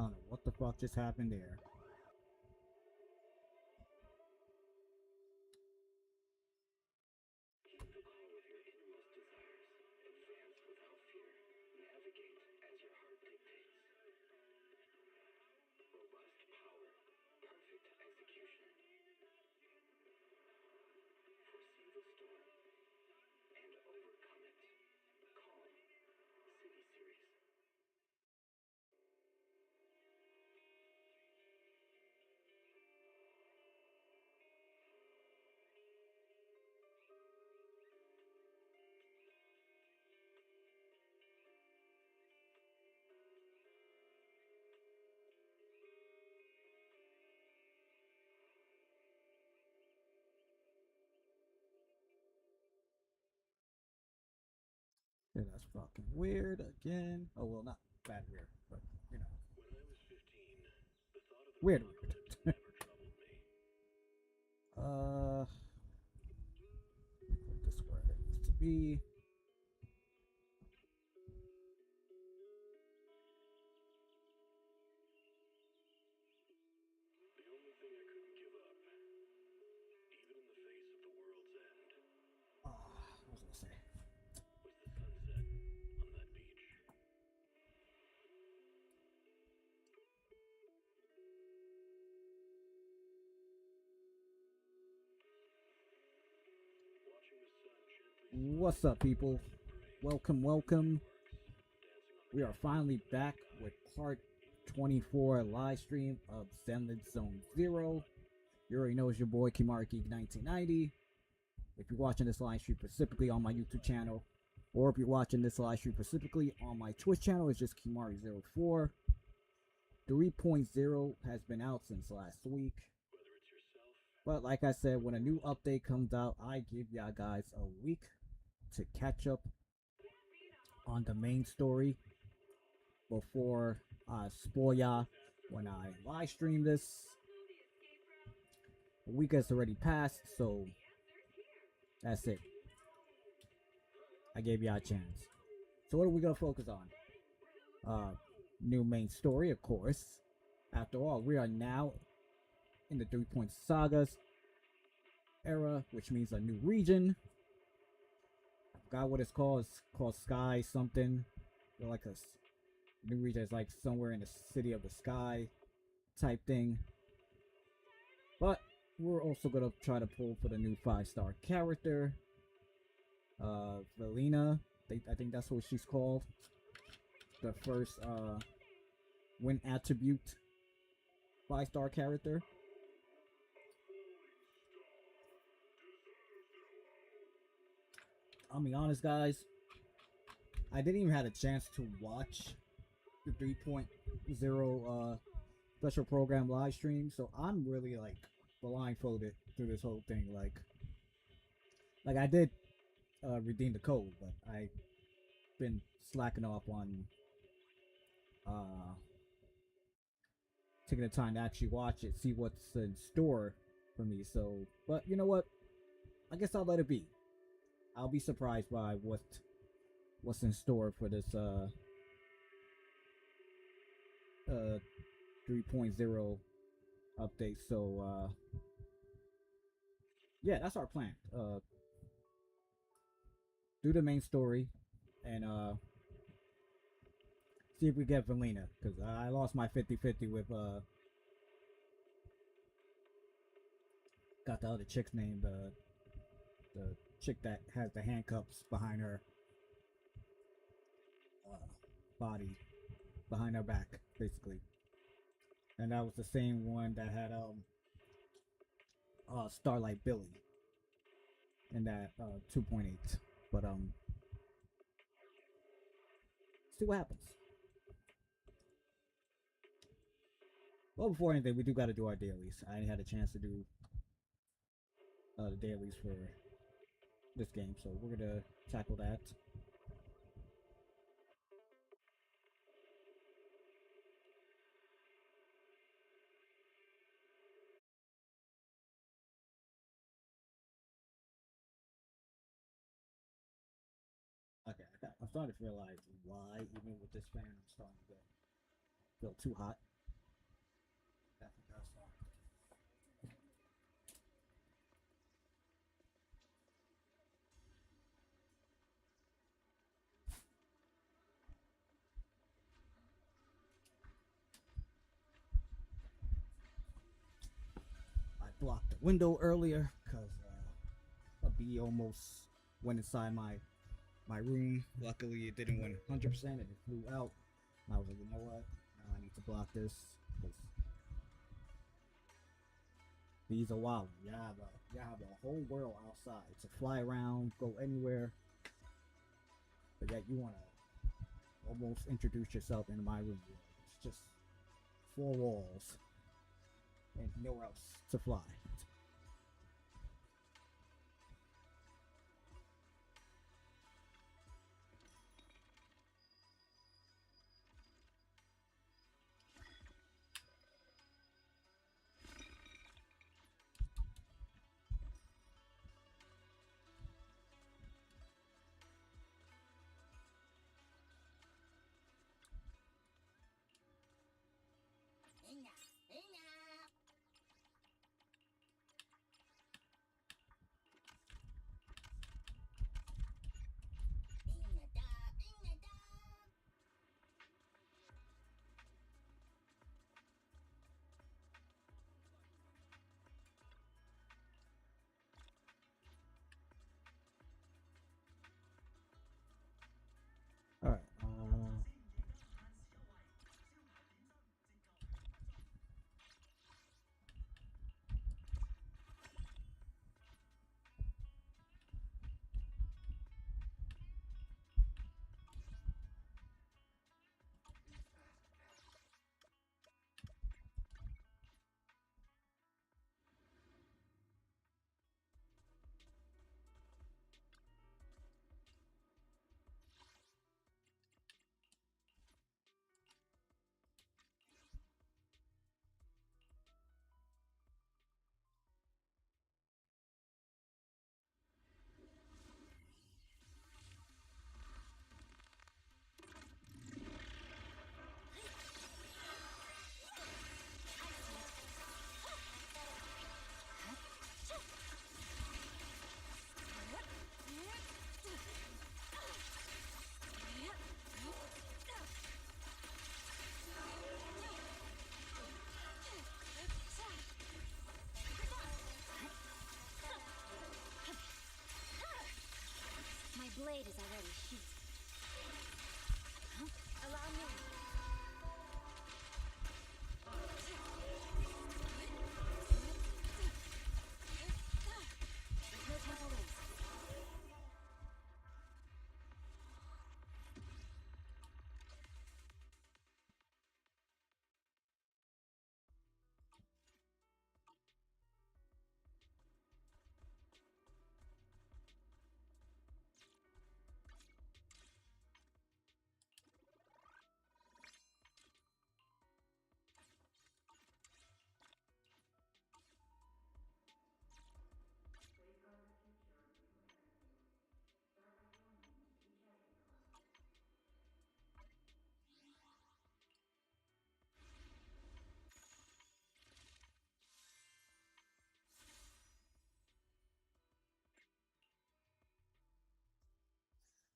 I don't know what the fuck just happened there. Yeah, that's fucking weird again. Oh well, not bad weird, but you know, weird weird. Put this where it needs to be. What was I gonna say? What's up, people? Welcome, welcome. We are finally back with part 24 live stream of Zenless Zone Zero. You already know it's your boy Kimari Geek 1990. If you're watching this live stream specifically on my YouTube channel, or if you're watching this live stream specifically on my Twitch channel, it's just Kimari04. 3.0 has been out since last week. But like I said, when a new update comes out, I give y'all guys a week to catch up on the main story before I spoil y'all when I live stream this. A week has already passed, so that's it. I gave y'all a chance. So what are we gonna focus on? New main story, of course. After all, we are now in the 3-point sagas era, which means a new region. I forgot what it's called. It's called Sky something. Or like a new region is like somewhere in the city of the sky type thing. But we're also gonna try to pull for the new 5-star character. Velina. I think that's what she's called. The first win attribute 5-star character. I'll be honest, guys. I didn't even have a chance to watch the 3.0 special program live stream, so I'm really like blindfolded through this whole thing. Like I did redeem the code, but I've been slacking off on taking the time to actually watch it, see what's in store for me. So, but you know what? I guess I'll let it be. I'll be surprised by what's in store for this 3.0 update. So yeah, that's our plan. Do the main story and see if we get Velina, because I lost my 50-50 with got the other chick's name, the chick that has the handcuffs behind her body, behind her back, basically. And that was the same one that had Starlight Billy in that 2.8. But see what happens. Well, before anything, we do got to do our dailies. I ain't had a chance to do the dailies for this game, so we're gonna tackle that. Okay, I'm starting to realize why, even with this fan, I'm starting to feel too hot. blocked the window earlier because a bee almost went inside my room. Luckily, it didn't win 100% and it flew out. And I was like, you know what? Now I need to block this because bees are wild. You have a whole world outside to fly around, go anywhere, but yet you want to almost introduce yourself into my room. It's just four walls and nowhere else to fly. All right. Blade is already sheathed. Allow me. There's no time to waste.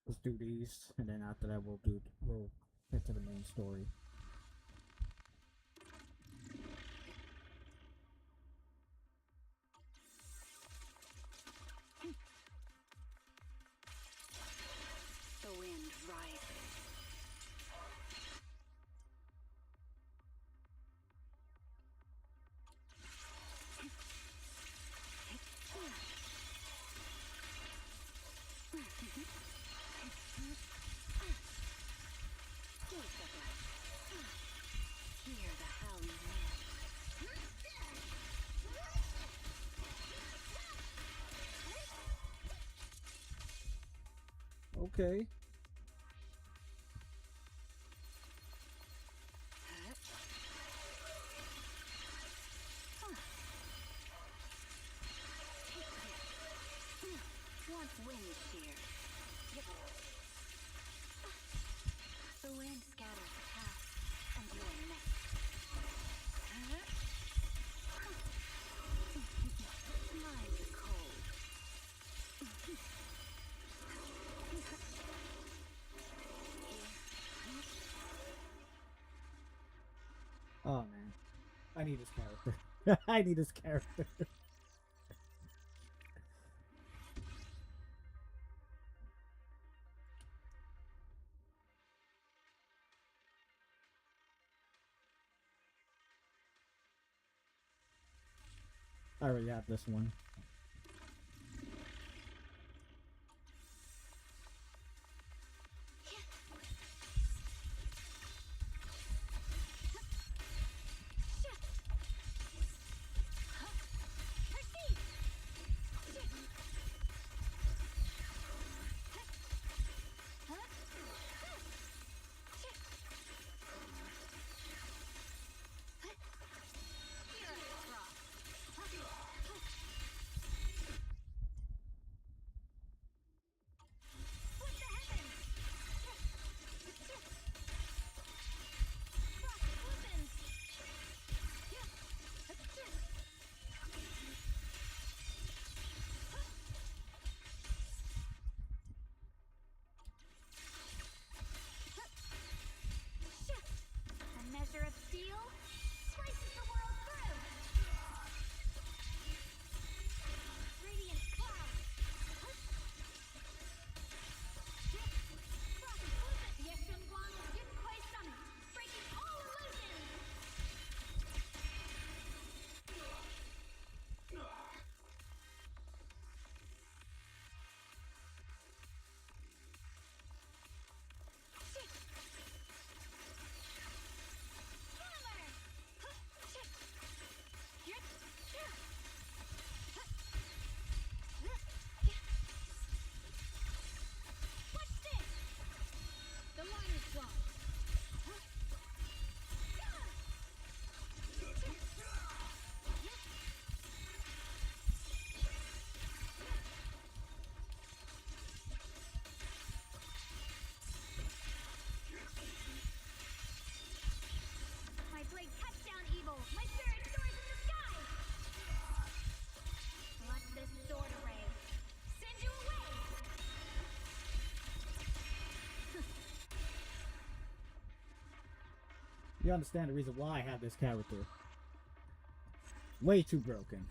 Let's do these, and then after that we'll get to the main story. The wind rises. Hear the howling wind. Okay. Once wind shear. The wind scatters the path, and you are next. Mine's are cold. Oh man, I need this character. I need this character. I already have this one. A measure of steel slices the world through. Radiant cloud. Breaking all illusions. The line is drawn. My blade cuts down evil. My spirit soars in the sky. Let this sword array send you away. You understand the reason why I have this character. Way too broken.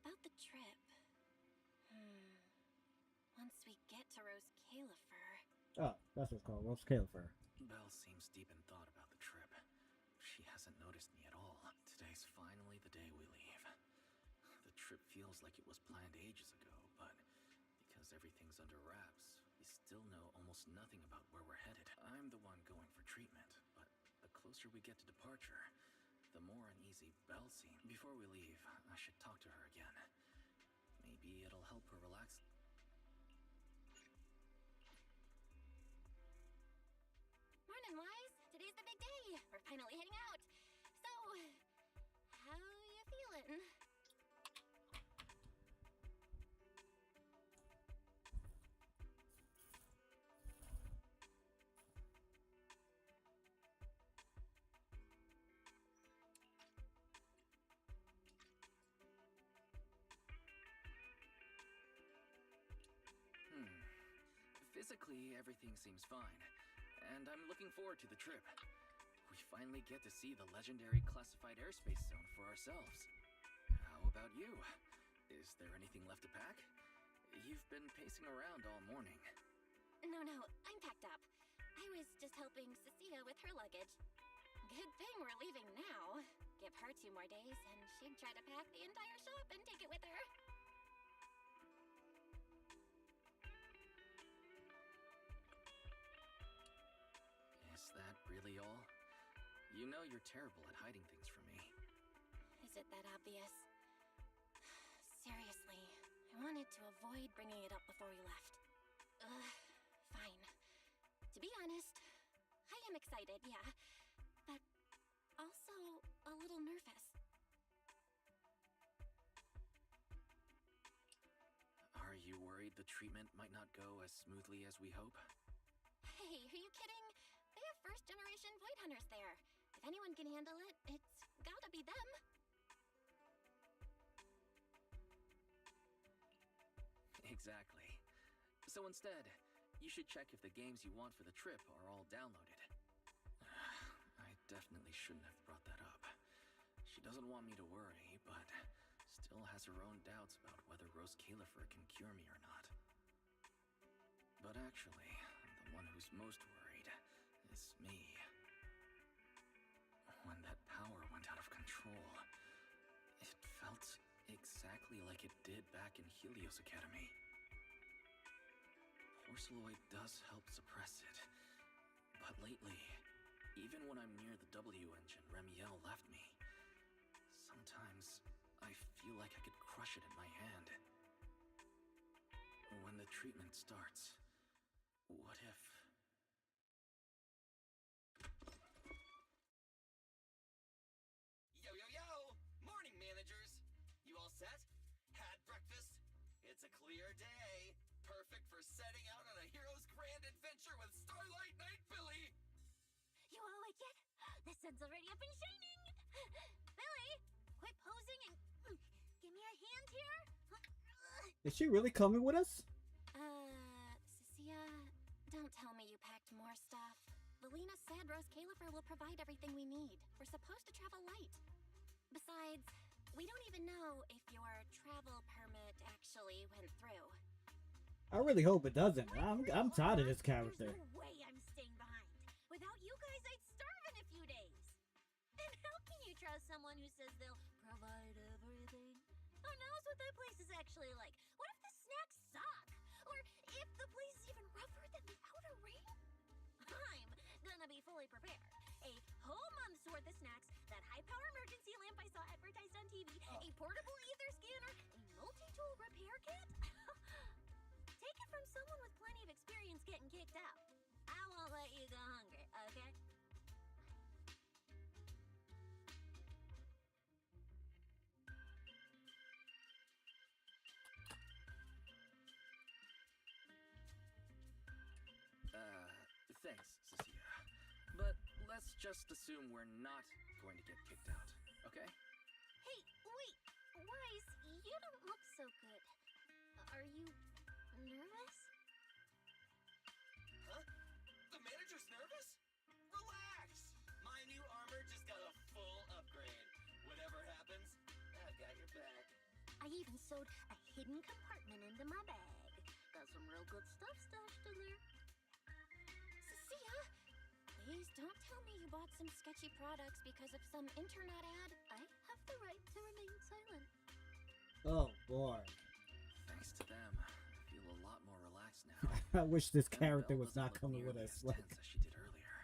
About the trip. Once we get to Rose Califer. Oh, that's what's called Rose Califer. Belle seems deep in thought about the trip. She hasn't noticed me at all. Today's finally the day we leave. The trip feels like it was planned ages ago, but because everything's under wraps, we still know almost nothing about where we're headed. I'm the one going for treatment, but the closer we get to departure, the more uneasy Belle seems. Before we leave, I should talk to her again. Maybe it'll help her relax. Morning, Wise. Today's the big day. We're finally heading out. So, how you feeling? Physically, everything seems fine, and I'm looking forward to the trip. We finally get to see the legendary classified airspace zone for ourselves. How about you? Is there anything left to pack? You've been pacing around all morning. No, I'm packed up. I was just helping Cecilia with her luggage. Good thing we're leaving now. Give her 2 more days, and she'd try to pack the entire shop and take it with her. Is that really all? You know you're terrible at hiding things from me. Is it that obvious? Seriously, I I wanted to avoid bringing it up before we left. Fine. To be honest, I am excited, yeah. But also a little nervous. Are you worried the treatment might not go as smoothly as we hope? Hey, are you kidding? They have first-generation Void Hunters there. If anyone can handle it, it's gotta be them. Exactly. So instead, you should check if the games you want for the trip are all downloaded. I definitely shouldn't have brought that up. She doesn't want me to worry, but still has her own doubts about whether Rose Califer can cure me or not. But actually, the one who's most worried is me. When that power went out of control, it felt exactly like it did back in Helios Academy. Porceloid does help suppress it, but lately, even when I'm near the W engine Remiel left me, sometimes I feel like I could crush it in my hand. When the treatment starts, what if... Yo, yo, yo! Morning, managers! You all set? Had breakfast? It's a clear day. Perfect for setting out on a hero's grand adventure with Starlight Night Billy! You all awake yet? The sun's already up and shining! Billy, quit posing and give me a hand here. Is she really coming with us? Cecilia, don't tell me you packed more stuff. Lelina said Rose Califer will provide everything we need. We're supposed to travel light. Besides, we don't even know if your travel permit actually went through. I really hope it doesn't. I'm tired of this character. There's no way I'm staying behind. Without you guys, I'd starve in a few days. And how can you trust someone who says they'll provide everything? Who knows what that place is actually like? What if the snacks suck? Or if the place is even rougher than the Outer Ring? I'm gonna be fully prepared. A whole month's worth of snacks, that high-power emergency lamp I saw advertised on TV, a portable ether scanner, a multi-tool repair kit. Take it from someone with plenty of experience getting kicked out. I won't let you go hungry, okay? Thanks, Cecilia. But let's just assume we're not going to get kicked out, okay? Hey, wait! Wise, you don't look so good. Are you nervous? Huh? The manager's nervous? Relax! My new armor just got a full upgrade. Whatever happens, I got your back. I even sewed a hidden compartment into my bag. Got some real good stuff stashed in there. Cecilia, please don't tell me you bought some sketchy products because of some internet ad. I have the right to remain silent. Oh boy. Thanks to them, I feel a lot more relaxed now. I wish this And character Belle was doesn't not look coming with nearly us. as Like, tense as she did earlier.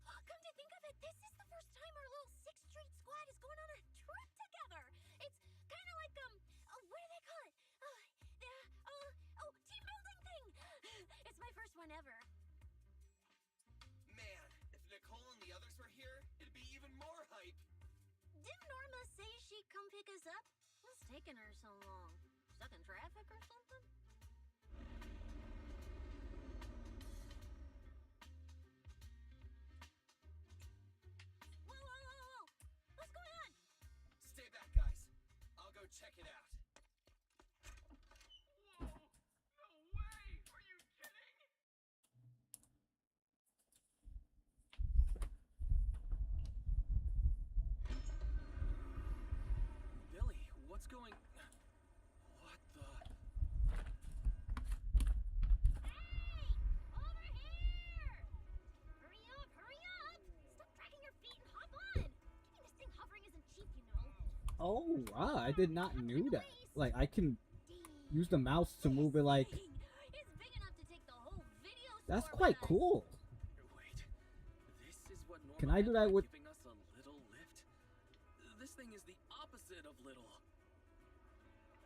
Come to think of it, this is the first time our little 6th Street squad is going on a trip together. It's kind of like, what do they call it? Team building thing. It's my first one ever. Man, if Nicole and the others were here, it'd be even more hype. Didn't Norma say she'd come pick us up? What's taking her so long? Stuck in traffic or something? Whoa! What's going on? Stay back, guys. I'll go check it out. Whoa! No way! Are you kidding? Billy, what's going... What the... Hey! Over here! Hurry up! Stop dragging your feet and hop on! Keeping this thing hovering isn't cheap, you know. oh wow, I did not knew that. Like, I can use the mouse to move it. Like, It's big enough to take the whole video that's store quite with us. cool. Wait, this is what Norma Can I do meant that by with- giving us a little lift? This thing is the opposite of little.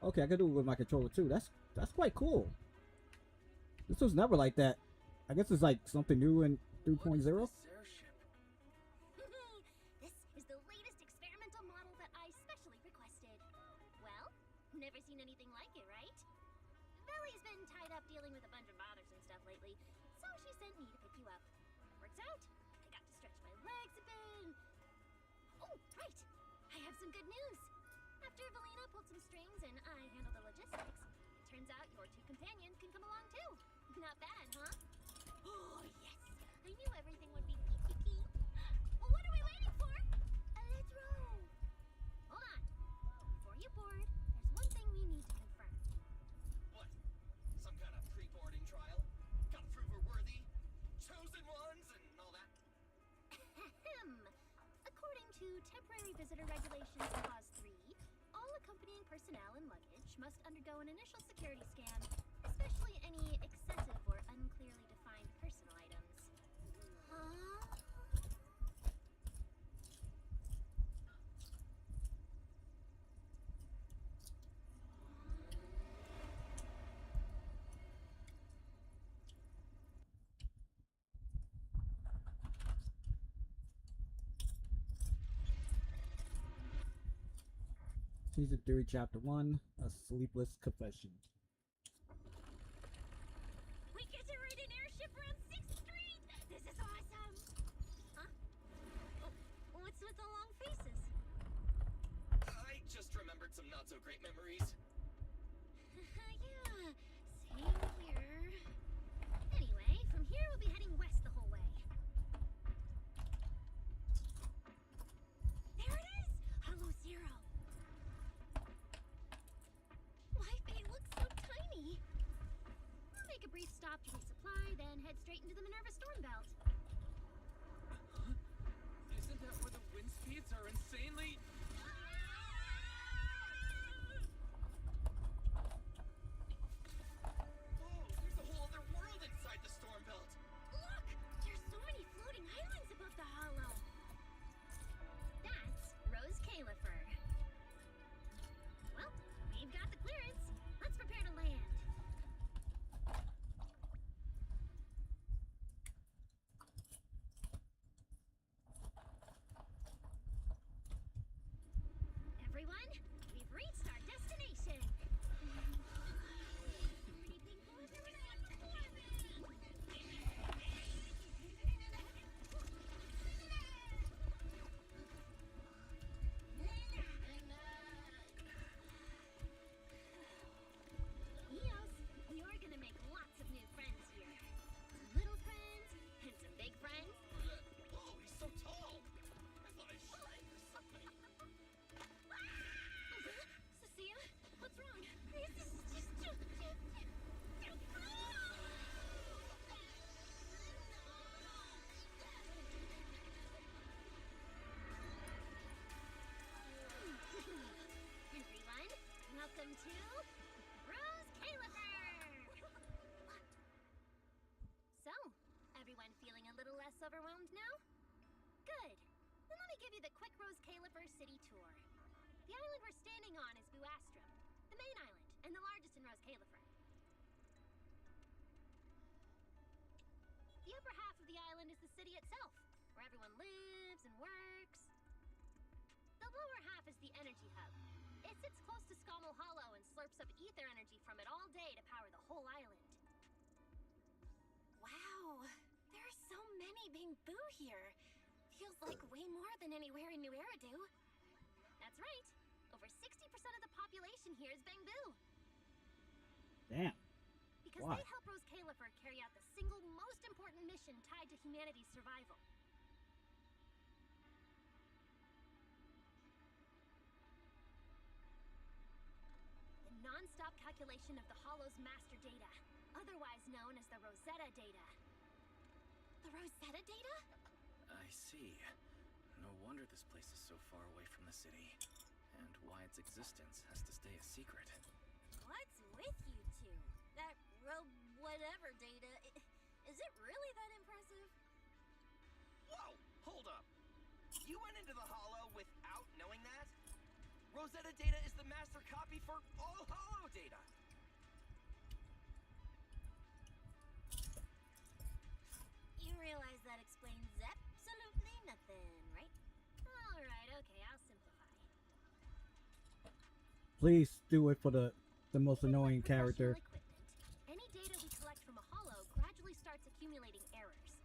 Okay, I can do it with my controller too. That's quite cool. This was never like that. I guess it's like something new in 3.0. What is this airship? This is the latest experimental model that I specially requested. Well, never seen anything like it, right? Belly's been tied up dealing with a bunch of bothers and stuff lately, so she sent me to pick you up. Works out. I got to stretch my legs a bit. Oh, right. I have some good news. After Valina pulled some strings and I handled the logistics, it turns out your two companions can come along too. Not bad, huh? Oh, yes. I knew everything would be peachy. Well, what are we waiting for? Let's roll. Hold on. Before you board, there's one thing we need to confirm. What? Some kind of pre-boarding trial? Gotta prove we're worthy? Chosen ones and all that? Ahem. According to Temporary Visitor Regulations Clause 3, all accompanying personnel and luggage must undergo an initial security scan, especially any excessive or unclearly defined personal items. Huh? Season 3, Chapter 1, A Sleepless Confession. We get to ride an airship around 6th Street! This is awesome! Huh? Oh, what's with the long faces? I just remembered some not-so-great memories. Yeah, same here. Anyway, from here we'll be heading west the whole way. There it is! Hollow Zero. Life may look so tiny. We'll make a brief stop to resupply, then head straight into the Minerva storm belt. Huh? Isn't that where the wind speeds are insanely... Whoa, there's a whole other world inside the storm belt. Look! There's so many floating islands above the hollow. That's Rose Califer. Well, we've got the clearance. Let's prepare to land. Everyone, we've reached our destination. Eos, you're gonna make lots of new friends here. Some little friends and some big friends. Whoa, he's so tall. I thought I shrank or something. Cecilia, what's wrong? This is just too Everyone, welcome to Rose Califer! So, everyone feeling a little less overwhelmed now? Good. Then let me give you the quick Rose Califer city tour. The island we're standing on is Buastrum, the main island, and the largest in Rose Califer. The upper half of the island is the city itself, where everyone lives and works. The lower half is the energy hub. It sits close to Scommel Hollow and slurps up ether energy from it all day to power the whole island. Wow, there are so many Bamboo here. Feels like way more than anywhere in New Eridu. That's right. Over 60% of the population here is Bamboo. Damn. Because Why? they help Rose Califer carry out the single most important mission tied to humanity's survival. The non-stop calculation of the Hollow's master data, otherwise known as the Rosetta data. The Rosetta data? I see. No wonder this place is so far away from the city. And why its existence has to stay a secret. What's with you two? That whatever data, is it really that impressive? Whoa, hold up. You went into the hollow without knowing that? Rosetta data is the master copy for all hollow data. You realize that explains absolutely nothing, right? Alright, okay, I'll simplify. Please do it for the most Think annoying about professional character. equipment. Any data we collect from a hollow gradually starts accumulating errors.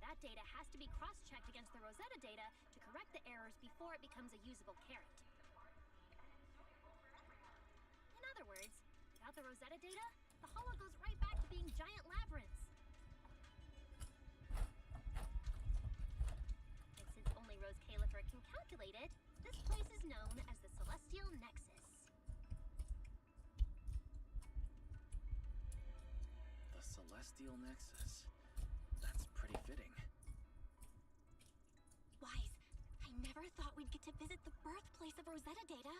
That data has to be cross-checked against the Rosetta data to correct the errors before it becomes a usable carrot. In other words, without the Rosetta data, the hollow goes right back to being giant labyrinths. And since only Rose Califer can calculate it, this place is known as the Celestial Nexus. The Celestial Nexus. That's pretty fitting. Wise, I never thought we'd get to visit the birthplace of Rosetta data.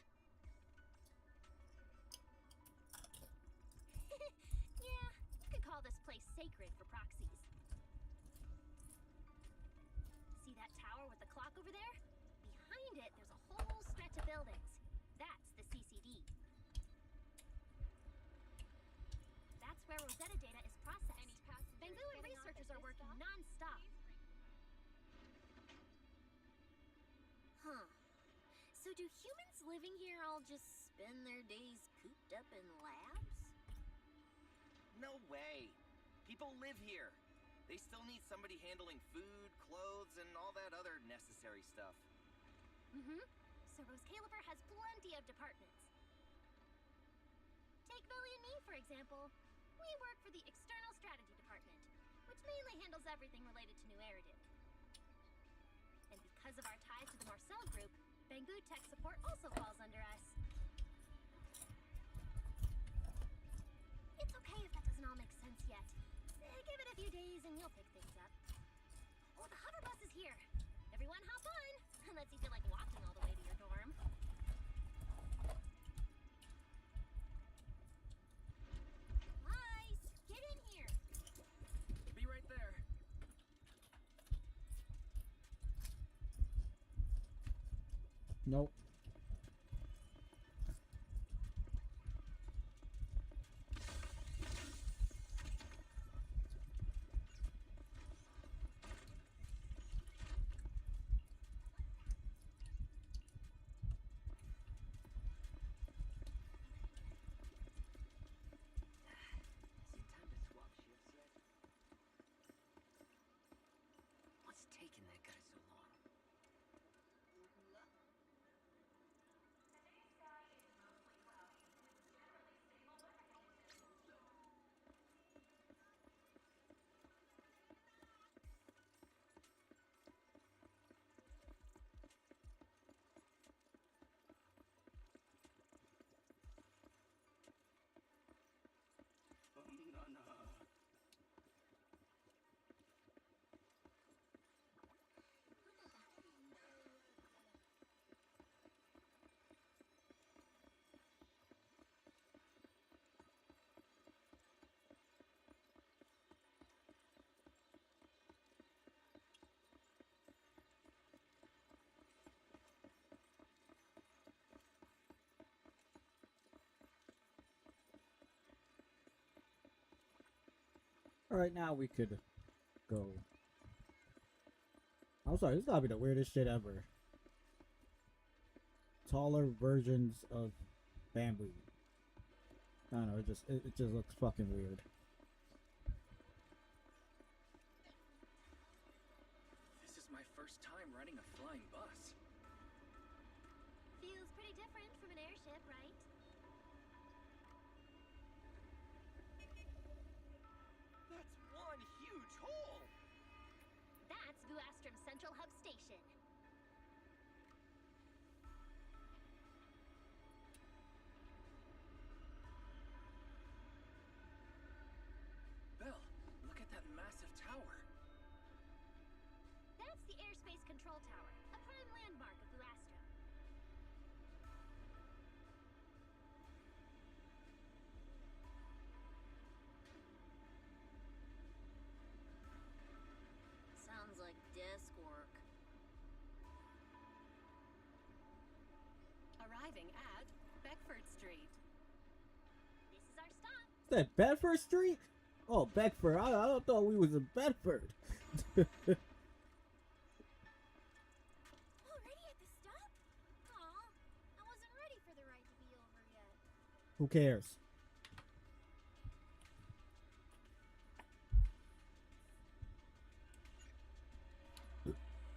Yeah, you could call this place sacred for proxies. See that tower with the clock over there? Behind it, there's a whole stretch of buildings. That's the CCD. That's where Rosetta data is processed. Bangu and researchers are working non-stop. Huh. So do humans living here all just spend their days cooped up in labs? No way. People live here. They still need somebody handling food, clothes, and all that other necessary stuff. Mm-hmm. So Rose Califer has plenty of departments. Take Billy and me, for example. We work for the External Strategy Department, which mainly handles everything related to New Eridan. And because of our ties to the Marcel Group, Bangu Tech Support also falls under us. It's okay if that doesn't all make sense yet. Give it a few days and you'll pick things up. Oh, the hover bus is here. Everyone hop on, unless you feel like walking all the way to your dorm. Lice, get in here. Be right there. Nope. Is it time to swap shifts yet? What's taking that guy so long? All right, now we could go. I'm sorry, this gotta be the weirdest shit ever. Taller versions of bamboo. I don't know, it just looks fucking weird. This is my first time riding a flying bus. Feels pretty different from an airship, right? That's one huge hole! That's Vuastrum Central Hub Station. Belle, look at that massive tower. That's the Airspace Control Tower, a prime landmark of Vuastrum. Sounds like desk work. arriving at Beckford Street. This is our stop. Is that Bedford Street? Oh, Beckford. I thought we was in Bedford. Already at the stop? Aw, I wasn't ready for the ride to be over yet. Who cares?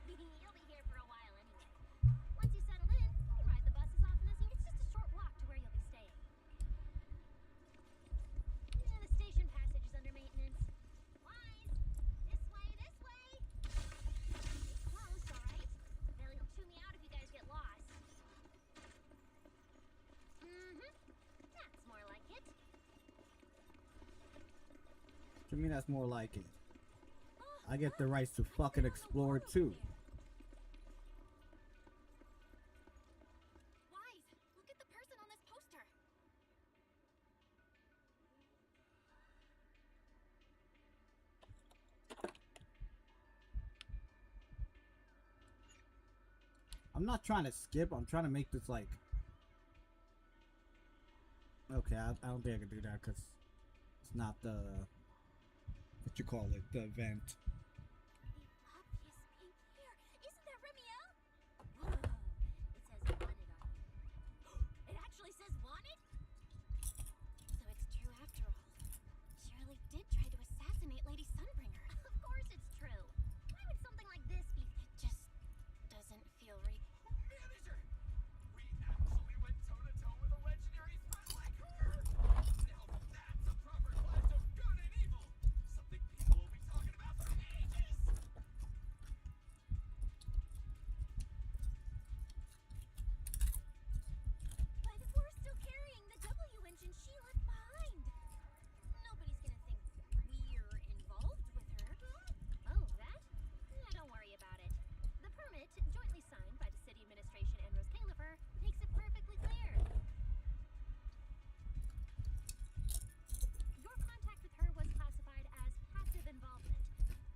You'll be here for a while anyway. Once you settle in, you can ride the bus as often as you... It's just a short walk to where you'll be staying. The station passage is under maintenance. Wise! This way, this way! Stay close, alright? They'll chew me out if you guys get lost. That's more like it. To me, that's more like it. I get the rights to fucking explore too. Wise, look at the person on this poster. I'm not trying to skip. I'm trying to make this like. Okay, I don't think I can do that because it's not the what you call it, the event. The obvious pink hair. Isn't that Romeo? Whoa. It says wanted on it. It actually says wanted? So it's true after all. Shirley did try to assassinate Lady Sunbringer. Of course it's true. Why would something like this be... It just doesn't feel real. Manager! We actually went toe-to-toe with a legendary threat like her! Now that's a proper clash of good and evil! Something people will be talking about for ages! But we're still carrying the W engine she left behind. Nobody's gonna think we're involved with her. Oh, that? Yeah, don't worry about it. The permit, jointly signed by the city administration and Rose Califer, makes it perfectly clear. Your contact with her was classified as passive involvement.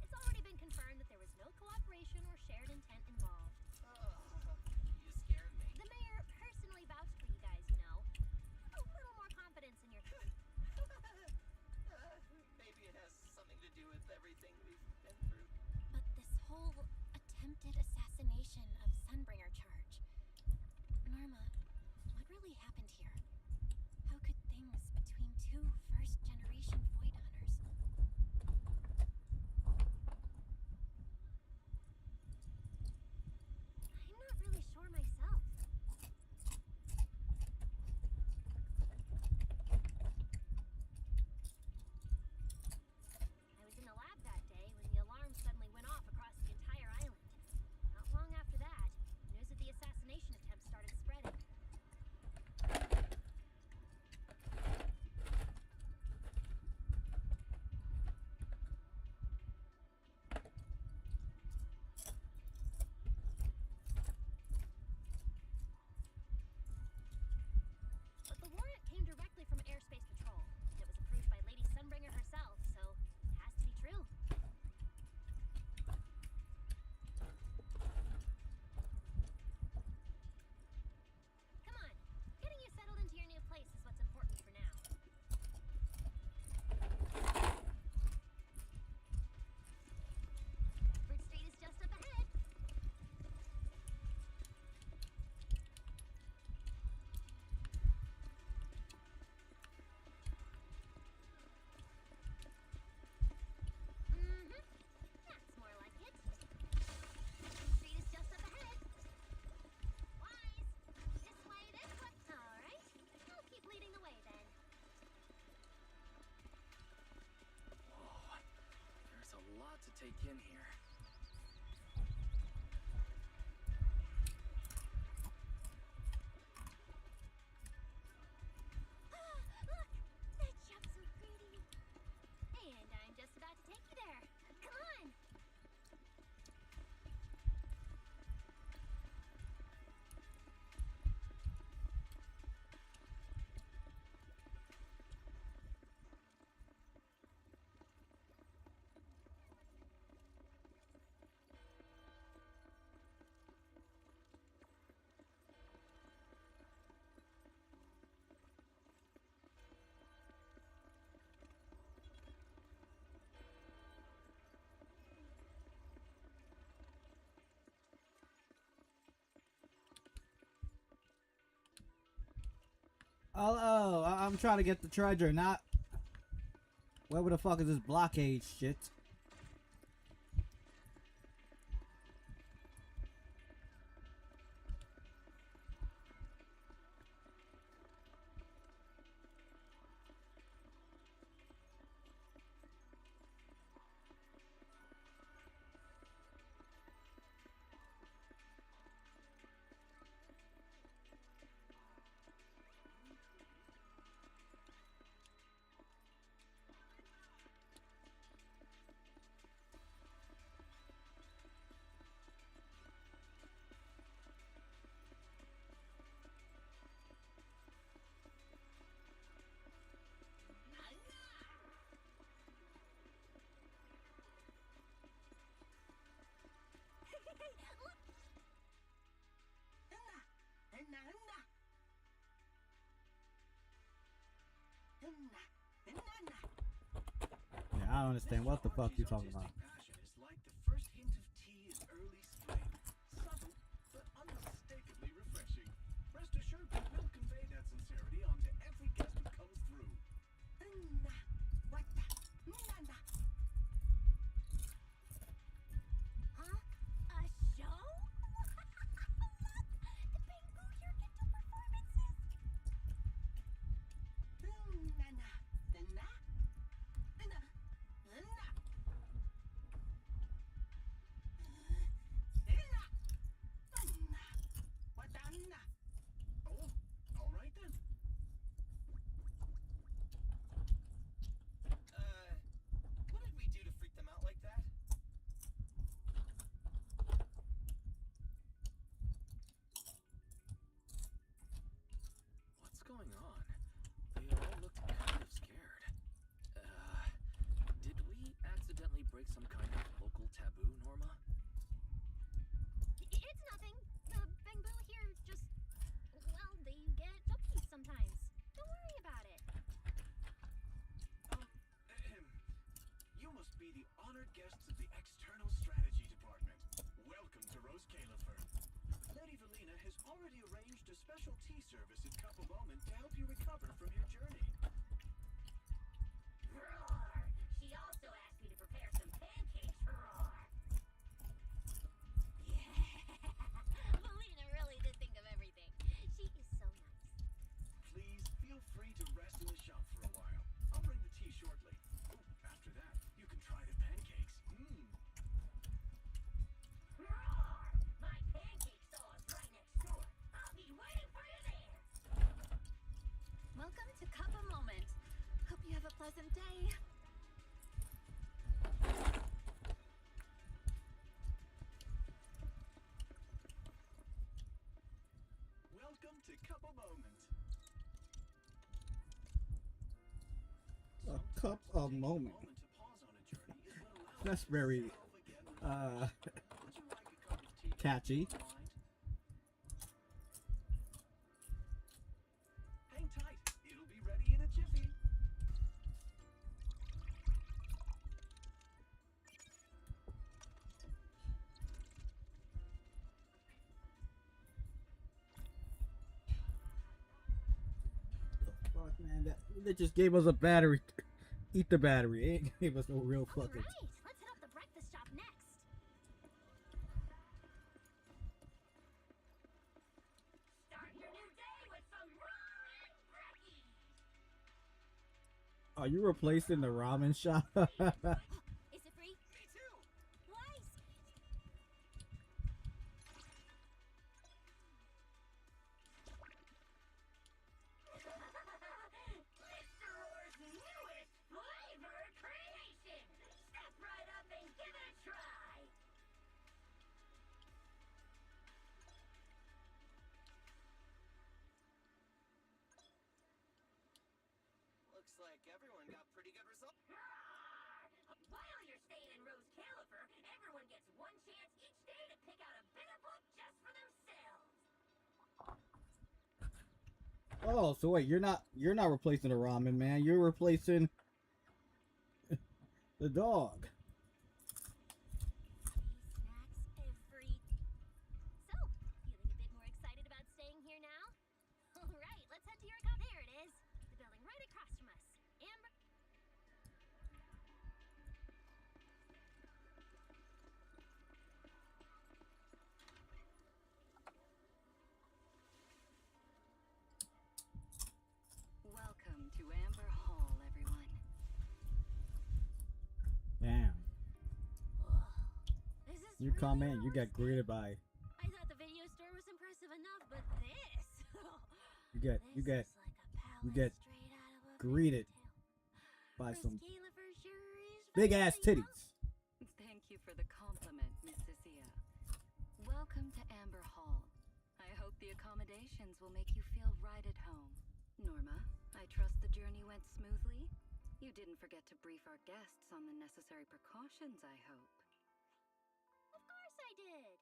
It's already been confirmed that there was no cooperation or shared intent involved. You scared me. The mayor personally vouched for you guys, you know. A little more confidence in your... Maybe it has something to do with everything we've been through. But this whole attempted assassination of Sunbringer charge... Norma, what really happened here? How could things between two first-generation Void Hunters... I'm not really sure myself. I was in the lab that day when the alarm suddenly went off across the entire island. Not long after that, news of the assassination attempt started spreading. But the warrant came directly from Airspace Patrol. It was approved by Lady Sunbringer herself, so it has to be true. Come on, getting you settled into your new place is what's important for now. Bedford Street is just up ahead. That's more like it. Street is just up ahead. Wise! This way, this way. Alright, I'll keep leading the way then. Whoa, there's a lot to take in here. Look! That shop's so pretty. And I'm just about to take you there. Come on! I'm trying to get the treasure, not... Where the fuck is this blockade shit? Yeah, I don't understand what the fuck you talking about. Passion is like the first hint of tea in early spring. Subtle, but unmistakably refreshing. Rest assured we will convey that sincerity onto every guest who comes through. Huh? A show? The Bangu here can do performances. Oh, all right then. What did we do to freak them out like that? What's going on? They all looked kind of scared. Did we accidentally break some kind of local taboo, Norma? It's nothing. The Bangu here just... Well, they get jokey sometimes. Don't worry about it. You must be the honored guests of the External Strategy Department. Welcome to Rose Califer. Lady Valina has already arranged a special tea service at Cup of Moment to help you recover from your journey. Roar! She also asked me to prepare some pancakes for Roar. Yeah. Melina really did think of everything. She is so nice. Please feel free to rest in the shop for a while. I'll bring the tea shortly. Oh, after that, you can try the pancakes. Roar! My pancake stall's right next door. I'll be waiting for you there. Welcome to Cup of Moment. Hope you have a pleasant day. Welcome to Cup of Moment. A cup of moment. Moment to pause on a journey is what allows That's you to very, self again relax. Would you like a cup of tea to catchy. unwind? Hang tight. It'll be ready in a jiffy. Fuck, man, they just gave us a battery. Eat the battery. They ain't gave us no real All fucking... right, let's hit up the breakfast shop next. Start your new day with some ramen brekkies. Are you replacing the ramen shop? Is it free? Me too. Nice. Mr. Roar's newest flavor creation. Step right up and give it a try. Looks like everyone got pretty good results. While you're staying in Rose Califer, everyone gets one chance each day to pick out a bit of book just for themselves. Oh, so wait, you're not replacing the ramen, man. You're replacing the dog. Free snacks every... So, feeling a bit more excited about staying here now? All right, let's head to your cup. There it You come in, you get greeted by. I thought the video store was impressive enough, but this. You get This is like a you get palace straight out of a greeted fairy tale. by Miss some Califer sure is big ass fancy, titties. Thank you for the compliment, Miss Cecilia. Welcome to Amber Hall. I hope the accommodations will make you feel right at home. Norma, I trust the journey went smoothly? You didn't forget to brief our guests on the necessary precautions, I hope. Of course I did.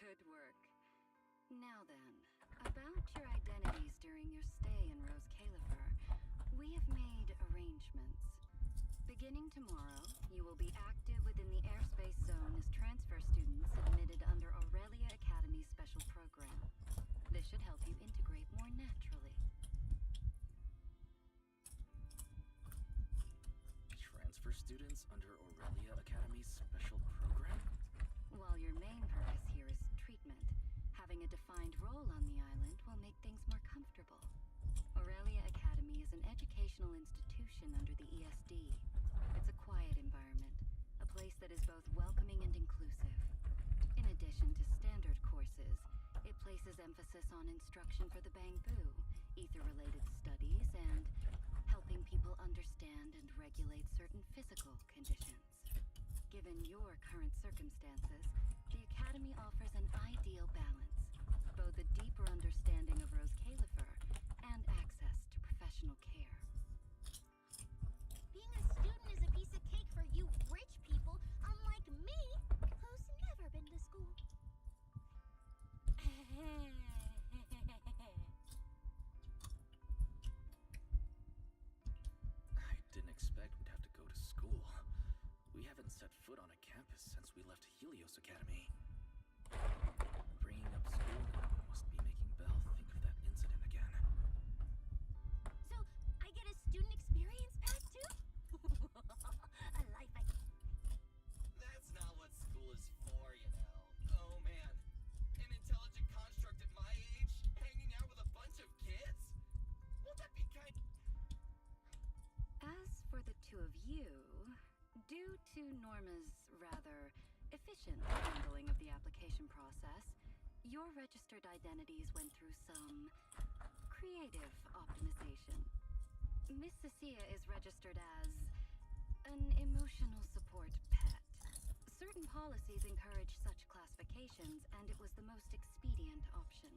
Good work. Now then, about your identities during your stay in Rose Califer, we have made arrangements. Beginning tomorrow, you will be active within the airspace zone as transfer students admitted under Aurelia Academy's special program. This should help you integrate more naturally. Transfer students under Aurelia Academy's special program? While your main purpose here is treatment, having a defined role on the island will make things more comfortable. Aurelia Academy is an educational institution under the ESD. It's a quiet environment, a place that is both welcoming and inclusive. In addition to standard courses, it places emphasis on instruction for the Bangbu, ether-related studies, and helping people understand and regulate certain physical conditions. Given your current circumstances, the Academy offers an ideal balance, both a deeper understanding of Rose Califer and access to professional care. Being a student is a piece of cake for you rich people, unlike me, who's never been to school. I didn't expect we'd have to go to school. We haven't set foot on a campus since we left Helios Academy. Bringing up school now must be making Belle think of that incident again. So, I get a student experience pass too? A life I... That's not what school is for, you know. Oh man, an intelligent construct at my age, hanging out with a bunch of kids? Won't that be kind? As for the two of you, due to Norma's rather efficient handling of the application process, your registered identities went through some creative optimization. Miss Cecilia is registered as an emotional support pet. Certain policies encourage such classifications, and it was the most expedient option.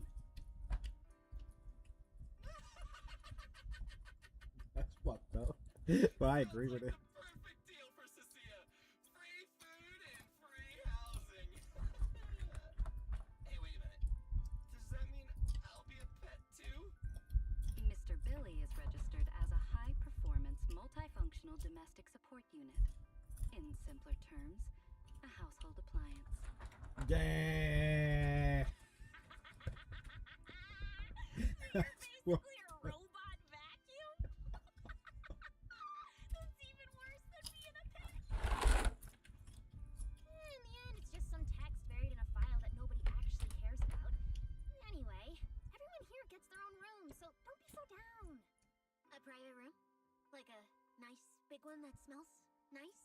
That's fucked up. But I agree with it. Sounds like the perfect deal for Cecilia. Free food and free housing. Hey, wait a minute. Does that mean I'll be a pet too? Mr. Billy is registered as a high-performance, multifunctional domestic support unit. In simpler terms, a household appliance. Yeah. You're basically a robot vacuum? That's even worse than being a pet. In the end, it's just some text buried in a file that nobody actually cares about. Anyway, everyone here gets their own room, so don't be so down. A private room? Like a nice big one that smells nice?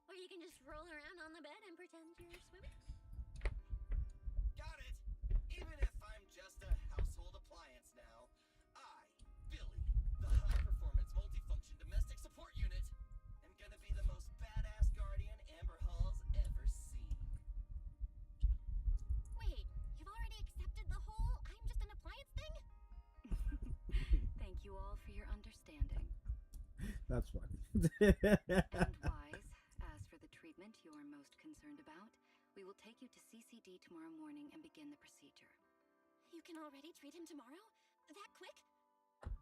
Or you can just roll around on the bed and pretend you're swimming? Got it. Even if I'm just a household appliance now, I, Billy, the high-performance multifunction domestic support unit, am gonna be the most badass guardian Amber Hall's ever seen. Wait, you've already accepted the whole I'm just an appliance thing? Thank you all for your understanding. That's funny. And Wise, as for the treatment you're most concerned about, we will take you to CCD tomorrow morning and begin the procedure. You can already treat him tomorrow? That quick?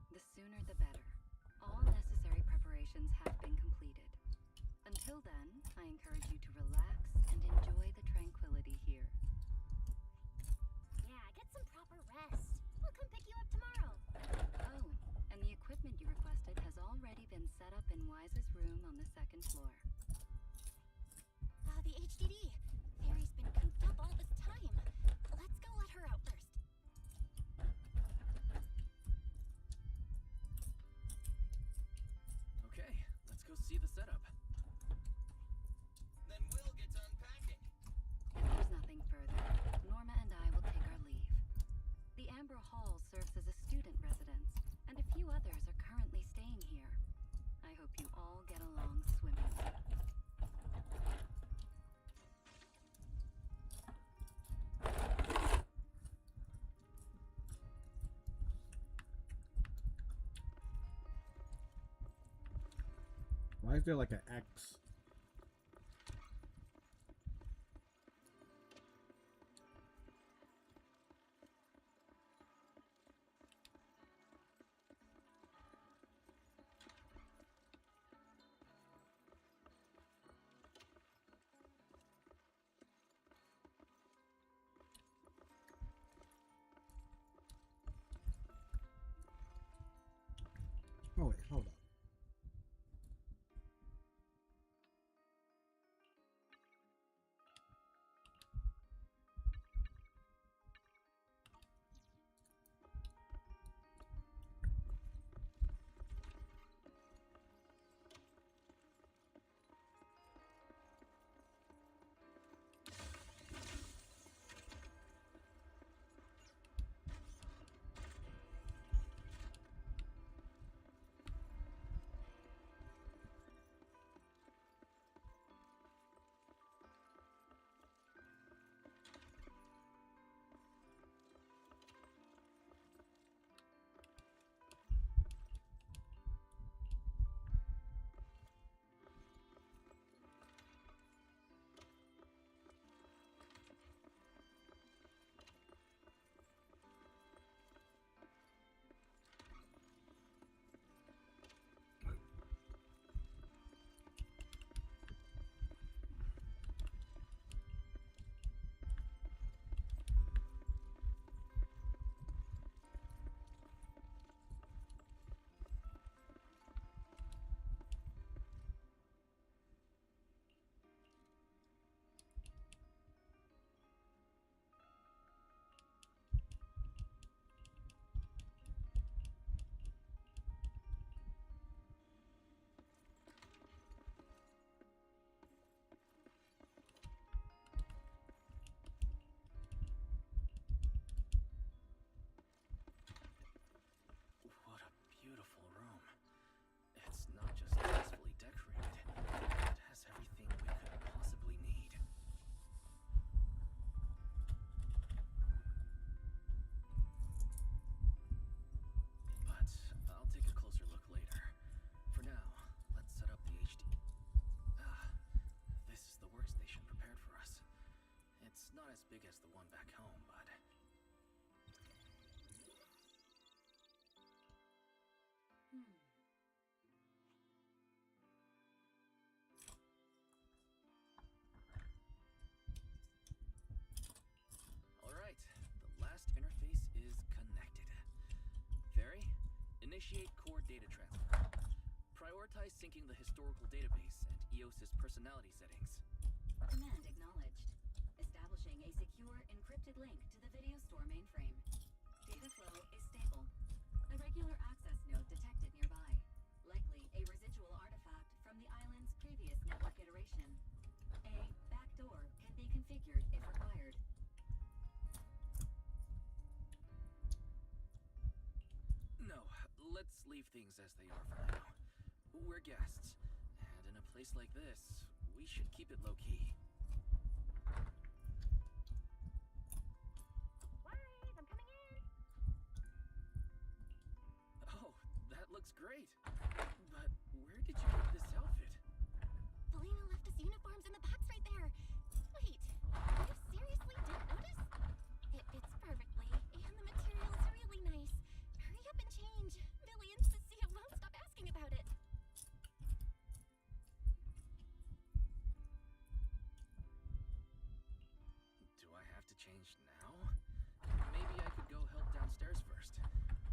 The sooner the better. All necessary preparations have been completed. Until then, I encourage you to relax and enjoy the tranquility here. Yeah, get some proper rest. We'll come pick you up tomorrow. Oh, and the equipment you requested has already been set up in Wise's room on the second floor. The HDD. Fairy's been cooped up all this time. Let's go let her out first. Okay, let's go see the setup. Then we'll get Why is there like an X? Oh wait, hold on. What a beautiful room. It's not just tastefully decorated, it has everything we could possibly need. But I'll take a closer look later. For now, let's set up the HD. This is the workstation prepared for us. It's not as big as the one back home, but alright, the last interface is connected. Fairy, initiate core data transfer. Prioritize syncing the historical database and EOS's personality settings. Command acknowledged. Establishing a secure, encrypted link to the video store mainframe. Data flow is stable. A regular access node detected nearby. Likely a residual artifact from the island's previous network iteration. A backdoor can be configured if required. No, let's leave things as they are for now. We're guests, and in a place like this, we should keep it low-key. Wise, I'm coming in. Oh, that looks great. But where did you get this outfit? Felina left us uniforms in the box right there. Wait, you seriously didn't notice? It fits perfectly, and the material's really nice. Hurry up and change. Billy and Cecilia won't stop asking about it. Do I have to change now? Maybe I could go help downstairs first.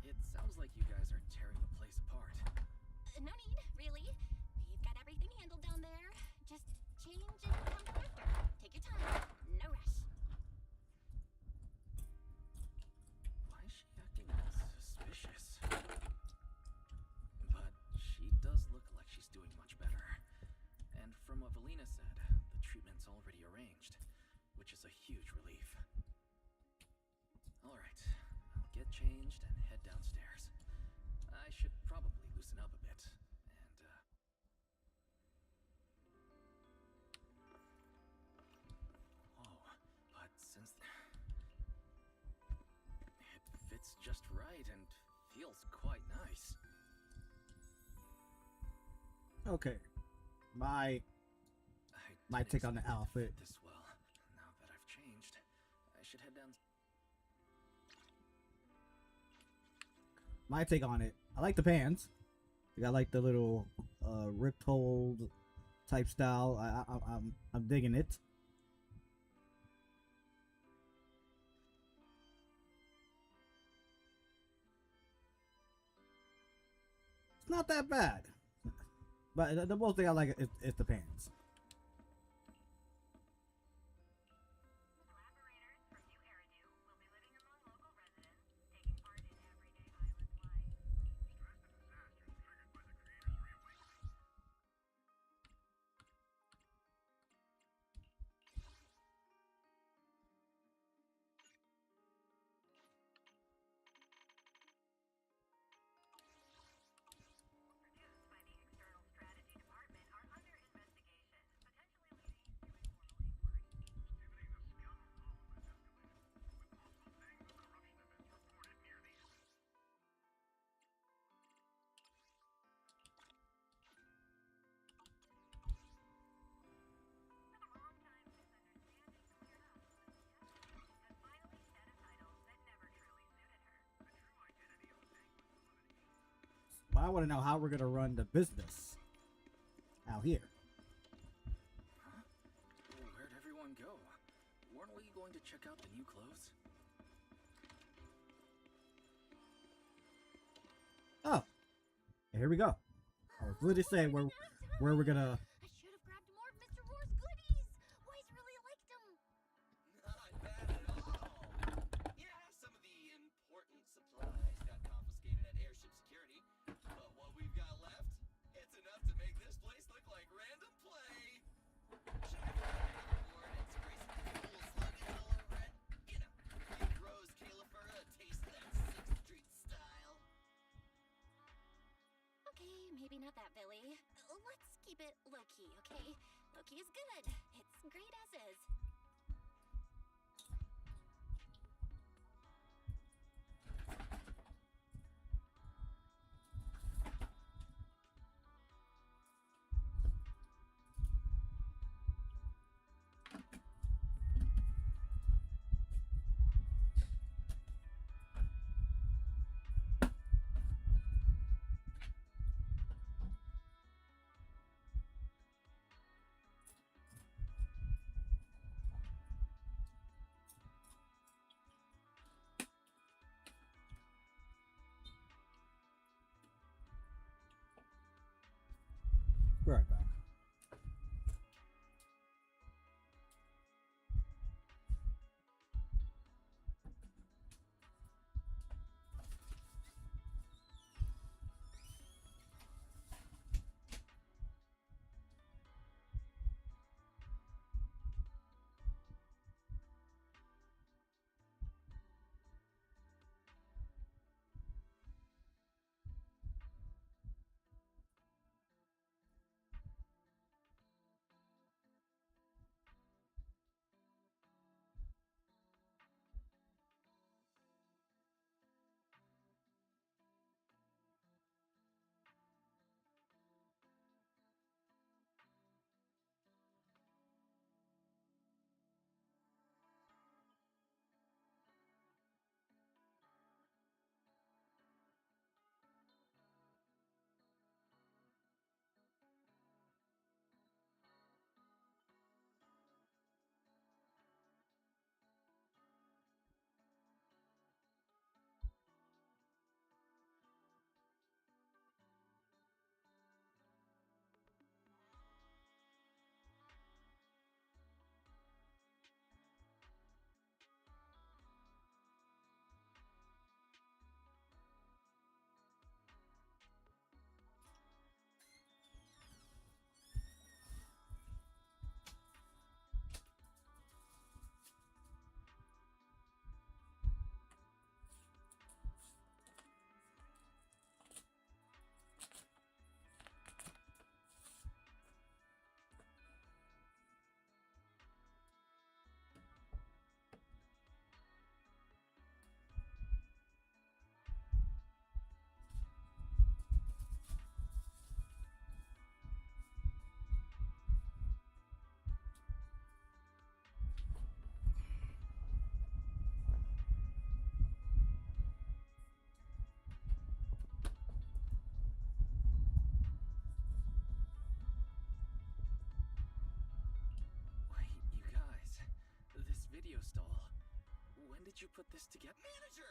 It sounds like you guys are tearing the place apart. No need, really. We've got everything handled down there. Just change and come back after. Take your time. No rush. Why is she acting all suspicious? But she does look like she's doing much better. And from what Valina said, the treatment's already arranged, which is a huge relief. Alright, I'll get changed and head downstairs. I should probably loosen up a bit, and whoa, but since it fits just right and feels quite nice. Okay, My I take on didn't the expect it to outfit. fit this well. Now that I've changed, I should head down. My take on it. I like the pants. They got like the little ripped hold type style. I'm digging it. It's not that bad, but the most thing I like is the pants. But I want to know how we're gonna run the business out here. Huh? Where'd everyone go? Weren't we going to check out the new clothes? Oh, here we go. I was literally saying where we're gonna. I should have grabbed more of Mr. Roar's goodies. Boys really liked them. Not bad at all. Yeah, some of the important supplies got confiscated at airship security, but what we've got left, it's enough to make this place look like random play. Should I throw it on the board and spray some cool slogans all over it? You know, give Rose Califera a taste of that 6th Street style. Okay, maybe not that, Billy. Let's keep it low-key, okay? Low-key is good. It's great as is. did you put this together? Manager!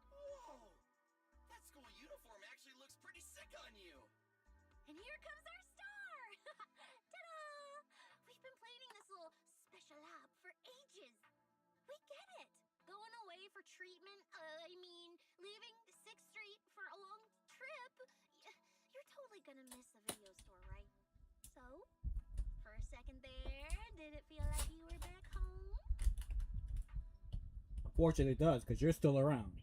Whoa! That school uniform actually looks pretty sick on you! And here comes our star! Ta-da! We've been planning this little special lab for ages. We get it. Going away for treatment, leaving 6th Street for a long trip. You're totally gonna miss the video store, right? So, for a second there, did it feel like you were back home? Unfortunately, it does, because you're still around.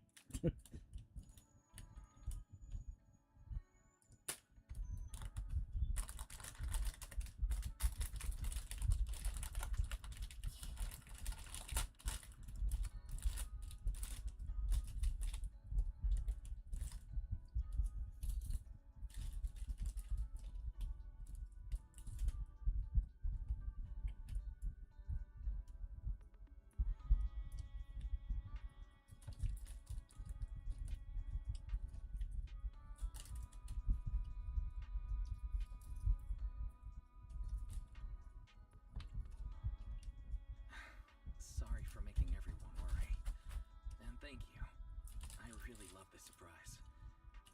Sorry for making everyone worry. And thank you. I really love this surprise.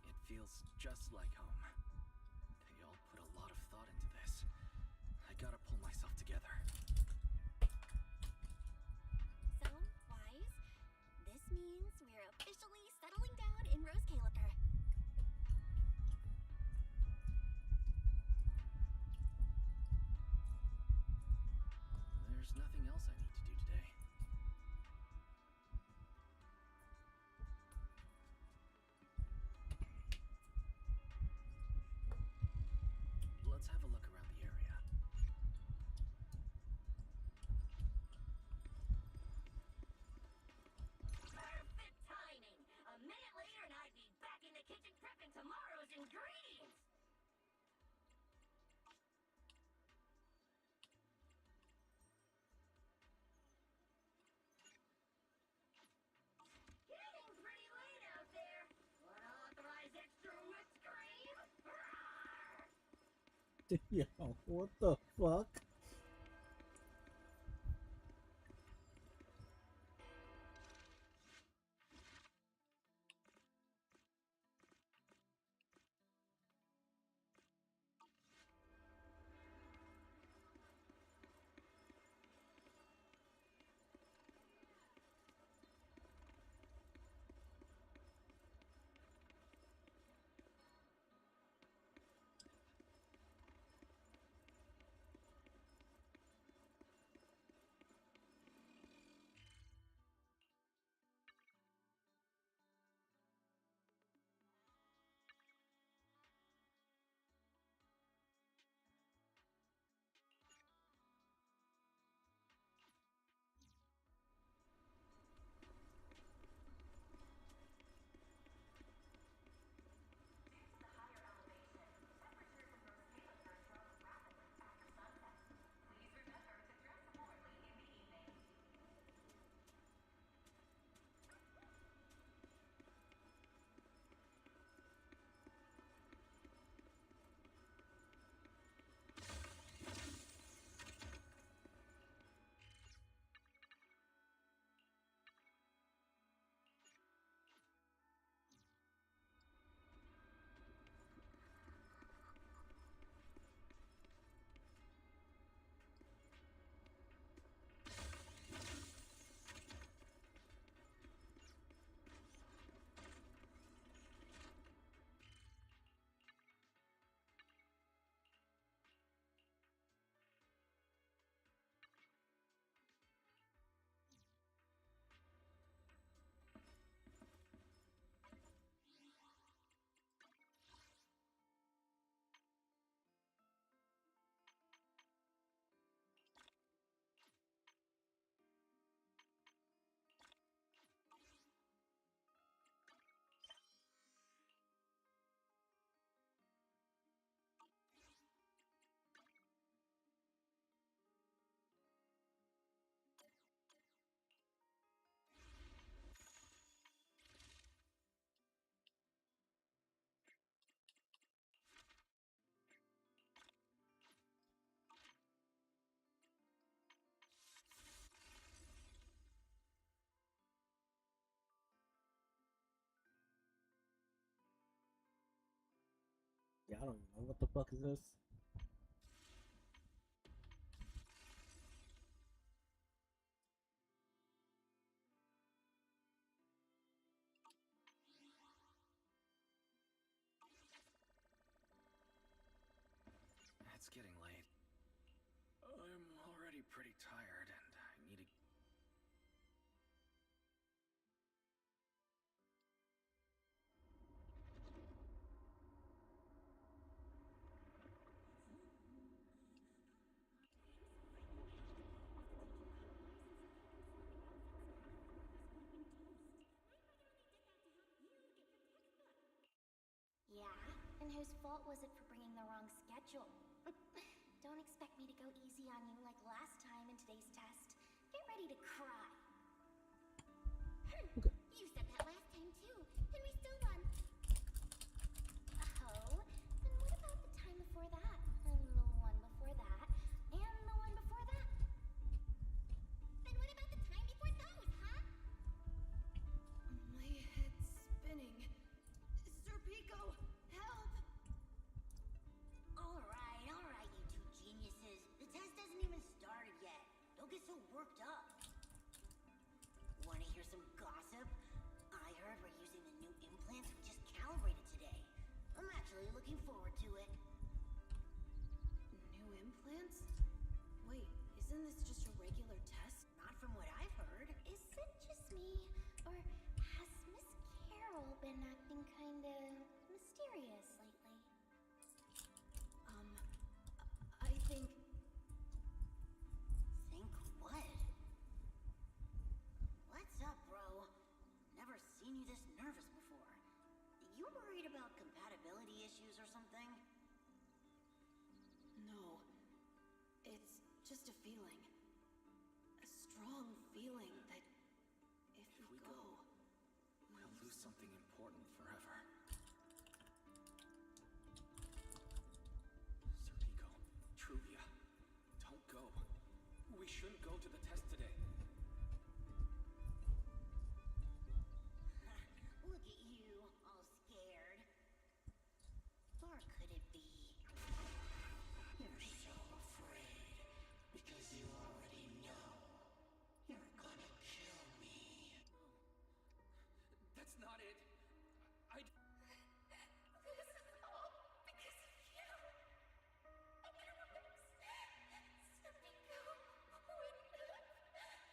It feels just like home. They all put a lot of thought into this. I gotta pull myself together. So, Wise, this means we're officially settling down in Rose Caliper. There's nothing else I need to do today. Let's have a look around the area. Perfect timing! A minute later and I'd be back in the kitchen prepping tomorrow's ingredients! Getting pretty late out there! Wanna authorize extra whipped cream? Rawr! Yo, what the fuck? I don't even know what the fuck is this. It's getting late. I'm already pretty tired, and I need to... Yeah? And whose fault was it for bringing the wrong schedule? Don't expect me to go easy on you like last time in today's test. Get ready to cry. Okay. You said that last time too, and we still won. Oh, then what about the time before that? And the one before that? And the one before that? Then what about the time before those, huh? My head's spinning. Sir Pico, help! Alright, you two geniuses. The test hasn't even started yet. Don't get so worked up. Wanna hear some gossip? I heard we're using the new implants we just calibrated today. I'm actually looking forward to it. New implants? Wait, isn't this just a regular test? Not from what I've heard. Is it just me, or has Miss Carol been acting kinda mysterious lately? I think... Think what? What's up, bro? Never seen you this nervous before. You worried about compatibility issues or something? No. It's just a feeling. A strong feeling that if we go... We'll lose something important forever. Serpico, Truvia, don't go. We shouldn't go to the test today. Look at you, all scared. Or could it be? You're so afraid because you already know you're gonna kill me. That's not it. I... This is all because of you. Otherwise, Serpico wouldn't have.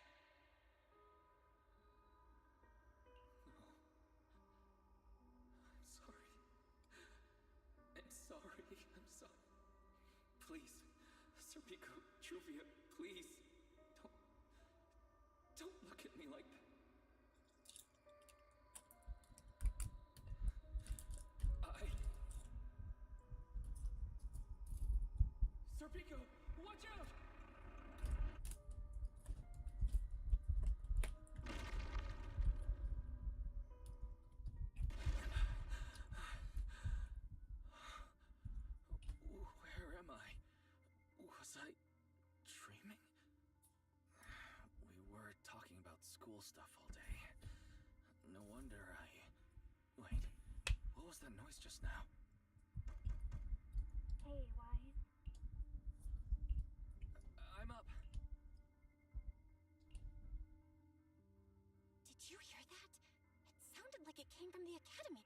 I'm sorry. I'm sorry. Please, Serpico, Truvia, please. Don't look at me like that. Serpico, watch out! Where am I? Was I dreaming? We were talking about school stuff all day. No wonder I... Wait, what was that noise just now? Hey, Wise. I'm up. Did you hear that? It sounded like it came from the academy.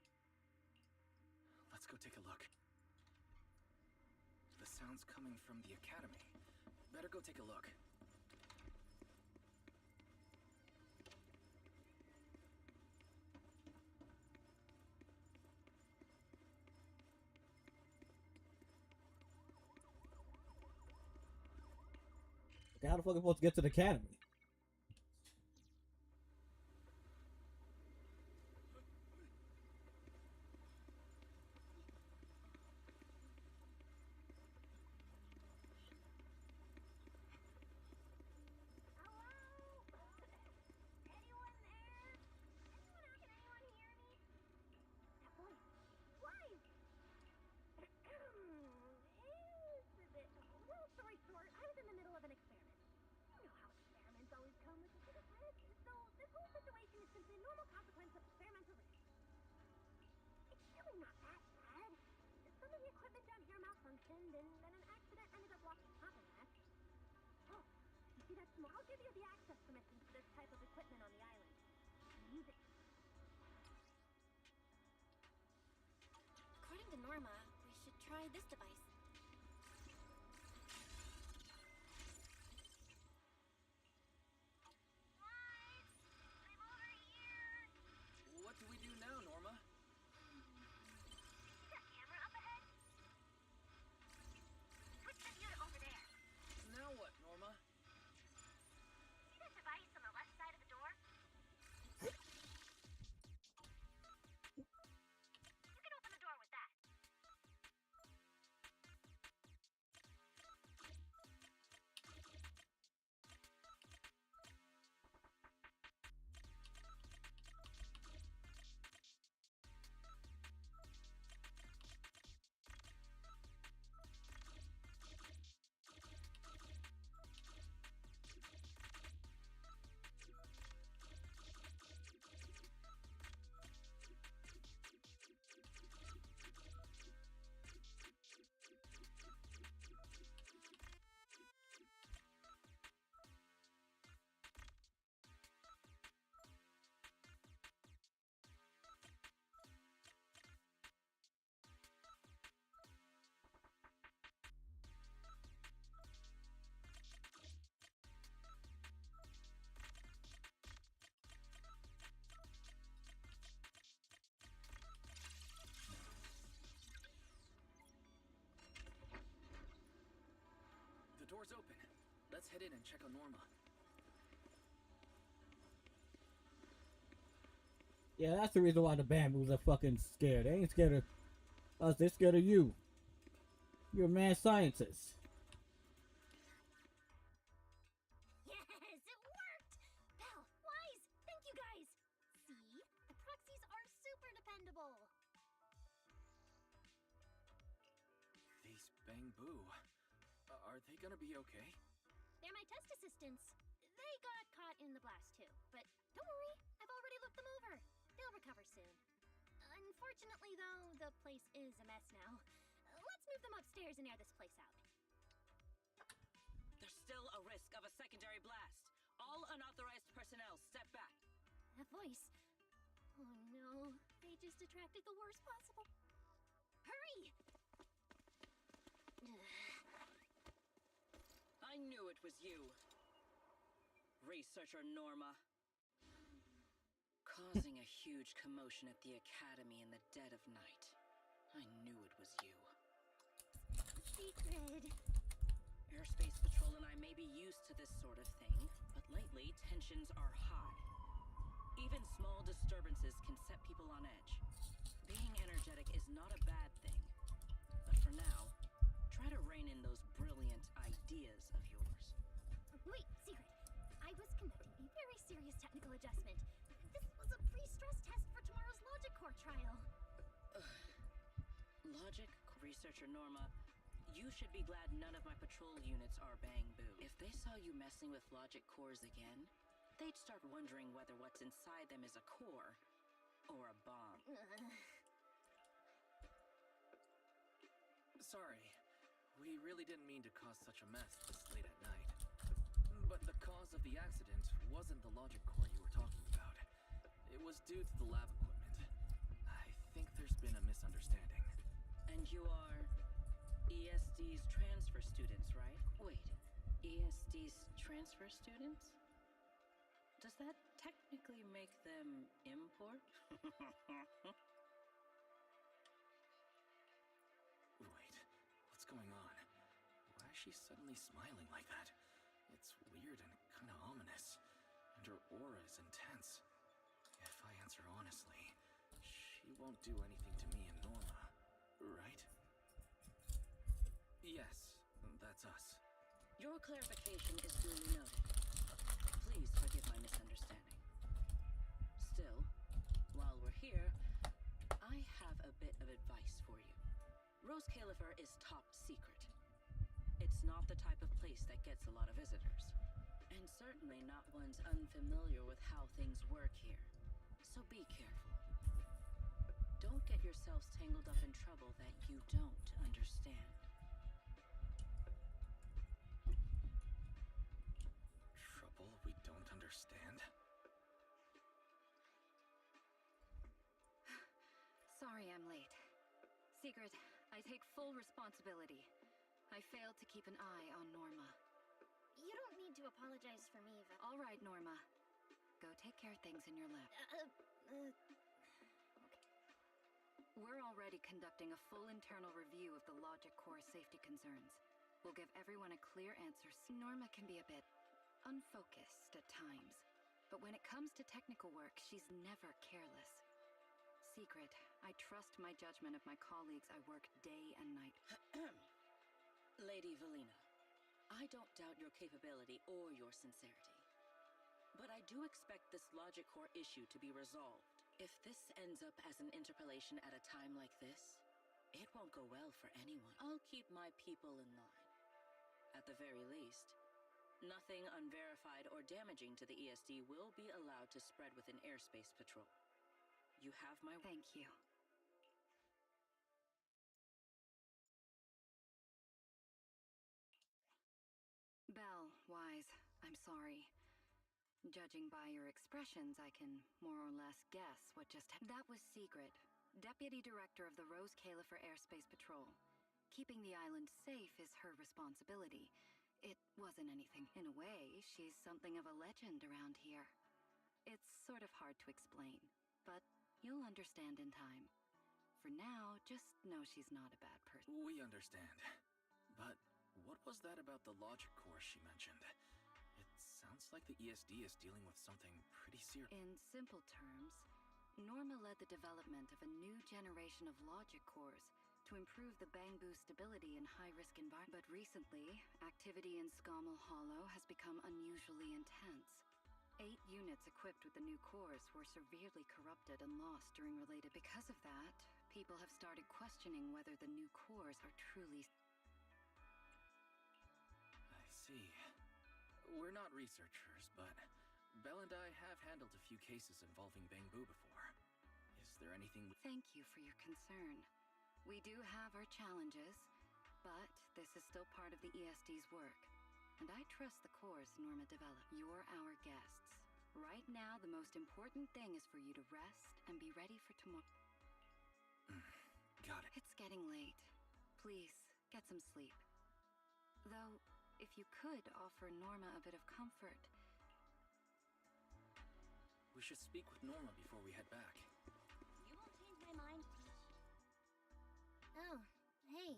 Let's go take a look. The sound's coming from the academy. Better go take a look. Okay, how the fuck am I supposed to get to the academy? Anyone there? Can anyone hear me? That voice. Wise! Well, story short, I was in the middle of an experiment. You know how experiments try this device. What do we do now, Norma? See that camera up ahead? Switch the view to over there. Now what, Norma? See that device on the left side of the door? You can open the door with that. The door's open. Let's head in and check on Norma. Yeah, that's the reason why the bamboos are fucking scared. They ain't scared of us, they're scared of you. You're a mad scientist. Yes, it worked! Belle, Wise, thank you guys! See? The proxies are super dependable. These bamboo. Are they gonna be okay? They're my test assistants. They got caught in the blast too, but don't worry, I've already looked them over. They'll recover soon. Unfortunately, though, the place is a mess now. Let's move them upstairs and air this place out. There's still a risk of a secondary blast. All unauthorized personnel, step back. That voice. Oh no, they just attracted the worst possible. Hurry! I knew it was you. Researcher Norma. Causing a huge commotion at the Academy in the dead of night. I knew it was you. Secret. Airspace Patrol and I may be used to this sort of thing, but lately tensions are high. Even small disturbances can set people on edge. Being energetic is not a bad thing. But for now, try to rein in those brilliant ideas of yours. Wait, Secret. I was conducting a very serious technical adjustment. This was a pre-stress test for tomorrow's Logic Core trial. Logic, Researcher Norma, you should be glad none of my patrol units are bamboo. If they saw you messing with logic cores again, they'd start wondering whether what's inside them is a core or a bomb. Sorry. We really didn't mean to cause such a mess this late at night. But the cause of the accident wasn't the logic core you were talking about. It was due to the lab equipment. I think there's been a misunderstanding. And you are ESD's transfer students, right? Wait, ESD's transfer students? Does that technically make them import? Wait, what's going on? Why is she suddenly smiling like that? It's weird and kinda ominous. And her aura is intense. If I answer honestly, she won't do anything to me and Norma, right? Yes, that's us. Your clarification is duly noted. Please forgive my misunderstanding. Still, while we're here, I have a bit of advice for you. Rose Califer is top secret. It's not the type of place that gets a lot of visitors. And certainly not ones unfamiliar with how things work here. So be careful. Don't get yourselves tangled up in trouble that you don't understand. Trouble we don't understand? Sorry I'm late. Secret, I I take full responsibility. I failed to keep an eye on Norma. You don't need to apologize for me, All right, Norma. Go take care of things in your lab. Okay. We're already conducting a full internal review of the logic core safety concerns. We'll give everyone a clear answer. Norma can be a bit unfocused at times, but when it comes to technical work, she's never careless. Secret, I trust my judgment of my colleagues. I work day and night. Lady Valina, I don't doubt your capability or your sincerity. But I do expect this logic core issue to be resolved. If this ends up as an interpolation at a time like this, it won't go well for anyone. I'll keep my people in line. At the very least, nothing unverified or damaging to the ESD will be allowed to spread within airspace patrol. You have my... Thank you. Belle, Wise, I'm sorry. Judging by your expressions, I can more or less guess what just happened. That was Secret, Deputy Director of the Rose Kayla for Airspace Patrol. Keeping the island safe is her responsibility. It wasn't anything. In a way, she's something of a legend around here. It's sort of hard to explain, but you'll understand in time. For now, just know she's not a bad person. We understand. But what was that about the logic core she mentioned? It sounds like the ESD is dealing with something pretty serious. In simple terms, Norma led the development of a new generation of logic cores to improve the Bangbu stability in high-risk environments. But recently, activity in Scommel Hollow has become unusually intense. 8 units equipped with the new cores were severely corrupted and lost during related. Because of that, people have started questioning whether the new cores are truly... I see. We're not researchers, but Belle and I have handled a few cases involving Bangbu before. Is there anything... Thank you for your concern. We do have our challenges, but this is still part of the ESD's work. And I trust the cores Norma developed. You're our guests. Right now, the most important thing is for you to rest and be ready for tomorrow. Got it. It's getting late. Please, get some sleep. Though, if you could offer Norma a bit of comfort. We should speak with Norma before we head back. You won't change my mind, Peach. Oh, hey.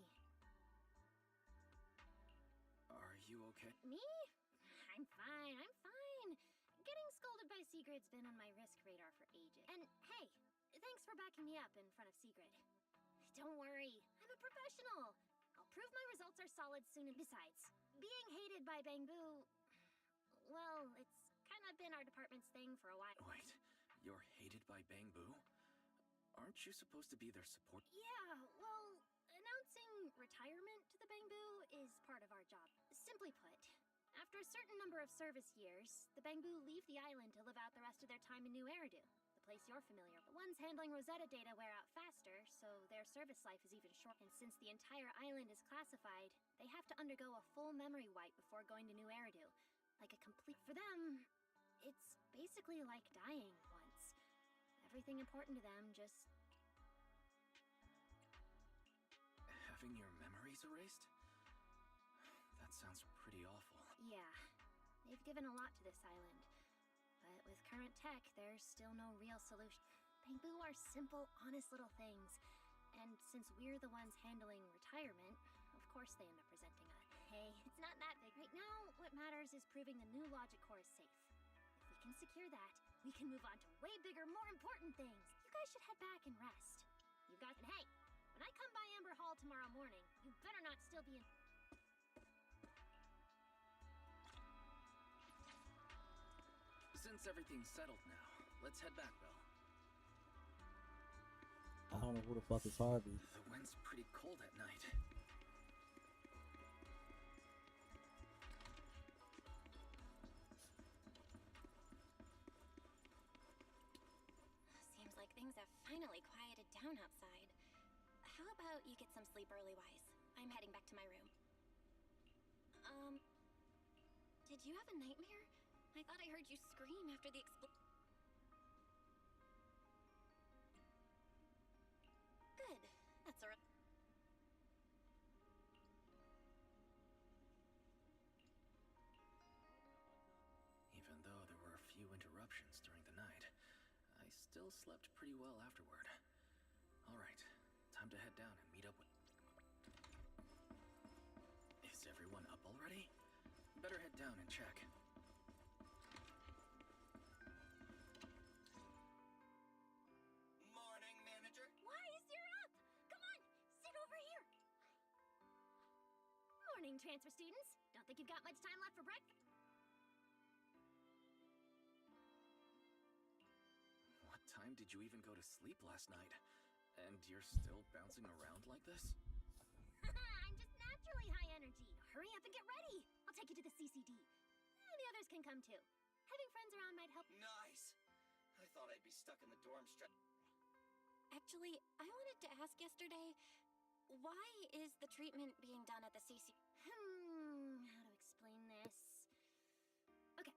Are you okay? Me? I'm fine. Getting scolded by Secret's been on my risk radar for ages. And hey, thanks for backing me up in front of Secret. Don't worry, I'm a professional. I'll prove my results are solid soon. And besides, being hated by Bangbu, well, it's kind of been our department's thing for a while. Wait, you're hated by Bangbu? Aren't you supposed to be their support? Yeah, well, announcing retirement to the Bangbu is part of our job. Simply put, after a certain number of service years, the Bangbu leave the island to live out the rest of their time in New Eridu, the place you're familiar with. The ones handling Rosetta data wear out faster, so their service life is even short. And since the entire island is classified, they have to undergo a full memory wipe before going to New Eridu. Like a complete... For them, it's basically like dying once. Everything important to them just... Having your memories erased? That sounds pretty awful. Yeah, they've given a lot to this island. But with current tech, there's still no real solution. Bangbu are simple, honest little things. And since we're the ones handling retirement, of course they end up resenting us. Hey, it's not that big. Right now, what matters is proving the new logic core is safe. If we can secure that, we can move on to way bigger, more important things. You guys should head back and rest. You guys, and hey, when I come by Amber Hall tomorrow morning, you better not still be in... Since everything's settled now, let's head back, Belle. I don't know who the fuck is Harvey. The wind's pretty cold at night. Seems like things have finally quieted down outside. How about you get some sleep early, Wise? I'm heading back to my room. Did you have a nightmare? I thought I heard you scream after the explosion. Good. That's a... interruptions during the night, I still slept pretty well afterward. Alright, time to head down and meet up with... Is everyone up already? Better head down and check. Morning, manager. Wise, you're up! Come on, sit over here. Morning, transfer students. Don't think you've got much time left for breakfast. What time did you even go to sleep last night? And you're still bouncing around like this? I'm just naturally high energy. Hurry up and get ready. I'll take you to the CCD. The others can come too. Having friends around might help. Nice. I thought I'd be stuck in the dorm Actually, I wanted to ask yesterday, why is the treatment being done at the CC? How to explain this? Okay,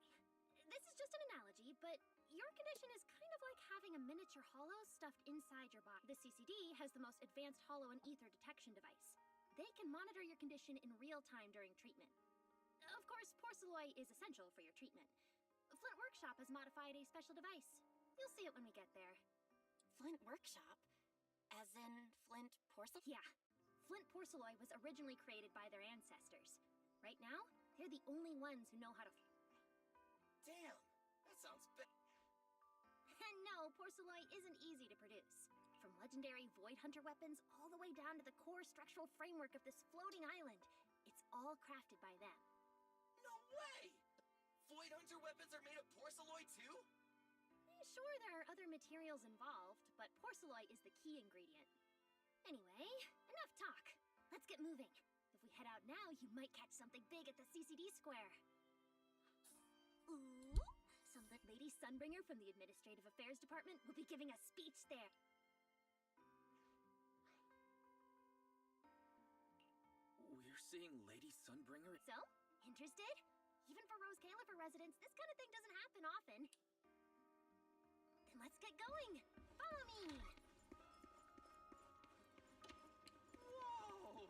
this is just an analogy, but your condition is kind of like having a miniature hollow stuffed inside your body. The CCD has the most advanced hollow and ether detection device. They can monitor your condition in real time during treatment. Of course, porcelloi is essential for your treatment. Flint Workshop has modified a special device. You'll see it when we get there. Flint Workshop? As in Flint porcelain? Yeah. Flint porcelloi was originally created by their ancestors. Right now, they're the only ones who know how to... Damn, that sounds And no, porcelloi isn't easy to produce. From legendary Void Hunter weapons all the way down to the core structural framework of this floating island, it's all crafted by them. No way! Void Hunter weapons are made of porcelloi too? Sure, there are other materials involved, but porcelloi is the key ingredient. Anyway, enough talk. Let's get moving. If we head out now, you might catch something big at the CCD square. Ooh, some Lady Sunbringer from the Administrative Affairs Department will be giving a speech there. We're seeing Lady Sunbringer? So, interested? Even for Rose Califer residents, this kind of thing doesn't happen often. Then let's get going. Follow me. Whoa!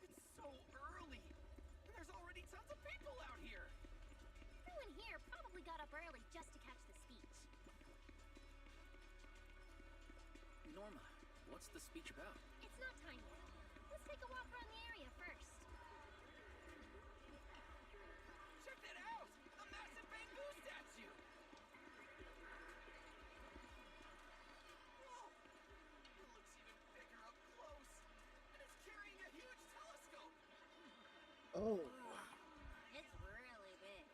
It's so early! And there's already tons of people out here! Everyone here probably got up early just to catch the speech. Norma, what's the speech about? It's not time yet. Let's take a walk around the area first. Check that out! A massive bamboo statue! Whoa! It looks even bigger up close! And it's carrying a huge telescope! Oh. It's really big.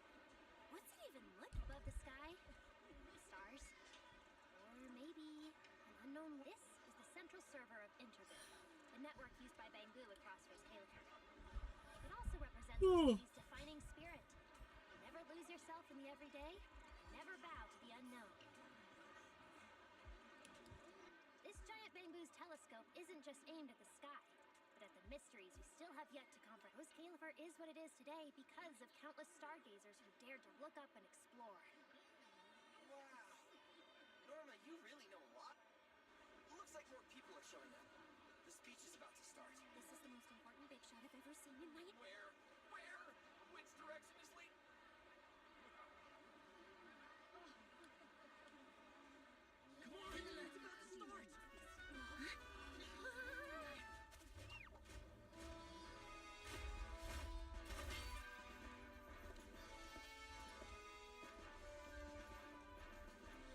What's it even look above the sky? Stars? Or maybe an unknown... This is the central server of Interbit, the network used by Bamboo across Rose Califer. It also represents the city's defining spirit. Never lose yourself in the everyday, never bow to the unknown. This giant Bamboo's telescope isn't just aimed at the sky, but at the mysteries we still have yet to comprehend. Rose Califer is what it is today because of countless stargazers who dared to look up and explore. Wow! Norma, you really know a lot. Looks like more people are showing up. The speech is about to start. This is the most important big shot I've ever seen in my... Where? Where? Which direction is lead? Come on! It's about to start!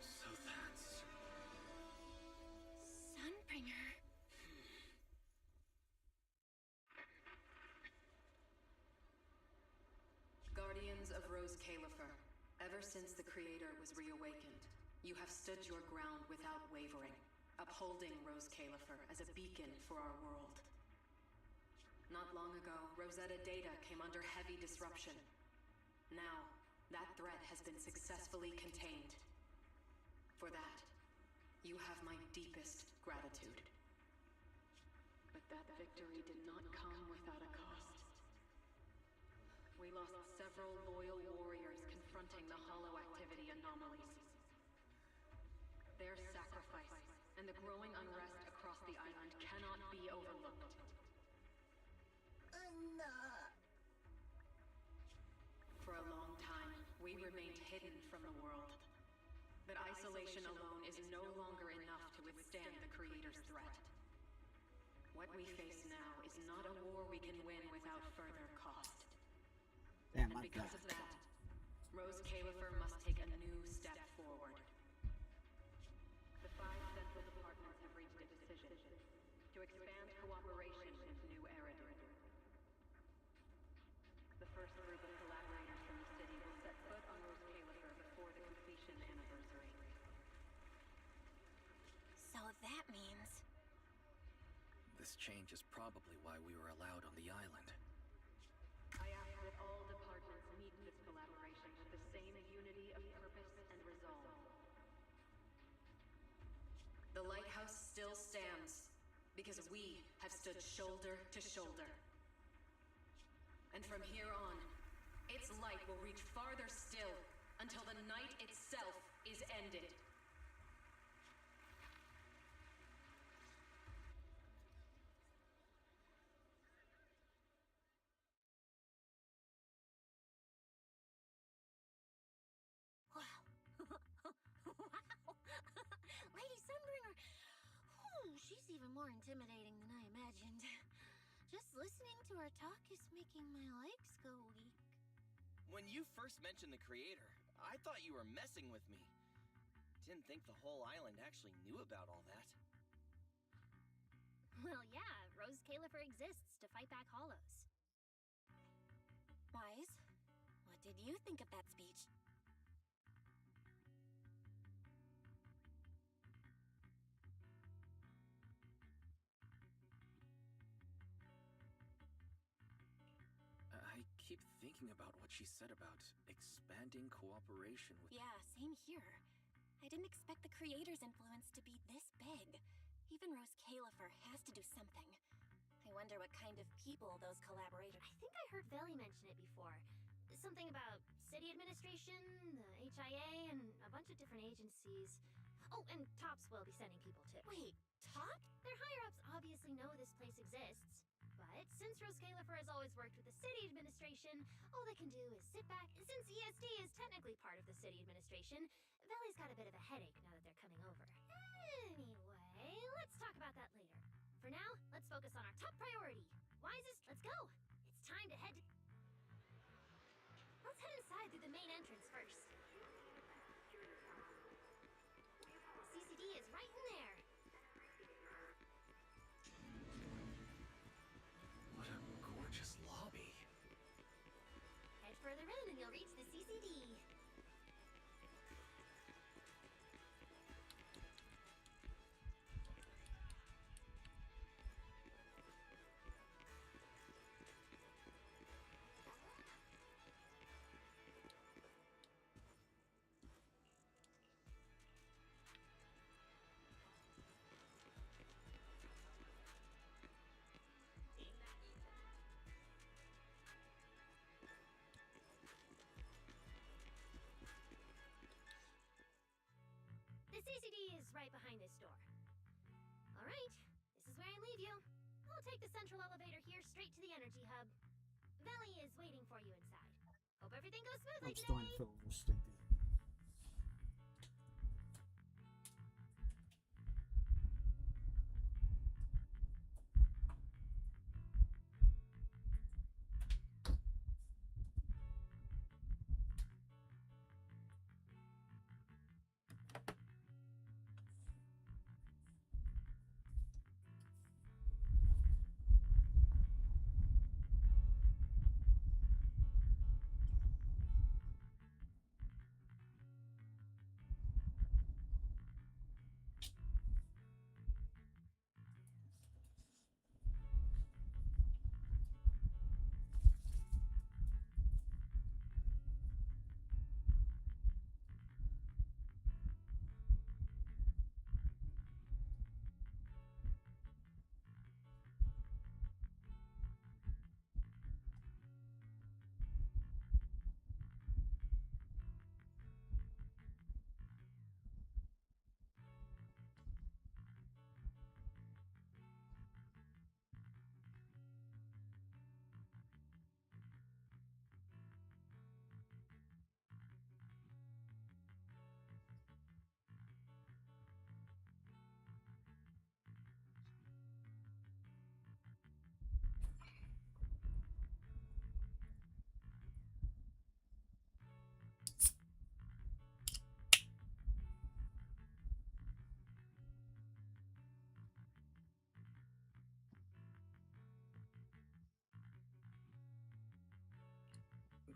So that's... Sunbringer. Guardians of Rose Califer, ever since the Creator was reawakened, you have stood your ground without wavering, upholding Rose Califer as a beacon for our world. Not long ago, Rosetta data came under heavy disruption. Now, that threat has been successfully contained. For that, you have my deepest gratitude. But that victory did not come without a cost. We lost several loyal warriors confronting the hollow activity anomalies. Their sacrifice and the growing unrest across the island cannot be overlooked. Enough! For a long time, we remained hidden from the world. that isolation alone is no longer enough to withstand the Creator's threat. What we face now is not a war we can win without further cost. Damn, And my because God. of that, Rose Califer must take a new step forward. The 5 central departments have reached a decision to expand cooperation with New Eridan. The first group of collaborators from the city will set foot on Rose Califer before the completion anniversary. So that means... This change is probably why we were allowed on the island. I ask that all departments meet this collaboration with the same unity of purpose and resolve. The lighthouse still stands because we have stood shoulder to shoulder. And from here on, its light will reach farther still until the night itself is ended. Wow. Wow. Lady Sunbringer. Whew, she's even more intimidating than I imagined. Just listening to her talk is making my legs go weak. When you first mentioned the Creator, I thought you were messing with me. Didn't think the whole island actually knew about all that. Well, yeah, Rose Califer exists to fight back hollows. Wise, what did you think of that speech? I keep thinking about what she said about expanding cooperation with... Yeah, same here. I didn't expect the Creator's influence to be this big. Even Rose Califer has to do something. I wonder what kind of people those collaborators... I think I heard Veli mention it before. Something about city administration, the HIA, and a bunch of different agencies. Oh, and Tops will be sending people too. Wait, Top? Their higher-ups obviously know this place exists. But since Rose Califer has always worked with the city administration, all they can do is sit back. Since ESD is technically part of the city administration, Veli's got a bit of a headache now that they're coming over. Anyway, let's talk about that later. For now, let's focus on our top priority. Wisest, let's go. It's time to head to... Let's head inside through the main entrance first. CCD is right in there. What a gorgeous lobby. Head further in and you'll reach the CCD. The CCD is right behind this door. All right, this is where I leave you. I'll take the central elevator here straight to the energy hub. Veli is waiting for you inside. Hope everything goes smoothly I'm starting to today. feel a little sleepy.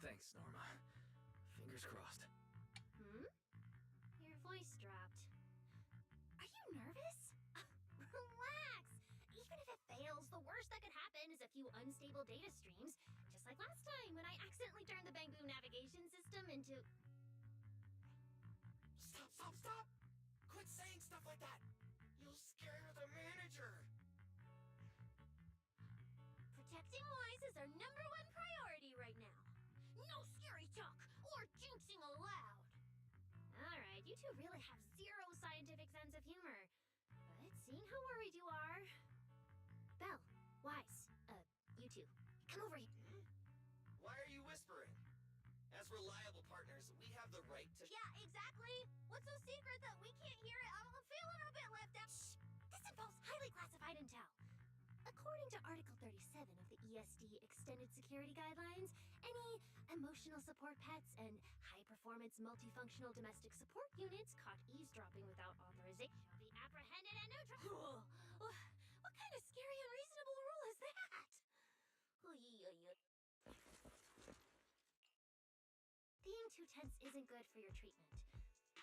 Thanks, Norma. Fingers crossed. Hmm? Your voice dropped. Are you nervous? Relax! Even if it fails, the worst that could happen is a few unstable data streams, just like last time when I accidentally turned the Bangboom navigation system into... Stop, stop, stop! Quit saying stuff like that! You'll scare the manager! Protecting Wise is our #1 priority right now. No scary talk or jinxing allowed. Alright, you two really have zero scientific sense of humor. But seeing how worried you are... Belle, Wise, you two, come over here. Hmm? Why are you whispering? As reliable partners, we have the right to... Yeah, exactly. What's so secret that we can't hear it? I'm feeling a bit left out. Shh! This involves highly classified intel. According to Article 37 of the ESD Extended Security Guidelines, any emotional support pets and high-performance multifunctional domestic support units caught eavesdropping without authorization shall be apprehended and neutral. What kind of scary unreasonable rule is that? Being too tense isn't good for your treatment.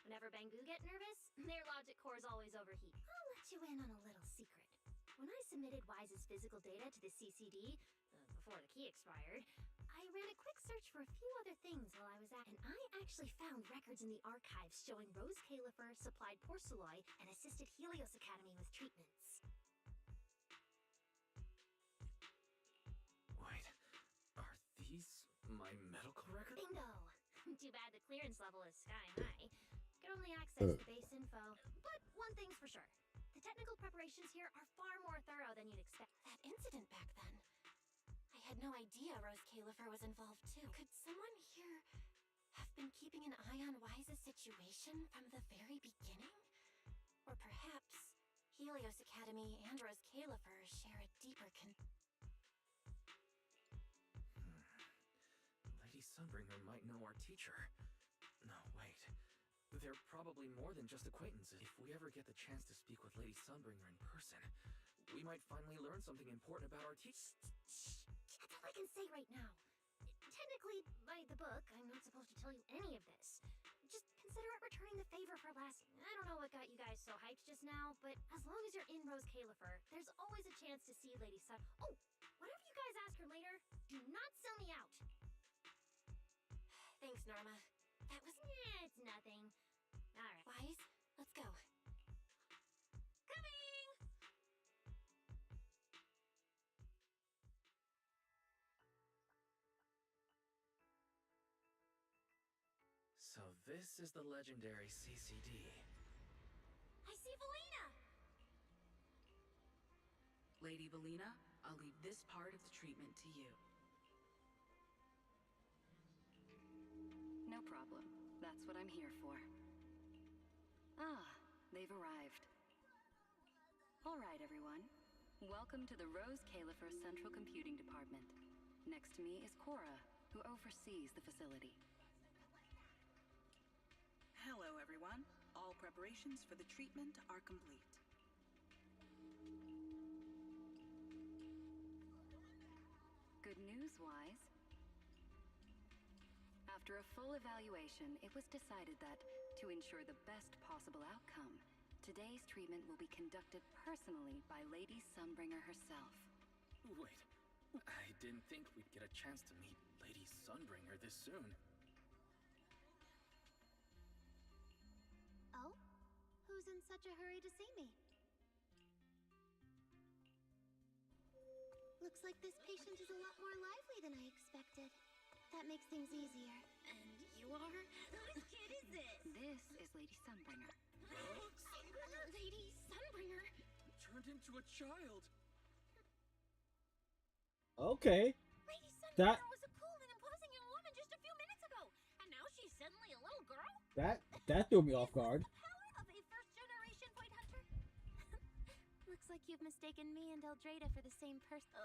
Whenever Bangbu get nervous, their logic cores always overheat. I'll let you in on a little secret. When I submitted Wise's physical data to the CCD, before the key expired, I ran a quick search for a few other things while I was at, and I actually found records in the archives showing Rose Califer supplied Porceloi and assisted Helios Academy with treatments. Wait, are these my medical records? Bingo! Too bad the clearance level is sky high. Could only access the base info. But one thing's for sure. The technical preparations here are far more thorough than you'd expect. That incident back then. I had no idea Rose Califer was involved too. Could someone here have been keeping an eye on Wise's situation from the very beginning? Or perhaps Helios Academy and Rose Califer share a deeper Lady Sunbringer might know our teacher. No, wait. They're probably more than just acquaintances. If we ever get the chance to speak with Lady Sunbringer in person, we might finally learn something important about our teacher. That's all I can say right now. Technically, by the book, I'm not supposed to tell you any of this. Just consider it returning the favor for last... I don't know what got you guys so hyped just now, but as long as you're in Rose Califer, there's always a chance to see Lady Sun... Oh! Whatever you guys ask her later, do not sell me out! Thanks, Norma. That was... It's nothing. Alright. Wise, let's go. Coming! So this is the legendary CCD. I see Valina! Lady Valina, I'll leave this part of the treatment to you. No problem. That's what I'm here for. Ah, they've arrived. All right, everyone. Welcome to the Rose Califer Central Computing Department. Next to me is Cora, who oversees the facility. Hello, everyone. All preparations for the treatment are complete. Good news, Wise. After a full evaluation, it was decided that, to ensure the best possible outcome, today's treatment will be conducted personally by Lady Sunbringer herself. Wait, I didn't think we'd get a chance to meet Lady Sunbringer this soon. Oh? Who's in such a hurry to see me? Looks like this patient is a lot more lively than I expected. That makes things easier. And you are? Whose kid is this? This is Lady Sunbringer. Sunbringer? Lady Sunbringer? Turned into a child. Okay. Lady Sunbringer That- was a cool and imposing young woman just a few minutes ago, and now she's suddenly a little girl? That threw me off guard. The power of a first-generation point hunter? Looks like you've mistaken me and Eldrada for the same person.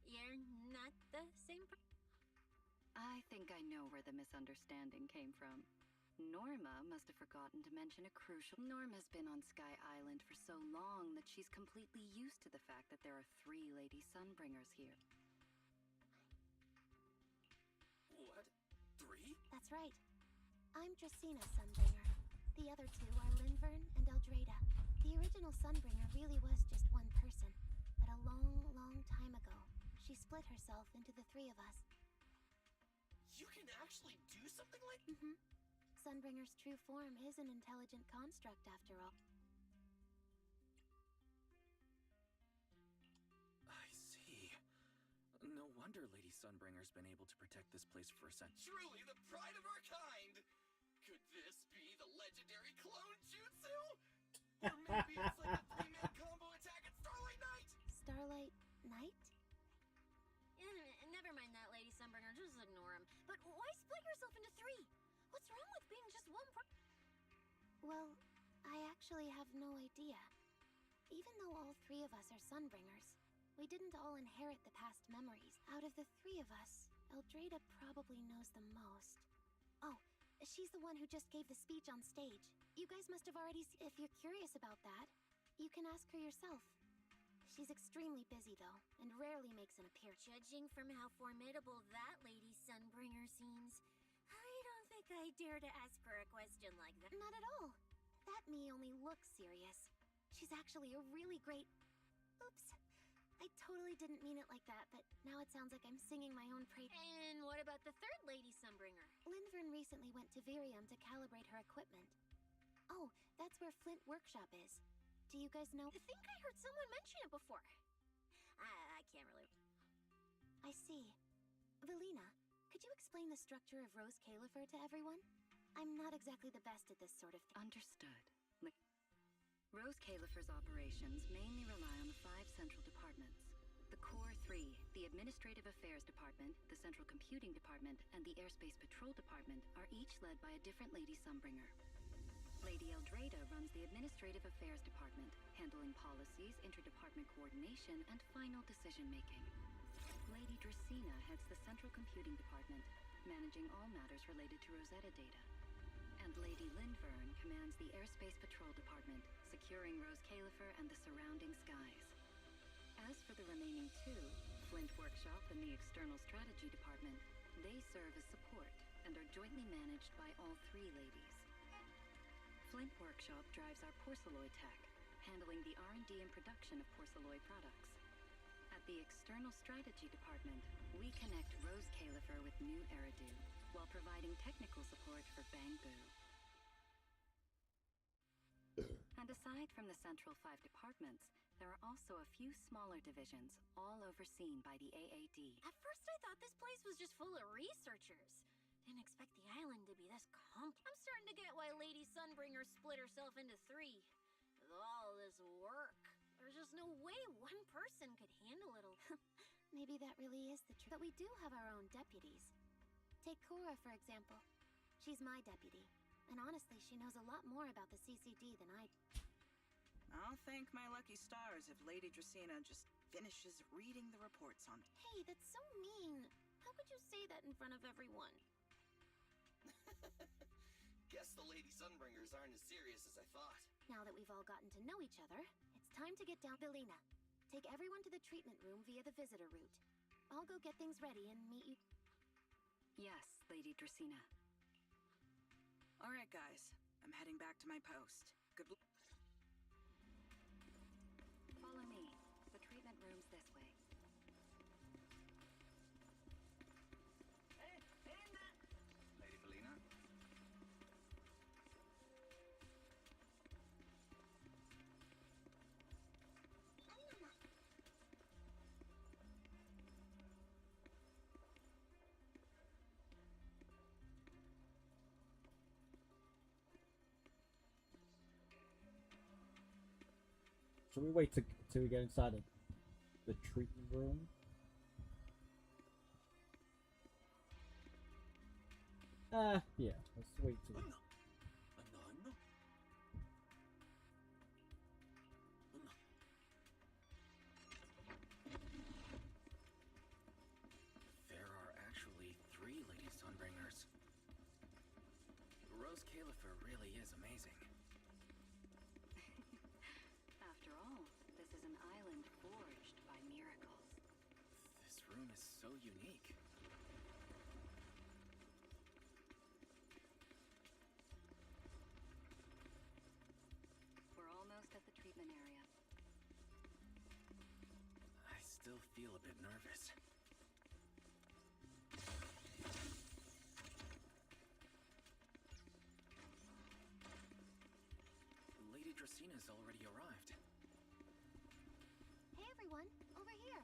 You're not the same person? I think I know where the misunderstanding came from. Norma must have forgotten to mention a crucial... Norma's been on Sky Island for so long that she's completely used to the fact that there are 3 Lady Sunbringers here. What? right. I'm Dracena Sunbringer. The other two are Linvern and Eldrada. The original Sunbringer really was just one person, but a long, long time ago, she split herself into the three of us. You can actually do something like... Sunbringer's true form is an intelligent construct, after all. I see. No wonder Lady Sunbringer's been able to protect this place for a century. Truly the pride of our kind! Could this be the legendary clone jutsu? Or maybe it's like a three-man combo attack at Starlight Night! Starlight Night? Never mind that, Lady Sunburner. Just ignore him. But why split yourself into three? What's wrong with being just one Well, I actually have no idea. Even though all three of us are Sunbringers, we didn't all inherit the past memories. Out of the three of us, Eldrada probably knows the most. Oh, she's the one who just gave the speech on stage. You guys must have already if you're curious about that, you can ask her yourself. She's extremely busy, though, and rarely makes an appearance. Judging from how formidable that Lady Sunbringer seems, I don't think I dare to ask her a question like that. Not at all. That me only looks serious. She's actually a really great... Oops. I totally didn't mean it like that, but now it sounds like I'm singing my own praise. And what about the third Lady Sunbringer? Linvern recently went to Virium to calibrate her equipment. Oh, that's where Flint Workshop is. Do you guys know? I think I heard someone mention it before. I can't really... I see. Velina, could you explain the structure of Rose Califer to everyone? I'm not exactly the best at this sort of thing. Understood. Rose Califer's operations mainly rely on the 5 central departments. The Core 3, the Administrative Affairs Department, the Central Computing Department, and the Airspace Patrol Department are each led by a different Lady Sunbringer. Lady Eldrada runs the Administrative Affairs Department, handling policies, interdepartment coordination, and final decision-making. Lady Dracena heads the Central Computing Department, managing all matters related to Rosetta data. And Lady Linvern commands the Airspace Patrol Department, securing Rose Califer and the surrounding skies. As for the remaining 2, Flint Workshop and the External Strategy Department, they serve as support and are jointly managed by all 3 ladies. Flint Workshop drives our porcelloid tech, handling the R&D and production of porcelloid products. At the External Strategy Department, we connect Rose Califer with new Eridu, while providing technical support for Bangbu. And aside from the central 5 departments, there are also a few smaller divisions, all overseen by the AAD. At first I thought this place was just full of researchers. Didn't expect the island to be this complex. I'm starting to get why Lady Sunbringer split herself into 3. With all this work, there's just no way one person could handle it all. Maybe that really is the truth. But we do have our own deputies. Take Cora, for example. She's my deputy. And honestly, she knows a lot more about the CCD than I do. I'll thank my lucky stars if Lady Dracena just finishes reading the reports on... Hey, that's so mean. How could you say that in front of everyone? Guess the Lady Sunbringers aren't as serious as I thought. Now that we've all gotten to know each other, it's time to get down. Velina, take everyone to the treatment room via the visitor route. I'll go get things ready and meet you. Yes, Lady Dracena. All right, guys. I'm heading back to my post. Good luck. Follow me. The treatment room's this way. Lady Velina? Should we wait till we get inside the treatment room? Yeah, let's wait till. There are actually 3 Lady Sunbringers. Rose Califer really is amazing. After all, this is an island forged by miracles. This room is so unique. feel a bit nervous. Lady Dracina's already arrived. Hey everyone, over here.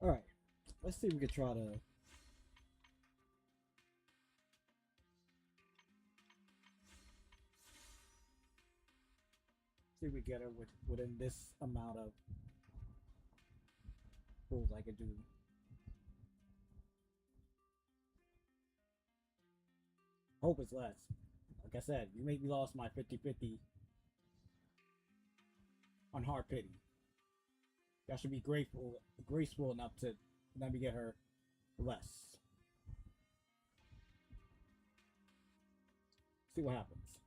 All right, let's see if we can try to. See if we get her within this amount of pulls I can do. Hope it's less. Like I said, you make me lost my 50-50 on hard pity. I should be graceful enough to let me get her less. See what happens.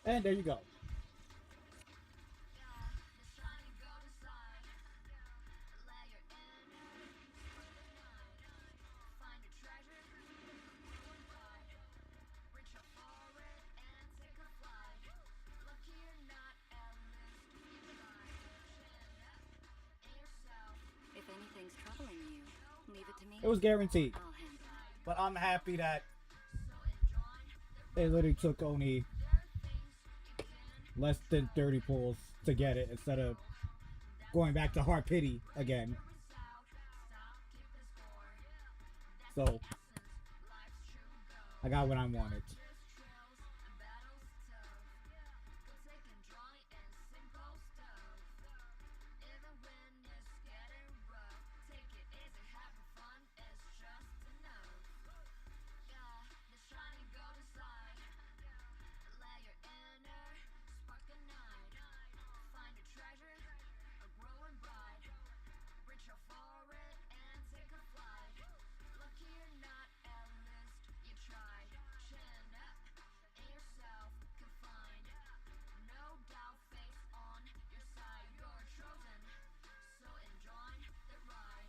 And there you go. If anything's troubling you, leave it to me. It was guaranteed. I'll handle it. But I'm happy that they literally took only less than 30 pulls to get it instead of going back to hard pity again. So I got what I wanted.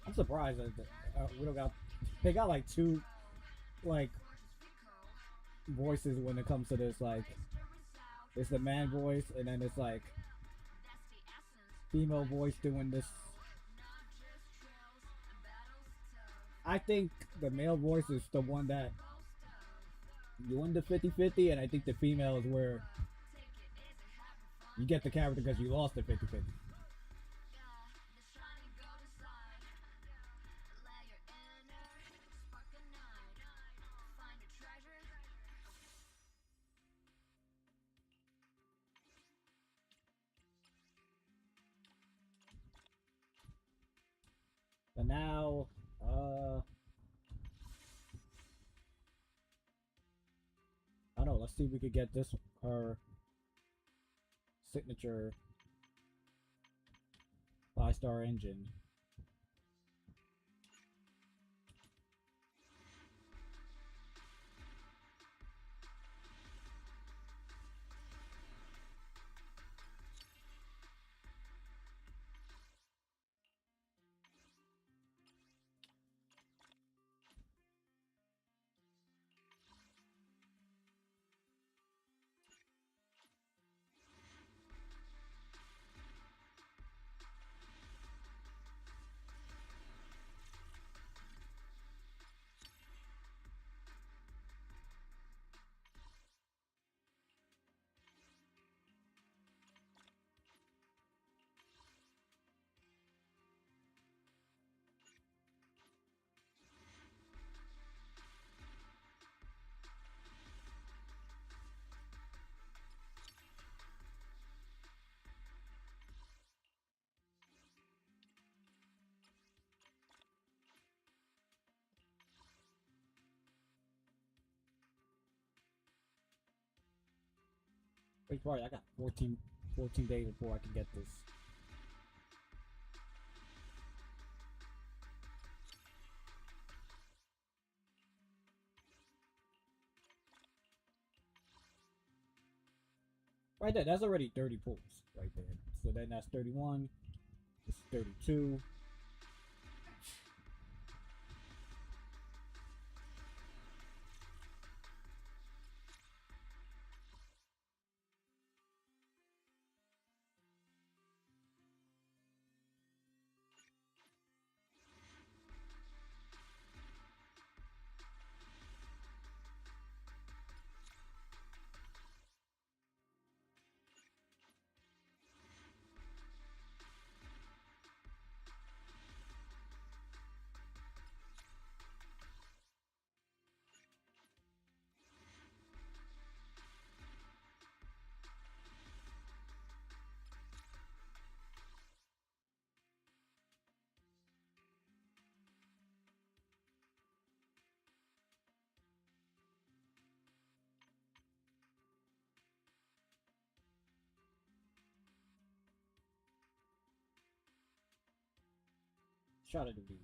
I'm surprised that we don't got. They got like two, like, voices when it comes to this. Like, it's the man voice, and then it's like female voice doing this. I think the male voice is the one that you win the 50-50, and I think the female is where you get the character because you lost the 50-50. now, I don't know. Let's see if we could get this her signature 5-star engine. Wait, sorry, I got 14 days before I can get this. Right there, that's already 30 pulls right there. So then that's 31. This is 32. Try to do these.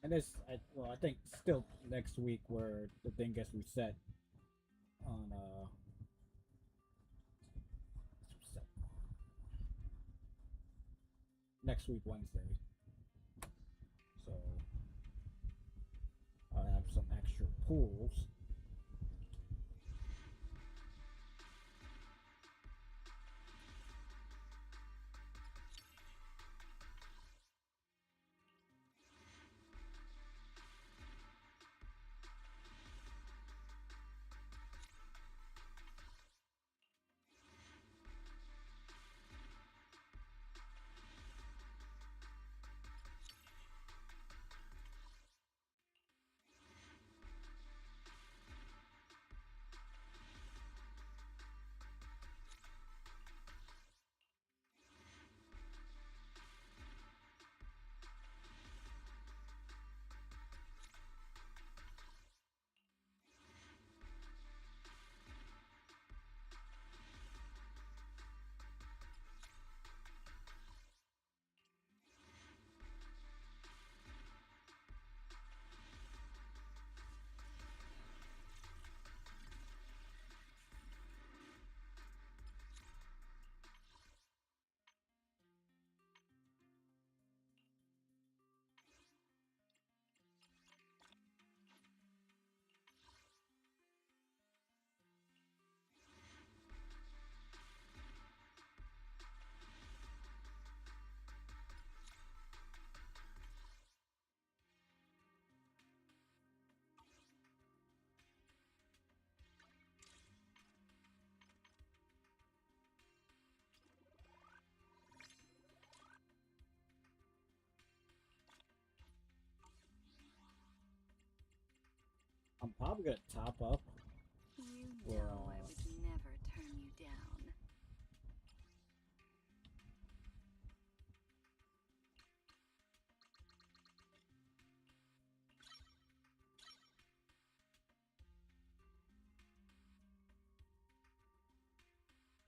And this, well, I think still next week where the thing gets reset on reset. Next week Wednesday. So I'll have some extra pools. I'm probably gonna top up. You For, know I would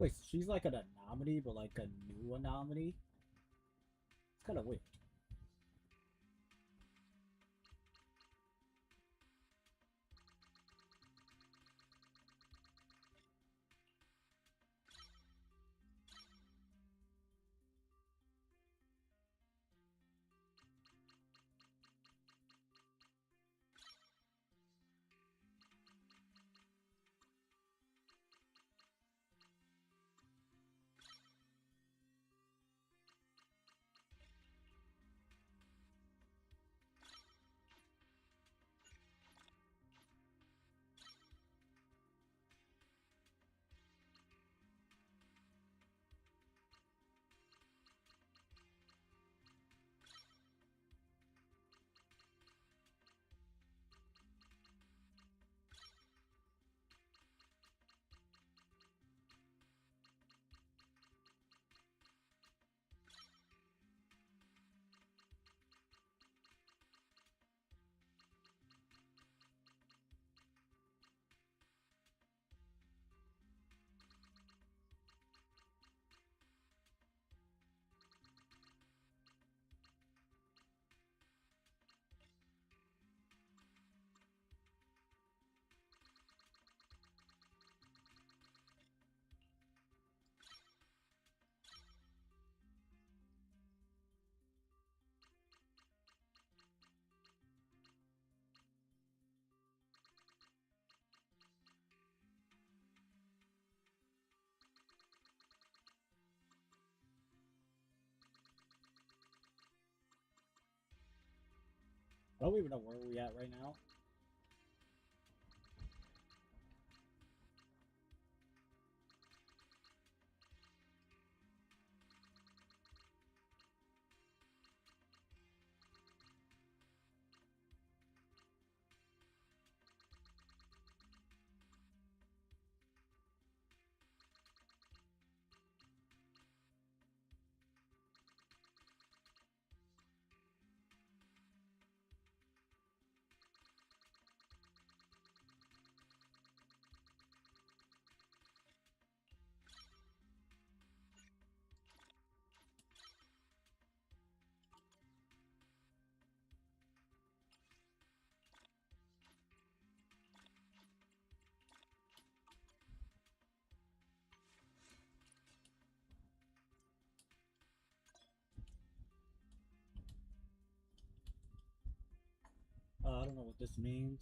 Wait, she's like an anomaly, but like a new anomaly? It's kind of weird. I don't even know where we at right now. I don't know what this means.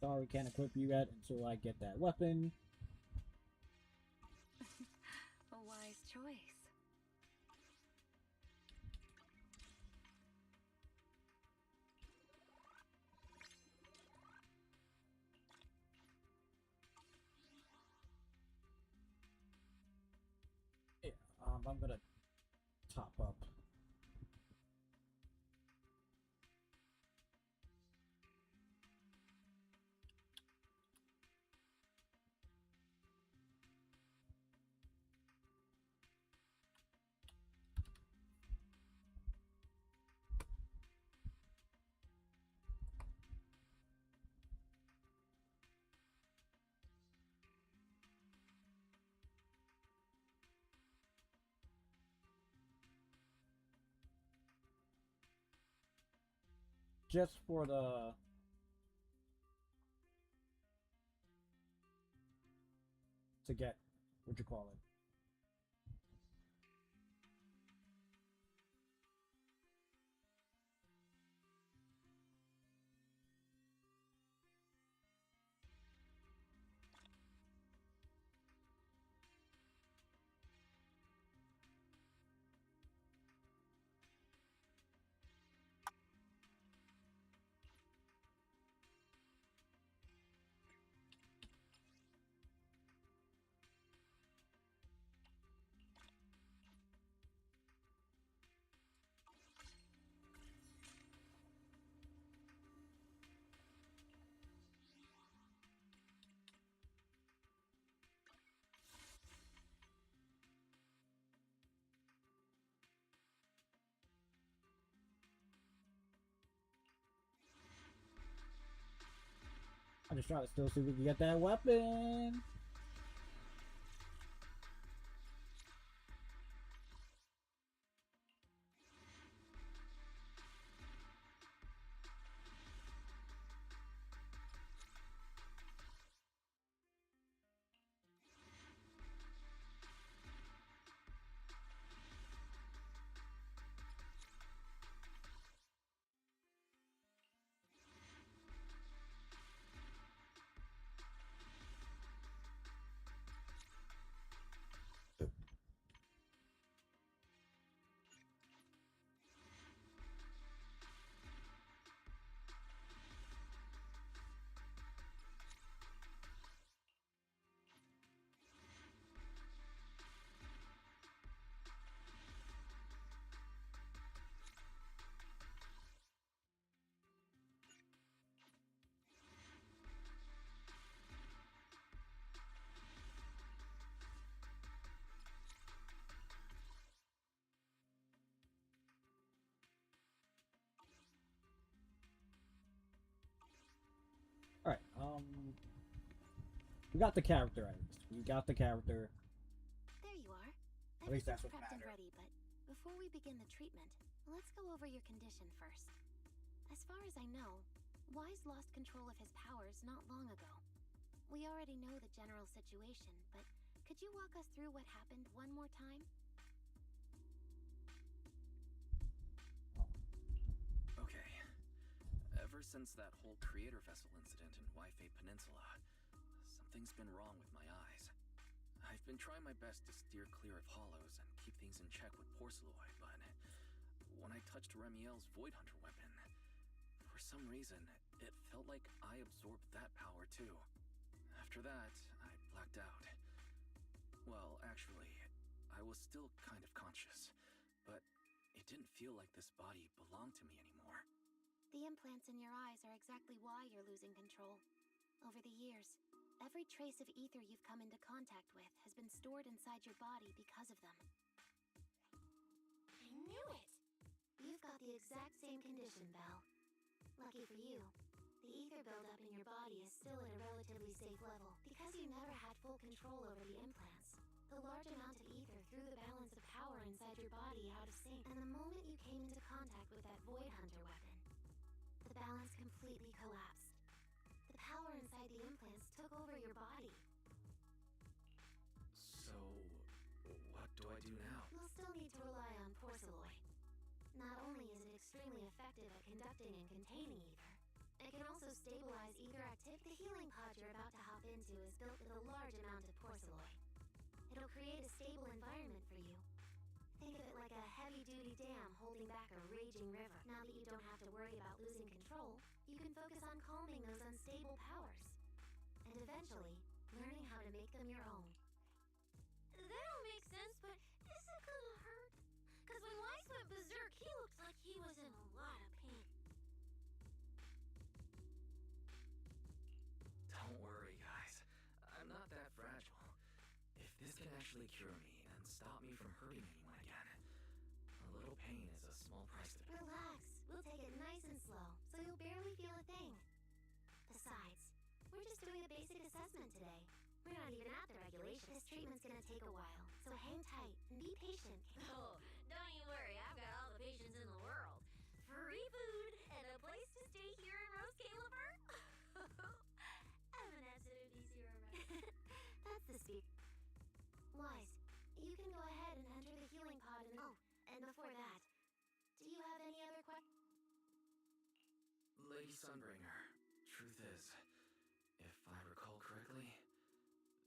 Sorry, can't equip you yet until I get that weapon. A wise choice. Yeah, I'm gonna top up. Just for the to get what you call it. I'm just trying to still see if we can get that weapon. All right. We got the character at least. We got the character. There you are. At least that's Everything's what prepped and matters. ready, but before we begin the treatment, let's go over your condition first. As far as I know, Wise lost control of his powers not long ago. We already know the general situation, but could you walk us through what happened one more time? Okay. Ever since that whole creator vessel incident in Waifei Peninsula, something's been wrong with my eyes. I've been trying my best to steer clear of hollows and keep things in check with porcelloi, but when I touched Remiel's Void Hunter weapon, for some reason, it felt like I absorbed that power too. After that, I blacked out. Well, actually, I was still kind of conscious, but it didn't feel like this body belonged to me anymore. The implants in your eyes are exactly why you're losing control. Over the years, every trace of ether you've come into contact with has been stored inside your body because of them. I knew it! You've got the exact same condition, Belle. Lucky for you, the ether buildup in your body is still at a relatively safe level because you never had full control over the implants. The large amount of ether threw the balance of power inside your body out of sync, and the moment you came into contact with that Void Hunter weapon, the balance completely collapsed. The power inside the implants took over your body. So, what do I do now? You'll still need to rely on porcelloi. Not only is it extremely effective at conducting and containing ether, it can also stabilize ether activity. The healing pod you're about to hop into is built with a large amount of porcelloi. It'll create a stable environment for you. Think of it like a heavy-duty dam holding back a raging river. Now that you don't have to worry about losing control, you can focus on calming those unstable powers. And eventually, learning how to make them your own. That'll make sense, but is it gonna hurt? Because when Wise went berserk, he looked like he was in a lot of pain. Don't worry, guys. I'm not that fragile. If this can actually cure me and stop me from hurting anyone again, a little pain is a small price to pay. Relax. We'll take it nice and slow, so you'll barely feel a thing. Besides, we're just doing a basic assessment today. We're not even at the regulation. This treatment's gonna take a while, so hang tight and be patient. Oh, don't you worry, I've got all the patience in the world. Free food and a place to stay here in Rose Caliber. I'm an absolute easy remember. That's the speak. Wise, you can go ahead and enter the healing pod and and before that, do you have any other questions? Lady Sunbringer, truth is, if I recall correctly,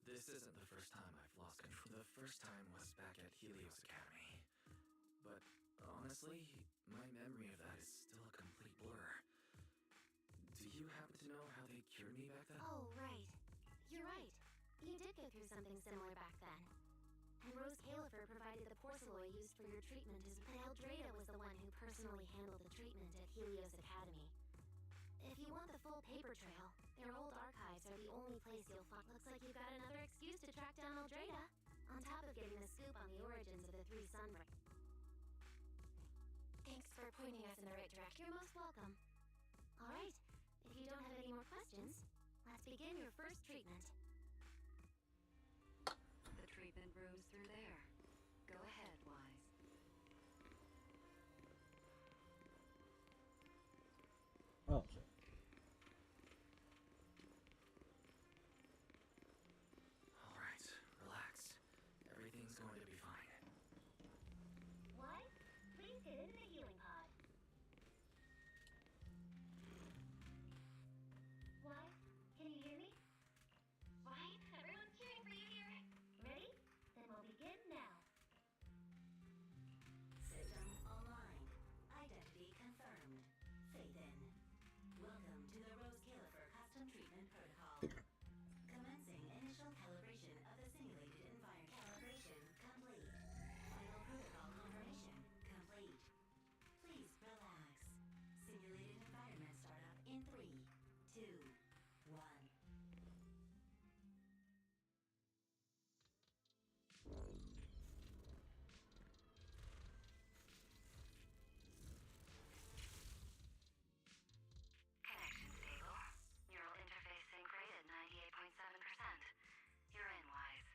this isn't the first time I've lost control. The first time was back at Helios Academy. But honestly, my memory of that is still a complete blur. Do you happen to know how they cured me back then? Oh, right. You're right. You did go through something similar back then. And Rose Califer provided the porcelloi used for your treatment but Eldrada was the one who personally handled the treatment at Helios Academy. If you want the full paper trail, their old archives are the only place you'll find. Looks like you've got another excuse to track down Eldrada, on top of getting the scoop on the origins of the three Sunbreak. Thanks for pointing us in the right direction. You're most welcome. All right, if you don't have any more questions, let's begin your first treatment. The treatment room's through there. Go ahead, Wise. Oh, shit. All right, relax. Everything's going to be fine. Wise, please get into the healing pod. Wise, can you hear me? Wise, everyone's cheering for you here. Ready? Then we'll begin now. System online. Identity confirmed. Faith in. Welcome to the Rose Califer Custom Treatment Protocol. Commencing initial calibration of the simulated environment. Calibration complete. Final protocol confirmation complete. Please relax. Simulated environment startup in 3, 2, 1. Connection stable. Neural interface sync rate at 98.7%. You're in, Wise.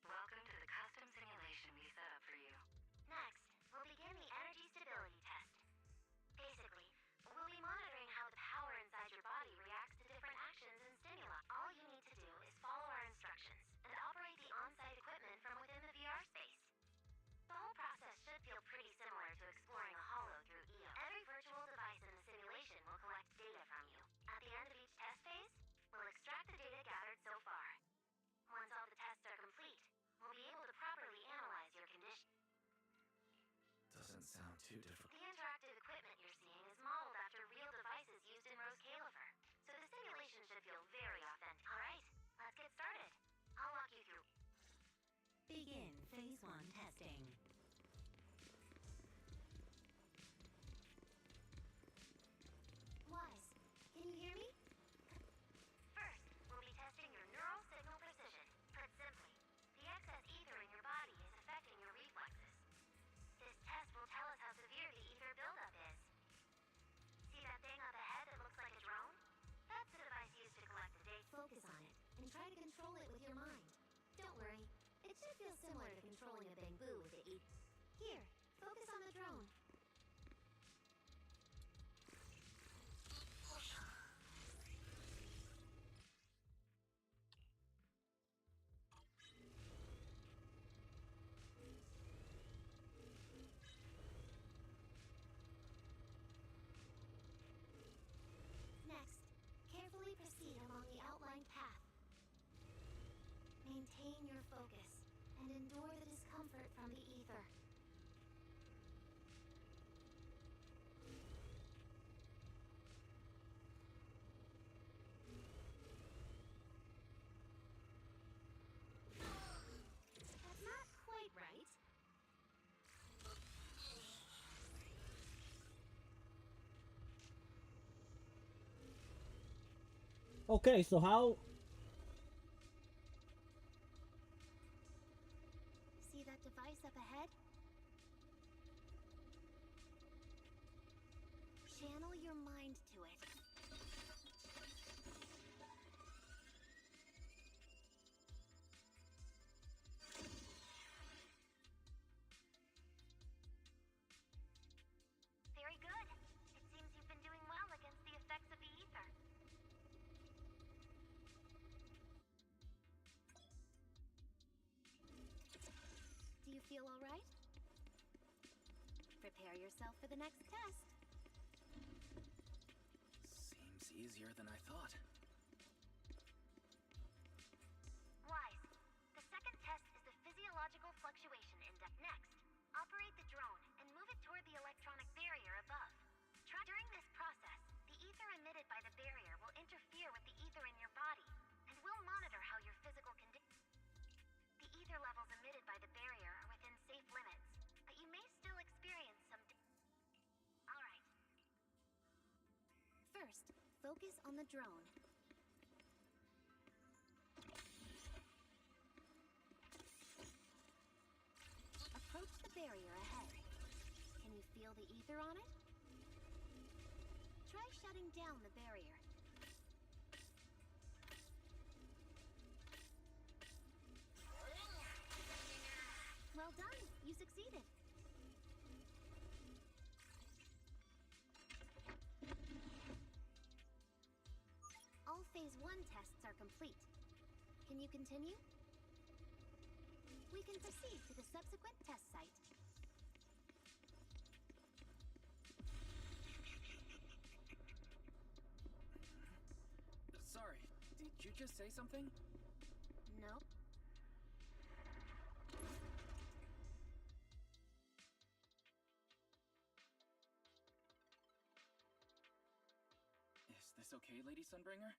Welcome to the custom simulation we set up for you. Next, we'll begin the energy stability test. Basically, we'll be monitoring how the power inside your body reacts to different actions and stimuli. All you need to do is follow our instructions and operate the on-site equipment from within the VR space. The whole process should feel pretty similar to exploring a holo through EO. Every virtual device in the simulation will collect data from you. At the end of each test phase, we'll extract the data gathered so far. Once all the tests are complete, we'll be able to properly analyze your condition. Doesn't sound too difficult. The interactive equipment you're seeing is modeled after real devices used in Rose Califer, so the simulation should feel very authentic. Alright, let's get started. I'll walk you through. Begin phase 1 testing. Wise, can you hear me? First, we'll be testing your neural signal precision. Put simply, the excess ether in your body is affecting your reflexes. This test will tell us how severe the ether buildup is. See that thing up ahead that looks like a drone? That's the device used to collect the data. Focus on it, and try to control it with your mind. Don't worry, it should feel similar to controlling a bamboo with the ether. Here, focus on the drone. Next, carefully proceed along the outlined path. Maintain your focus and endure the discomfort from the ether. That's not quite right. Okay, so how? See that device up ahead? Channel your mind to it. Very good. It seems you've been doing well against the effects of the ether. Do you feel all right? Prepare yourself for the next test. Seems easier than I thought. Wise. The second test is the physiological fluctuation index. Next, operate the drone and move it toward the electronic barrier above. During this process, the ether emitted by the barrier will interfere with the ether in your body, and we'll monitor how your physical condition. The ether levels emitted by the barrier are within safe limits, but you may still experience some. All right. First, focus on the drone. Approach the barrier ahead. Can you feel the ether on it? Try shutting down the barrier. complete. Can you continue? We can proceed to the subsequent test site. Sorry, did you just say something? Nope. Is this okay, Lady Sunbringer?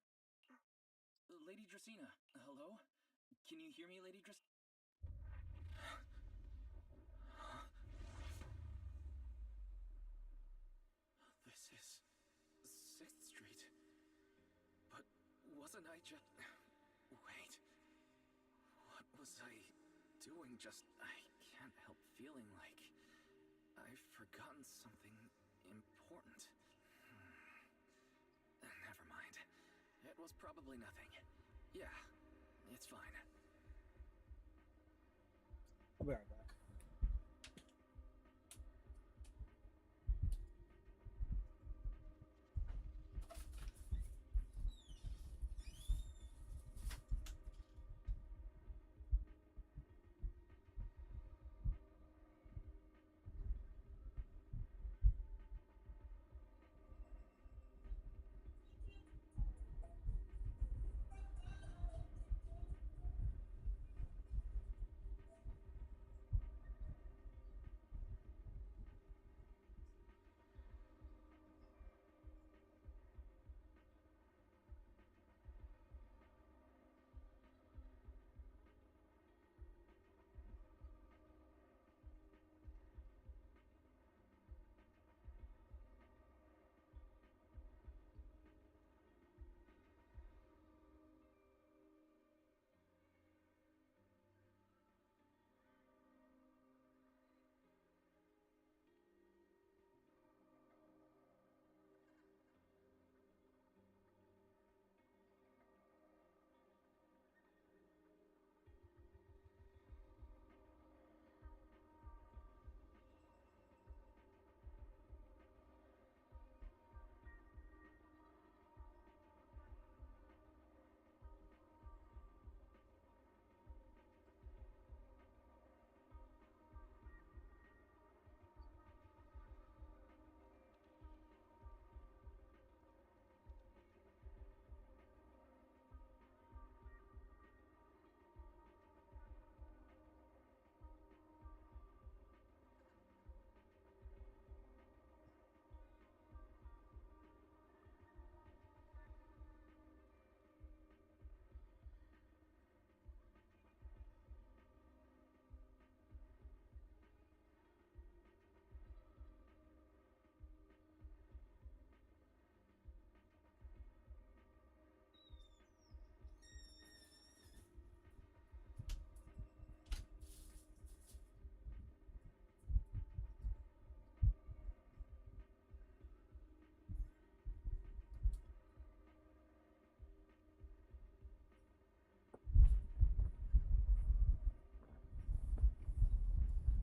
Lady Dracena, hello? Can you hear me, Lady Drac... This is 6th Street. But wasn't I just... Wait. What was I doing just... I can't help feeling like I've forgotten something important. Never mind. It was probably nothing. Yeah, it's fine. I'll be right back.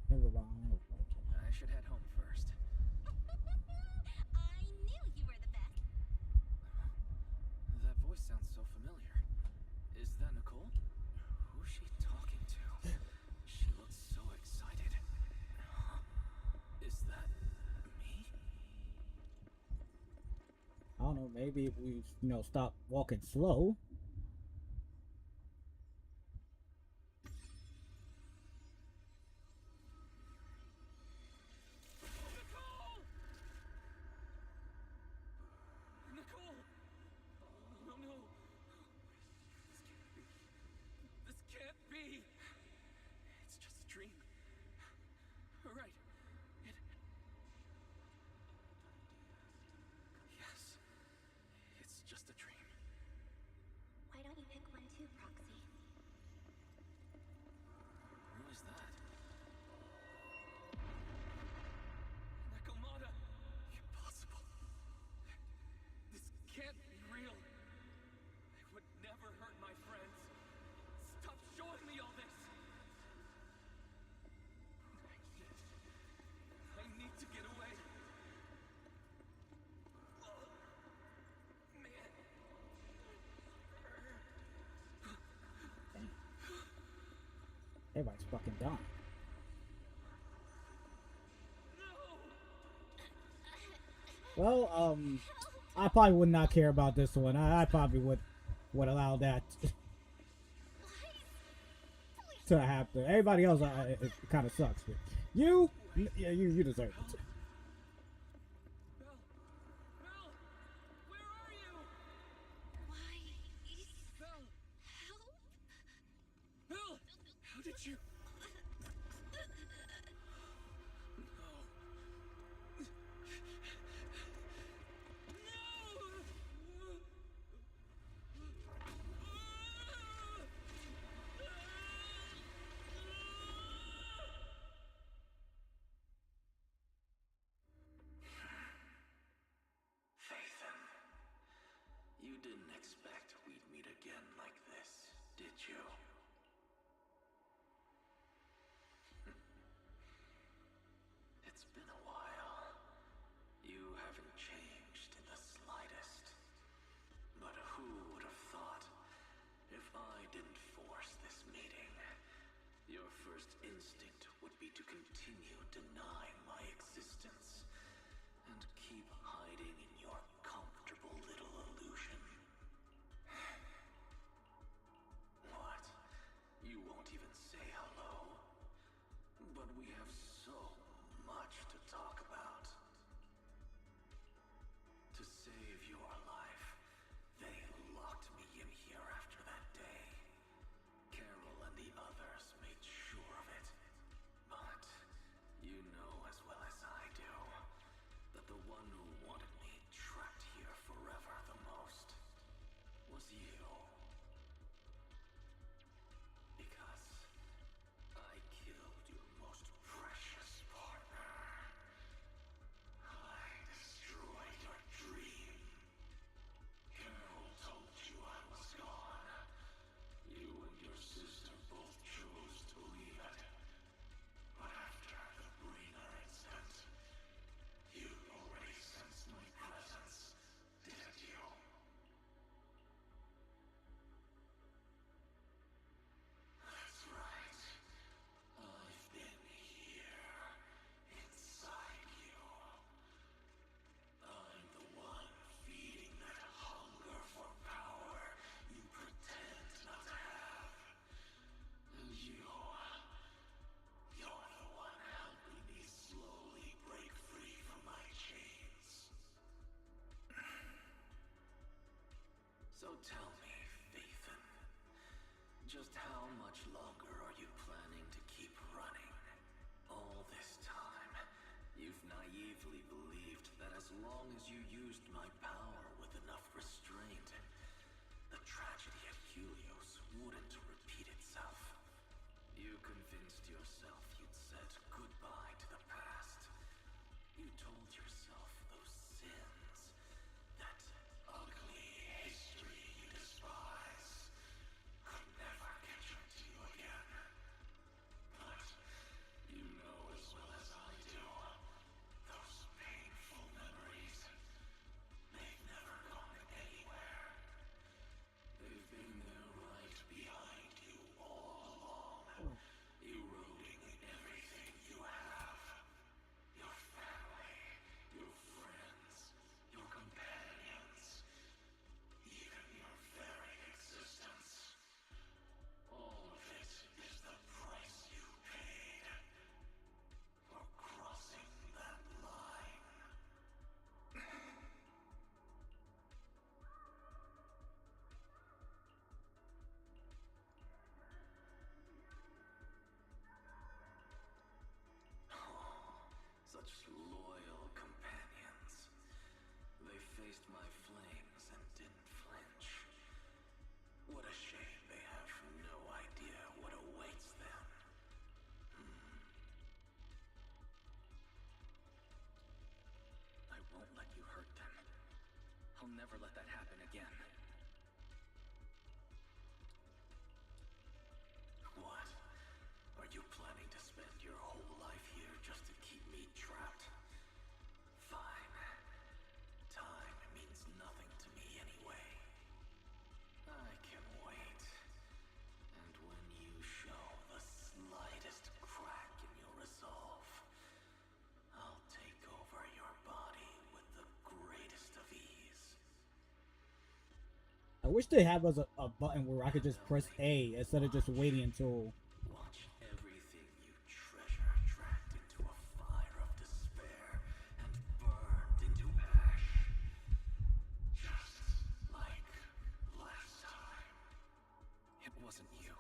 Never mind. I should head home first. I knew you were the best. That voice sounds so familiar. Is that Nicole? Who's she talking to? She looks so excited. Huh? Is that me? I don't know, maybe if we, stop walking slow. Nicole! No, no. This can't be. It's just a dream. Right. Yes. It's just a dream. Everybody's fucking dying. Well, I probably would not care about this one. I probably would allow that to happen. Everybody else, it kind of sucks. But yeah, you deserve it. Belle! Belle! Where are you? Why? Belle! Help? Belle! How did you... Phaethon, you didn't expect we'd meet again like this, did you? It's been a while. You haven't changed in the slightest. But who would have thought, if I didn't force this meeting, your first instinct would be to continue denying my existence and keep hiding in your comfortable little illusion. What? You won't even say hello? But we have so much to talk about. To save your life, they locked me in here after that day. Carol and the others made sure of it. But you know as well as I do that the one who wanted me trapped here forever the most was you. Because I killed your most precious partner. I destroyed your dream. Carol told you I was gone. You and your sister both chose to believe it. But after the Breener incident, you already sensed my presence, didn't you? That's right. I've been here, inside you. I'm the one feeding that hunger for power you pretend not to have. And you're the one helping me slowly break free from my chains. So tell me, Phaethon, just how much longer are you planning to keep running? All this time, you've naively believed that as long as you used my power with enough restraint, the tragedy at Helios wouldn't repeat itself. You convinced yourself you'd said goodbye to the past. You told yourself those sins, that ugly history you despise, could never catch up to you again. But you know as well as I do, those painful memories, they've never gone anywhere. They've been there right behind you all along, eroding everything you have. Your family, your friends, your companions, even your very existence. All of it is the price you paid for crossing that line. Such loyal companions. They faced my flames and didn't flinch. What a shame they have no idea what awaits them. I won't let you hurt them. I'll never let that happen again. What? Are you planning to spend your whole life here just to keep me trapped? Fine. Time means nothing to me anyway. I can wait. And when you show the I wish they have us a button where I could just press A instead of just waiting until. Watch everything you treasure dragged into a fire of despair and burned into ash. Just like last time. It wasn't you.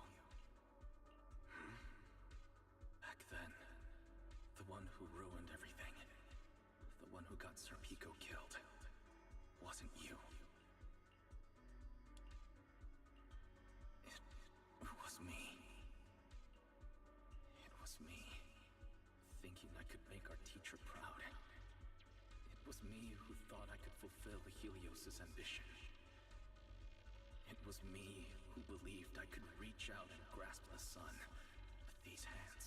Back then, the one who ruined everything, the one who got Sir Pico killed, wasn't you. It was me. It was me, thinking I could make our teacher proud. It was me who thought I could fulfill Helios's ambition. It was me who believed I could reach out and grasp the sun with these hands.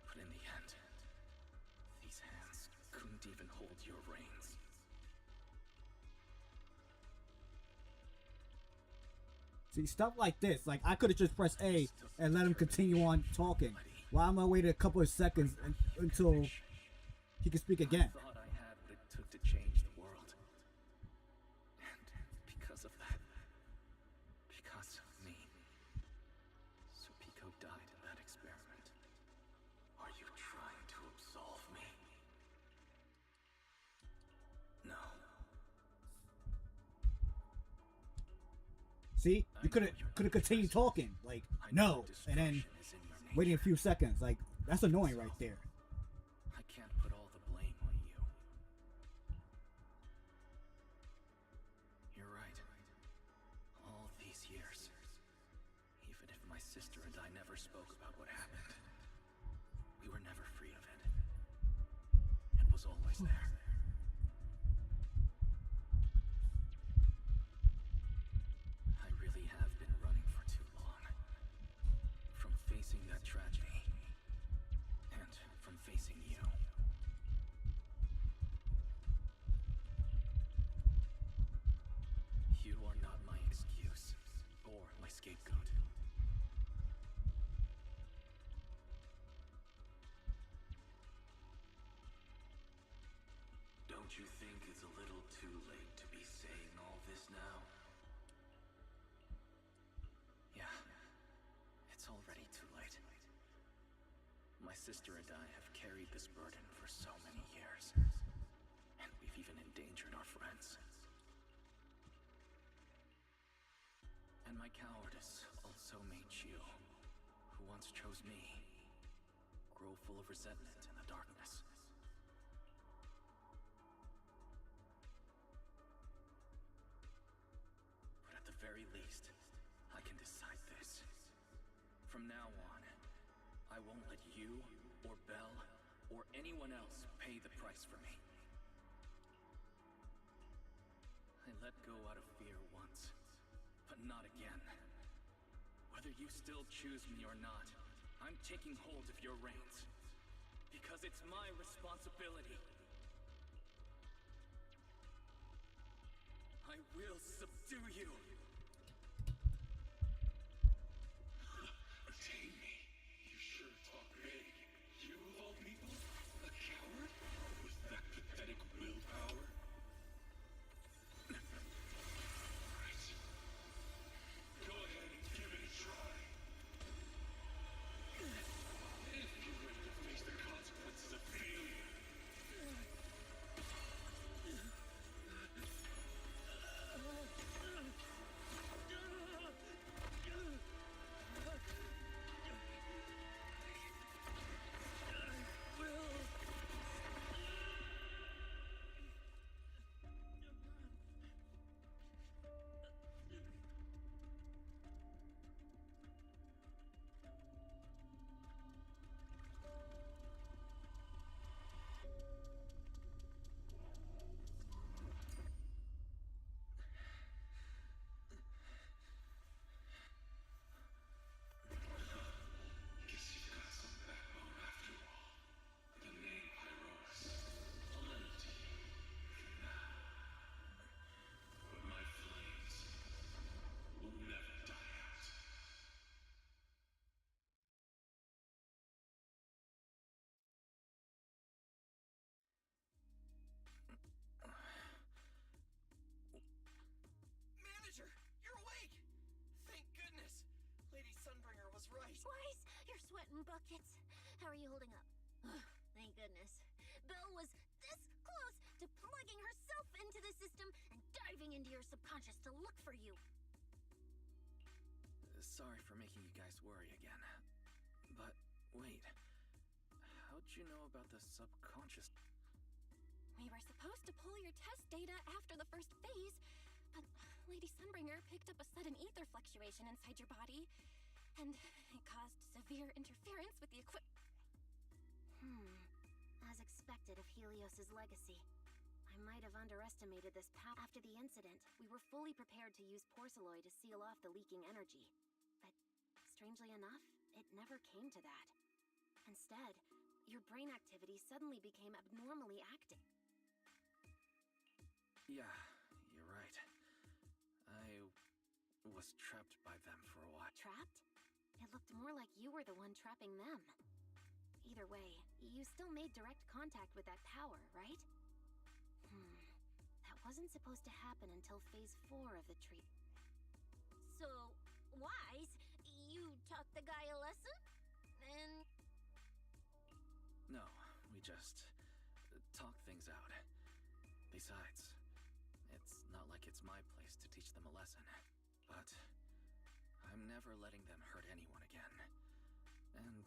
But in the end, these hands couldn't even hold your reins. See, stuff like this, like I could have just pressed A and let him continue on talking. Why am I waiting a couple of seconds until he can speak again? I thought I had what it took to change the world. And because of that, because of me, Sir Pico died in that experiment. Are you trying to absolve me? No. See, you could have continued talking, like no, and then waiting a few seconds. Like that's annoying right there. I can't put all the blame on you. You're right. All these years, even if my sister and I never spoke about what happened, we were never free of it. It was always there. I really have been running for too long. From facing that tragedy, and from facing you. You are not my excuse, or my scapegoat. Don't you think it's a little too late to be saying all this now? Yeah, it's already too late. My sister and I have carried this burden for so many years, and we've even endangered our friends. And my cowardice also made you, who once chose me, grow full of resentment in the darkness. But at the very least, I can decide this. From now on, I won't let you, or Belle, or anyone else pay the price for me. I let go out of fear once, but not again. Whether you still choose me or not, I'm taking hold of your reins. Because it's my responsibility. I will subdue you. Tame me. You sure talk big. You of all people? A coward? With that pathetic willpower? Right. Go ahead and give it a try. If you're ready to face the consequences of failure. buckets. How are you holding up? Ugh, thank goodness. Belle was this close to plugging herself into the system and diving into your subconscious to look for you. Sorry for making you guys worry again. But wait, how'd you know about the subconscious? We were supposed to pull your test data after the first phase, but Lady Sunbringer picked up a sudden ether fluctuation inside your body, and it caused severe interference with the As expected of Helios's legacy. I might have underestimated this power. After the incident, we were fully prepared to use porcelain to seal off the leaking energy. But strangely enough, it never came to that. Instead, your brain activity suddenly became abnormally active. Yeah, you're right. I was trapped by them for a while. Trapped? It looked more like you were the one trapping them. Either way, you still made direct contact with that power, right? That wasn't supposed to happen until phase 4 of the treatment. So, Wise, you taught the guy a lesson? And... No, we just talk things out. Besides, it's not like it's my place to teach them a lesson. But I'm never letting them hurt anyone again. And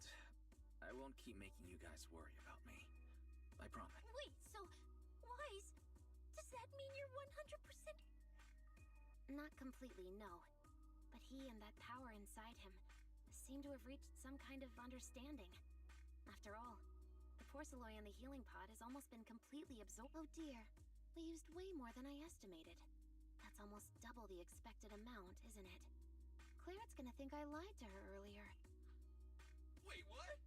I won't keep making you guys worry about me. I promise. Wait, so, Wise, does that mean you're 100%? Not completely, no. But he and that power inside him seem to have reached some kind of understanding. After all, the porcelain in the healing pod has almost been completely absorbed. Oh dear, we used way more than I estimated. That's almost double the expected amount, isn't it? Clairette's gonna think I lied to her earlier. Wait, what?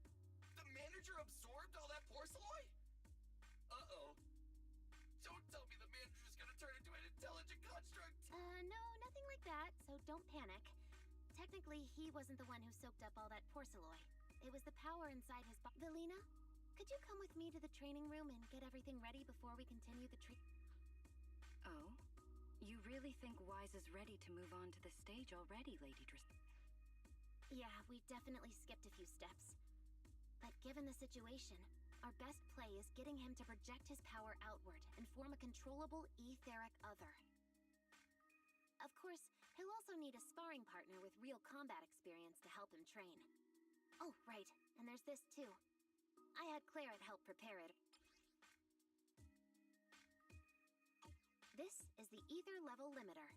The manager absorbed all that porcelain? Uh-oh. Don't tell me the manager's gonna turn into an intelligent construct! No, nothing like that, so don't panic. Technically, he wasn't the one who soaked up all that porcelain. It was the power inside his body. Velina, could you come with me to the training room and get everything ready before we continue the treatment? Oh? You really think Wise is ready to move on to the stage already, Lady Yeah, we definitely skipped a few steps. But given the situation, our best play is getting him to project his power outward and form a controllable etheric other. Of course, he'll also need a sparring partner with real combat experience to help him train. Oh, right, and there's this too. I had Clairette help prepare it. This is the ether level limiter.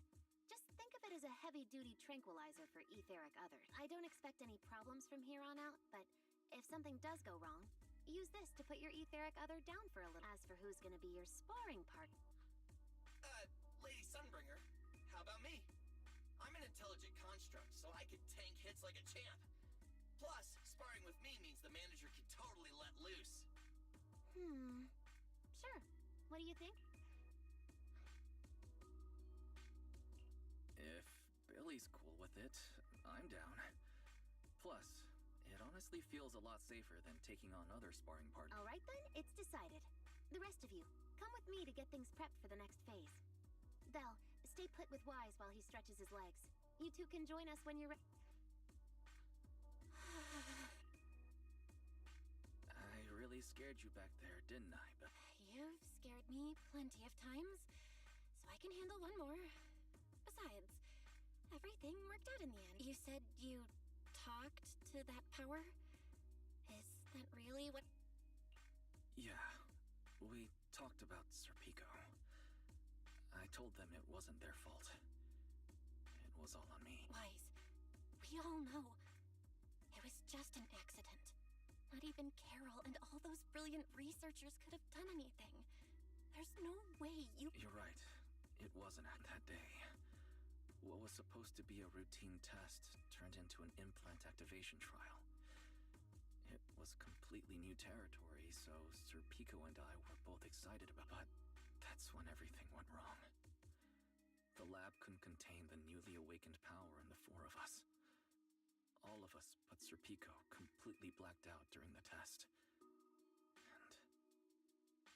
Just think of it as a heavy-duty tranquilizer for etheric others. I don't expect any problems from here on out, but if something does go wrong, use this to put your etheric other down for a little. As for who's gonna be your sparring partner... Lady Sunbringer, how about me? I'm an intelligent construct, so I could tank hits like a champ. Plus, sparring with me means the manager can totally let loose. Sure. What do you think? If Billy's cool with it, I'm down. Plus, it honestly feels a lot safer than taking on other sparring partners. All right then, it's decided. The rest of you, come with me to get things prepped for the next phase. Belle, stay put with Wise while he stretches his legs. You two can join us when you're ready. I really scared you back there, didn't I? But You've scared me plenty of times, so I can handle one more. Besides, everything worked out in the end. You said you talked to that power? Is that really what... yeah, we talked about Serpico. I told them it wasn't their fault. It was all on me. Wise, we all know. It was just an accident. Not even Carol and all those brilliant researchers could have done anything. There's no way you... You're right. It wasn't that day. What was supposed to be a routine test turned into an implant activation trial. It was completely new territory, so Serpico and I were both excited about it. But that's when everything went wrong. The lab couldn't contain the newly awakened power in the four of us. All of us but Serpico completely blacked out during the test. And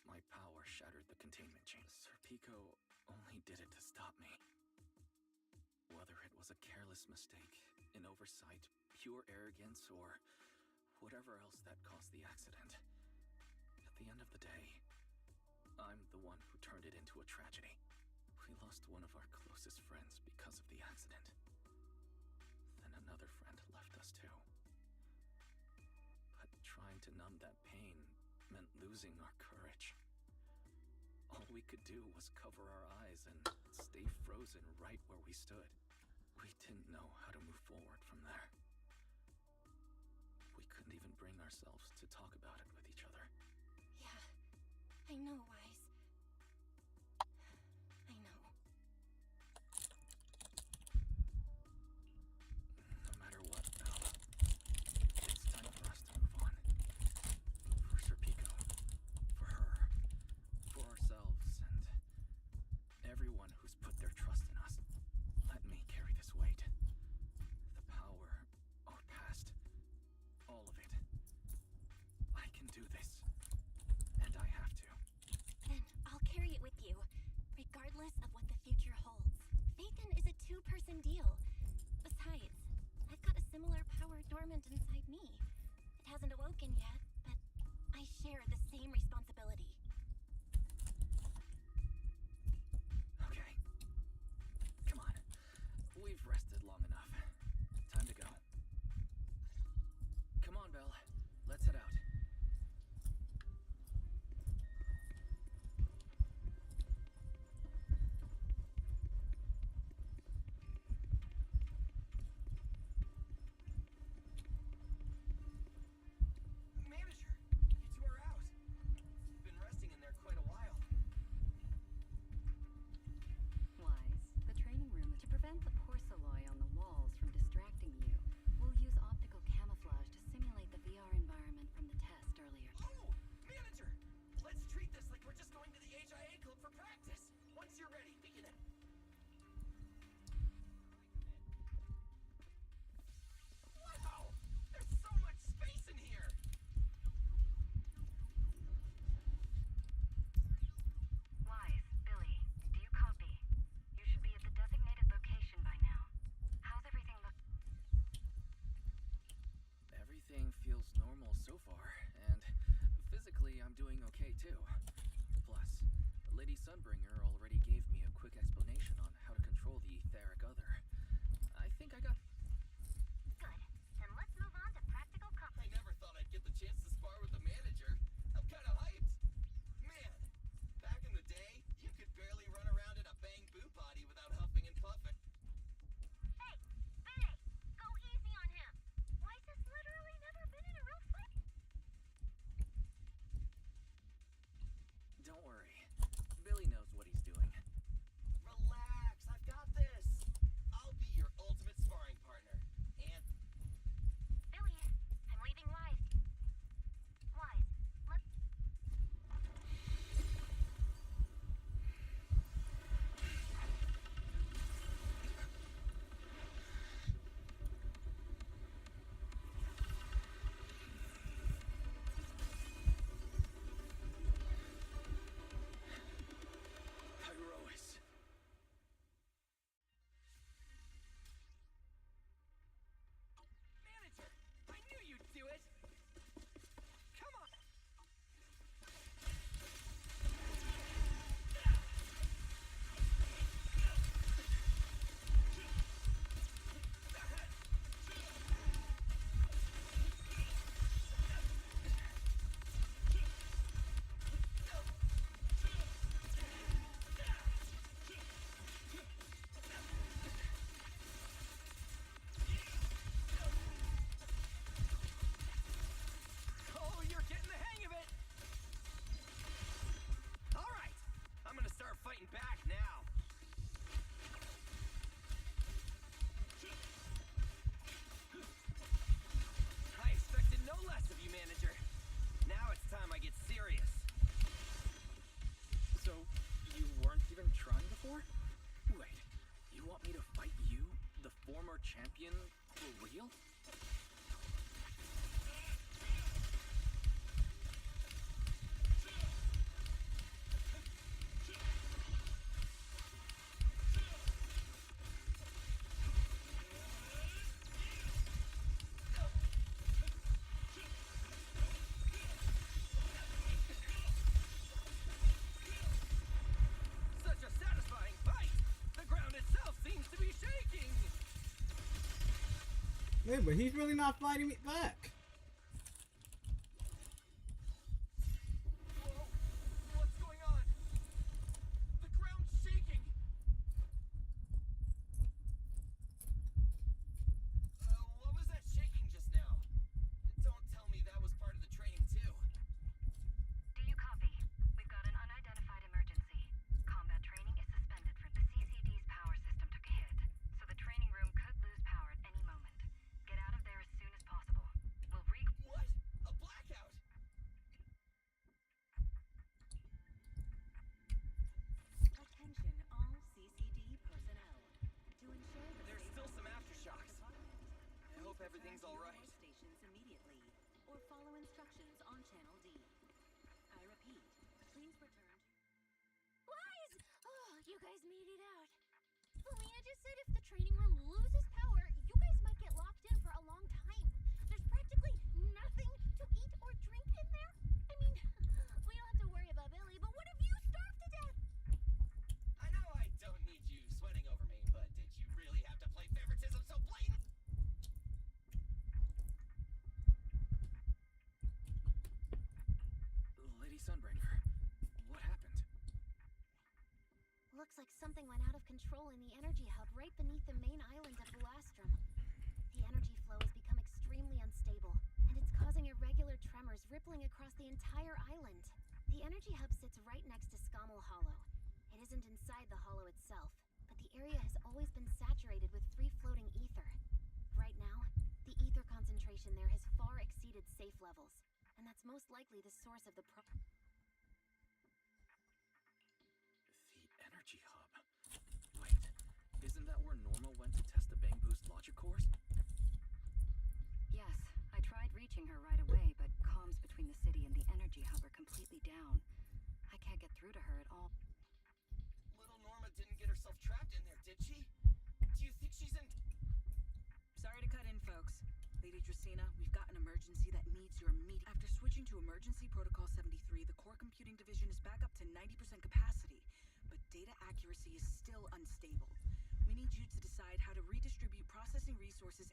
my power shattered the containment chain. Serpico only did it to stop me. Whether it was a careless mistake, an oversight, pure arrogance, or whatever else that caused the accident, at the end of the day, I'm the one who turned it into a tragedy. We lost one of our closest friends because of the accident. Then another friend left us too. But trying to numb that pain meant losing our courage. All we could do was cover our eyes and stay frozen right where we stood. We didn't know how to move forward from there. We couldn't even bring ourselves to talk about it with each other. Yeah, I know, Wise. I know. No matter what, Belle, it's time for us to move on. For Serpico, for her, for ourselves, and everyone who's put their trust in us. Let me carry this weight. The power, our past, all of it. I can do this. And I have to. Then I'll carry it with you, regardless of what the future holds. Phaethon is a two-person deal. Besides, I've got a similar power dormant inside me. It hasn't awoken yet, but I share the same responsibility. Okay. Come on. We've rested long enough. Time to go. Come on, Belle. Let's head out. Manager, you two are out. You've been resting in there quite a while. Wise, the training room, to prevent the porcelain on the walls from distracting you, we'll use optical camouflage to simulate the VR environment from the test earlier. Oh, manager, let's treat this like we're just going to the HIA club for practice. Once you're ready, we can. Wow, there's so much space in here. Wise, Billy, do you copy? You should be at the designated location by now. How's everything look? Everything feels normal so far, and physically I'm doing okay too. Plus, Lady Sunbringer already gave me a quick explanation on how to control the etheric other. I think I got... Good. Then let's move on to practical I never thought I'd get the chance to spar with the manager. I'm kind of hyped. Man, back in the day, you could barely run around in a bang boot body without huffing and puffing. Hey, Benny! Go easy on him! Weiss has literally never been in a real fight. Don't worry. Billy knows what he's doing. Relax, I've got this. I'll be your ultimate sparring partner. And Billy, I'm leaving Wise. Wise, let's... Pyrois. manager, I knew you'd do it. Come on. Oh, you're getting the hang of it. All right, I'm gonna start fighting back now. I expected no less of you, manager. Now it's time I get serious. So, you weren't even trying before? Wait, you want me to fight you, the former champion, for real? Wait, but he's really not fighting me back. Whoa! What's going on? The ground's shaking! What was that shaking just now? Don't tell me that was part of the training too. Do you copy? We've got an unidentified emergency. Combat training is suspended for the CCD's power system took a hit, so the training room could lose power at any moment. Get out of there as soon as possible. We'll What? A blackout? Attention all CCD personnel. To ensure the There's safe still some operation of aftershocks. the department, I hope please everything's return to all your right. stations immediately, or follow instructions on Channel D. I repeat, please return to... Wise! Oh, you guys made it out. Felina just said if the training room loses power, you guys might get locked in for a long time. There's practically nothing to eat or drink in there. I mean, we don't have to worry about Billy, but what if you starve to death? I know I don't need you sweating over me, but did you really have to play favoritism so blatant? Lady Sunbringer, what happened? Looks like something went out of control in the energy hub right beneath the main island of Velastrum. The energy flow has become extremely unstable, and it's causing irregular tremors rippling across the entire island. The energy hub sits right next to Scommel Hollow. It isn't inside the hollow itself, but the area has always been saturated with free-floating ether. Right now, the ether concentration there has far exceeded safe levels, and that's most likely the source of the The energy hub. Wait, isn't that where Norma went to test the Bang Boost logic cores? Yes, I tried reaching her right away, but comms between the city and the energy hub are completely down. I can't get through to her at all. Little Norma didn't get herself trapped in there, did she? Do you think she's in... Sorry to cut in, folks. Lady Dracena, we've got an emergency that needs your immediate... After switching to Emergency Protocol 73, the Core Computing Division is back up to 90% capacity, but data accuracy is still unstable. We need you to decide how to redistribute processing resources...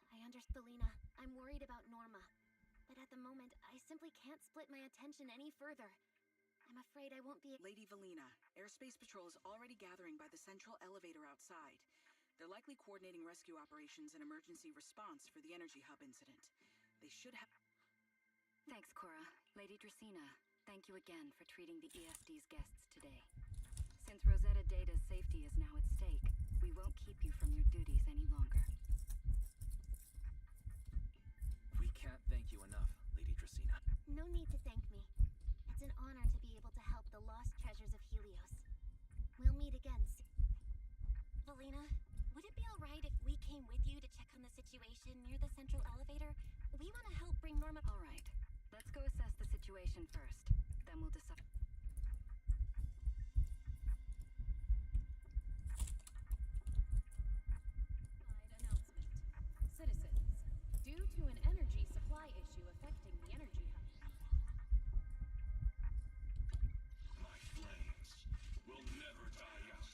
I understand, Felina. I'm worried about Norma. But at the moment, I simply can't split my attention any further. I'm afraid I won't be... Lady Valina, Airspace Patrol is already gathering by the central elevator outside. They're likely coordinating rescue operations and emergency response for the energy hub incident. They should have... Thanks, Cora. Lady Dracena, thank you again for treating the ESD's guests today. Since Rosetta Data's safety is now at stake, we won't keep you from your duties any longer. We can't thank you enough, Lady Dracena. No need to thank me. It's an honor to be able to help the lost treasures of Helios. We'll meet again soon. Felina, would it be alright if we came with you to check on the situation near the central elevator? We want to help bring Norma... All right, let's go assess the situation first. Then we'll decide. Announcement. Citizens, due to an energy supply issue affecting the energy hub. My flames will never die out.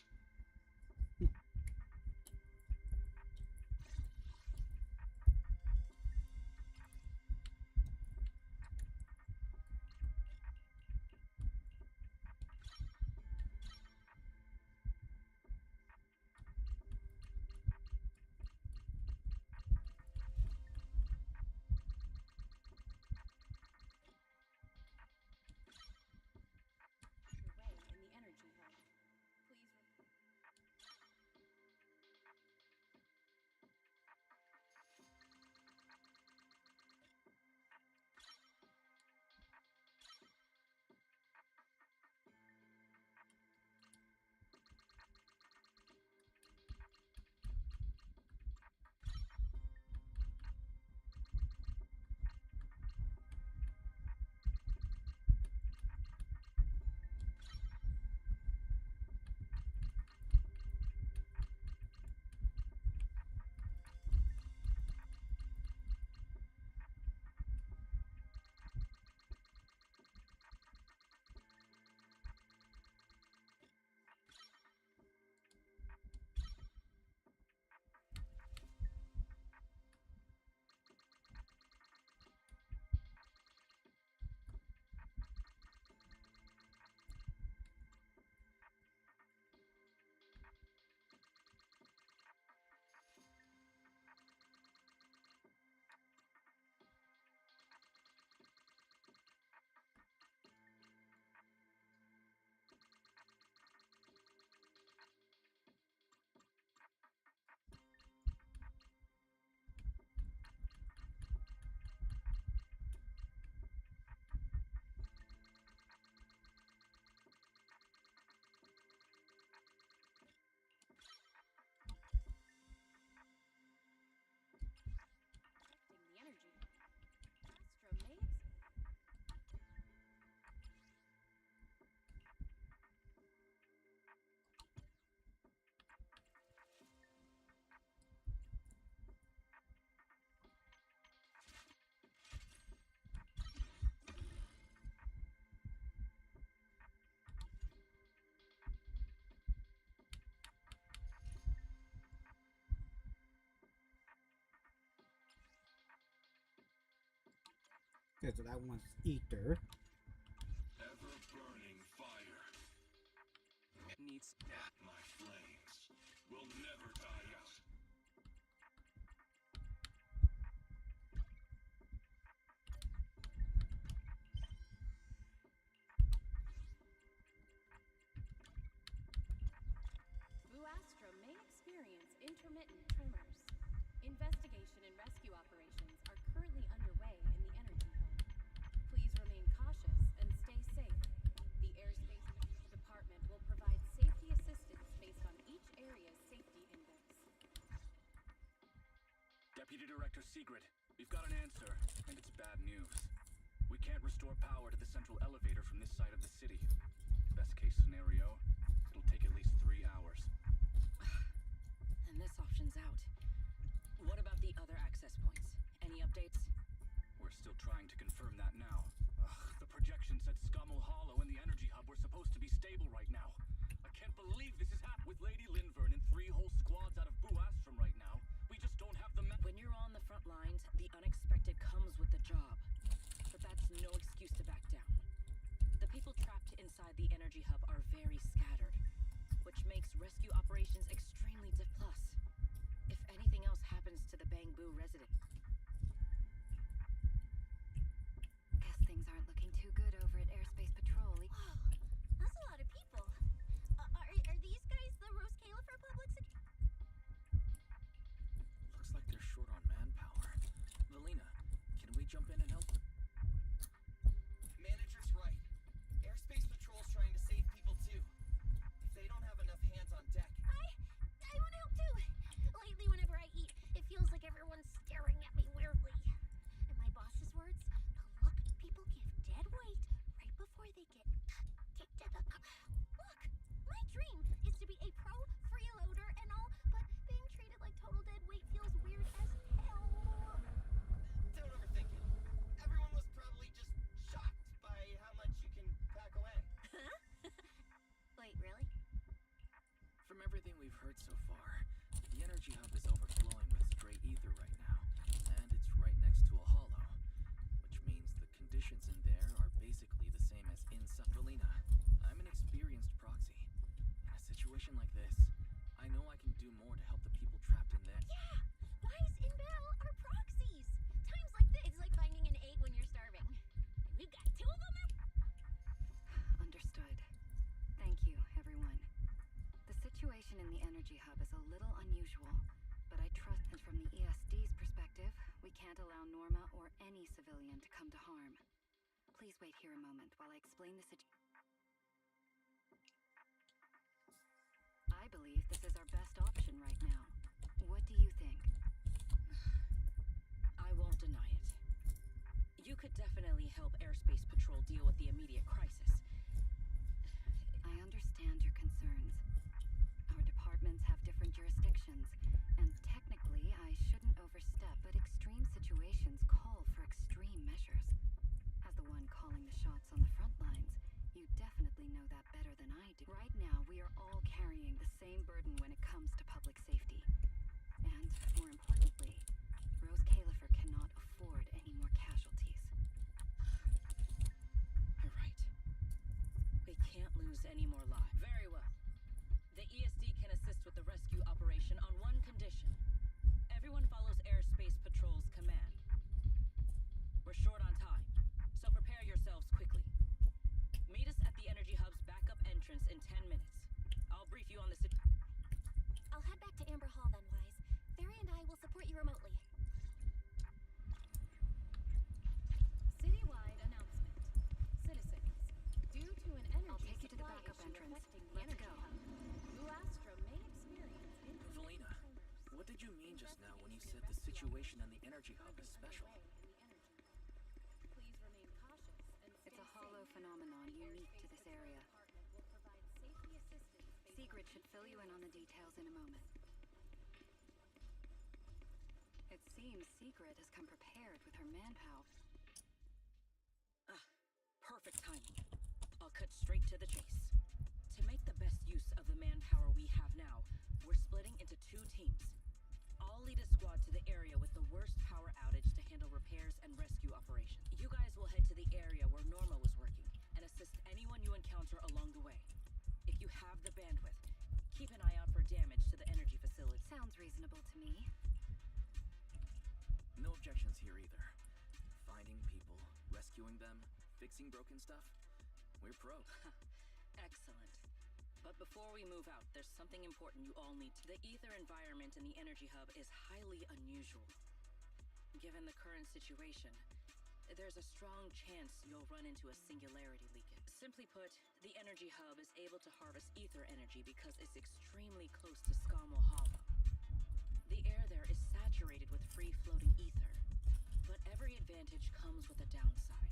Okay, so that one's ether. Ever burning fire. Needs My flames will never die out. Buastro may experience intermittent tremors. Investigation and rescue operations are currently underway in the energy hub. Please remain cautious and stay safe. The Airspace Department will provide safety assistance based on each area's safety index. Deputy Director Sigrid, we've got an answer, and it's bad news. We can't restore power to the central elevator from this side of the city. Best case scenario, it'll take at least 3 hours. And this option's out. What about the other access points? Any updates? We're still trying to confirm that now. The projection said Scummel Hollow and the energy hub were supposed to be stable right now. I can't believe this is happening with Lady Linvern and 3 whole squads out of Buastrom right now. We just don't have the When you're on the front lines, the unexpected comes with the job. But that's no excuse to back down. The people trapped inside the energy hub are very scattered, which makes rescue operations extremely plus. If anything else happens to the Bangbu resident... Guess things aren't looking too good over at Airspace Patrol. Whoa, that's a lot of people. Are these guys the Rose Califer Public Security? Looks like they're short on manpower. Valina, can we jump in and help? Manager's right. Airspace Patrol's trying to save people too. If they don't have enough hands on deck. I want to help too. Lately, whenever I eat, it feels like everyone's staring at me weirdly. In my boss's words, the look people give dead weight right before they get kicked to the... Look, my dream is to be a pro freeloader and all, but being treated like total dead weight feels weird as hell. Don't overthink it. Everyone was probably just shocked by how much you can pack away. Huh? Wait, really? From everything we've heard so far, the energy hub is overflowing with stray ether right now, and it's right next to a hollow, which means the conditions in there are basically the same as inside. Valina, I'm an experienced proxy. In a situation like this, I know I can do more to help the people trapped in there. Yeah! Wise and Belle are proxies! Times like this, it's like finding an egg when you're starving. And we've got 2 of them out. Understood. Thank you, everyone. The situation in the energy hub is a little unusual, but I trust that from the ESD's perspective, we can't allow Norma or any civilian to come to harm. Please wait here a moment while I explain the situation. I believe this is our best option right now. What do you think? I won't deny it. You could definitely help Airspace Patrol deal with the immediate crisis. I understand your concerns. Our departments have different jurisdictions, and technically I shouldn't overstep, but extreme situations call for extreme measures. As the one calling the shots on the front lines, you definitely know that better than I do. Right now, we are all carrying the same burden when it comes to public safety. And, more importantly, Rose Califer cannot afford any more casualties. You're right. We can't lose any more lives. Very well. The ESD can assist with the rescue operation on one condition. Everyone follows Airspace Patrol's command. We're short on time, so prepare yourselves quickly. Meet us at the Energy Hub's backup entrance in 10 minutes. I'll brief you on the situation. I'll head back to Amber Hall then, Wise. Barry and I will support you remotely. Citywide announcement. Citizens, due to an energy I'll take you to the supply backup issue entrance. affecting the Let's energy go. hub, Buastro may experience intermittent Valina, tremors. what did you mean just now when you said the situation in the energy hub is special? Please remain cautious and stay It's a hollow safe. phenomenon unique to this area. Department will provide safety assistance based Sigrid should fill you in on the details in a moment. It seems Sigrid has come prepared with her manpower. Perfect timing. I'll cut straight to the chase. To make the best use of the manpower we have now, we're splitting into 2 teams. I'll lead a squad to the area with the worst power outage to handle repairs and rescue operations. You guys will along the way. If you have the bandwidth, keep an eye out for damage to the energy facility. Sounds reasonable to me. No objections here either. Finding people, rescuing them, fixing broken stuff. We're pro. Excellent. But before we move out, there's something important you all need to. The ether environment in the energy hub is highly unusual. Given the current situation, there's a strong chance you'll run into a singularity leakage. Simply put, the energy hub is able to harvest ether energy because it's extremely close to Skamo Hollow. The air there is saturated with free-floating ether, but every advantage comes with a downside.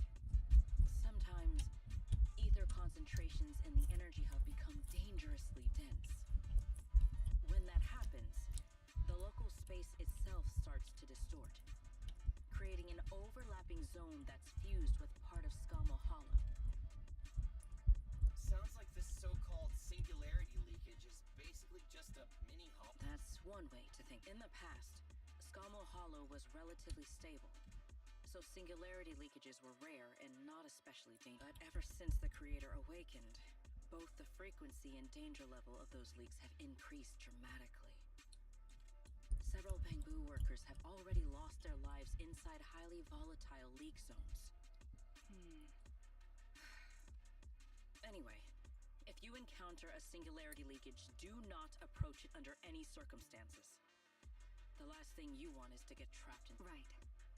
Sometimes, ether concentrations in the energy hub become dangerously dense. When that happens, the local space itself starts to distort, creating an overlapping zone that's fused with part of Skamo Hollow. Sounds like this so-called singularity leakage is basically just a mini hop. That's one way to think. In the past, Skamo Hollow was relatively stable, so singularity leakages were rare and not especially dangerous. But ever since the creator awakened, both the frequency and danger level of those leaks have increased dramatically. Several bamboo workers have already lost their lives inside highly volatile leak zones. Anyway, if you encounter a singularity leakage, do not approach it under any circumstances. The last thing you want is to get trapped in... Right.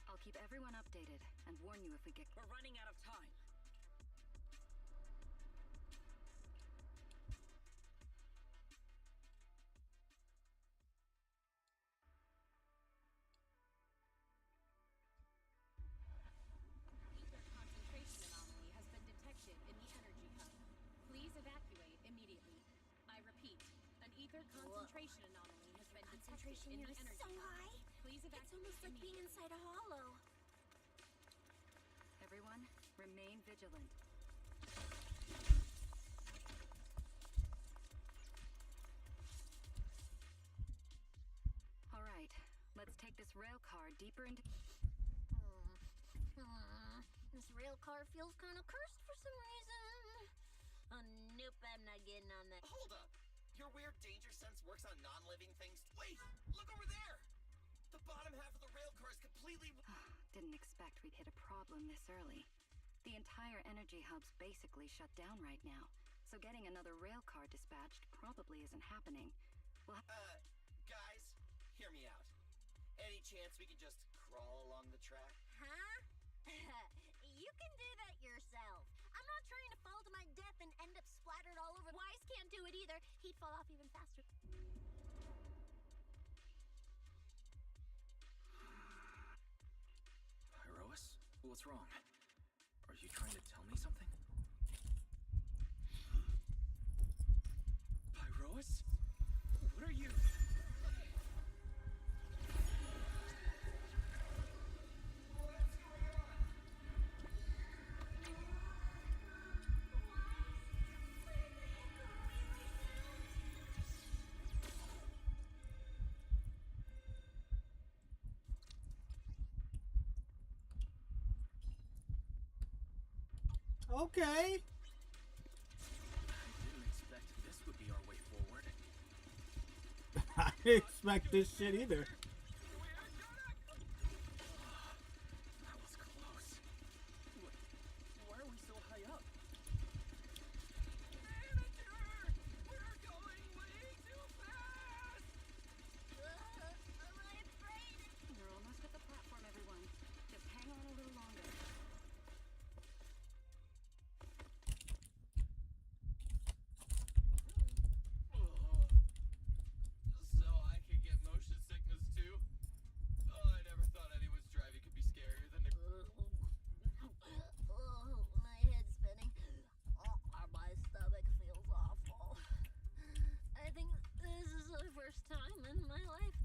I'll keep everyone updated and warn you if we get... We're running out of time. Ether concentration anomaly has been detected in the energy hub. Please evacuate immediately. I repeat, an ether concentration anomaly has been detected in the energy so hub. high. Please It's evacuate almost like being immediately. inside a hollow. Everyone, remain vigilant. All right, let's take this rail car deeper into... This rail car feels kind of cursed for some reason. Oh, nope, I'm not getting on that. Hold up! Your weird danger sense works on non-living things. Wait! Look over there! The bottom half of the rail car is completely... Didn't expect we'd hit a problem this early. The entire energy hub's basically shut down right now, so getting another rail car dispatched probably isn't happening. We'll guys, hear me out. Any chance we can just crawl along the track? Huh? You can do that yourself. I'm not trying to fall to my death and end up splattered all over. Wise can't do it either. He'd fall off even faster. Pyrois? What's wrong? Are you trying to tell me something? Pyrois? What are you? Okay. I didn't expect this would be our way forward. I didn't expect this shit either. That was close. Why are we so high up? Manager! We're going way too fast! Am I afraid? We're almost at the platform, everyone. Just hang on a little longer. So I could get motion sickness too? Oh, I never thought anyone's driving could be scarier than the... Oh, my head's spinning. Oh, my stomach feels awful. I think this is the first time in my life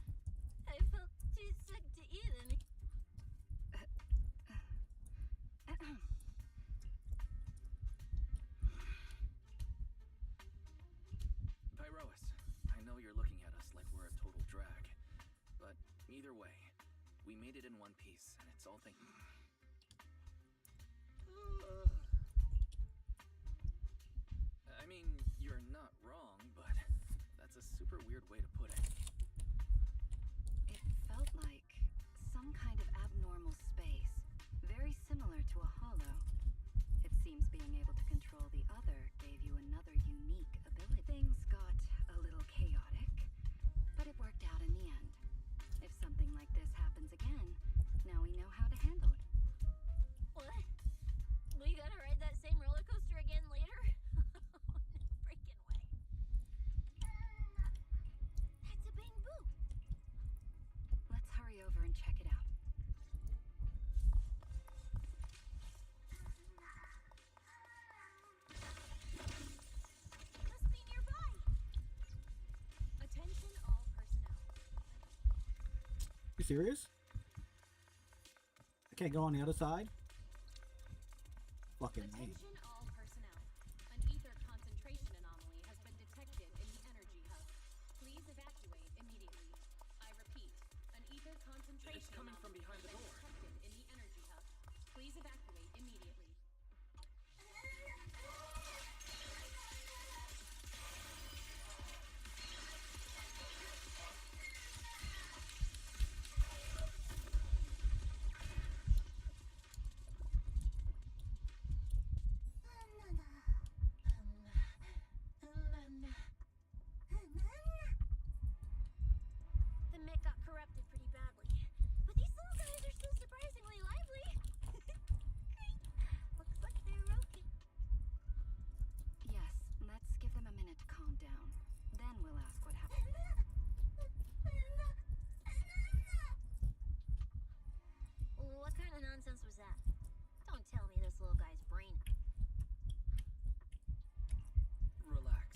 I felt too sick to eat any. Pyrois, I know you're looking at us like we're a total drag, but either way, we made it in one piece, and it's all thanks. some kind of abnormal space, very similar to a hollow. It seems being able to control the other gave you another unique ability. Things got a little chaotic, but it worked out in the end. If something like this happens again, now we know how to handle it. What? We gotta ride that same roller coaster again later? No freaking way. That's a bamboo. Let's hurry over and check it out. Must be nearby. Attention all personnel. You serious? I can't go on the other side? Fucking me. Attention all personnel. An ether concentration anomaly has been detected in the energy hub. Please evacuate immediately. I repeat, an ether concentration It's coming from anomaly behind the has been door. detected in the energy hub. Please evacuate immediately. The mech got corrupted pretty badly, but these little guys are still surprisingly lively. Looks like they're okay. Yes, let's give them a minute to calm down. Then we'll ask what happened. What kind of nonsense was that? Don't tell me this little guy's brain. Relax.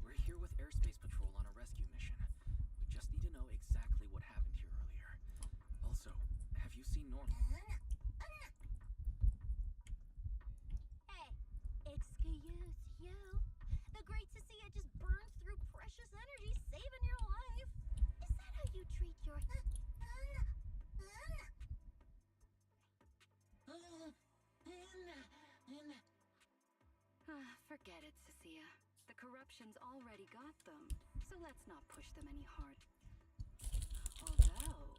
We're here with Airspace Patrol on a rescue mission. We just need to know exactly what happened here earlier. Also, have you seen Norm? Hey, excuse you. The great Cecilia just burned through precious energy, saving your life. Is that how you treat your... Forget it, Cecilia. The corruption's already got them, so let's not push them any hard. Although,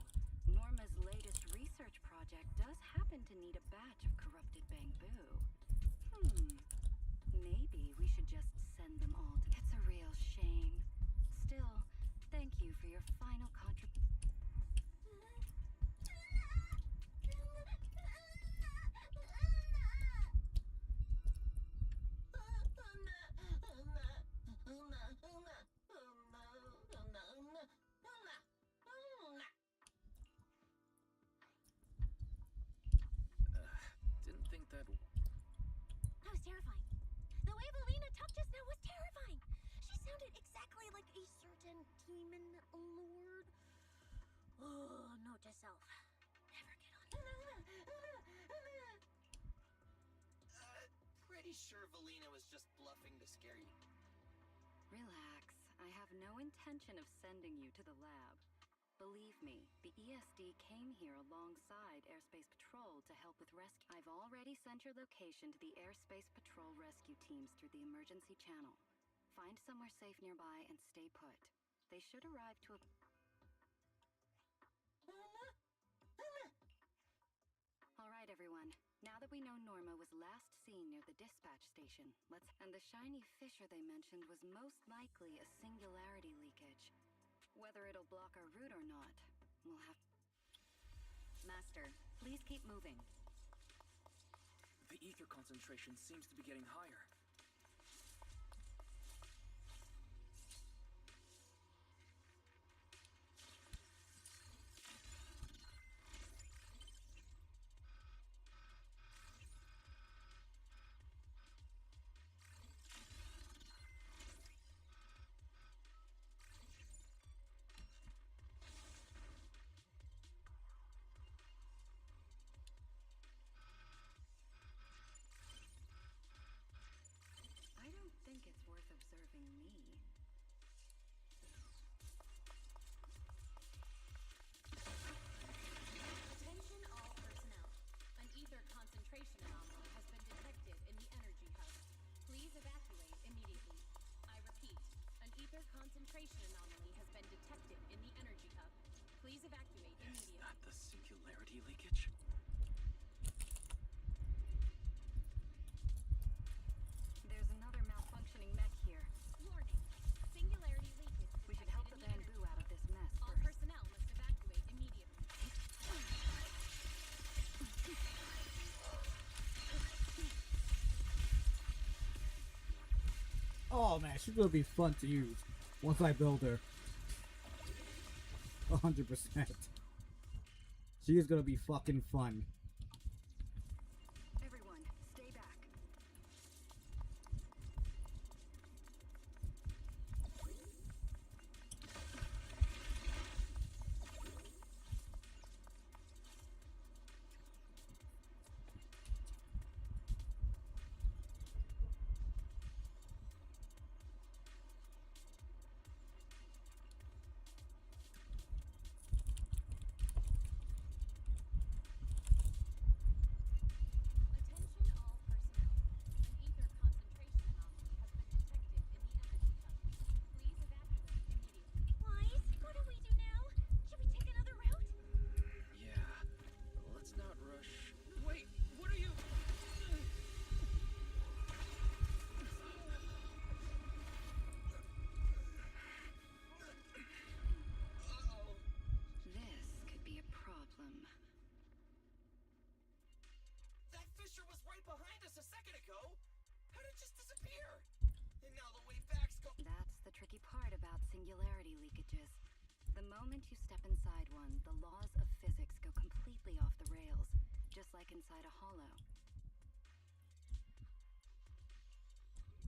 Norma's latest research project does happen to need a batch of corrupted bamboo. Maybe we should just send them all to... It's a real shame. Still, thank you for your final contribution. Didn't think that... That was terrifying. The way Valina talked just now was terrifying. She sounded exactly like a certain demon lord. Oh, note to self. Never get on. Pretty sure Valina was just bluffing to scare you. Relax. I have no intention of sending you to the lab. Believe me, the ESD came here alongside Airspace Patrol to help with rescue. I've already sent your location to the Airspace Patrol rescue teams through the emergency channel. Find somewhere safe nearby and stay put. They should arrive to a... All right, everyone. Now that we know Norma was last seen near the dispatch station, and the shiny fissure they mentioned was most likely a singularity leakage. Whether it'll block our route or not, we'll have... Master, please keep moving. The ether concentration seems to be getting higher. concentration anomaly has been detected in the energy hub. Please evacuate Is immediately. that the singularity leakage? There's another malfunctioning mech here. Warning. Singularity leakage We should help the detected in the bamboo out of this mess All first. personnel must evacuate immediately. Oh man, she's gonna be fun to use once I build her. 100%. She is gonna be fucking fun. Everyone, stay back. Attention all personnel. An ether concentration anomaly has been detected in the energy hub. Please evacuate immediately. Wise, what do we do now? Should we take another route? Yeah. Let's not rush. Wait, what are you? This could be a problem. That fissure was right behind us a second ago. How did it just disappear? And now the way back's go. That's the tricky part about singularity leakages. The moment you step inside one, the laws of physics go completely off the rails, just like inside a hollow.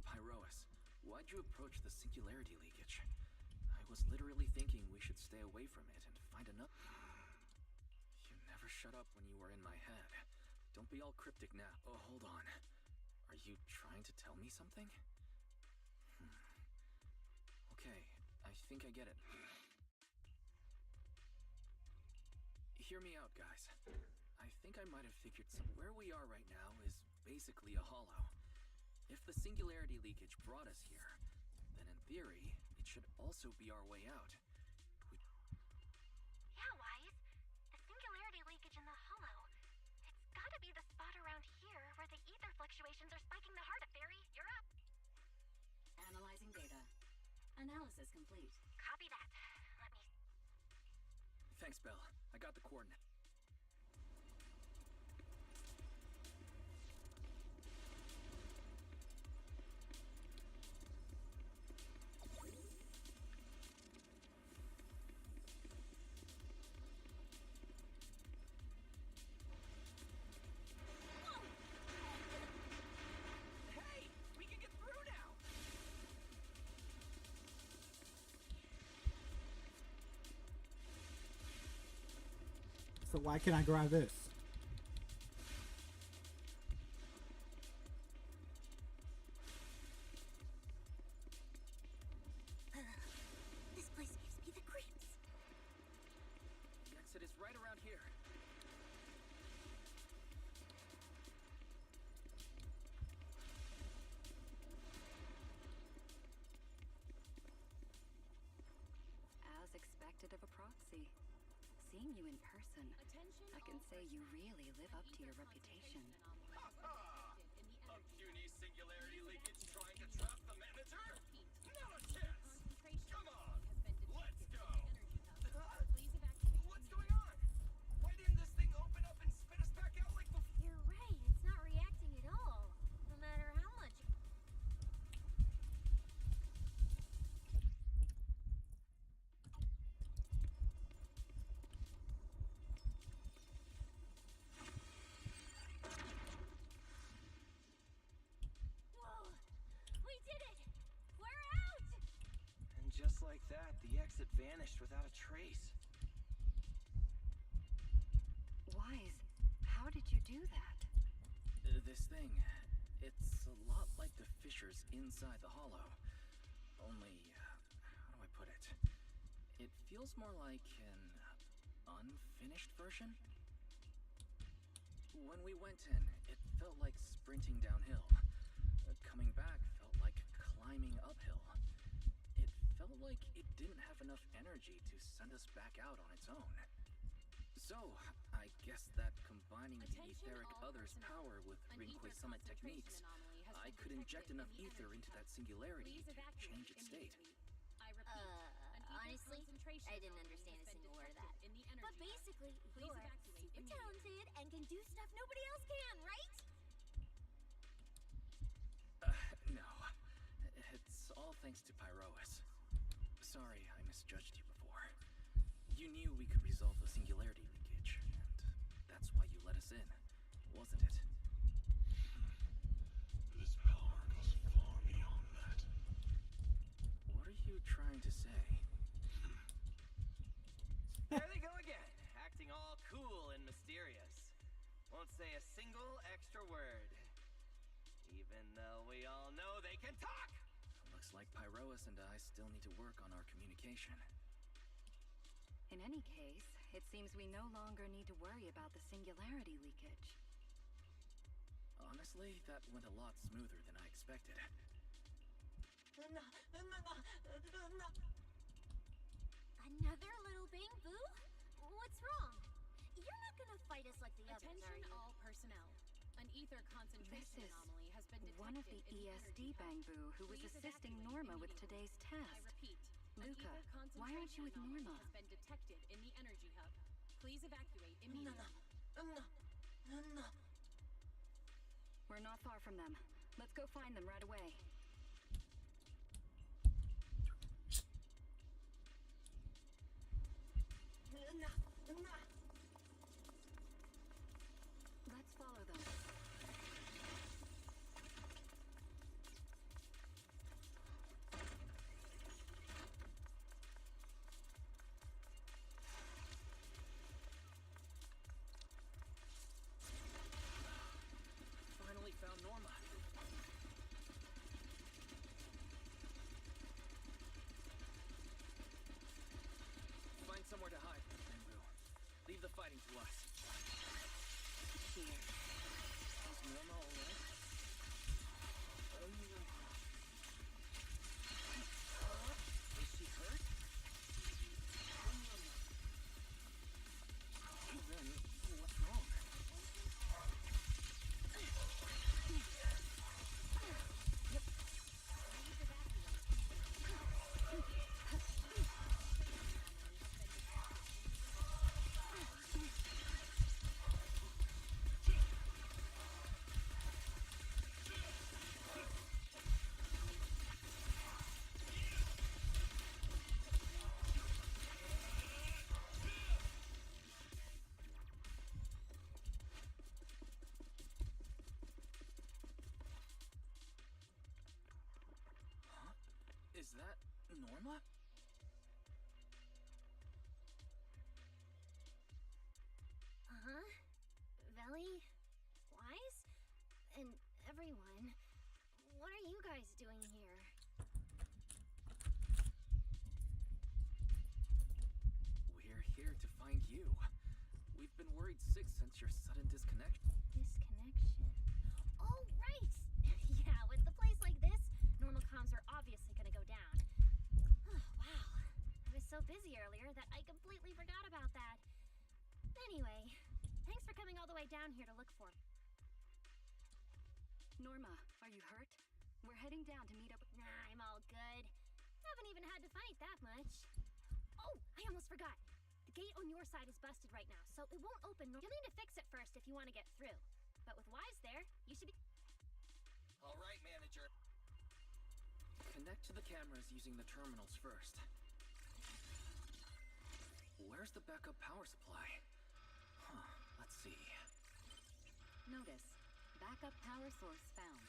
Pyrois, why'd you approach the singularity leakage? I was literally thinking we should stay away from it and find another. You never shut up when you were in my head. Don't be all cryptic now. Oh, hold on. Are you trying to tell me something? Okay, I think I get it. Hear me out, guys. I think I might have figured where we are right now is basically a hollow. If the singularity leakage brought us here, then in theory, it should also be our way out. Yeah, Wise. The singularity leakage in the hollow. It's gotta be the spot around here where the ether fluctuations are spiking the heart. Theory, you're up. Analyzing data. Analysis complete. Copy that. Let me. Thanks, Belle. I got the coordinate. Hey, we can get through now. So why can't I grab this? This place gives me the creeps. The exit is right around here. As expected of a proxy. Seeing you in person, Attention I can all say you personnel. really live up to Ether your reputation. concentration anomaly has been detected in the A energy puny hub. singularity leakage trying to trap the manager? Repeat. Not a chance. Concentration Come on, anomaly has been let's detected go. in the energy hub. Huh? Please evacuate What's immediately. going on? Why didn't this thing open up and spit us back out like before? You're right. It's not reacting at all. No matter how much. Whoa! We did it! We're out! And just like that, the exit vanished without a trace. Wise, how did you do that? This thing, it's a lot like the fissures inside the hollow. Only, how do I put it? It feels more like an unfinished version. When we went in, it felt like sprinting downhill. Coming back felt like climbing uphill. It felt like like it didn't have enough energy to send us back out on its own. So, I guess that combining the Attention etheric all other's personnel. power with An Rinkway ether Summit concentration techniques, anomaly has I been could inject detected enough in the ether energy into hub. that singularity Please to evacuate change its state. immediately. I repeat, an ether honestly, concentration I didn't anomaly understand has a been single word of detected that. in the energy But hub. basically, Please you're evacuate super immediately. talented and can do stuff nobody else can, right? No. It's all thanks to Pyroas. Sorry, I misjudged you before. You knew we could resolve the singularity leakage, and that's why you let us in, wasn't it? This power goes far beyond that. What are you trying to say? There they go again, acting all cool and mysterious. Won't say a single extra word. Even though we all know they can talk! Looks like Pyroas and I still need to work on our communication. In any case, it seems we no longer need to worry about the singularity leakage. Honestly, that went a lot smoother than I expected. Another little bang boo? What's wrong? You're not gonna fight us like the others, are Attention you? all personnel. An ether This concentration is anomaly has been detected one of the in ESD energy hub. Bangbu who was Please assisting evacuate Norma with immediately. today's I test. repeat, an Luca, ether why aren't you with concentration Norma? anomaly has been detected in the energy hub. Please evacuate immediately. We're not far from them. Let's go find them right away. Let's follow them. Finally found Norma. Find somewhere to hide, Bamboo. Leave the fighting to us. Here. Is Norma alright? Is she hurt? Then, what's wrong? Huh? Is that Norma? Huh? Veli? Wise? And everyone. What are you guys doing here? We're here to find you. We've been worried sick since your sudden disconnection. Disconnection. Oh, right! Yeah, with a place like this, normal comms are obviously gonna go down. Oh, wow. I was so busy earlier that I completely forgot about that. Anyway, thanks for coming all the way down here to look for me. Norma, are you hurt? We're heading down to meet up with... Nah, I'm all good. Haven't even had to fight that much. Oh, I almost forgot. The gate on your side is busted right now, so it won't open. You'll need to fix it first if you want to get through. But with Wise there, you should be... All right, manager. Connect to the cameras using the terminals first. Where's the backup power supply? Huh, let's see. Notice. Backup power source found.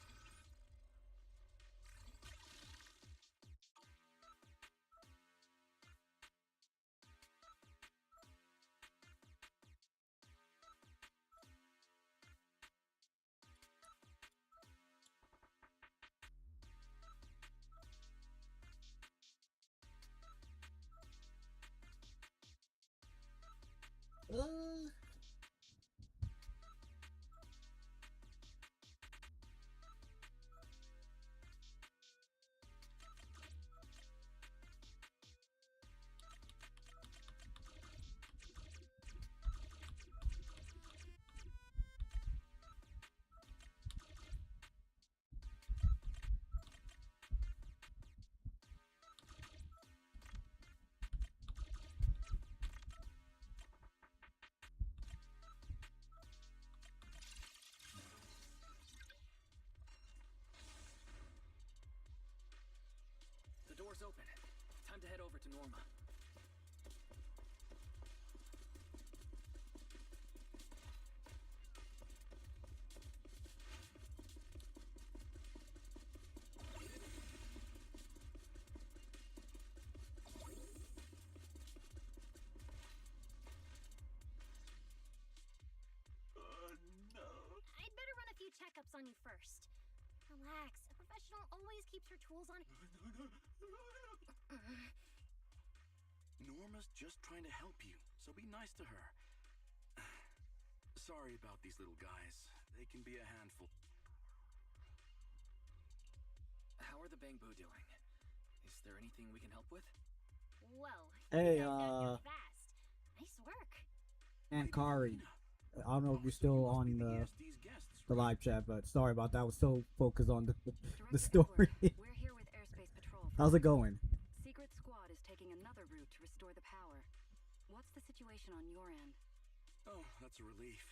open. Time to head over to Norma. I'd better run a few checkups on you first. Relax. A professional always keeps her tools on. Norma's just trying to help you, so be nice to her. Sorry about these little guys. They can be a handful. How are the Bangbu doing? Is there anything we can help with? Whoa. Hey, you guys got here fast. Nice work. and Kari. I don't know if you're still on the live chat, but sorry about that. I was so focused on the story. We're here with Airspace Patrol. How's it going? Secret Squad is taking another route to restore the power. What's the situation on your end? Oh, that's a relief.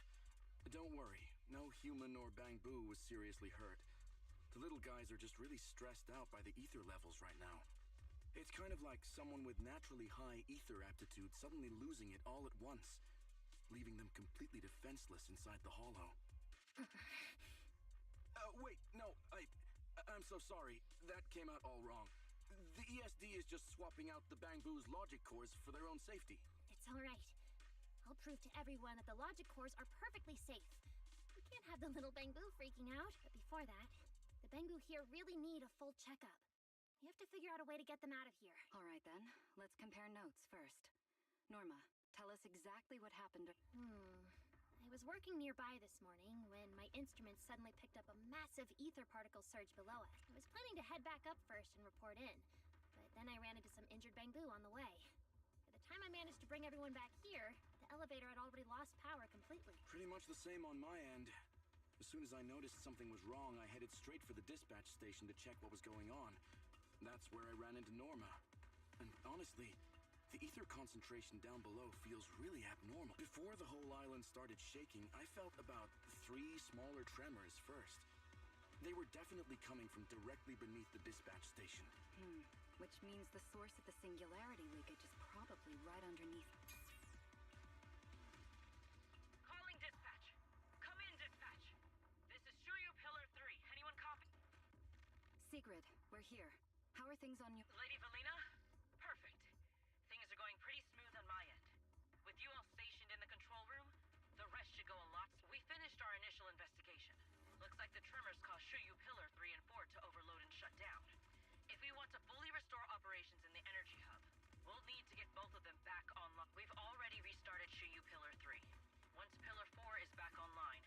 Don't worry. No human or Bangbu was seriously hurt. The little guys are just really stressed out by the ether levels right now. It's kind of like someone with naturally high ether aptitude suddenly losing it all at once, leaving them completely defenseless inside the hollow. Wait, no, I'm so sorry. That came out all wrong. The ESD is just swapping out the Bangbu's logic cores for their own safety. It's alright. I'll prove to everyone that the logic cores are perfectly safe. We can't have the little Bangbu freaking out, but before that, the Bangbu here really need a full checkup. We have to figure out a way to get them out of here. All right then, let's compare notes first. Norma, tell us exactly what happened. I was working nearby this morning when my instruments suddenly picked up a massive ether particle surge below us. I was planning to head back up first and report in, but then I ran into some injured Bangbu on the way. By the time I managed to bring everyone back here, the elevator had already lost power completely. Pretty much the same on my end. As soon as I noticed something was wrong, I headed straight for the dispatch station to check what was going on. That's where I ran into Norma. And honestly, the ether concentration down below feels really abnormal. Before the whole island started shaking, I felt about 3 smaller tremors first. They were definitely coming from directly beneath the dispatch station. Which means the source of the singularity leakage is probably right underneath. Calling dispatch. Come in, dispatch. This is Shuyu Pillar 3. Anyone copy? Sigrid, we're here. How are things on you? Lady Valina? Perfect. Things are going pretty smooth on my end. With you all stationed in the control room, the rest should go a lot. We finished our initial investigation. Looks like the tremors caused Shuyu Pillar 3 and 4 to overload and shut down. If we want to fully restore operations in the energy hub, we'll need to get both of them back online. We've already restarted Shuyu Pillar 3. Once Pillar 4 is back online,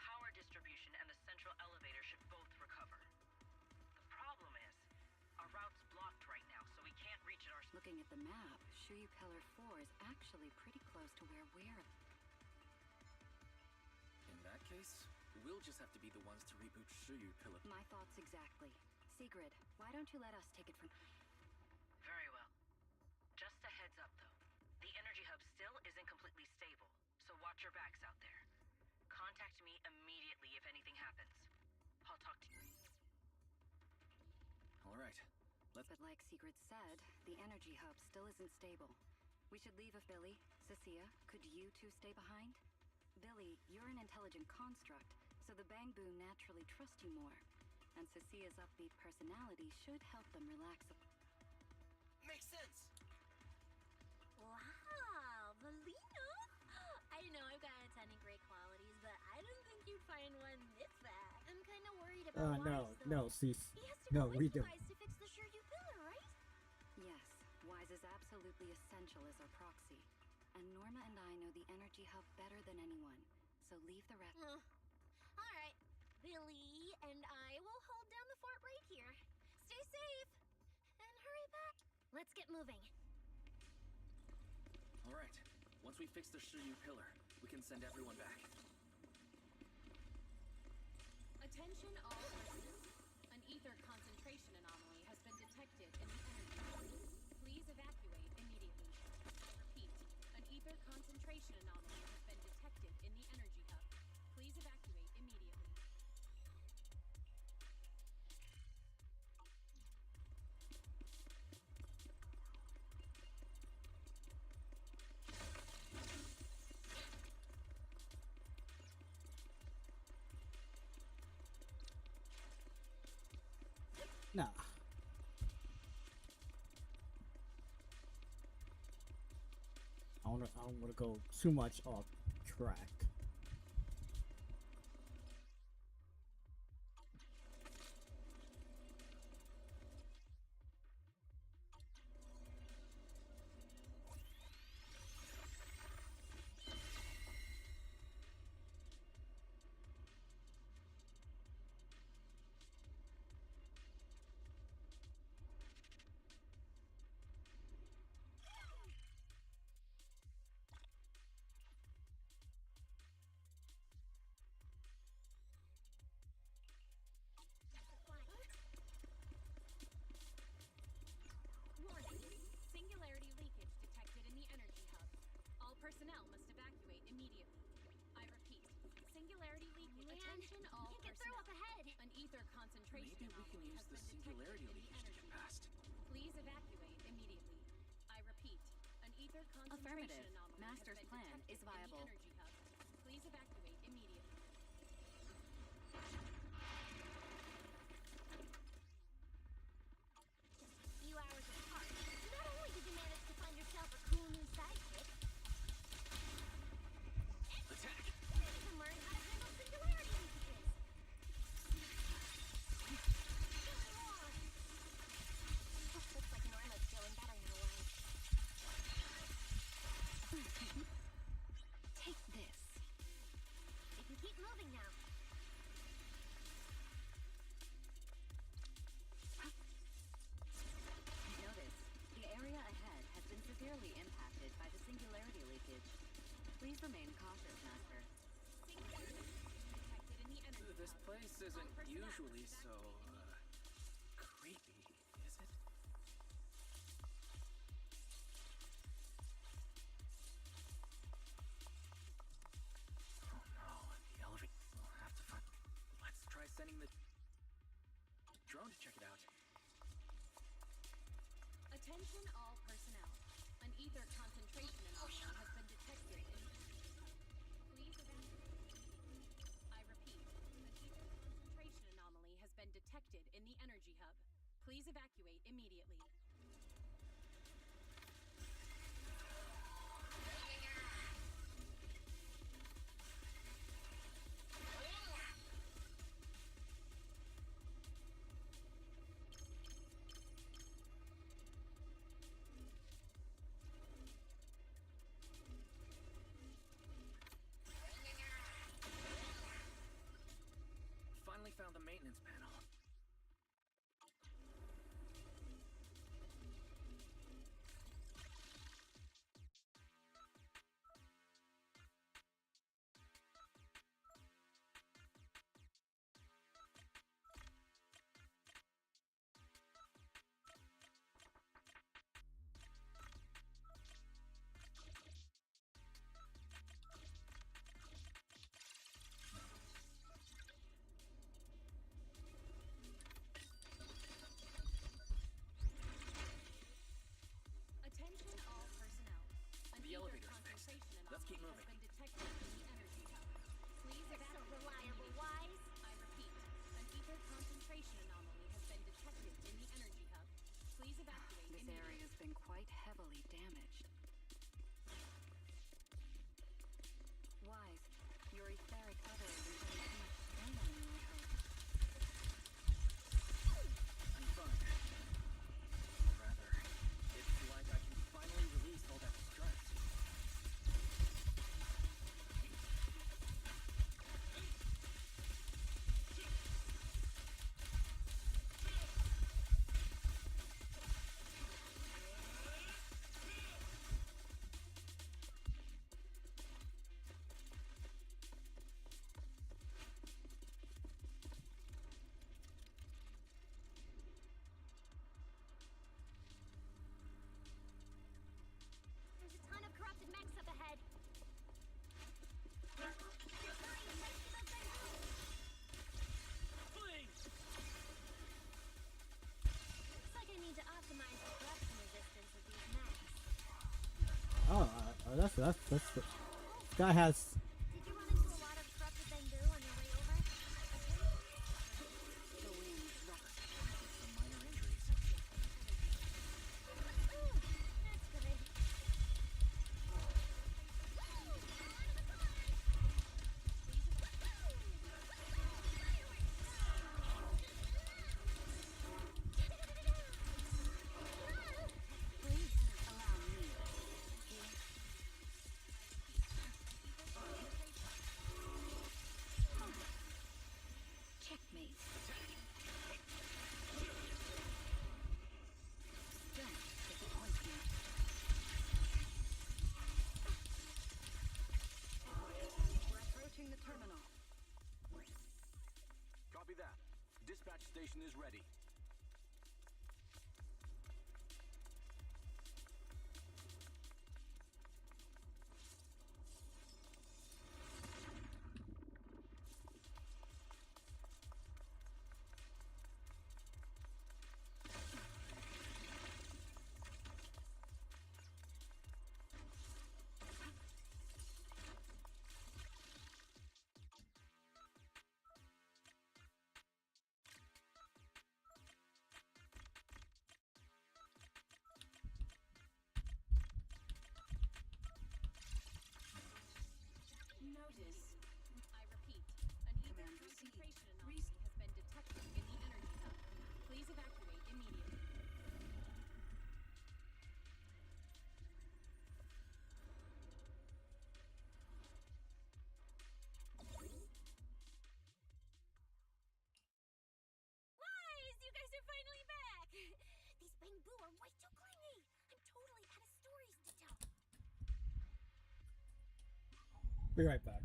power distribution and the central elevator should both recover. The problem is, our route's blocked right now, so we can't reach it ourselves. Looking at the map, Shuyu Pillar 4 is actually pretty close to where we're. In that case, we'll just have to be the ones to reboot Shuyu Pillar. My thoughts exactly. Sigrid, why don't you let us take it from... Very well. Just a heads up, though. The energy hub still isn't completely stable, so watch your backs out there. Contact me immediately if anything happens. I'll talk to you. All right. But like Sigrid said, the energy hub still isn't stable. We should leave. If Billy, Cecilia, could you two stay behind? Billy, you're an intelligent construct, so the Bangbu naturally trust you more. And Cecilia's upbeat personality should help them relax. Makes sense. Wow, Valina! I know I've got a ton of great qualities, but I didn't think you'd find one this bad. I'm kind of worried about No, Cease. He has to No, go we with you don't. guys to fix the Shuyu Pillar, right? Yes, Wise is absolutely essential as our proxy. And Norma and I know the energy hub better than anyone, so leave the rest. All right, Billy and I will hold down the fort right here. Stay safe and hurry back. Let's get moving. All right. Once we fix the Shuyu Pillar, we can send everyone back. Attention all persons. An ether concentration anomaly has been detected in the energy hub. Please evacuate immediately. Repeat, an ether concentration anomaly has been detected in the energy hub. Please evacuate immediately. Nah. I don't want to go too much off track. Warning. Singularity leakage detected in the energy hub. All personnel must evacuate immediately. I repeat. Singularity leakage. Man, Attention all can't get through personnel. up ahead. An ether concentration Maybe we can anomaly use has the been singularity detected in the leakage to energy get hub. past. Please evacuate immediately. I repeat. An ether concentration Affirmative. anomaly Master's has been plan detected is viable. in the energy hub. Please evacuate immediately. A few hours apart, not only did you manage to find yourself a cool new sidekick, Attack! you can learn how to handle singularity leakages. Looks like Norma's feeling better now, Wise. Take this. We can keep moving now. Notice, the area ahead has been severely impacted by the singularity leakage. Please remain cautious, Master. Singularity detected in the energy This hub. place All isn't personnel usually must so, evacuate. creepy, is it? Oh no, the elevator. We'll have to find. Let's try sending the drone to check it out. Attention all personnel. An ether concentration anomaly has been detected in the energy hub. Please evacuate. I repeat, an ether concentration anomaly has been detected in the energy hub. Please evacuate immediately. Finally found the maintenance panel. Attention all personnel. An The ether elevator's fixed. concentration Let's keep anomaly moving. has been detected in the energy hub. Please You're so evacuate reliable, immediately. Wise. I repeat, an ether concentration anomaly has been detected in the energy hub. Please evacuate This immediately. area has been quite heavily damaged. Wise, your etheric other isn't putting too much strain on you, I hope. I'm fine. Or rather, it's like I can finally release all that stress. There's a ton of corrupted mechs up ahead. Looks like I need to optimize the corruption resistance of these mechs. That's this guy has. Did you run into a lot of corrupted bamboo on your way over? The wind rocked. It's a station is ready. Notice. I repeat, an evil concentration anomaly has been detected in the energy hub. Please evacuate immediately. Wise, you guys are finally back! These bamboo are way too clingy! I'm totally out of stories to tell. Be right back.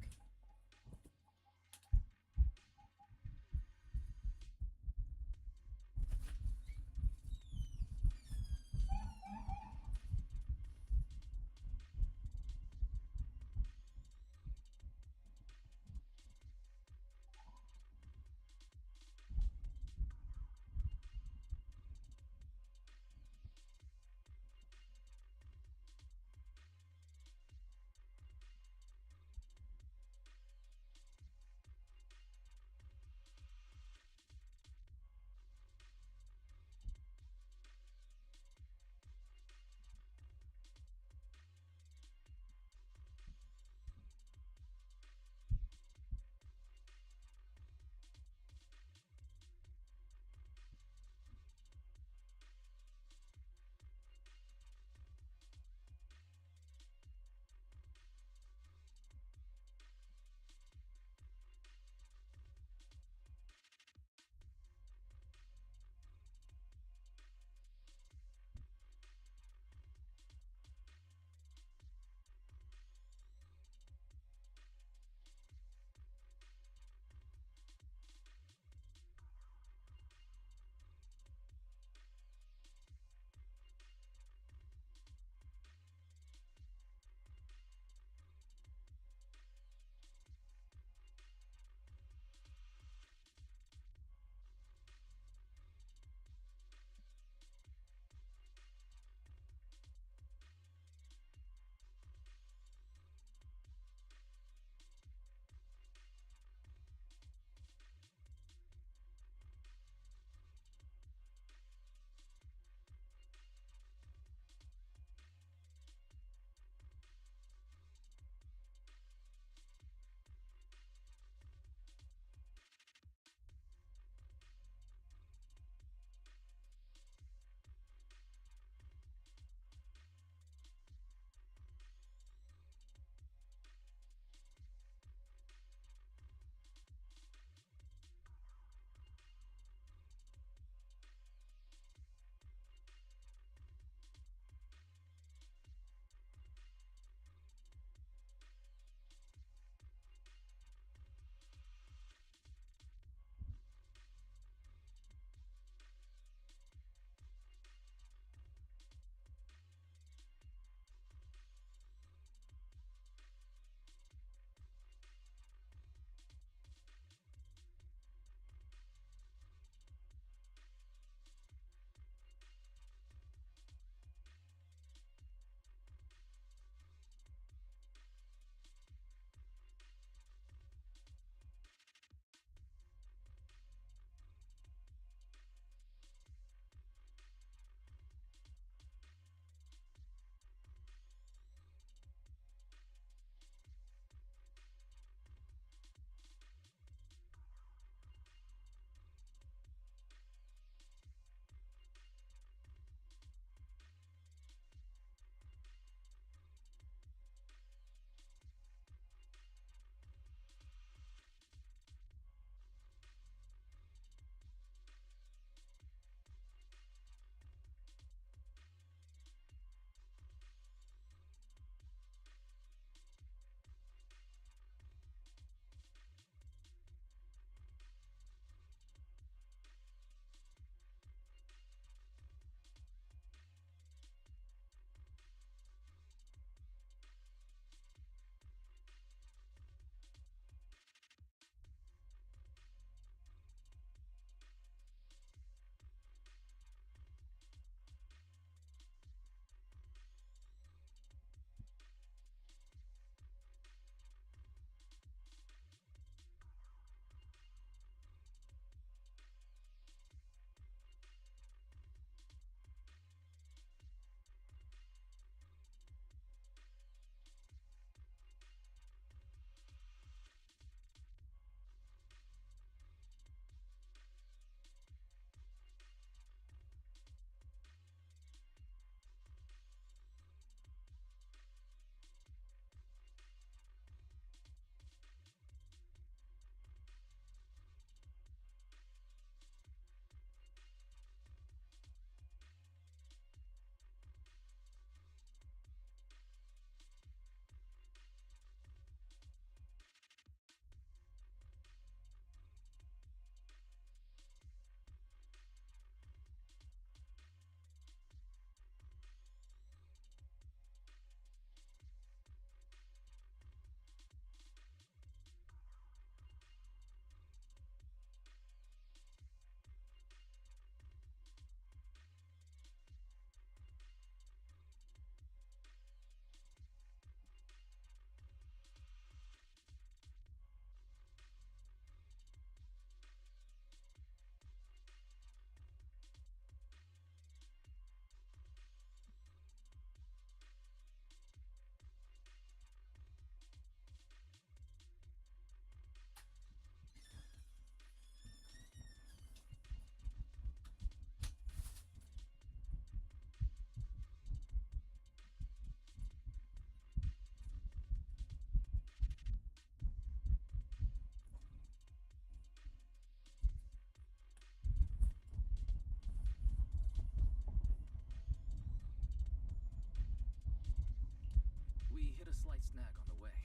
slight snag on the way.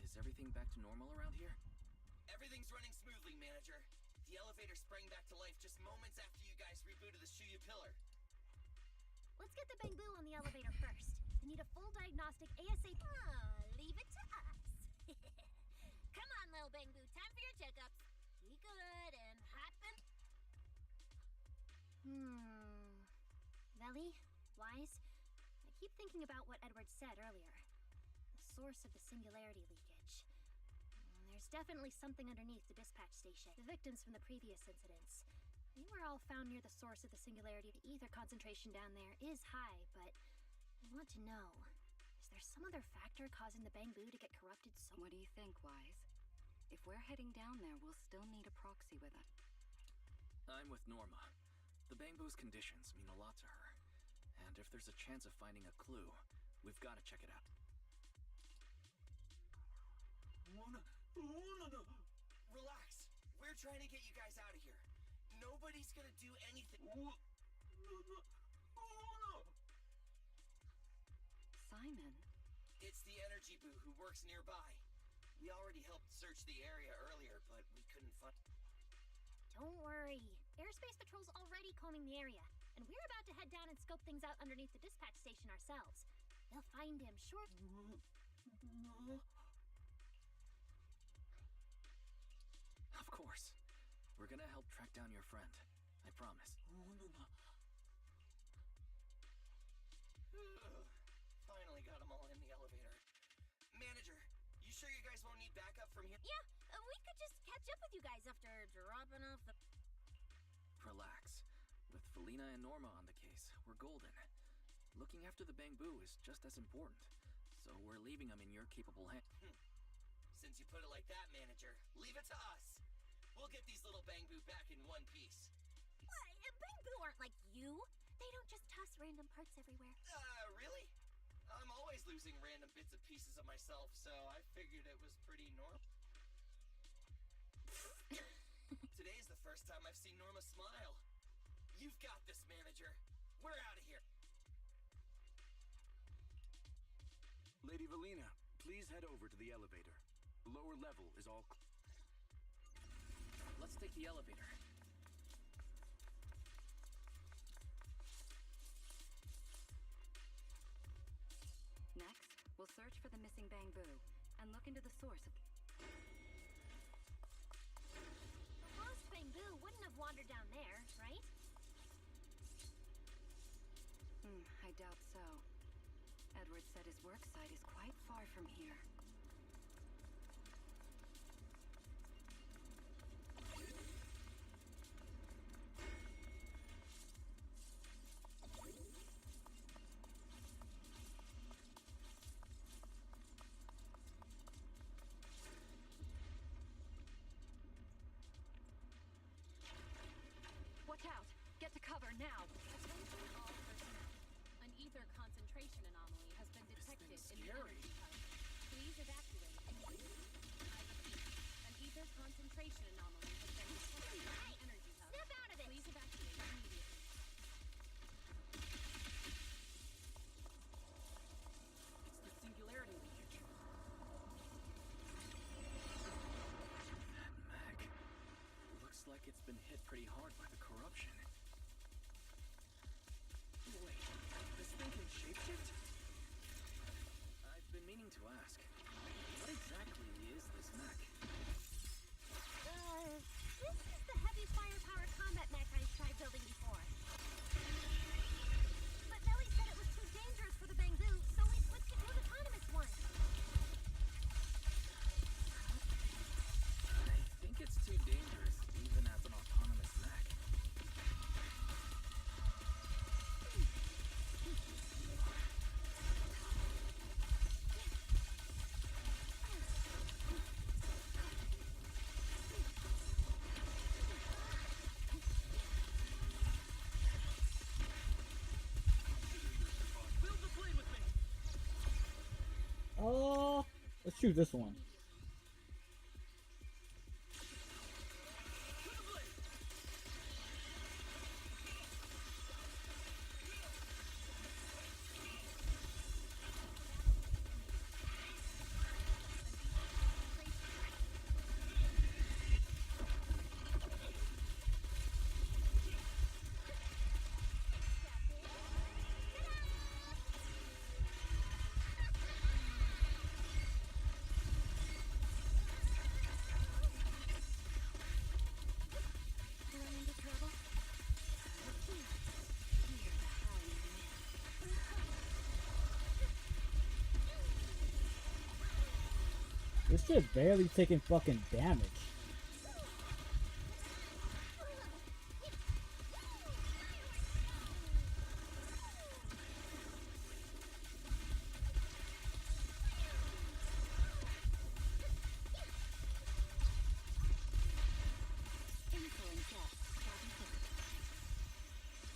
Is everything back to normal around here? Everything's running smoothly, Manager. The elevator sprang back to life just moments after you guys rebooted the Shuyu pillar. Let's get the Bamboo on the elevator first. I need a full diagnostic ASAP. Leave it to us. Come on, little Bamboo, time for your checkups. Be good and happen. Veli, Wise, I keep thinking about what Edward said earlier. The source of the singularity leakage. There's definitely something underneath the dispatch station. The victims from the previous incidents, they were all found near the source of the singularity. The ether concentration down there is high, but I want to know, is there some other factor causing the Bamboo to get corrupted so? What do you think, Wise? If we're heading down there, we'll still need a proxy with it. I'm with Norma. The Bamboo's conditions mean a lot to her. And if there's a chance of finding a clue, we've got to check it out. Relax. We're trying to get you guys out of here. Nobody's gonna do anything. Simon? It's the energy boo who works nearby. We already helped search the area earlier, but we couldn't find... Don't worry. Airspace Patrol's already combing the area, and we're about to head down and scope things out underneath the dispatch station ourselves. They'll find him, sure. Of course. We're gonna help track down your friend. I promise. Finally got them all in the elevator. Manager, you sure you guys won't need backup from here? Yeah, we could just catch up with you guys after dropping off the... Relax. With Felina and Norma on the case, we're golden. Looking after the Bamboo is just as important, so we're leaving them in your capable hands. Since you put it like that, Manager, leave it to us. We'll get these little Bamboo back in one piece. What? Bamboo aren't like you. They don't just toss random parts everywhere. Really? I'm always losing random bits and pieces of myself, so I figured it was pretty normal. Today's the first time I've seen Norma smile. You've got this, Manager. We're out of here. Lady Valina, please head over to the elevator. The lower level is all... Let's take the elevator. Next, we'll search for the missing Bamboo and look into the source of... The lost Bamboo wouldn't have wandered down there, right? I doubt so. Edward said his work site is quite far from here. Watch out! Get to cover now! Attention all personnel. An ether concentration anomaly has been detected in the energy hub. Please evacuate immediately. I repeat, an ether concentration anomaly has been detected in the energy hub. Snap out of it! Please evacuate immediately. It's the singularity leakage. That mag. Looks like it's been hit pretty hard by the corruption. Wait, this thing can shapeshift? I've been meaning to ask, what exactly is this mech? This is the heavy firepower combat mech I tried building before. But Belly said it was too dangerous for the Bamboo, so we switched it to an autonomous one. I think it's too dangerous, even as an autonomous mech. Build the plane with me! Oh, let's choose this one. This shit barely taking fucking damage.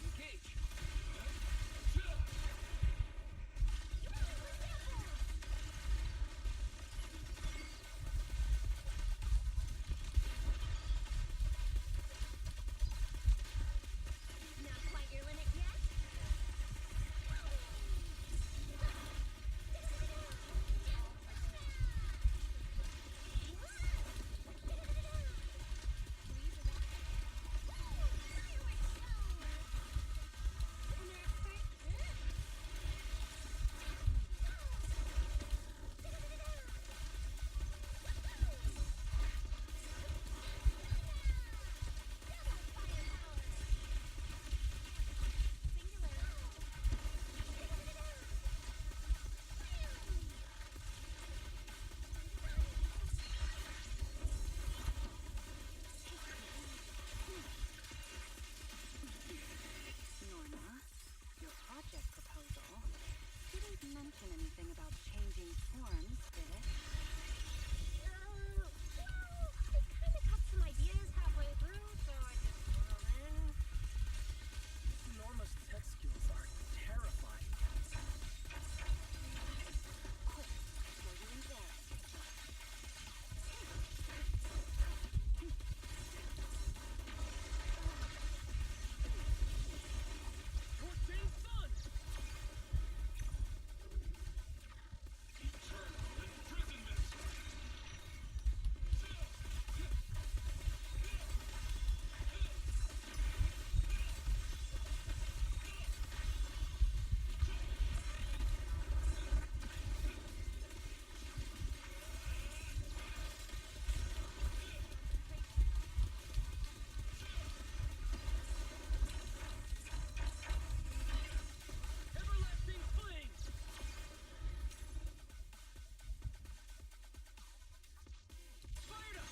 Engage. Not quite your limit yet? Norma, your project proposal didn't mention anything about changing forms, did it? Well, I kinda got some ideas halfway through, so I just threw 'em in. Norma's tech skills are terrifying. Quick, before you embarrass yourself. Fourteen Sun! Everlasting Fling! Fired up!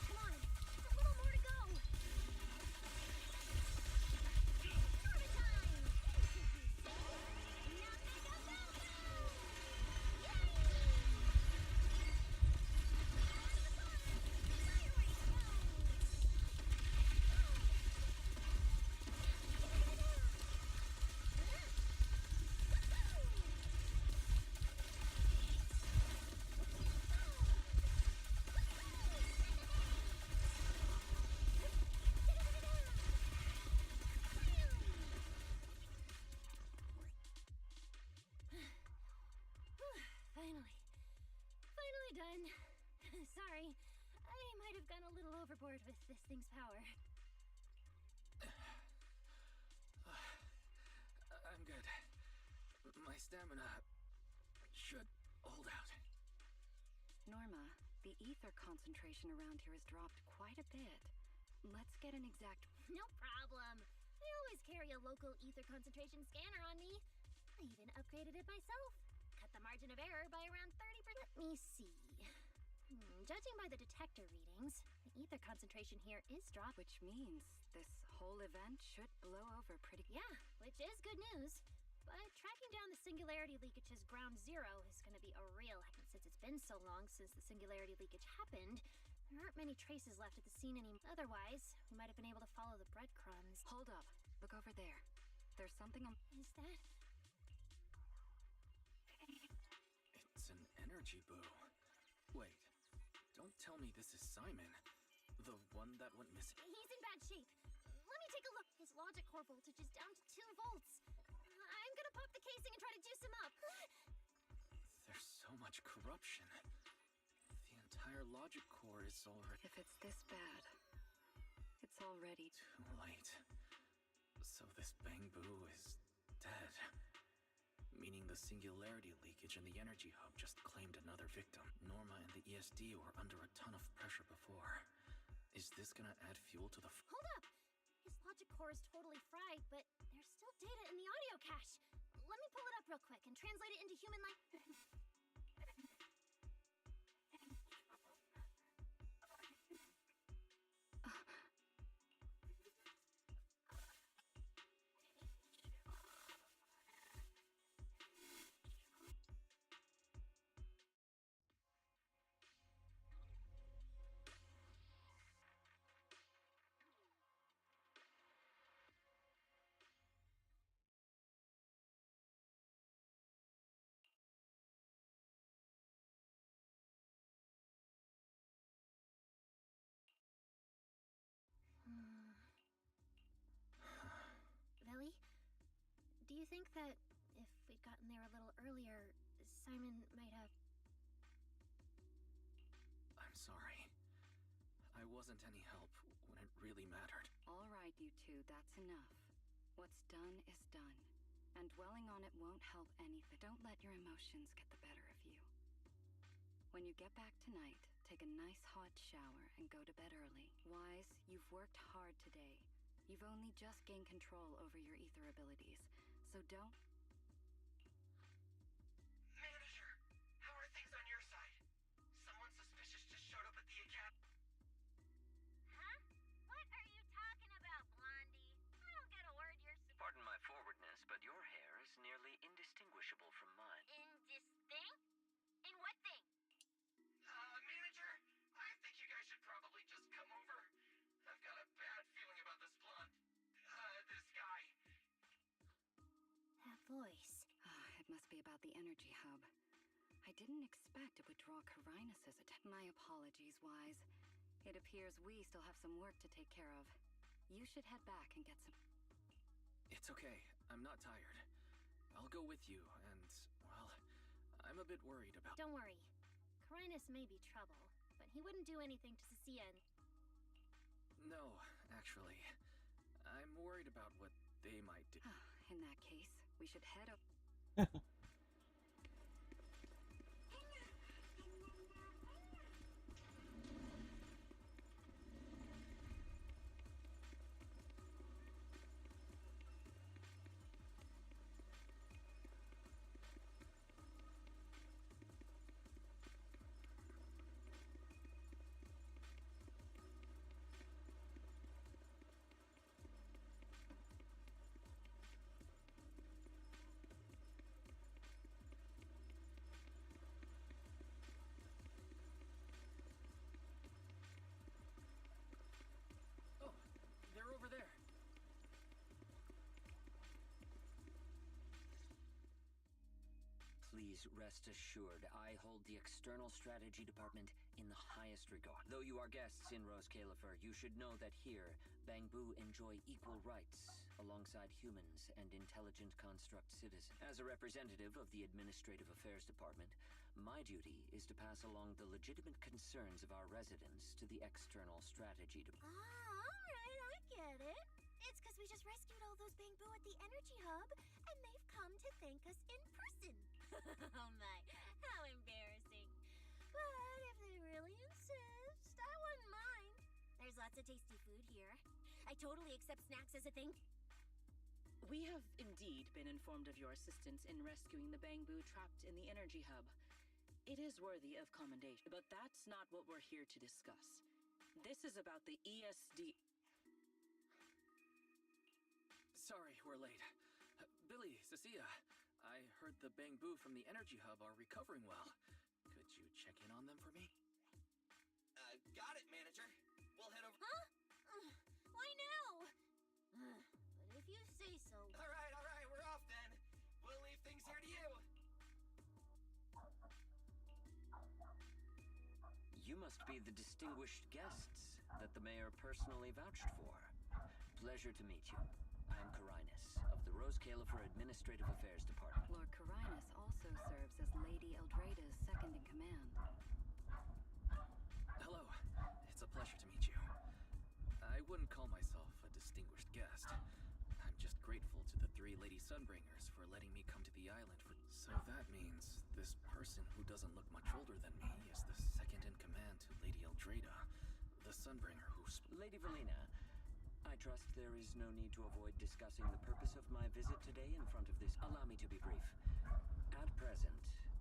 Come on, just a little more to go. Norma time! Now make a bell! Finally done. Sorry, I might have gone a little overboard with this thing's power. I'm good. My stamina should hold out. Norma, the ether concentration around here has dropped quite a bit. Let's get an exact... No problem. I always carry a local ether concentration scanner on me. I even upgraded it myself. Cut the margin of error by around 30%. Let me see. Judging by the detector readings, the ether concentration here is dropped. Which means this whole event should blow over pretty... Yeah, which is good news. But tracking down the singularity leakage's ground zero is going to be a real since it's been so long since the singularity leakage happened. There aren't many traces left at the scene anymore. Otherwise, we might have been able to follow the breadcrumbs. Hold up. Look over there. There's something on... Is that? It's an energy boo. Wait, don't tell me this is Simon, the one that went missing. He's in bad shape. Let me take a look. His logic core voltage is down to 2 volts. I'm gonna pop the casing and try to juice him up. There's so much corruption. The entire logic core is already... If it's this bad, it's already... Too late. So this Bang Boo is dead. Meaning the singularity leakage in the energy hub just claimed another victim. Norma and the ESD were under a ton of pressure before. Is this gonna add fuel to the Hold up! His logic core is totally fried, but there's still data in the audio cache. Let me pull it up real quick and translate it into human language. Billy, do you think that if we'd gotten there a little earlier, Simon might have... I'm sorry. I wasn't any help when it really mattered. All right, you two, that's enough. What's done is done. And dwelling on it won't help anything. Don't let your emotions get the better of you. When you get back tonight, take a nice hot shower and go to bed early. Wise, you've worked hard today. You've only just gained control over your ether abilities, so don't... Manager, how are things on your side? Someone suspicious just showed up at the academy. Huh? What are you talking about, Blondie? I don't get a word you're saying. Pardon my forwardness, but your hair is nearly indistinguishable from mine. In this thing? In what thing? Manager, I think you guys should probably just come over. I've got a bad feeling about this blonde. This guy. That voice. It must be about the energy hub. I didn't expect it would draw Carinus's attention. My apologies, Wise. It appears we still have some work to take care of. You should head back and get some... It's okay. I'm not tired. I'll go with you, and, well, I'm a bit worried about... Don't worry. Carinus may be trouble, but he wouldn't do anything to Cecilia. No, actually. I'm worried about what they might do. In that case, we should head up... They're over there. Please rest assured, I hold the External Strategy Department in the highest regard. Though you are guests in Rose Califer, you should know that here, Bangbu enjoy equal rights alongside humans and intelligent construct citizens. As a representative of the Administrative Affairs Department, my duty is to pass along the legitimate concerns of our residents to the External Strategy Department. Alright, I get it. It's because we just rescued all those Bangbu at the energy hub, and they've come to thank us in person. Oh my, how embarrassing. But if they really insist, I wouldn't mind. There's lots of tasty food here. I totally accept snacks as a thing. We have indeed been informed of your assistance in rescuing the Bangbu trapped in the energy hub. It is worthy of commendation, but that's not what we're here to discuss. This is about the ESD. Sorry, we're late. Billy, Cecilia, I heard the Bangbu from the energy hub are recovering well. Could you check in on them for me? Got it, Manager. We'll head over... Huh? Why now? But if you say so... All right, we're off then. We'll leave things here to you. You must be the distinguished guests that the mayor personally vouched for. Pleasure to meet you. I'm Carinus, of the Rose Califer Administrative Affairs Department. Lord Carinus also serves as Lady Eldrada's second-in-command. Hello. It's a pleasure to meet you. I wouldn't call myself a distinguished guest. I'm just grateful to the three Lady Sunbringers for letting me come to the island for... So that means this person who doesn't look much older than me is the second-in-command to Lady Eldrada, the Sunbringer who Lady Valina, I trust there is no need to avoid discussing the purpose of my visit today in front of this. Allow me to be brief. At present,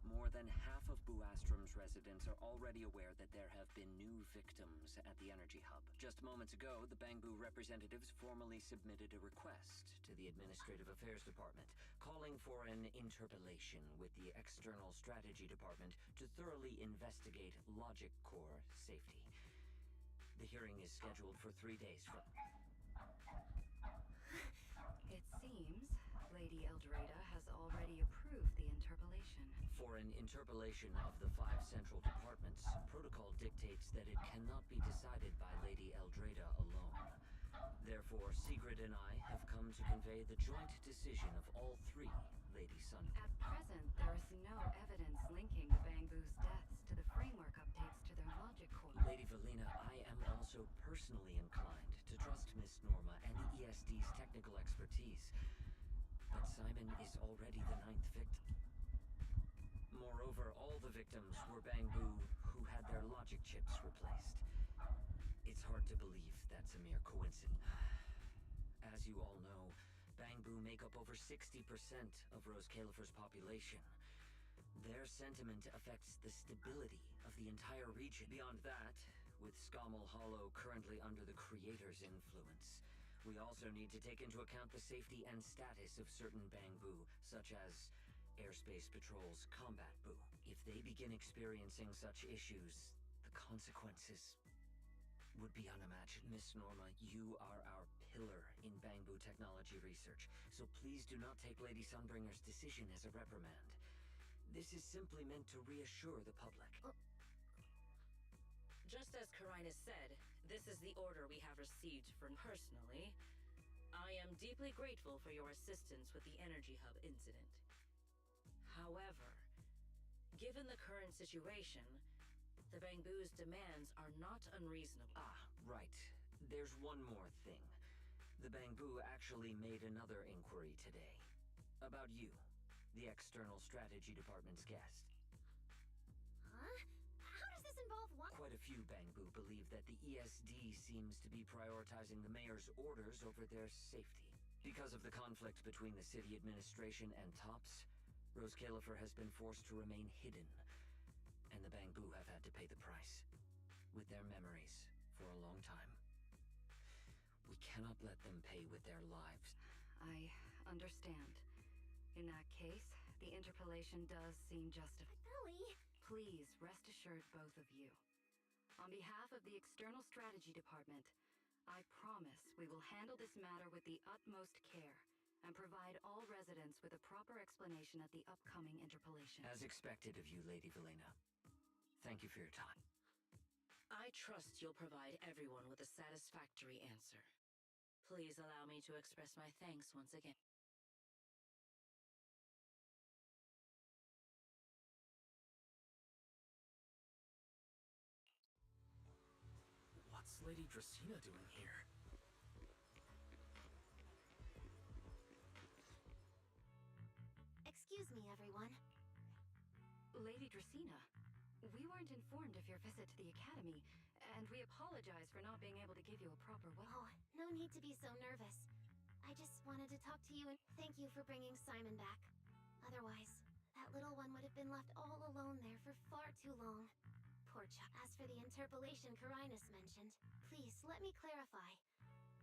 more than half of Buastrom's residents are already aware that there have been new victims at the Energy Hub. Just moments ago, the Bangbu representatives formally submitted a request to the Administrative Affairs Department, calling for an interpellation with the External Strategy Department to thoroughly investigate Logic Core safety. The hearing is scheduled for 3 days from... It seems Lady Eldreda has already approved the interpellation. For an interpellation of the 5 central departments, protocol dictates that it cannot be decided by Lady Eldreda alone. Therefore, Sigrid and I have come to convey the joint decision of all 3, Lady Sun. At present, there is no evidence linking the Bangbu's deaths to the framework updates to their logic core. Lady Valina, I am also personally inclined to trust Miss Norma and the ESD's technical expertise. But Simon is already the 9th victim. Moreover, all the victims were Bangbu who had their logic chips replaced. It's hard to believe that's a mere coincidence. As you all know, Bangbu make up over 60% of Rose Califer's population. Their sentiment affects the stability of the entire region. Beyond that, with Scommel Hollow currently under the Creator's influence, we also need to take into account the safety and status of certain Bangbu, such as Airspace Patrol's Combat Bu. If they begin experiencing such issues, the consequences would be unimagined. Miss Norma, you are our pillar in Bangbu technology research, so please do not take Lady Sunbringer's decision as a reprimand. This is simply meant to reassure the public. Just as Karinus said, this is the order we have received from personally. I am deeply grateful for your assistance with the Energy Hub incident. However, given the current situation, the Bangbu's demands are not unreasonable. Ah, right. There's one more thing. The Bangbu actually made another inquiry today. About you, the External Strategy Department's guest. Huh? How does this involve what? Quite a few Bangbu believe that the ESD seems to be prioritizing the mayor's orders over their safety. Because of the conflict between the city administration and TOPS, Rose Califer has been forced to remain hidden, and the Bangbu have had to pay the price with their memories for a long time. We cannot let them pay with their lives. I understand. In that case, the interpellation does seem justified. Ellie! Please rest assured, both of you. On behalf of the External Strategy Department, I promise we will handle this matter with the utmost care and provide all residents with a proper explanation at the upcoming interpellation. As expected of you, Lady Valina. Thank you for your time. I trust you'll provide everyone with a satisfactory answer. Please allow me to express my thanks once again. What's Lady Dracena doing here? Excuse me, everyone. Lady Dracena, we weren't informed of your visit to the Academy, and we apologize for not being able to give you a proper welcome. Oh, no need to be so nervous. I just wanted to talk to you and thank you for bringing Simon back. Otherwise, that little one would have been left all alone there for far too long. Poor child. As for the interpellation Karinus mentioned, please let me clarify.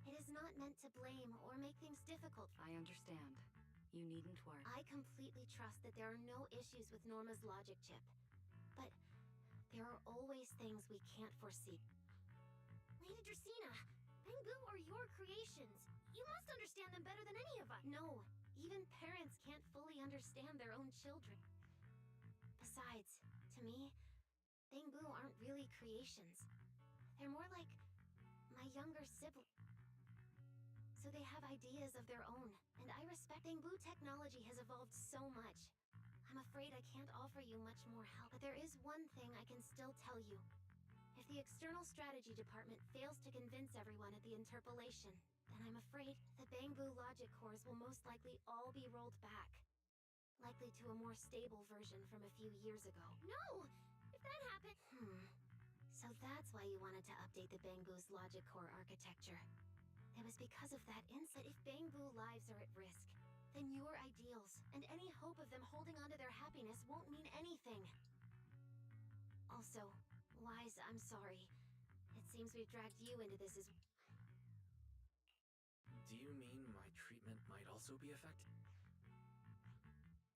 It is not meant to blame or make things difficult. I understand. You needn't worry. I completely trust that there are no issues with Norma's logic chip. But there are always things we can't foresee. Lady Dracena, Bangbu are your creations. You must understand them better than any of us. No, even parents can't fully understand their own children. Besides, to me, Bangbu aren't really creations. They're more like my younger sibling. So they have ideas of their own, and I respect. Bangbu technology has evolved so much. I'm afraid I can't offer you much more help, but there is one thing I can still tell you. If the External Strategy Department fails to convince everyone at the interpellation, then I'm afraid the Bangbu logic cores will most likely all be rolled back. Likely to a more stable version from a few years ago. No! If that happened... So that that's why you wanted to update the Bangbu's logic core architecture. It was because of that insight. If Bangbu lives are at risk, then your ideals and any hope of them holding onto their happiness won't mean anything. Also, Wise, I'm sorry. It seems we've dragged you into this as... Do you mean my treatment might also be affected?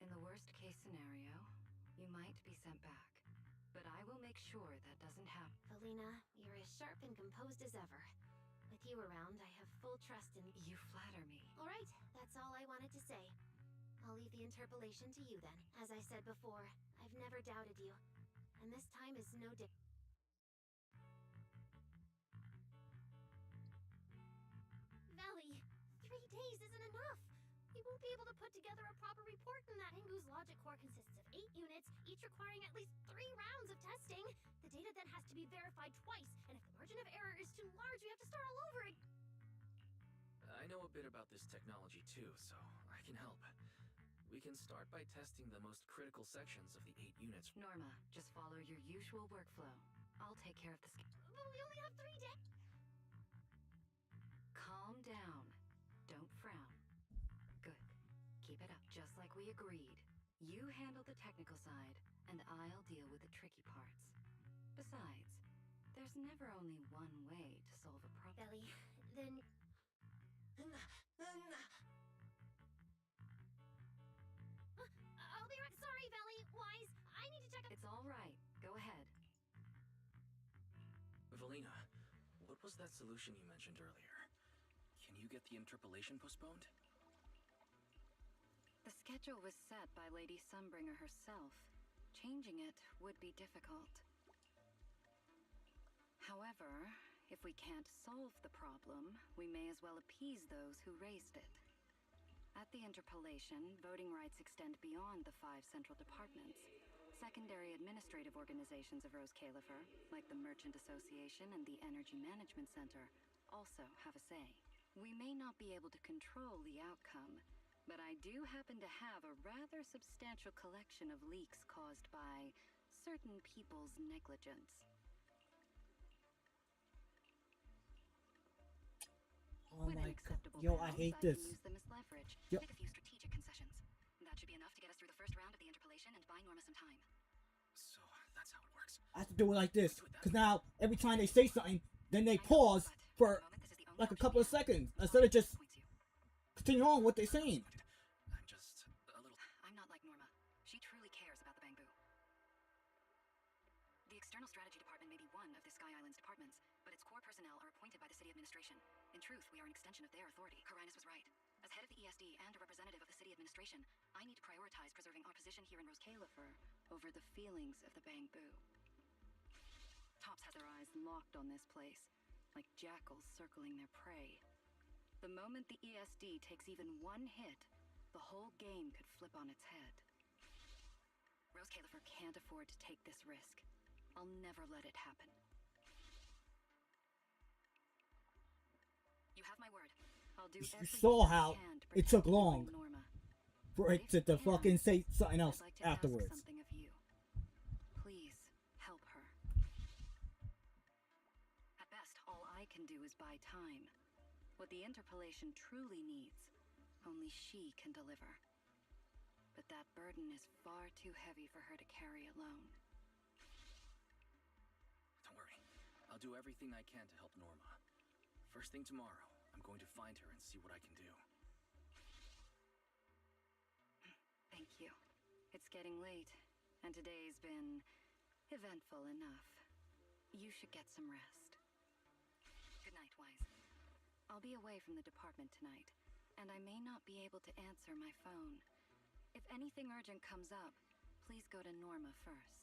In the worst case scenario, you might be sent back. But I will make sure that doesn't happen. Felina, you're as sharp and composed as ever. With you around, I have full trust in... You flatter me. All right, that's all I wanted to say. I'll leave the interpolation to you then. As I said before, I've never doubted you. And this time is no different. Valley, 3 days isn't enough. We won't be able to put together a proper report in that. Bangbu's logic core consists of 8 units, each requiring at least 3 rounds of testing. The data then has to be verified twice, and if the margin of error is too large, we have to start all over again. I know a bit about this technology too, so I can help. We can start by testing the most critical sections of the 8 units. Norma, just follow your usual workflow. I'll take care of the... But we only have 3 days. Calm down. Don't frown. Good. Keep it up, just like we agreed. You handle the technical side, and I'll deal with the tricky parts. Besides, there's never only one way to solve a problem. Belly, then... I'll be right... Sorry, Belly. Wise, I need to check... It's all right. Go ahead. Valina, what was that solution you mentioned earlier? Can you get the interpolation postponed? The schedule was set by Lady Sunbringer herself. Changing it would be difficult. However, if we can't solve the problem, we may as well appease those who raised it. At the interpolation, voting rights extend beyond the 5 central departments. Secondary administrative organizations of Rose Califer, like the Merchant Association and the Energy Management Center, also have a say. We may not be able to control the outcome, but I do happen to have a rather substantial collection of leaks caused by certain people's negligence. Oh With my an god. acceptable Yo, I balance, hate I this. can use them as leverage. Yo. Make a few strategic concessions. That should be enough to get us through the first round of the interpolation and buy Norma some time. So that's how it works. I have to do it like this, because now every time they say something, then they pause for like a couple of seconds instead of just continue on what they're saying. I'm just a little... I'm not like Norma. She truly cares about the Bangbu. The External Strategy Department may be one of the Sky Islands departments, but its core personnel are appointed by the city administration. In truth, we are an extension of their authority. Carinus was right. As head of the ESD and a representative of the city administration, I need to prioritize preserving our position here in Rose Califer over the feelings of the Bangbu. Tops has their eyes locked on this place, like jackals circling their prey. The moment the ESD takes even one hit, the whole game could flip on its head. Rose Califer can't afford to take this risk. I'll never let it happen. You have my word. I'll do You everything saw I how can to it protect took you long and Norma. for it to fucking say something else I'd like to afterwards. ask something of you. Please help her. At best, all I can do is buy time. What the interpolation truly needs, only she can deliver. But that burden is far too heavy for her to carry alone. Don't worry. I'll do everything I can to help Norma. First thing tomorrow, I'm going to find her and see what I can do. Thank you. It's getting late, and today's been eventful enough. You should get some rest. Good night, Wise. I'll be away from the department tonight, and I may not be able to answer my phone. If anything urgent comes up, please go to Norma first.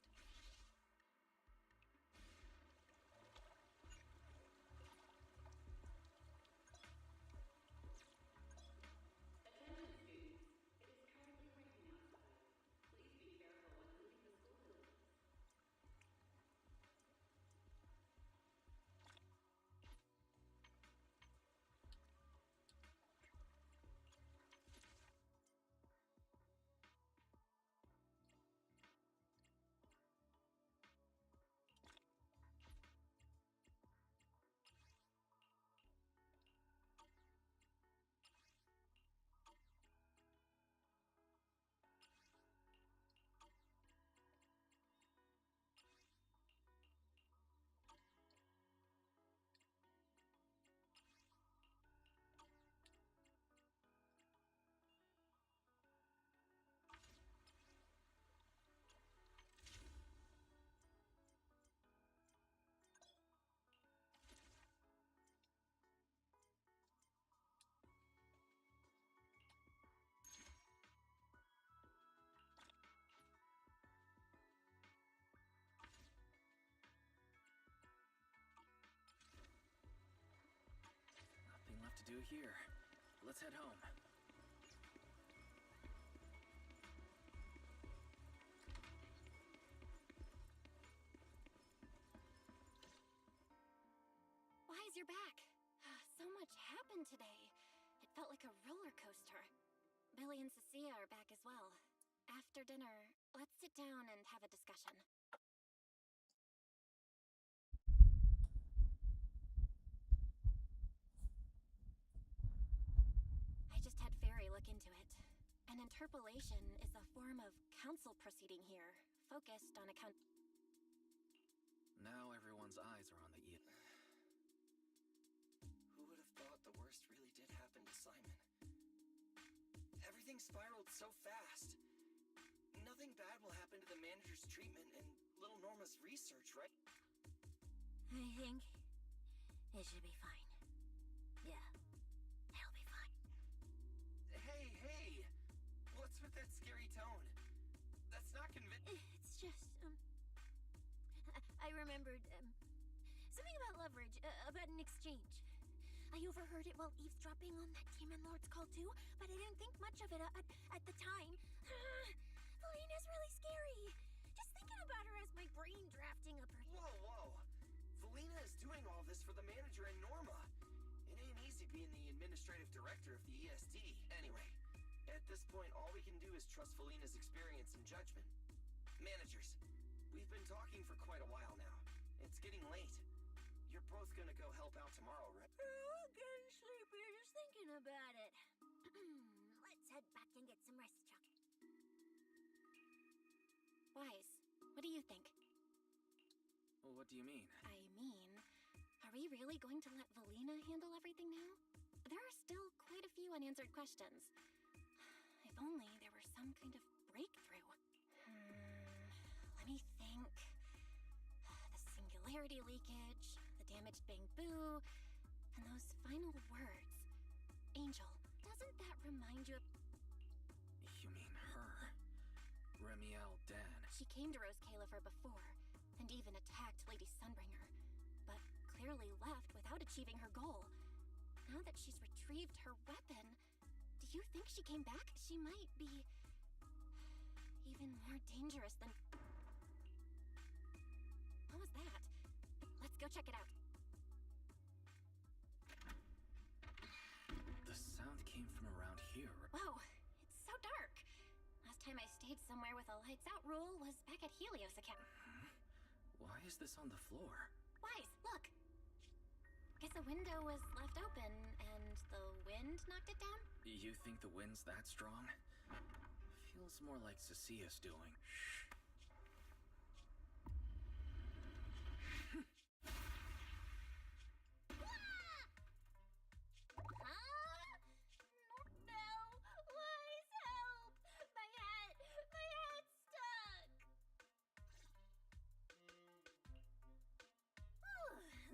do here. Let's head home. Wise, you're back. So much happened today. It felt like a roller coaster. Billy and Cecilia are back as well. After dinner, let's sit down and have a discussion. I just had Fairy look into it. An interpolation is a form of council proceeding here, focused on account. Now everyone's eyes are on the Who would have thought the worst really did happen to Simon? Everything spiraled so fast. Nothing bad will happen to the manager's treatment and little Norma's research, right? I think it should be fine. Yeah, it'll be fine. Hey! What's with that scary tone? That's not convincing. It's just, I remembered, something about leverage, about an exchange. I overheard it while eavesdropping on that Demon Lord's call too, but I didn't think much of it at the time. Velena's really scary. Just thinking about her as my brain drafting up her. Whoa! Velena is doing all this for the manager and Norma. It ain't easy being the administrative director of the ESD. Anyway, at this point, all we can do is trust Velena's experience and judgment. Managers, we've been talking for quite a while now. It's getting late. You're both gonna go help out tomorrow, right? Oh, getting sleepy just thinking about it. Let's head back and get some rest, Chuck. Wise, what do you think? Well, what do you mean? I mean, are we really going to let Velena handle everything now? There are still quite a few unanswered questions. If only there were some kind of breakthrough. Let me think. The singularity leakage, the damaged bamboo, and those final words. Angel, doesn't that remind you of... You mean her? Remiel Dan. She came to Rose Califer before, and even attacked Lady Sunbringer, but clearly left without achieving her goal. Now that she's retrieved her weapon, do you think she came back? She might be... even more dangerous than... What was that? Let's go check it out. The sound came from around here. Whoa, it's so dark. Last time I stayed somewhere with a lights out rule was back at Helios Academy. Why is this on the floor? Wise, look! Guess a window was left open and the wind knocked it down? You think the wind's that strong? Feels more like Cecilia's doing. Shh. Wise, help! My hat's stuck!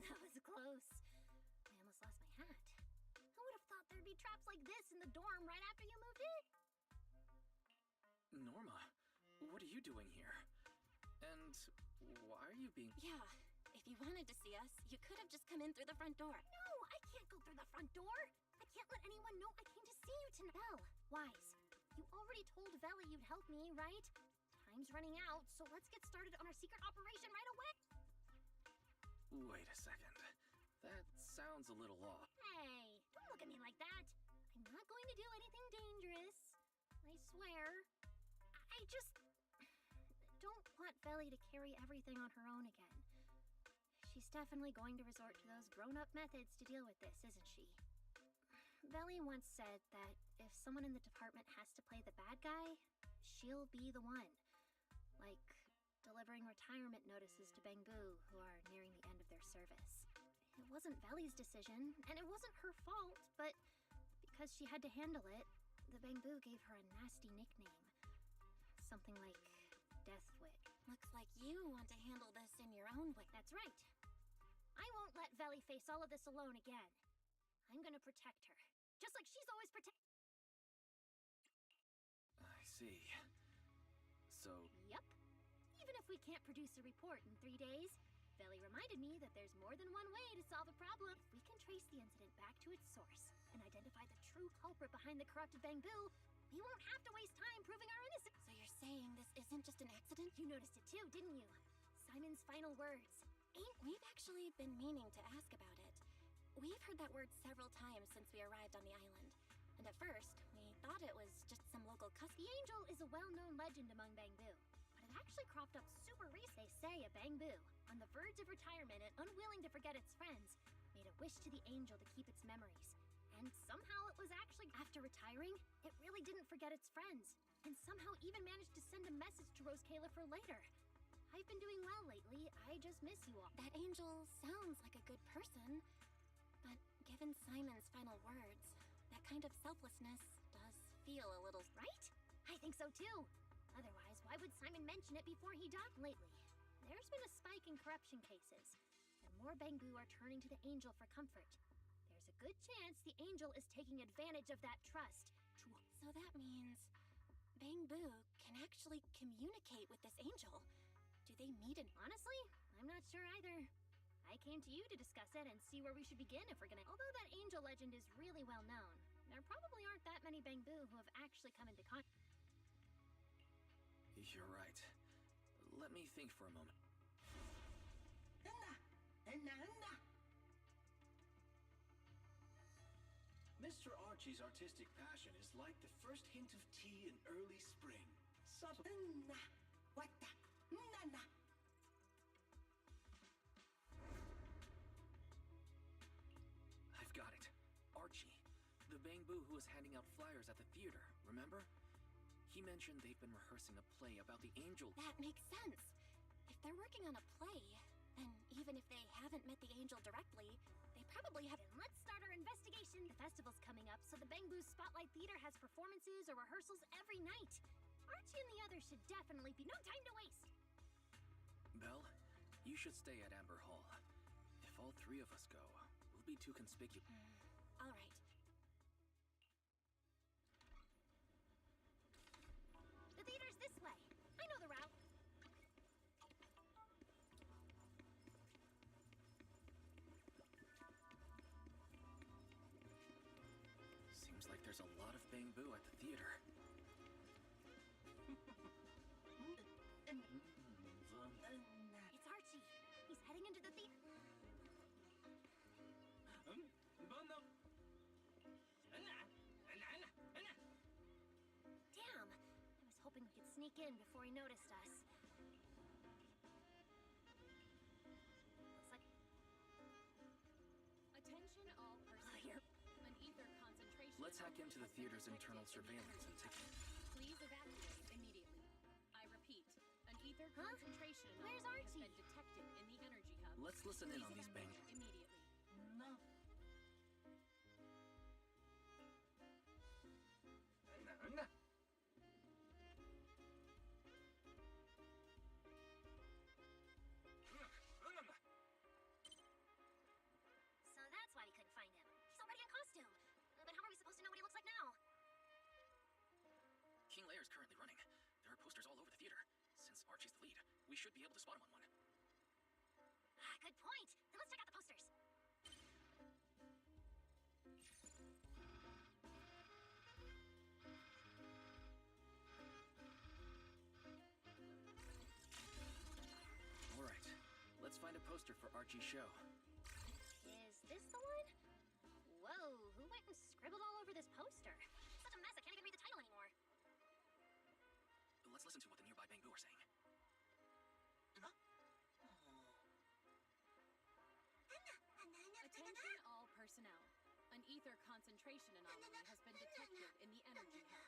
That was close. I almost lost my hat. Who would have thought there'd be traps like this in the dorm right after you moved in? Norma, what are you doing here? And why are you being... Yeah, if you wanted to see us, you could have just come in through the front door. No, I can't go through the front door. I can't let anyone know I came to see you tonight. Belle, Wise, you already told Veli you'd help me, right? Time's running out, so let's get started on our secret operation right away. Wait a second. That sounds a little off. Hey, don't look at me like that. I'm not going to do anything dangerous. I swear. I just don't want Veli to carry everything on her own again. She's definitely going to resort to those grown-up methods to deal with this, isn't she? Veli once said that if someone in the department has to play the bad guy, she'll be the one. Like delivering retirement notices to Bangbu, who are nearing the end of their service. It wasn't Veli's decision, and it wasn't her fault, but because she had to handle it, the Bangbu gave her a nasty nickname. Something like Deathwit. Looks like you want to handle this in your own way. That's right. I won't let Veli face all of this alone again. I'm gonna protect her, just like she's always protected. I see. So... Yep. Even if we can't produce a report in 3 days, Veli reminded me that there's more than one way to solve a problem. If we can trace the incident back to its source and identify the true culprit behind the corrupted Bangbu, we won't have to waste time proving our innocence. So you're saying this isn't just an accident? You noticed it too, didn't you? Simon's final words. We've actually been meaning to ask about it. We've heard that word several times since we arrived on the island. And at first, we thought it was just some local custom. The angel is a well-known legend among Bangbu, but it actually cropped up super recently. They say a Bangbu, on the verge of retirement and unwilling to forget its friends, made a wish to the angel to keep its memories. And somehow it was actually, after retiring, it really didn't forget its friends, and somehow even managed to send a message to Rose Kayla for later. I've been doing well lately, I just miss you all. That angel sounds like a good person, but given Simon's final words, that kind of selflessness does feel a little... Right? I think so too. Otherwise, why would Simon mention it before he died? Lately, there's been a spike in corruption cases, and more Bangbu are turning to the angel for comfort. There's a good chance the angel is taking advantage of that trust to... So that means Bangbu can actually communicate with this angel. Do they meet in... Honestly, I'm not sure either. I came to you to discuss it and see where we should begin if we're gonna... Although that angel legend is really well known, there probably aren't that many Bangbu who have actually come into contact. You're right. Let me think for a moment. Mr. Archie's artistic passion is like the first hint of tea in early spring. Subtle. I've got it. Archie. The Bangbu who was handing out flyers at the theater, remember? He mentioned they've been rehearsing a play about the angel. That makes sense. If they're working on a play, then even if they haven't met the angel directly, they probably have... Let's start our investigation. The festival's coming up, so the Bangbu Spotlight Theater has performances or rehearsals every night. Archie and the others should definitely be... No time to waste! Belle, you should stay at Amber Hall. If all three of us go, we'll be too conspicuous. All right. The theater's this way. I know the route. Seems like there's a lot of Bangbu at the theater. It's Archie. He's heading into the theater. Damn! I was hoping we could sneak in before he noticed us. Looks like... Attention all personnel. An ether concentration... Let's hack into the theater's internal surveillance and take... Please evacuate immediately. I repeat, an ether concentration Where's anomaly Archie? has been detected in the energy hub. Let's listen in on these Please Bangbu. evacuate immediately. So that's why we couldn't find him. He's already in costume. But how are we supposed to know what he looks like now? King Lear's currently running. There are posters all over the theater. Since Archie's the lead, we should be able to spot him on one. Good point. Then let's check out the posters. Alright, let's find a poster for Archie's show. Is this the one? Whoa, who went and scribbled all over this poster? Such a mess, I can't even read the title anymore. Let's listen to what the nearby Bangbu are saying. Attention all personnel. An ether concentration anomaly has been detected in the energy hub.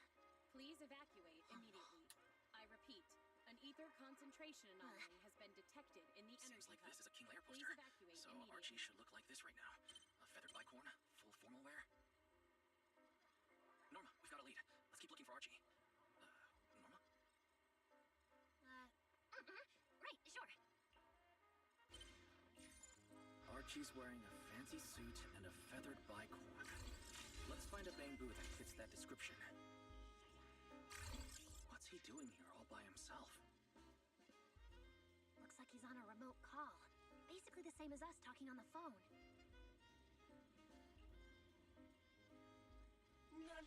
Please evacuate immediately. I repeat, an ether concentration anomaly has been detected in the Seems energy like hub. this is a King Lear Please poster. evacuate So immediately. Archie should look like this right now. A feathered bicorn, full formal wear. Norma, we've got a lead. Let's keep looking for Archie. Norma? Right, sure. Archie's wearing a fancy suit and a feathered bicorn. Let's find a Bangbu that fits that description. What's he doing here all by himself? Looks like he's on a remote call. Basically the same as us talking on the phone. Don't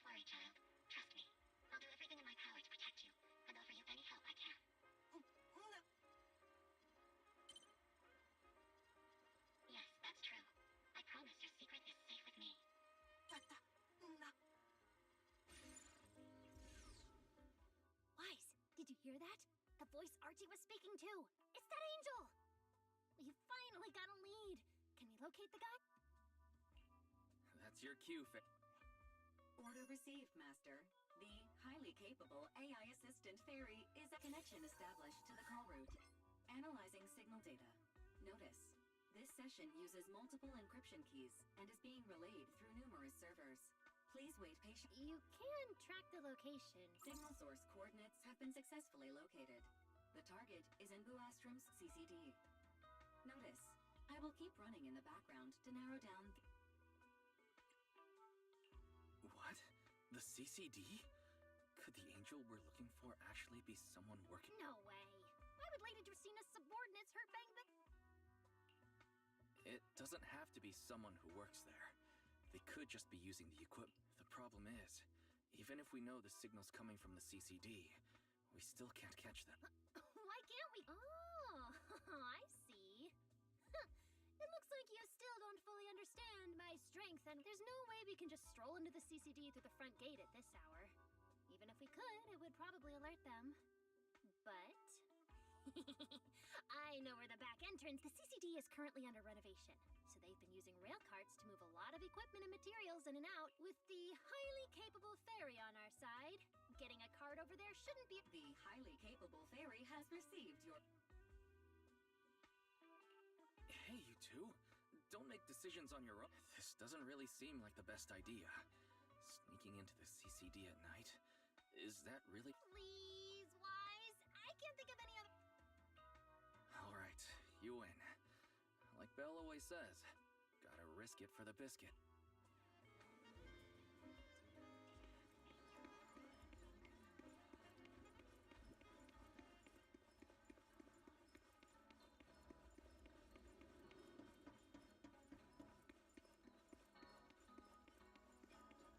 worry, child. Trust me. I'll do everything in my power to protect you, and offer you any help I can. Yes, that's true. I promise your secret is safe with me. Wise, did you hear that? The voice Archie was speaking to. It's that angel! We finally got a lead. Can we locate the guy? That's your cue, Order received, Master. The highly capable AI assistant fairy is a connection established to the call route. Analyzing signal data. Notice, this session uses multiple encryption keys and is being relayed through numerous servers. Please wait patiently. You can track the location. Signal source coordinates have been successfully located. The target is in Buastrom's CCD. Notice, I will keep running in the background to narrow down What? The CCD? Could the angel we're looking for actually be someone working? No way. Why would Lady Dracina's subordinates hurt Bang Bang? It doesn't have to be someone who works there. They could just be using the equipment. The problem is, even if we know the signal's coming from the CCD, we still can't catch them. Why can't we? Oh, I see. It looks like you still don't fully understand my strength, and there's no way we can just stroll into the CCD through the front gate at this hour. Even if we could, it would probably alert them. But I know where the back entrance. The CCD is currently under renovation, so they've been using rail carts to move a lot of equipment and materials in and out. With the highly capable fairy on our side, getting a cart over there shouldn't be. The highly capable fairy has received your... Hey, you two. Don't make decisions on your own. This doesn't really seem like the best idea. Sneaking into the CCD at night? Is that really... Please, Wise. I can't think of any other... Alright, you win. Like Belle always says, gotta risk it for the biscuit.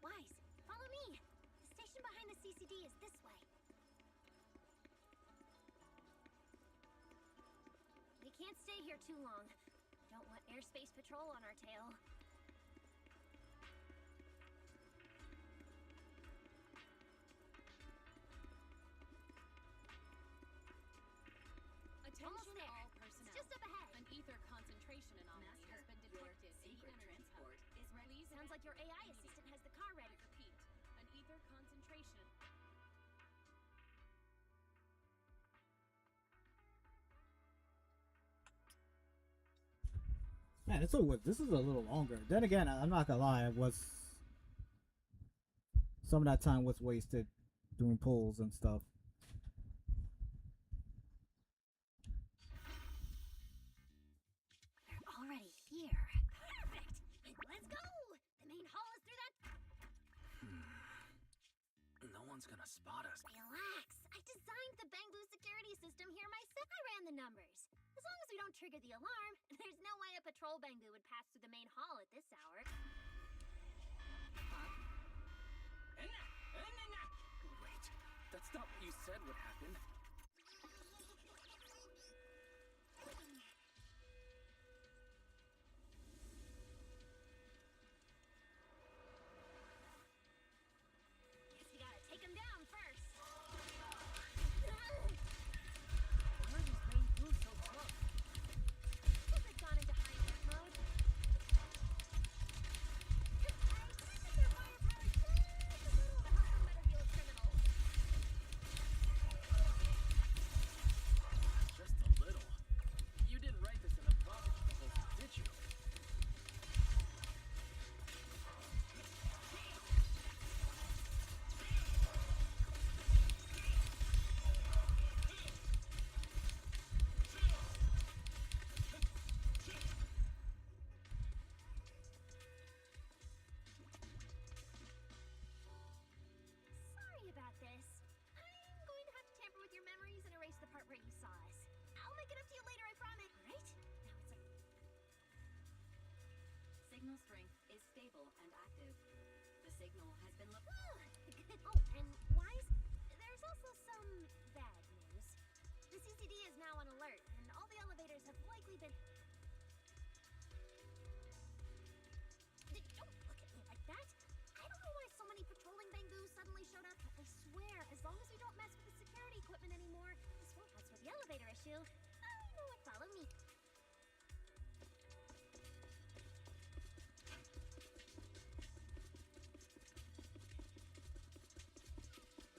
Wise, follow me. The station behind the CCD is this way. We can't stay here too long. Don't want airspace patrol on our tail. Attention Almost there. all personnel. It's just up ahead. An ether concentration anomaly Master, has been your detected in the secret energy hub. transport is ready. Please Sounds like your AI assistant has the car ready. Repeat. An ether concentration. Man, it's so this is a little longer. Then again, I'm not gonna lie, it was some of that time was wasted doing pulls and stuff. They're already here. Perfect. Let's go. The main hall is through that. No one's gonna spot us. Relax. I designed the Bangbu security system here myself. I ran the numbers. As long as we don't trigger the alarm, there's no way a patrol Bangbu would pass through the main hall at this hour. Wait, that's not what you said would happen. Guess we gotta take him down first. Why are these main boots so tough? Hope they've gone into high alert mode. I think their firepower is just a little to help them better deal with criminals. signal strength is stable and active. The signal has been Oh, and Wise, there's also some bad news. The CCD is now on alert, and all the elevators have likely been... Don't look at me like that! I don't know why so many patrolling Bangbus suddenly showed up. I swear, as long as we don't mess with the security equipment anymore, this won't mess with the elevator issue. I know it. Follow me.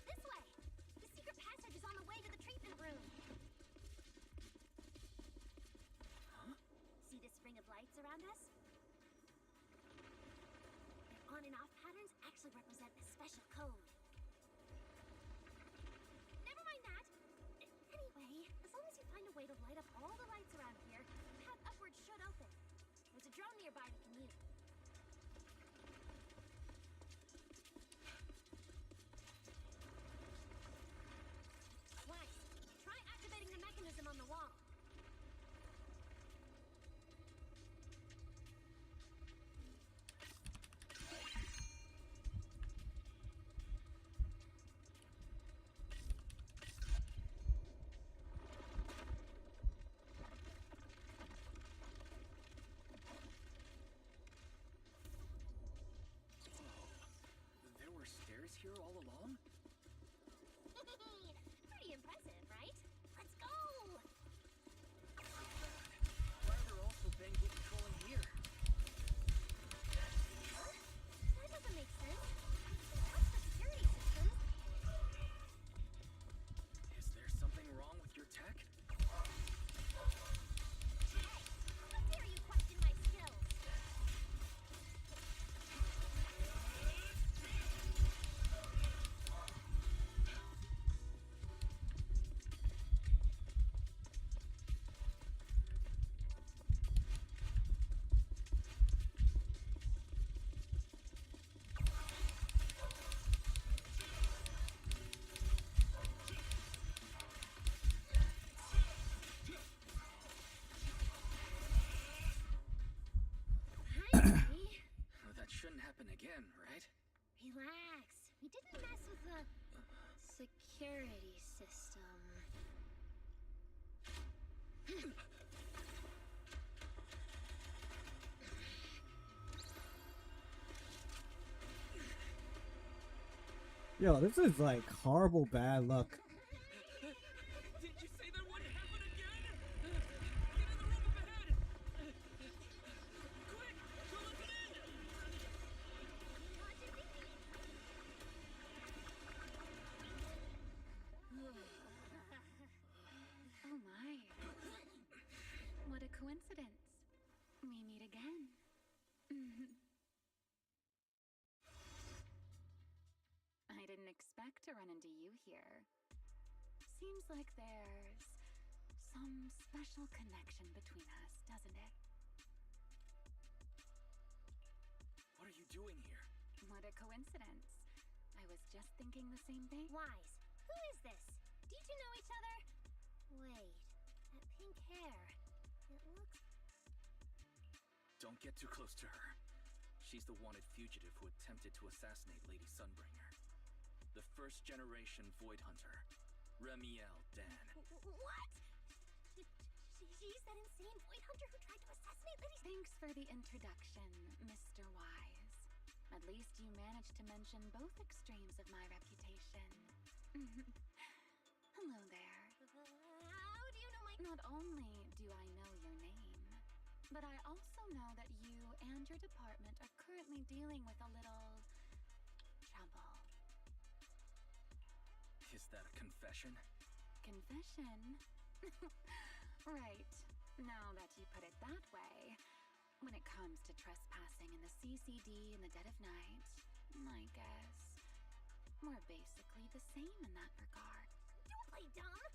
This way! The secret passage is on the way to the treatment room. Huh? See this ring of lights around us? Their on and off patterns actually represent a special code. Never mind that. Anyway, as long as you find a way to light up all the lights around here, the path upwards should open. There's a drone nearby that can use. Wise, try activating the mechanism on the wall. There were stairs here all along? Pretty impressive, right? Let's go! Why are there also Bangu patrolling here? That doesn't make sense. What's the security system? Is there something wrong with your tech? How dare you question my skills? That shouldn't happen again, right? Relax. We didn't mess with the security system. Yo, this is like horrible bad luck. Did you say that wouldn't happen again? Get in the room up ahead! Quick! Go let it in! Oh my. What a coincidence. We meet again. I didn't expect to run into you here. Seems like there's some special connection between us, doesn't it? What are you doing here? What a coincidence. I was just thinking the same thing. Wise, who is this? Do you two know each other? Wait, that pink hair. It looks... Don't get too close to her. She's the wanted fugitive who attempted to assassinate Lady Sunbringer. The first generation Void Hunter, Remiel Dan. What? She's that insane Void Hunter who tried to assassinate Lady... Thanks for the introduction, Mr. Wise. At least you managed to mention both extremes of my reputation. Hello there. How do you know my... Not only do I know your name, but I also know that you and your department are currently dealing with a little... trouble. Is that a confession? Confession? Right. Now that you put it that way, when it comes to trespassing in the CCD in the dead of night, I guess we're basically the same in that regard. Don't play dumb!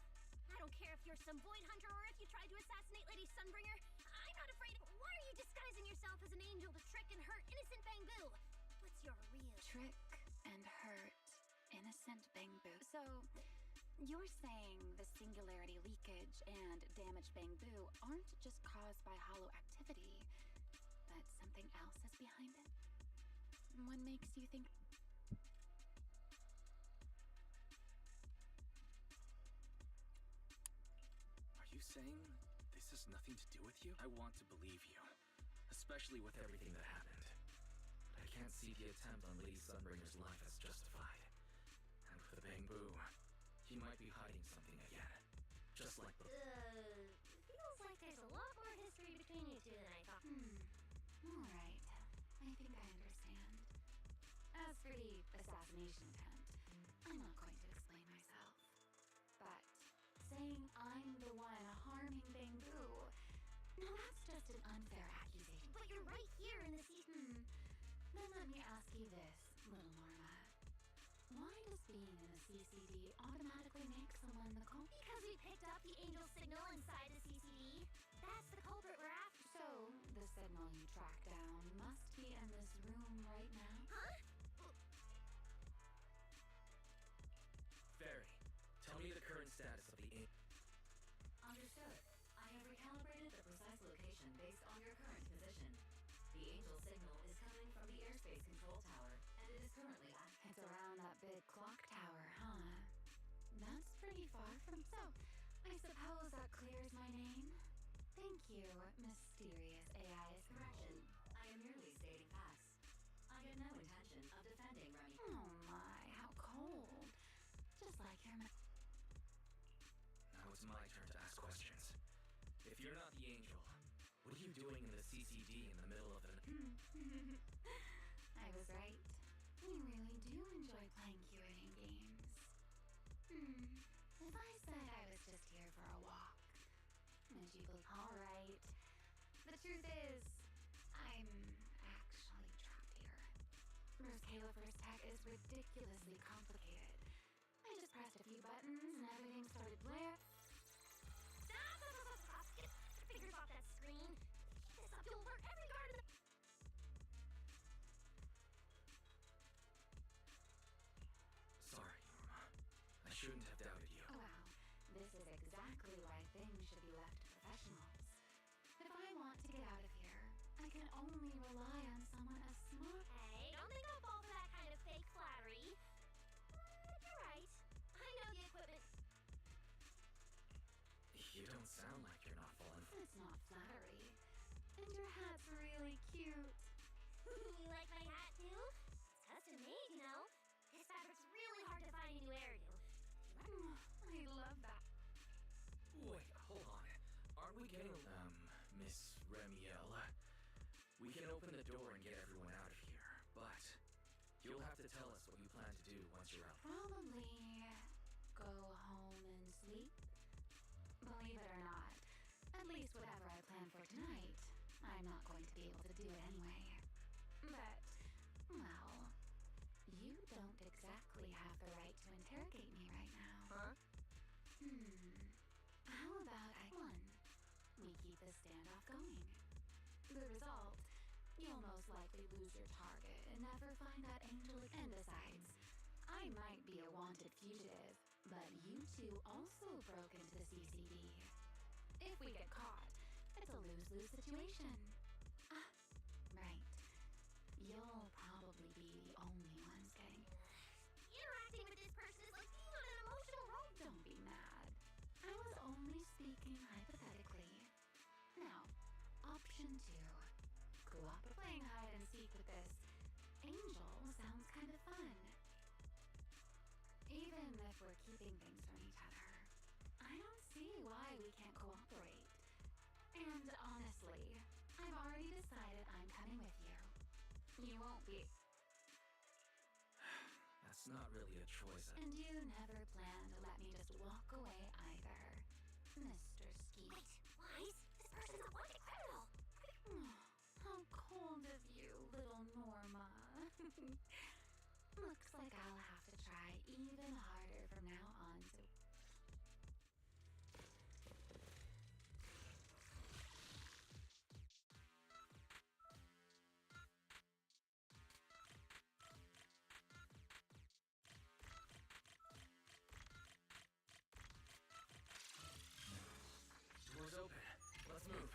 I don't care if you're some Void Hunter or if you tried to assassinate Lady Sunbringer. I'm not afraid of... Why are you disguising yourself as an angel to trick and hurt innocent Bangboo? What's your real... Trick and hurt innocent Bangboo. So, you're saying the singularity leakage and damaged Bangboo aren't just caused by hollow activity. that something else is behind it? What makes you think? Are you saying this has nothing to do with you? I want to believe you, especially with everything that happened. But I can't see the attempt on Lady Sunbringer's life as justified. And with the Bangbu, he might be hiding something again. Just like the... Feels like there's a lot more history between you two than I thought. Alright. I think I understand. As for the assassination attempt, I'm not going to explain myself. But saying I'm the one harming Bangbu, no, that's just an unfair accusation. But you're right here in the season. Then let me ask you this, little Norma. Why does being in a CCD automatically make someone the culprit? Because we picked up the angel signal inside the CCD. That's the culprit we're after. So, the signal you tracked down must be in this room right now? Huh? Fairy, tell me the current status of the... Understood. I have recalibrated the precise location based on your current position. The angel signal is coming from the airspace control tower, and it is currently active. It's around that big clock tower, huh? That's pretty far from... So, I suppose that clears my name? Thank you, mysterious AIs. Correction. I am merely stating facts. I have no intention of defending Remy. Oh my, how cold. Just like your Now it's my turn to ask questions. If you're not the angel, what are you doing in the CCD in the middle of the... I was right. We really do enjoy playing Q&A games. If I said I was just here for a walk, would you believe? Alright. The truth is, I'm actually trapped here. Rose Califer's tech is ridiculously complicated. I just pressed a few buttons and everything started blaring. Stop! Get your fingers off that screen. Keep this up, you'll alert every guard in the... Sorry, Norma. I shouldn't have doubted you. Wow, this is exactly why things should be left to professionals. If I want to get out of here, I can only rely on someone as smart. Hey, don't think I'll fall for that kind of fake flattery. But you're right. I know the equipment. You don't sound like you're not falling for... It's not flattery. And your hat's really cute. You like my hat too? It's custom made, you know. This fabric's really hard to find anywhere new. I love that. Wait, hold on. Aren't we getting... Miss Remiel? We can open the door and get everyone out of here, but... You'll have to tell us what you plan to do once you're out. Probably go home and sleep. Believe it or not, at least whatever I plan for tonight, I'm not going to be able to do it anyway. But, well, you don't exactly have the right to interrogate me right now. Huh? How about we keep this standoff going? The result, you'll most likely lose your target and never find that angel again. And besides, I might be a wanted fugitive, but you two also broke into the CCD. If we get caught, it's a lose-lose situation. Ah, right. You'll probably be the only ones getting... Interacting with this person is like being on an emotional road. Don't be mad. I was only speaking hypothetically. Now, option 2. Cooperate. Playing hide and seek with this angel sounds kind of fun. Even if we're keeping things from each other, I don't see why we can't cooperate. And honestly, I've already decided I'm coming with you. You won't be. That's not really a choice. And you never planned to let me just walk away either, Mr. Skeet. Wait, Wise? This person's a wanted criminal. How cold of you, little Norma. Looks like I'll have to try even harder from now on to... Doors open. Let's move.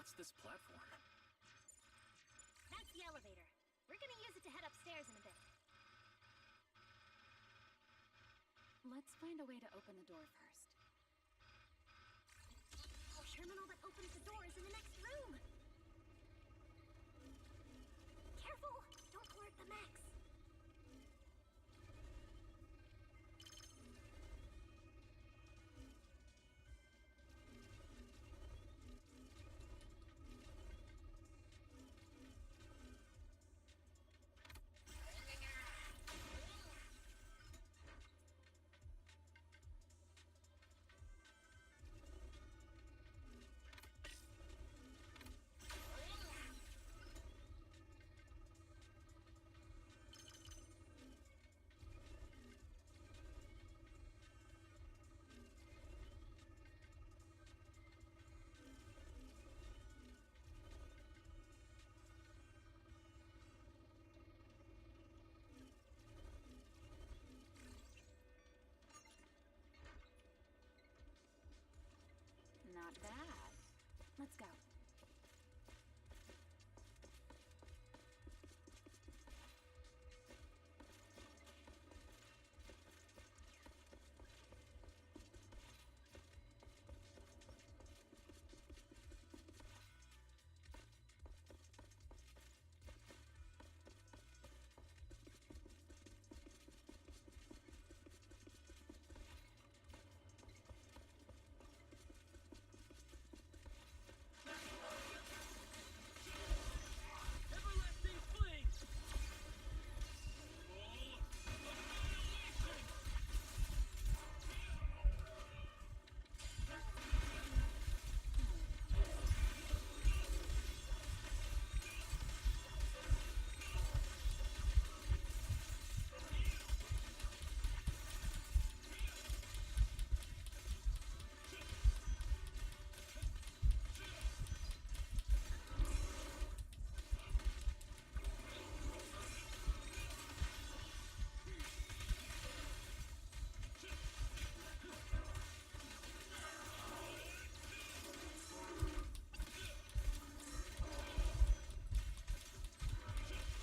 What's this platform? That's the elevator. We're gonna use it to head upstairs in a bit. Let's find a way to open the door first. The terminal that opens the door is in the next room. Careful! Don't alert the mechs. Not bad. Let's go. Everlasting flame!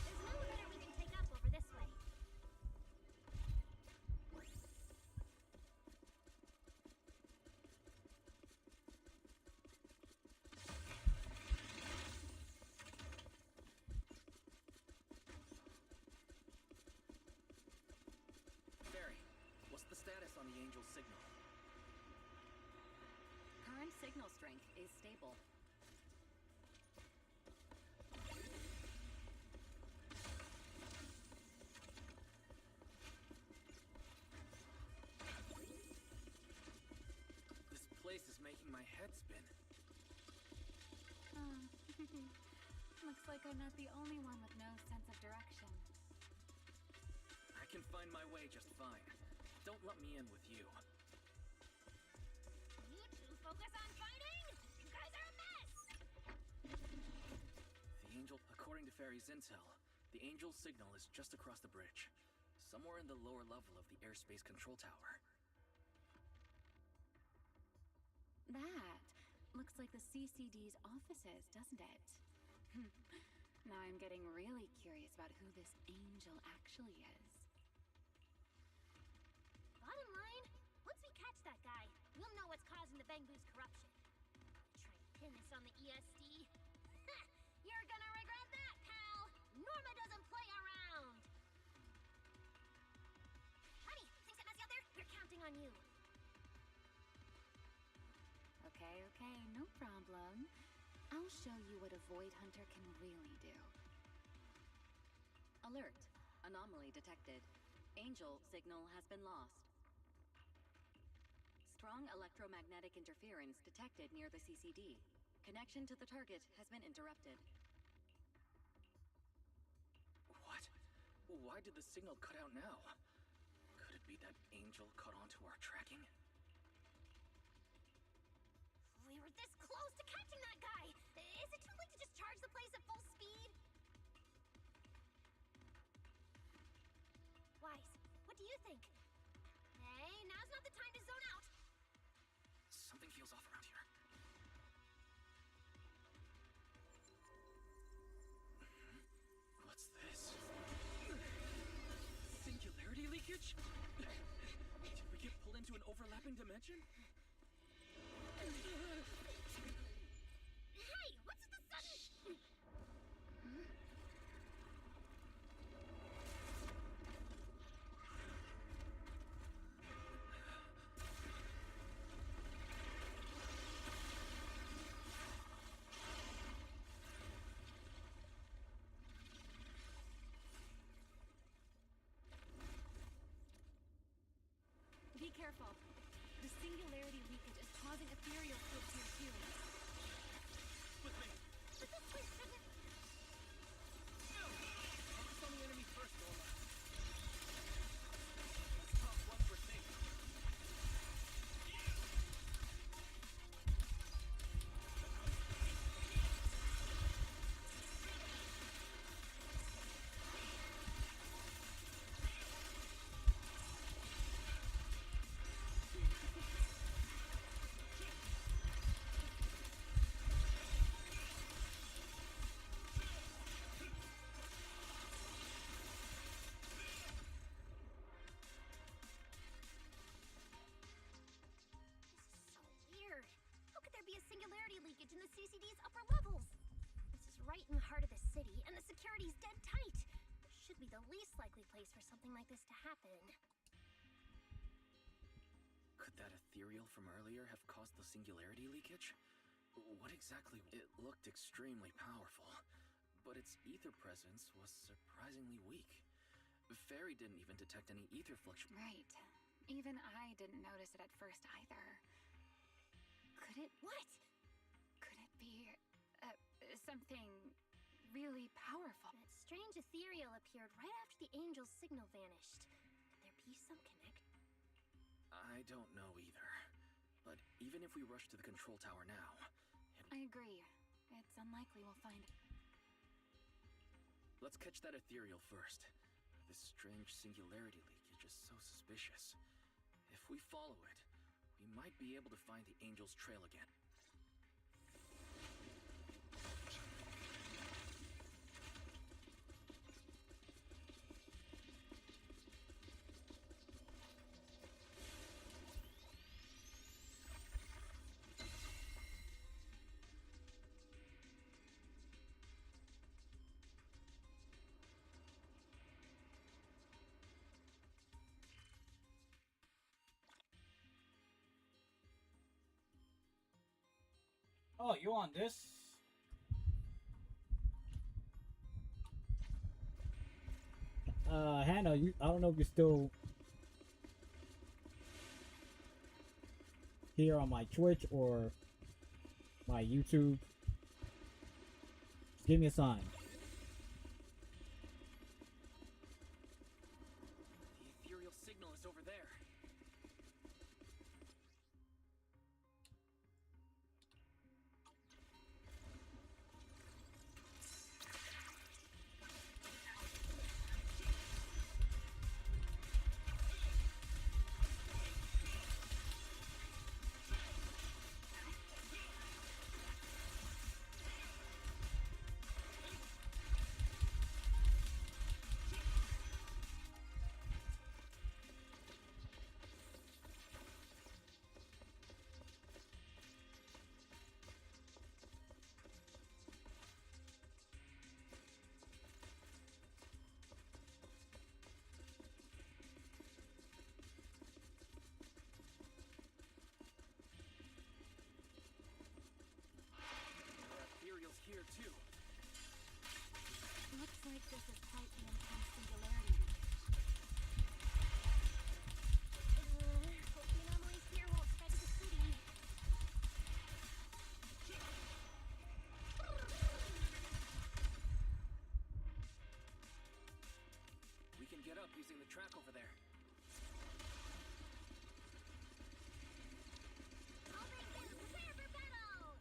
There's an elevator we can take up over this way. Barry, what's the status on the Angel signal? Current signal strength is stable. This place is making my head spin. Looks like I'm not the only one with no sense of direction. I can find my way just fine. Don't let me in with you. You two focus on fighting? You guys are a mess! The Angel, according to Fairy's intel, the Angel signal is just across the bridge. Somewhere in the lower level of the airspace control tower. That looks like the CCD's offices, doesn't it? Now I'm getting really curious about who this angel actually is. Bottom line, once we catch that guy, we'll know what's causing the Bangbu's corruption. Try and pin this on the ESD. Ha! You're gonna regret that, pal! Norma doesn't play around! Honey, things get messy out there? We're counting on you. Okay, no problem. I'll show you what a Void Hunter can really do. Alert. Anomaly detected. Angel signal has been lost. Strong electromagnetic interference detected near the CCD. Connection to the target has been interrupted. What? Why did the signal cut out now? Could it be that Angel caught onto our tracking? We were this close to catching that guy! Is it too late to just charge the place at full speed? Wise, what do you think? Hey, now's not the time to zone out! Something feels off around here. leakage? Did we get pulled into an overlapping dimension? Hey, what's with the sudden... Be careful. The singularity leakage is causing ethereal to appear too. With me. But this place doesn't... Focus on the enemy first, Norma. Let's talk one for safety. Weird. How could there be a singularity leakage in the CCD's upper levels? This is right in the heart of the city, and the security's dead tight. Should be the least likely place for something like this to happen. Could that ethereal from earlier have caused the singularity leakage? What exactly? It looked extremely powerful, but its ether presence was surprisingly weak. Fairy didn't even detect any ether fluctuation. Right. Even I didn't notice it at first either. Could it... What? Could it be... something really powerful? That strange ethereal appeared right after the angel's signal vanished. Could there be some connect? I don't know either. But even if we rush to the control tower now... I agree. It's unlikely we'll find it. Let's catch that ethereal first. This strange singularity leakage is so suspicious. If we follow it, we might be able to find the angel's trail again. Oh, you on this? Hannah, I don't know if you're still here on my Twitch or my YouTube. Give me a sign. The ethereal signal is over there. Here too. Looks like this is quite an intense singularity. Hope the anomalies here won't spread to the city. We can get up using the track over there. All right, then, prepare for battle!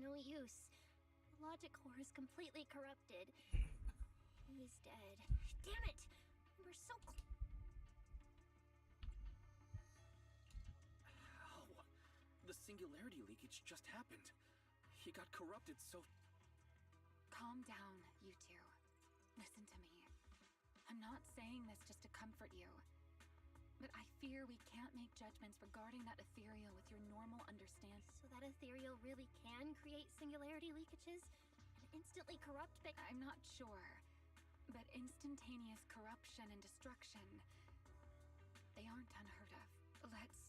no use. The logic core is completely corrupted. He's dead. Damn it! We're so How? The singularity leakage just happened. He got corrupted so... Calm down, you two. Listen to me. I'm not saying this just to comfort you. But I fear we can't make judgments regarding that ethereal with your normal understanding. So that ethereal really can create singularity leakages and instantly corrupt I'm not sure. But instantaneous corruption and destruction, they aren't unheard of. Let's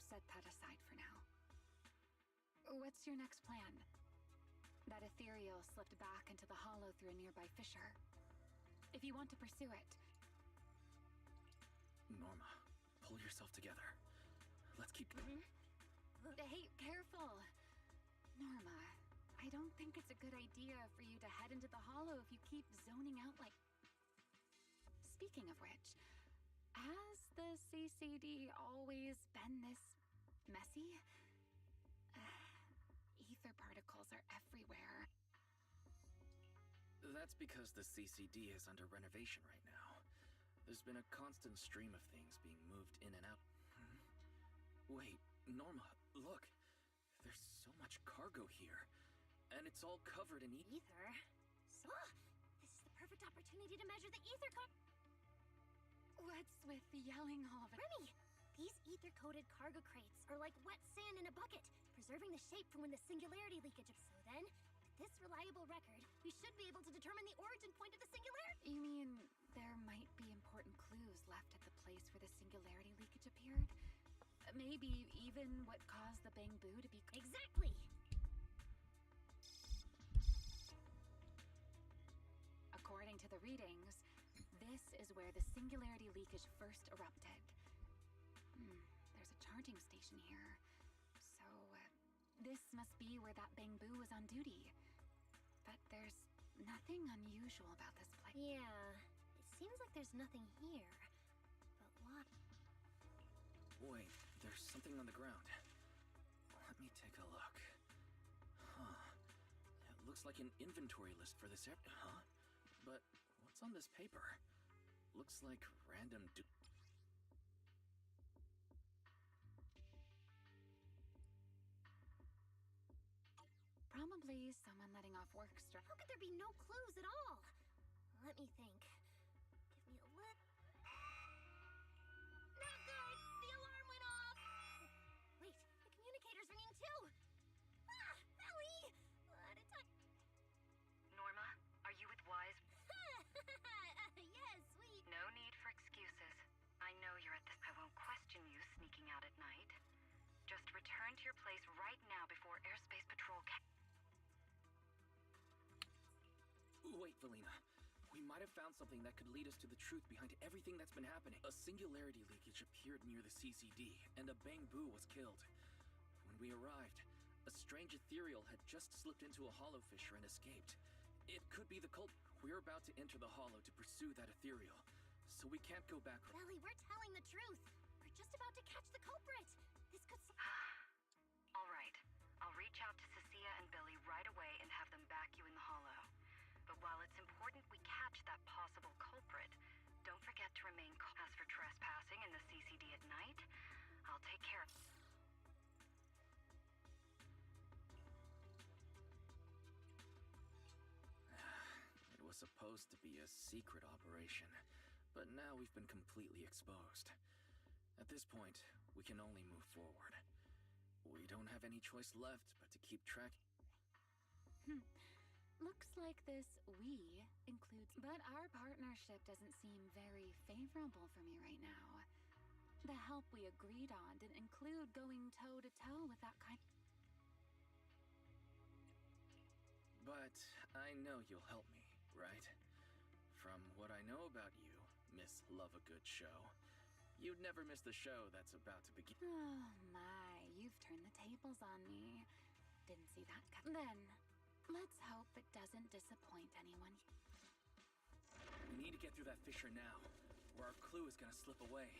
set that aside for now. What's your next plan? That ethereal slipped back into the hollow through a nearby fissure. If you want to pursue it... Norma, pull yourself together. Let's keep... Hey, careful! Norma, I don't think it's a good idea for you to head into the hollow if you keep zoning out like... Speaking of which, has the CCD always been this messy? Ether particles are everywhere. That's because the CCD is under renovation right now. There's been a constant stream of things being moved in and out. Wait, Norma, look. There's so much cargo here. And it's all covered in ether. So, this is the perfect opportunity to measure the ether What's with yelling all of it? Remy! These ether-coated cargo crates are like wet sand in a bucket, preserving the shape from when the singularity leakage... So then, with this reliable record, we should be able to determine the origin point of the singularity... You mean there might be important clues left at the place where the singularity leakage appeared? Maybe even what caused the bamboo to be... Exactly! According to the readings, this is where the singularity leakage first erupted. There's a charging station here. So, this must be where that bamboo was on duty. But there's nothing unusual about this place. Yeah, it seems like there's nothing here. But what? Wait, there's something on the ground. Let me take a look. Huh. It looks like an inventory list for this Huh? But what's on this paper? Looks like random Probably someone letting off work stress. How could there be no clues at all? Let me think. Give me a lit. Not good! The alarm went off! Wait, the communicator's ringing too! Ah! Ellie! What a time. Norma, are you with Wise? Yes, sweet. No need for excuses. I know you're at this. I won't question you sneaking out at night. Just return to your place right now before airspace patrol can... Wait, Valina. We might have found something that could lead us to the truth behind everything that's been happening. A singularity leakage appeared near the CCD, and a bamboo was killed. When we arrived, a strange ethereal had just slipped into a hollow fissure and escaped. It could be the cult. We're about to enter the hollow to pursue that ethereal, so we can't go back. Ellie, we're telling the truth. We're just about to catch the culprit. This could... All right. I'll reach out to Cecilia and Billy right away and have them back you in the hollow. But while it's important we catch that possible culprit, don't forget to remain calm. As for trespassing in the CCD at night, I'll take care of... It was supposed to be a secret operation, but now we've been completely exposed. At this point, we can only move forward. We don't have any choice left but to keep track. Looks like this "we" includes... But our partnership doesn't seem very favorable for me right now. The help we agreed on didn't include going toe-to-toe with that kind... But I know you'll help me, right? From what I know about you, Miss Love a Good Show, you'd never miss the show that's about to begin. Oh my, you've turned the tables on me. Didn't see that Then, let's hope it doesn't disappoint anyone. We need to get through that fissure now, or our clue is gonna slip away.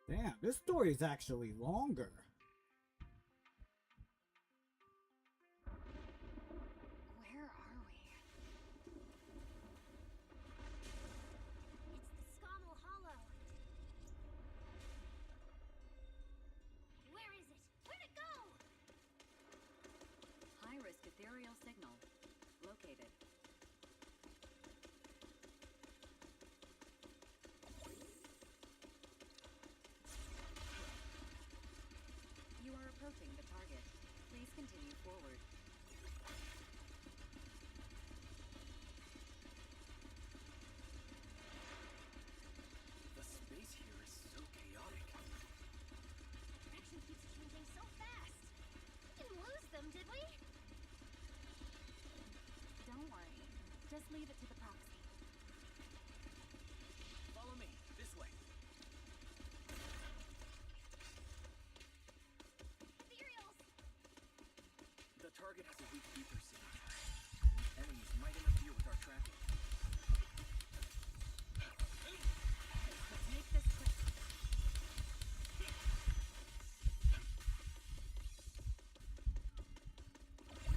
Damn, this story is actually longer. forward. The space here is so chaotic. Direction keeps changing so fast. We didn't lose them, did we? Don't worry. Just leave it to the proxy. Follow me, this way. Ethereals! The target has a weak ether signature. Weak enemies might interfere with our tracking. Let's make this quick.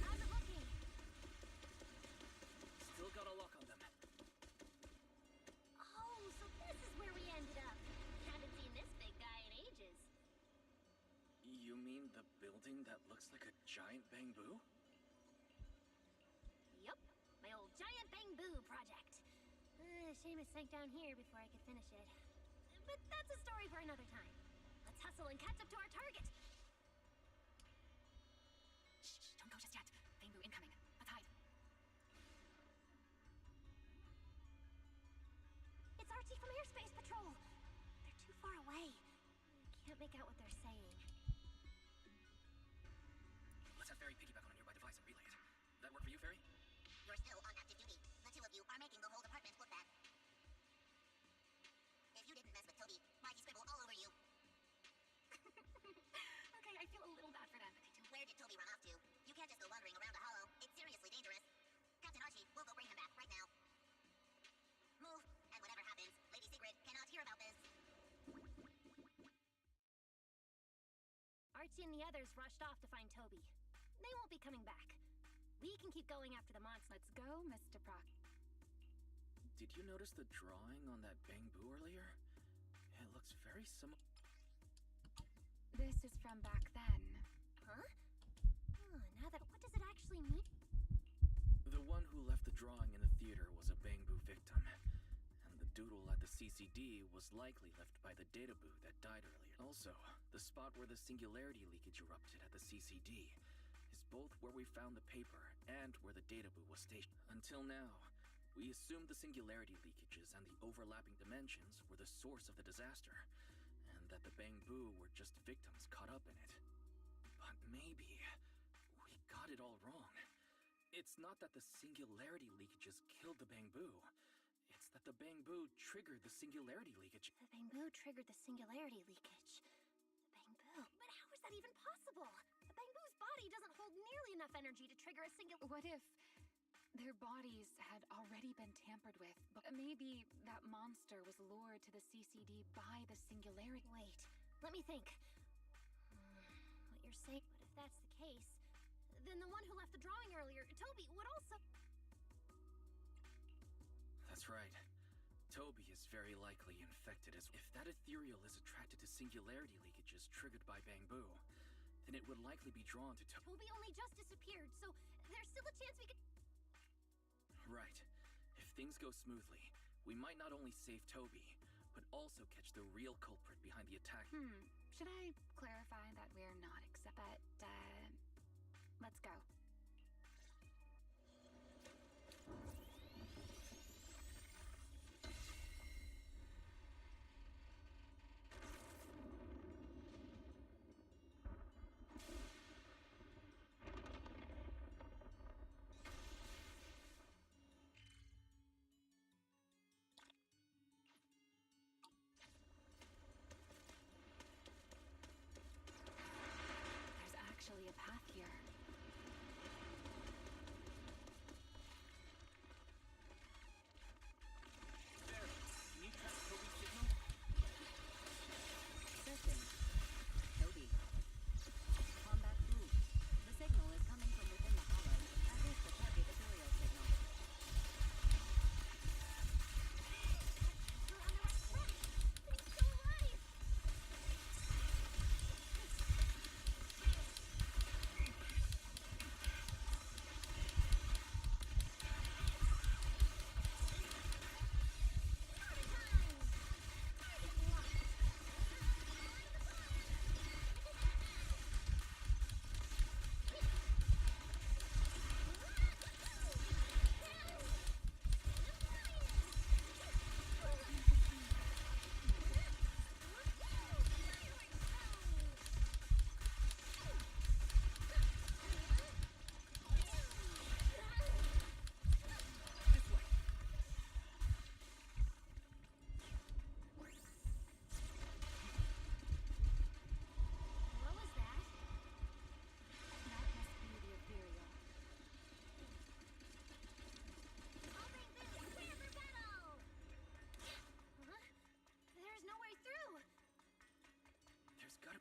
How's it looking? Still got a lock on them. Oh, so this is where we ended up. Haven't seen this big guy in ages. You mean the building that looks like a giant bamboo? Yup, my old giant bamboo project. Shame it sank down here before I could finish it. But that's a story for another time. Let's hustle and catch up to our target. Shh, don't go just yet. Bamboo incoming. Let's hide. It's Archie from Airspace Patrol. They're too far away. Can't make out what they're saying. Let's have Fairy piggyback on a nearby device and relay it. That work for you, Fairy? You're still on active duty. The two of you are making the whole department look bad. If you didn't mess with Toby, why'd he scribble all over you? Okay, I feel a little bad for them, but they do. Where did Toby run off to? You can't just go wandering around a hollow. It's seriously dangerous. Captain Archie, we'll go bring him back right now. Move, and whatever happens, Lady Sigrid cannot hear about this. Archie and the others rushed off to find Toby. They won't be coming back. We can keep going after the monster. Let's go, Mr. Proc. Did you notice the drawing on that bamboo earlier? It looks very similar. This is from back then. Huh? Oh, now that... What does it actually mean? The one who left the drawing in the theater was a bamboo victim. And the doodle at the CCD was likely left by the data boo that died earlier. Also, the spot where the singularity leakage erupted at the CCD is both where we found the paper and where the data boo was stationed. Until now, we assumed the singularity leakages and the overlapping dimensions were the source of the disaster, and that the bamboo were just victims caught up in it. But maybe we got it all wrong. It's not that the singularity leakages killed the bamboo. It's that the bamboo triggered the singularity leakage. The bamboo triggered the singularity leakage. The bamboo? But how is that even possible? The bamboo's body doesn't hold nearly enough energy to trigger a What if their bodies had already been tampered with? But maybe that monster was lured to the CCD by the singularity. Wait, let me think. What you're saying, but if that's the case, then the one who left the drawing earlier, Toby, would also... That's right. Toby is very likely infected as... If that ethereal is attracted to singularity leakages triggered by bamboo, then it would likely be drawn to Toby only just disappeared, so there's still a chance we could... Right. If things go smoothly, we might not only save Toby, but also catch the real culprit behind the attack. Should I clarify that we're not but, let's go. There's actually a path here.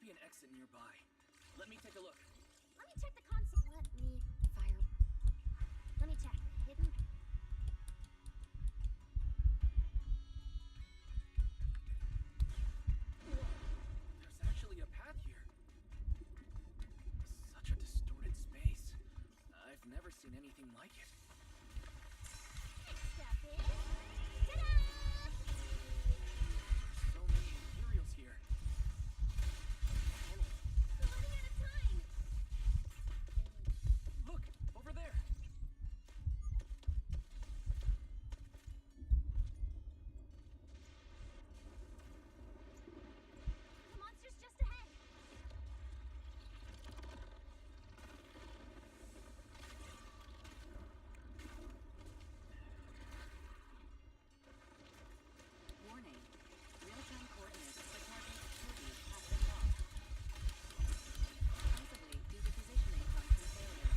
be an exit nearby. Let me take a look. Let me check the console. Let me fire. Let me check. Hidden. There's actually a path here. Such a distorted space. I've never seen anything like it. Step in. Ta-da! So many materials here. We're running out of time. Look, over there. The monster's just ahead. Warning. Real-time coordinates for target Toby have been lost. Possibly due to positioning function failure.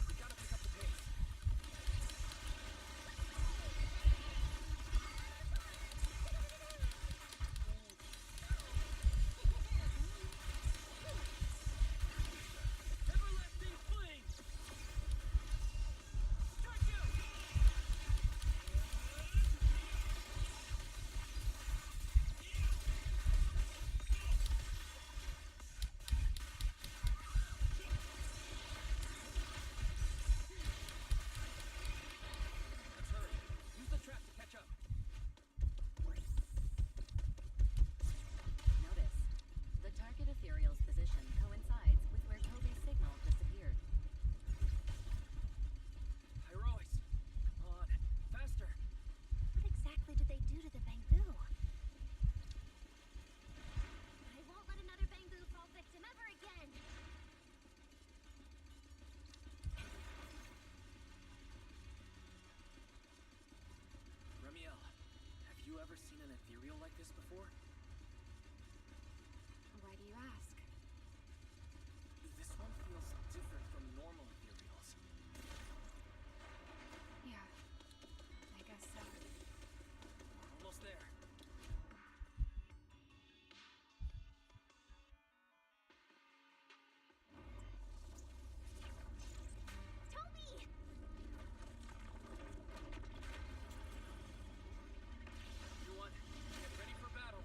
We gotta pick up the pace. Everlasting fling! Strike you! Let's hurry. Use the trap to catch up. Notice. The target ethereal's position coincides with where Toby's signal disappeared. Herois! Come on, faster! What exactly did they do to the bamboo? I won't let another bamboo fall victim ever again. Remiel, have you ever seen an ethereal like this before? Why do you ask? This one feels different from normal ethereals. Yeah, I guess so. Almost there. Toby! Everyone, get ready for battle.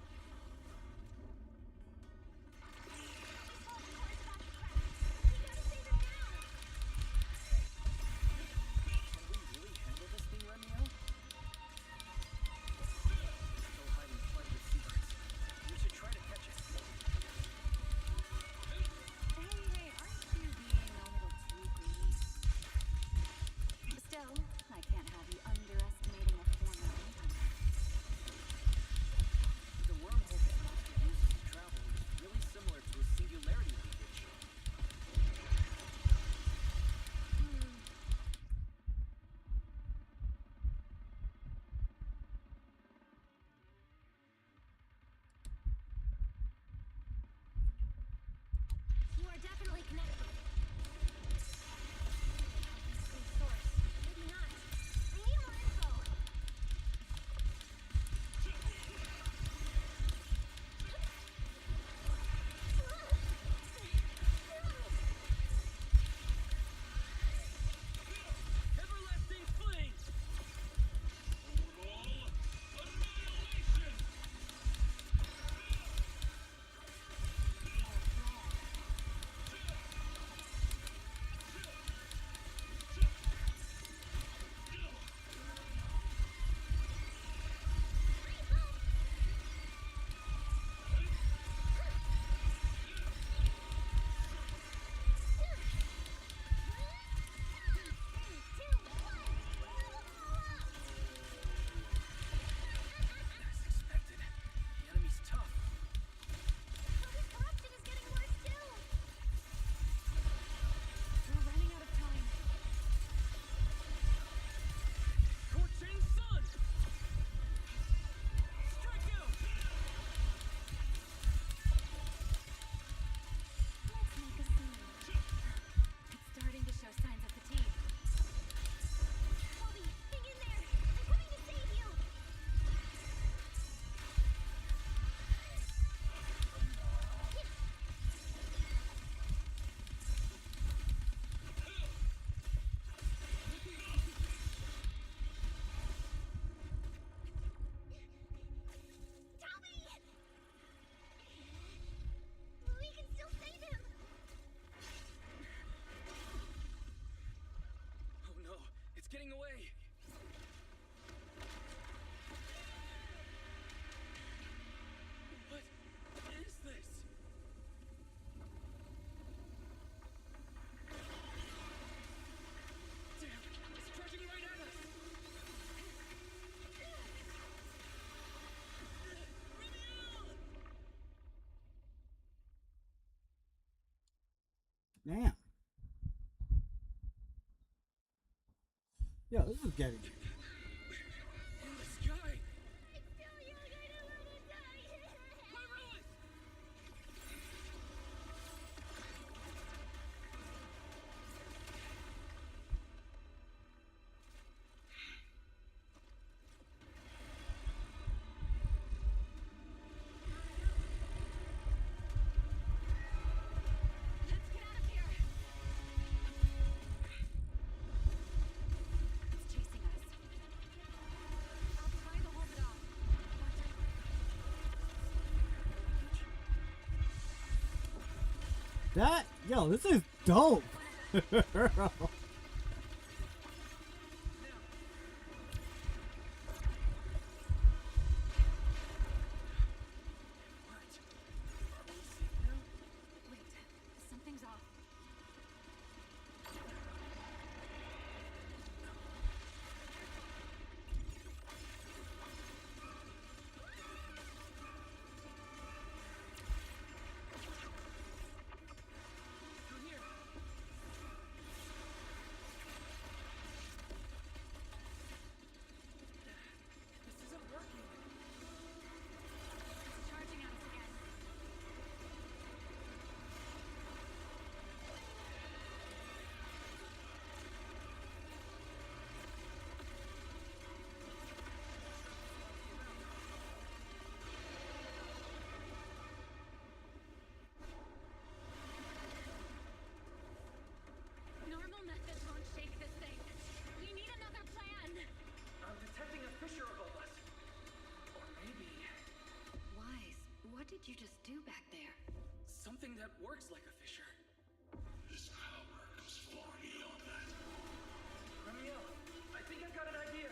Damn. Yo, this is getting. In the sky! Let's get out of here! It's chasing us. I'll try to hold it off. That, yo, this is dope. Wait, something's off. Through here! This isn't working. It's charging at us again. Normal methods won't shake this thing. We need another plan. I'm detecting a fissure above us. Or maybe Wise, what did you just do back there? something that works like a fissure. This power goes far beyond that. Ramiel, I think I've got an idea.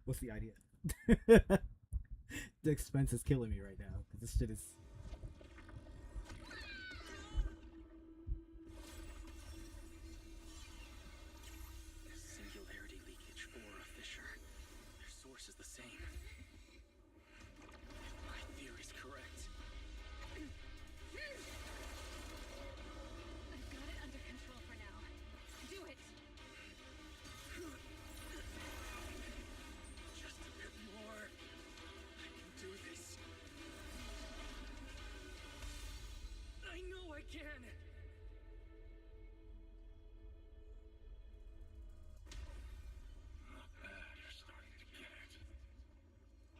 What's the idea? The expense is killing me right now because this shit is. Singularity leakage or a fissure. Their source is the same. If my theory's correct. I've got it under control for now. Do it. Just a bit more. I can do this. I know I can! Not bad, you're starting to get it.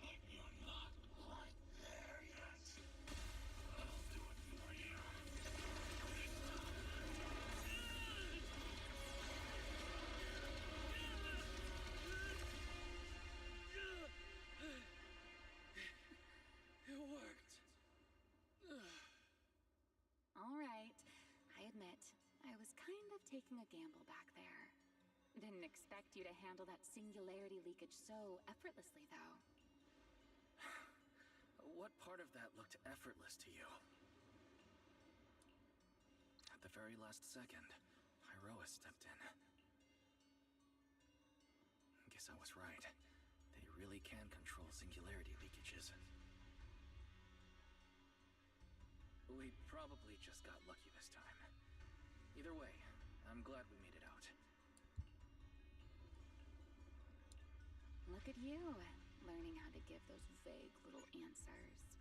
But you're not quite there yet. I'll do it for you. This time. It worked. All right. I admit, I was kind of taking a gamble back there. Didn't expect you to handle that singularity leakage so effortlessly, though. What part of that looked effortless to you? At the very last second, Pyroa stepped in. Guess I was right. They really can control singularity leakages. We probably just got lucky this time. Either way, I'm glad we made it out. Look at you, learning how to give those vague little answers.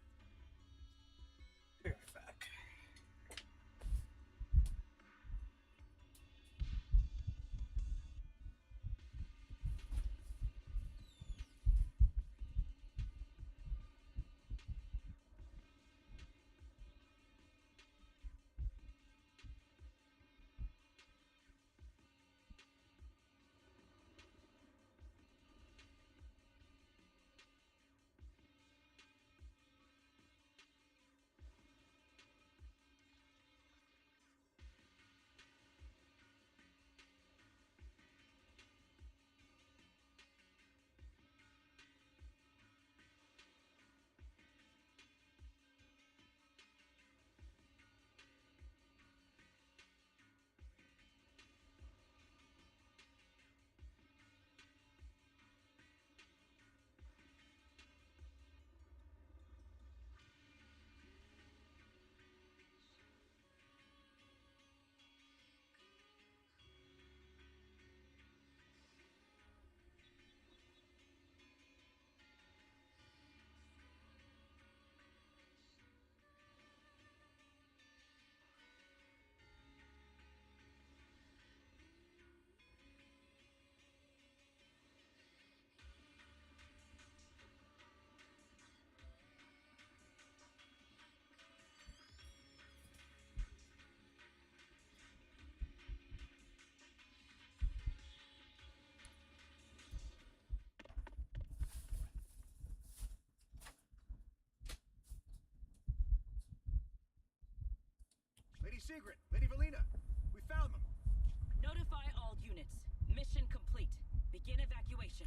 secret. Lady Valina, we found them. Notify all units. Mission complete. Begin evacuation.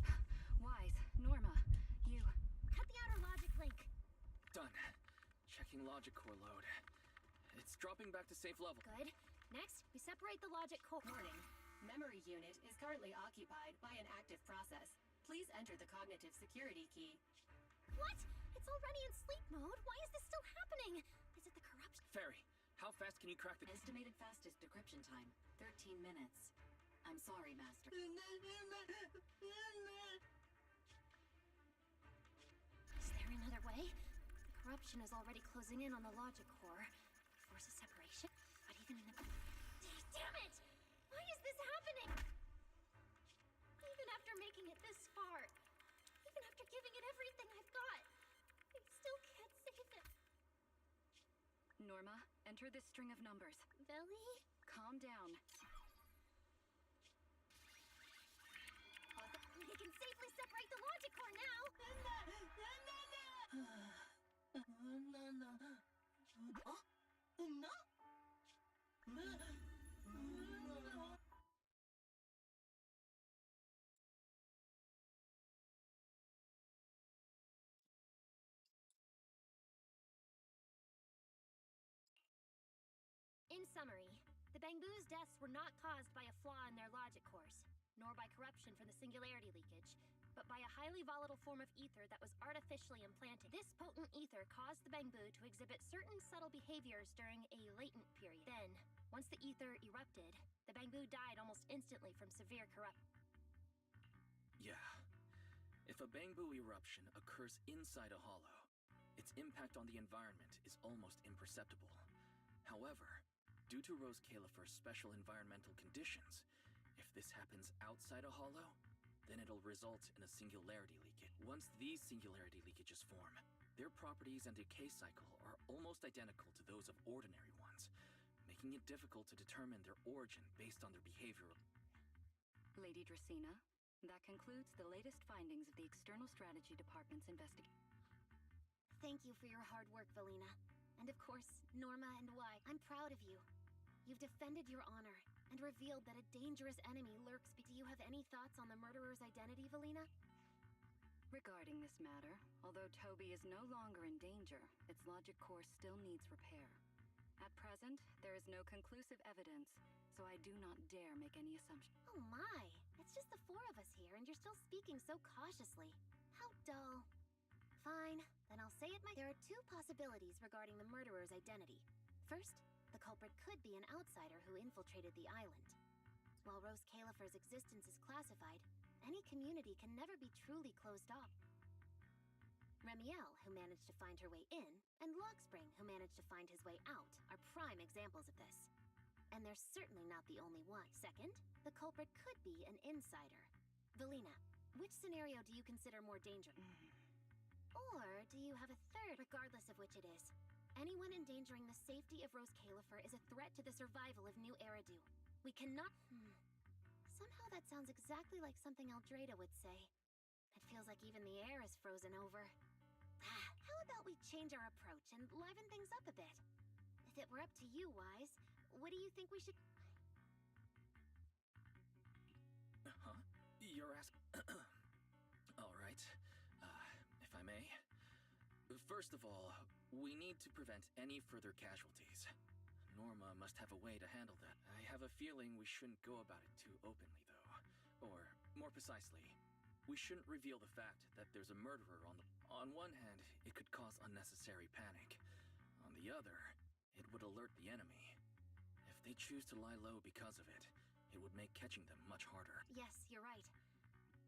Wise, Norma, you... Cut the outer logic link. Done. Checking logic core load. It's dropping back to safe level. Good. Next, we separate the logic core. Warning. Memory unit is currently occupied by an active process. Please enter the cognitive security key. What? It's already in sleep mode. Why is this still happening? Is it the corruption? Fairy, how fast can you crack the... Estimated fastest decryption time, 13 minutes. I'm sorry, Master. Is there another way? The corruption is already closing in on the logic core. Forces separation? But even in a... Damn it! Why is this happening? Even after making it this far, even after giving it everything I've got, I still can't save it. Norma, enter this string of numbers. Belly? Calm down. We can safely separate the logic core now! In summary, the Bangbu's deaths were not caused by a flaw in their logic cores, nor by corruption from the singularity leakage, but by a highly volatile form of ether that was artificially implanted. This potent ether caused the Bangbu to exhibit certain subtle behaviors during a latent period. Then, once the ether erupted, the Bangbu died almost instantly from severe corruption. Yeah. If a Bangbu eruption occurs inside a hollow, its impact on the environment is almost imperceptible. However, due to Rose Califer's special environmental conditions, if this happens outside a hollow, then it'll result in a singularity leakage. Once these singularity leakages form, their properties and decay cycle are almost identical to those of ordinary ones, making it difficult to determine their origin based on their behavior. Lady Dracena, that concludes the latest findings of the External Strategy Department's investigation. Thank you for your hard work, Valina. And of course, Norma and Y. I'm proud of you. You've defended your honor and revealed that a dangerous enemy lurks. Do you have any thoughts on the murderer's identity, Valina? Regarding this matter, although Toby is no longer in danger, its logic core still needs repair. At present, there is no conclusive evidence, so I do not dare make any assumptions. Oh my! It's just the four of us here, and you're still speaking so cautiously. How dull. Fine, then I'll say it There are two possibilities regarding the murderer's identity. First, the culprit could be an outsider who infiltrated the island. While Rose Califer's existence is classified, any community can never be truly closed off. Remiel, who managed to find her way in, and Lockspring, who managed to find his way out, are prime examples of this. And they're certainly not the only one. Second, the culprit could be an insider. Valina, which scenario do you consider more dangerous? Or do you have a third, regardless of which it is? Anyone endangering the safety of Rose Califer is a threat to the survival of New Eridu. We cannot... Somehow that sounds exactly like something Eldrada would say. It feels like even the air is frozen over. How about we change our approach and liven things up a bit? If it were up to you, Wise, what do you think we should... Huh? You're asking... All right. If I may. First of all, we need to prevent any further casualties. Norma must have a way to handle that. I have a feeling we shouldn't go about it too openly, though. Or, more precisely, we shouldn't reveal the fact that there's a murderer on the... On one hand, it could cause unnecessary panic. On the other, it would alert the enemy. If they choose to lie low because of it, it would make catching them much harder. Yes, you're right.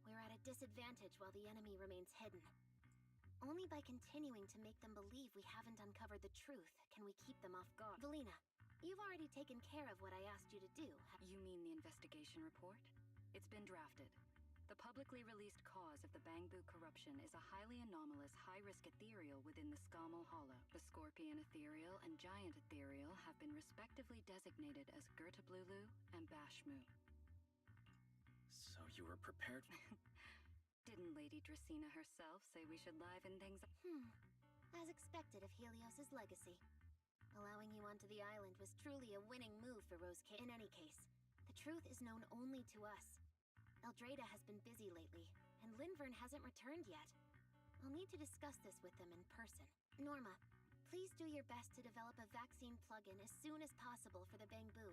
We're at a disadvantage while the enemy remains hidden. Only by continuing to make them believe we haven't uncovered the truth can we keep them off guard. Valina, you've already taken care of what I asked you to do. You mean the investigation report? It's been drafted. The publicly released cause of the Bangbu corruption is a highly anomalous, high-risk ethereal within the Scamal Hollow. The Scorpion Ethereal and Giant Ethereal have been respectively designated as Gertablulu and Bashmu. So you were prepared? Didn't Lady Dracena herself say we should liven things up? As expected of Helios's legacy. Allowing you onto the island was truly a winning move for In any case, the truth is known only to us. Eldrada has been busy lately, and Linvern hasn't returned yet. I'll need to discuss this with them in person. Norma, please do your best to develop a vaccine plugin as soon as possible for the Bangbu,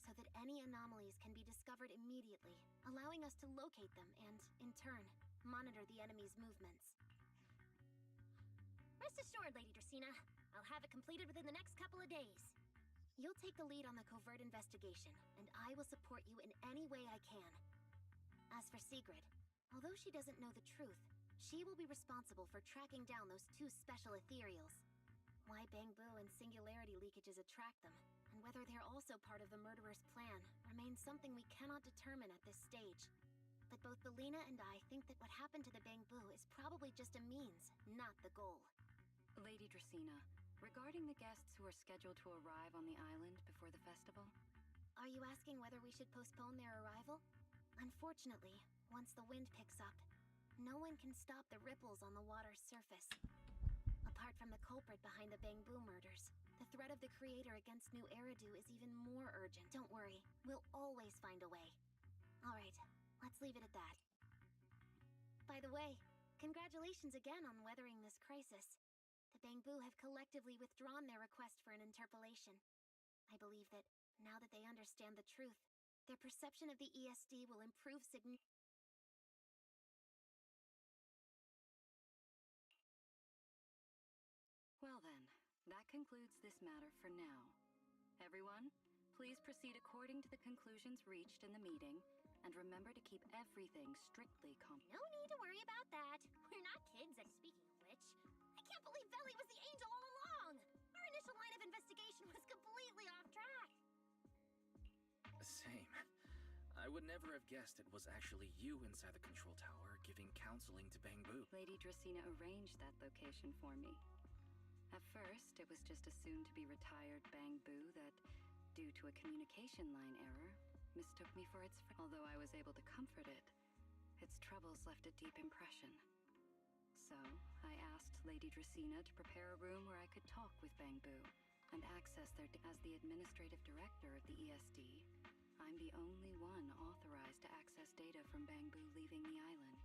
so that any anomalies can be discovered immediately, allowing us to locate them and, in turn, monitor the enemy's movements. Rest assured, Lady Dracena, I'll have it completed within the next couple of days. You'll take the lead on the covert investigation, and I will support you in any way I can. As for Sigrid, although she doesn't know the truth, she will be responsible for tracking down those two special ethereals. Why Bangbu and singularity leakages attract them, and whether they're also part of the murderer's plan, remains something we cannot determine at this stage. But both Belina and I think that what happened to the Bangbu is probably just a means, not the goal. Lady Dracena, regarding the guests who are scheduled to arrive on the island before the festival? Are you asking whether we should postpone their arrival? Unfortunately, once the wind picks up, no one can stop the ripples on the water's surface. Apart from the culprit behind the Bangbu murders, the threat of the Creator against New Eridu is even more urgent. Don't worry, we'll always find a way. Alright, let's leave it at that. By the way, congratulations again on weathering this crisis. The Bangbu have collectively withdrawn their request for an interpolation. I believe that, now that they understand the truth, their perception of the ESD will improve significantly. Well then, that concludes this matter for now. Everyone, please proceed according to the conclusions reached in the meeting, and remember to keep everything strictly No need to worry about that. We're not kids. And speaking of which, I can't believe Veli was the angel all along. Our initial line of investigation was completely off track. Same. I would never have guessed it was actually you inside the control tower giving counseling to Bangbu. Lady Dracena arranged that location for me. At first, it was just a soon-to-be-retired Bangbu that, due to a communication line error, mistook me for its friend. Although I was able to comfort it, its troubles left a deep impression. So, I asked Lady Dracena to prepare a room where I could talk with Bangbu and access their as the administrative director of the ESD. I'm the only one authorized to access data from Bangbu leaving the island.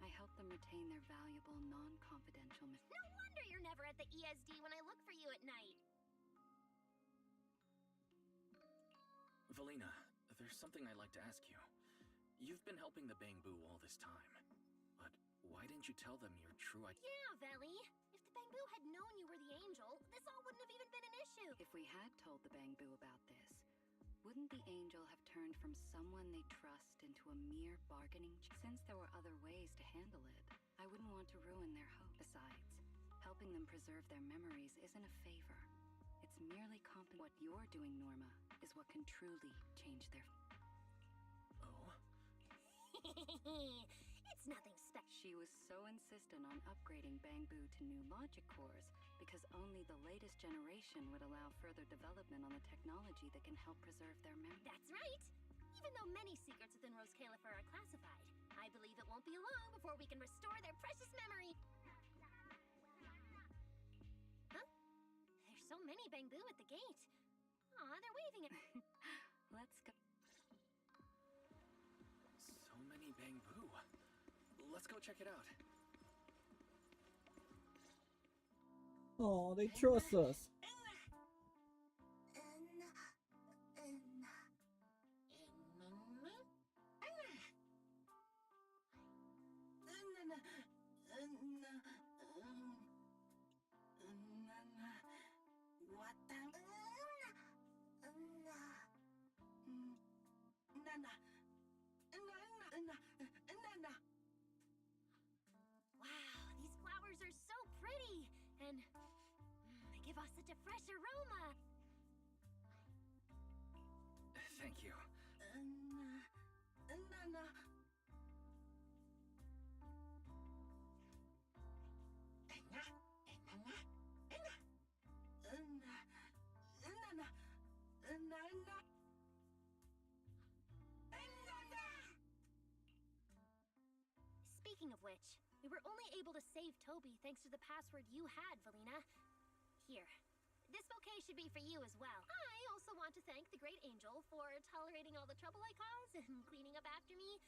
I help them retain their valuable, non-confidential No wonder you're never at the ESD when I look for you at night. Valina, there's something I'd like to ask you. You've been helping the Bangbu all this time, but why didn't you tell them your true identity? Yeah, Veli. If the Bangbu had known you were the angel, this all wouldn't have even been an issue. If we had told the Bangbu about this, wouldn't the angel have turned from someone they trust into a mere bargaining chip? Since there were other ways to handle it, I wouldn't want to ruin their hope. Besides, helping them preserve their memories isn't a favor. It's merely what you're doing, Norma, is what can truly change their... Oh? It's nothing special. She was so insistent on upgrading Bangbu to new logic cores because only the latest generation would allow further development on the technology that can help preserve their memory. That's right. Even though many secrets within Rose Califer are classified, I believe it won't be long before we can restore their precious memory. Huh? There's so many Bangbu at the gate. Aw, they're waving at... Let's go. So many Bangbu. Let's go check it out. Oh, they trust us. Wow, these flowers are so pretty, and they give off such a fresh aroma. Thank you. Speaking of which, we were only able to save Toby thanks to the password you had, Valina. Here, this bouquet should be for you as well. I also want to thank the Great Angel for tolerating all the trouble I cause and cleaning up after me.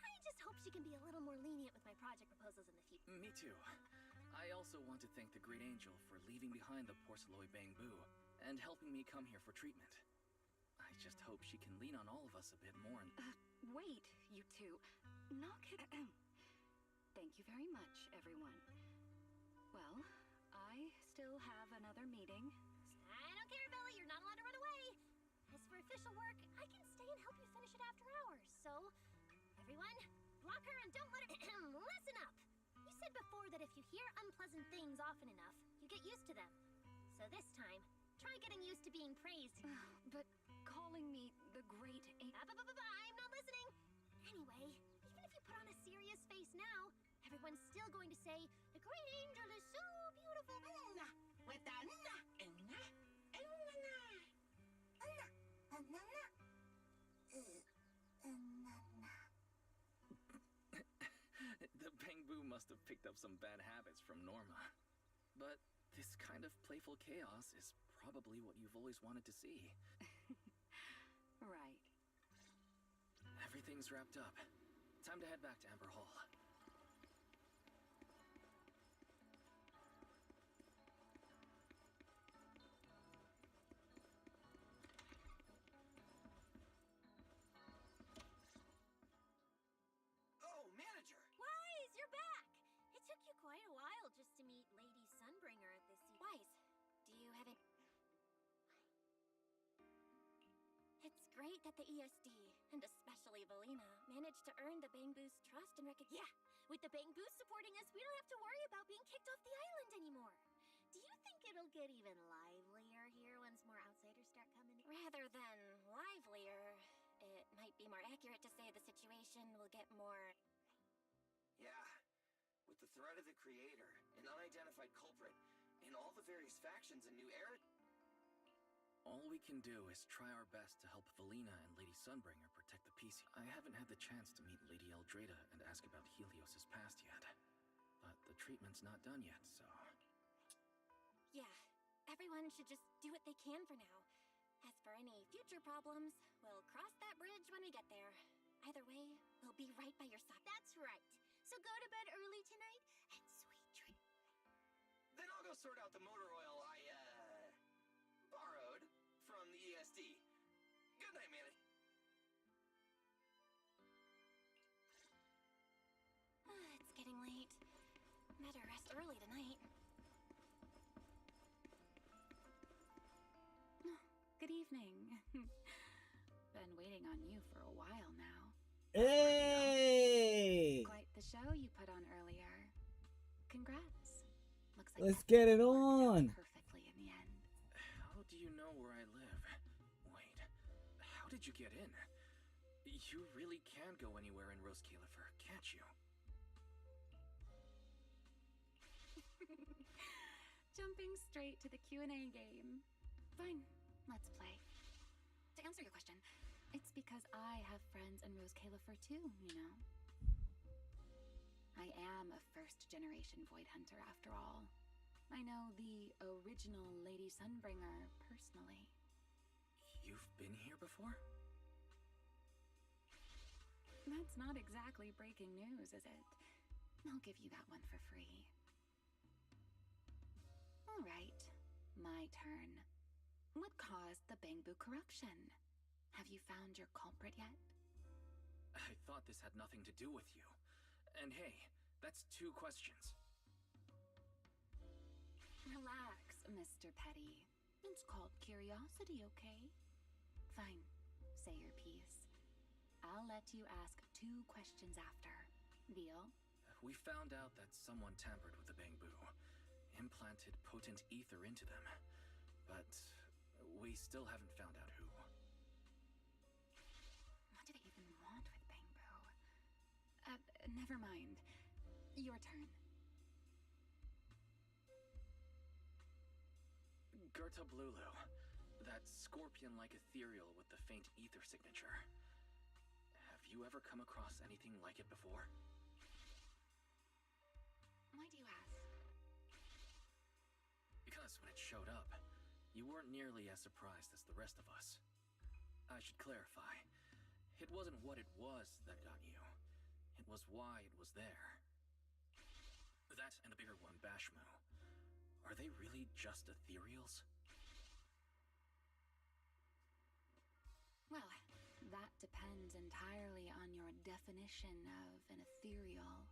I just hope she can be a little more lenient with my project proposals in the future. Me too. I also want to thank the Great Angel for leaving behind the porcelain bamboo and helping me come here for treatment. I just hope she can lean on all of us a bit more and... Wait, you two. Knock it. Thank you very much, everyone. Well, I still have another meeting. I don't care, Bella. You're not allowed to run away. As for official work, I can stay and help you finish it after hours. So, everyone, block her and don't let her... Listen up! You said before that if you hear unpleasant things often enough, you get used to them. So this time, try getting used to being praised. But calling me the Great Angel... I'm not listening! Anyway, even if you put on a serious face now, everyone's still going to say, the Great Angel is so beautiful. With the The bamboo must have picked up some bad habits from Norma. But this kind of playful chaos is probably what you've always wanted to see. Right. Everything's wrapped up. Time to head back to Amber Hall. Oh, manager! Wise, you're back! It took you quite a while just to meet Lady Sunbringer at this... Wise, do you have any... It's great that the ESD, and especially Valina, managed to earn the Bangbu's trust and recognition. Yeah, with the Bangbu supporting us, we don't have to worry about being kicked off the island anymore. Do you think it'll get even livelier here once more outsiders start coming in? Rather than livelier, it might be more accurate to say the situation will get more... Yeah. With the threat of the Creator, an unidentified culprit, and all the various factions and new era... All we can do is try our best to help Valina and Lady Sunbringer protect the peace. I haven't had the chance to meet Lady Eldrada and ask about Helios's past yet. But the treatment's not done yet, so... Yeah, everyone should just do what they can for now. As for any future problems, we'll cross that bridge when we get there. Either way, we'll be right by your side. That's right. So go to bed early tonight, and sweet dreams. Then I'll go sort out the motor oil I, borrowed from the ESD. Good night, manager. It's getting late. Better rest early tonight. Good evening. Been waiting on you for a while now. Hey! Quite the show you put on earlier. Congrats. Looks like Let's get it on. Perfectly in the end. How do you know where I live? Wait, how did you get in? You really can go anywhere in Rose Califer, can't you? Jumping straight to the Q&A game. Fine, let's play. To answer your question, it's because I have friends in Rose Califer too, you know? I am a first-generation Void Hunter after all. I know the original Lady Sunbringer personally. You've been here before? That's not exactly breaking news, is it? I'll give you that one for free. All right, my turn. What caused the Bangbu corruption? Have you found your culprit yet? I thought this had nothing to do with you. And hey, that's 2 questions. Relax, Mr. Petty. It's called curiosity, okay? Fine, say your piece. I'll let you ask 2 questions after. Deal? We found out that someone tampered with the Bangbu, implanted potent ether into them, but we still haven't found out who. What do they even want with Bangbu? Never mind. Your turn. Gerta Blulu, that scorpion-like ethereal with the faint ether signature. Have you ever come across anything like it before? Why do you ask? Because when it showed up, you weren't nearly as surprised as the rest of us. I should clarify. It wasn't what it was that got you. It was why it was there. That and the bigger one, Bashmu. Are they really just ethereals? Well, that depends entirely on your definition of an ethereal.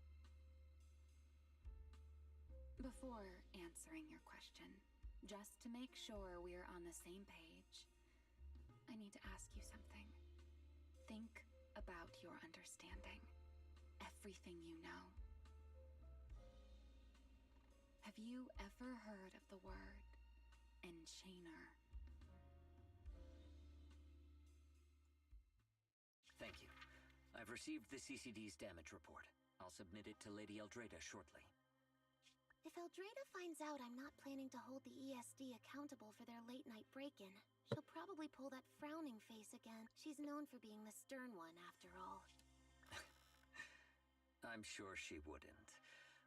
Before answering your question, just to make sure we're on the same page, I need to ask you something. Think about your understanding. Everything you know. Have you ever heard of the word enchainer? Thank you. I've received the CCD's damage report. I'll submit it to Lady Eldrada shortly. If Eldrada finds out I'm not planning to hold the ESD accountable for their late-night break-in, she'll probably pull that frowning face again. She's known for being the stern one, after all. I'm sure she wouldn't.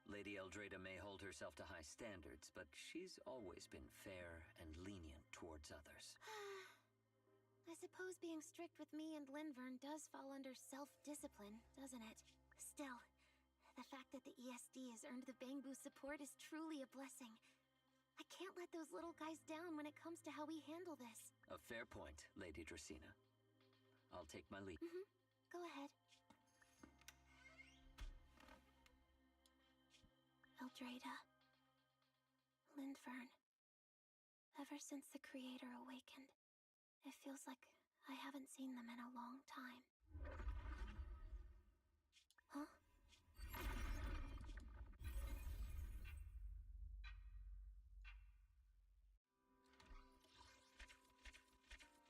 Lady Eldrada may hold herself to high standards, but she's always been fair and lenient towards others. I suppose being strict with me and Linvern does fall under self-discipline, doesn't it? Still, the fact that the ESD has earned the Bangbu support is truly a blessing. I can't let those little guys down when it comes to how we handle this. A fair point, Lady Dracena. I'll take my leave. Go ahead. Eldrada. Linvern. Ever since the Creator awakened, it feels like I haven't seen them in a long time. Huh?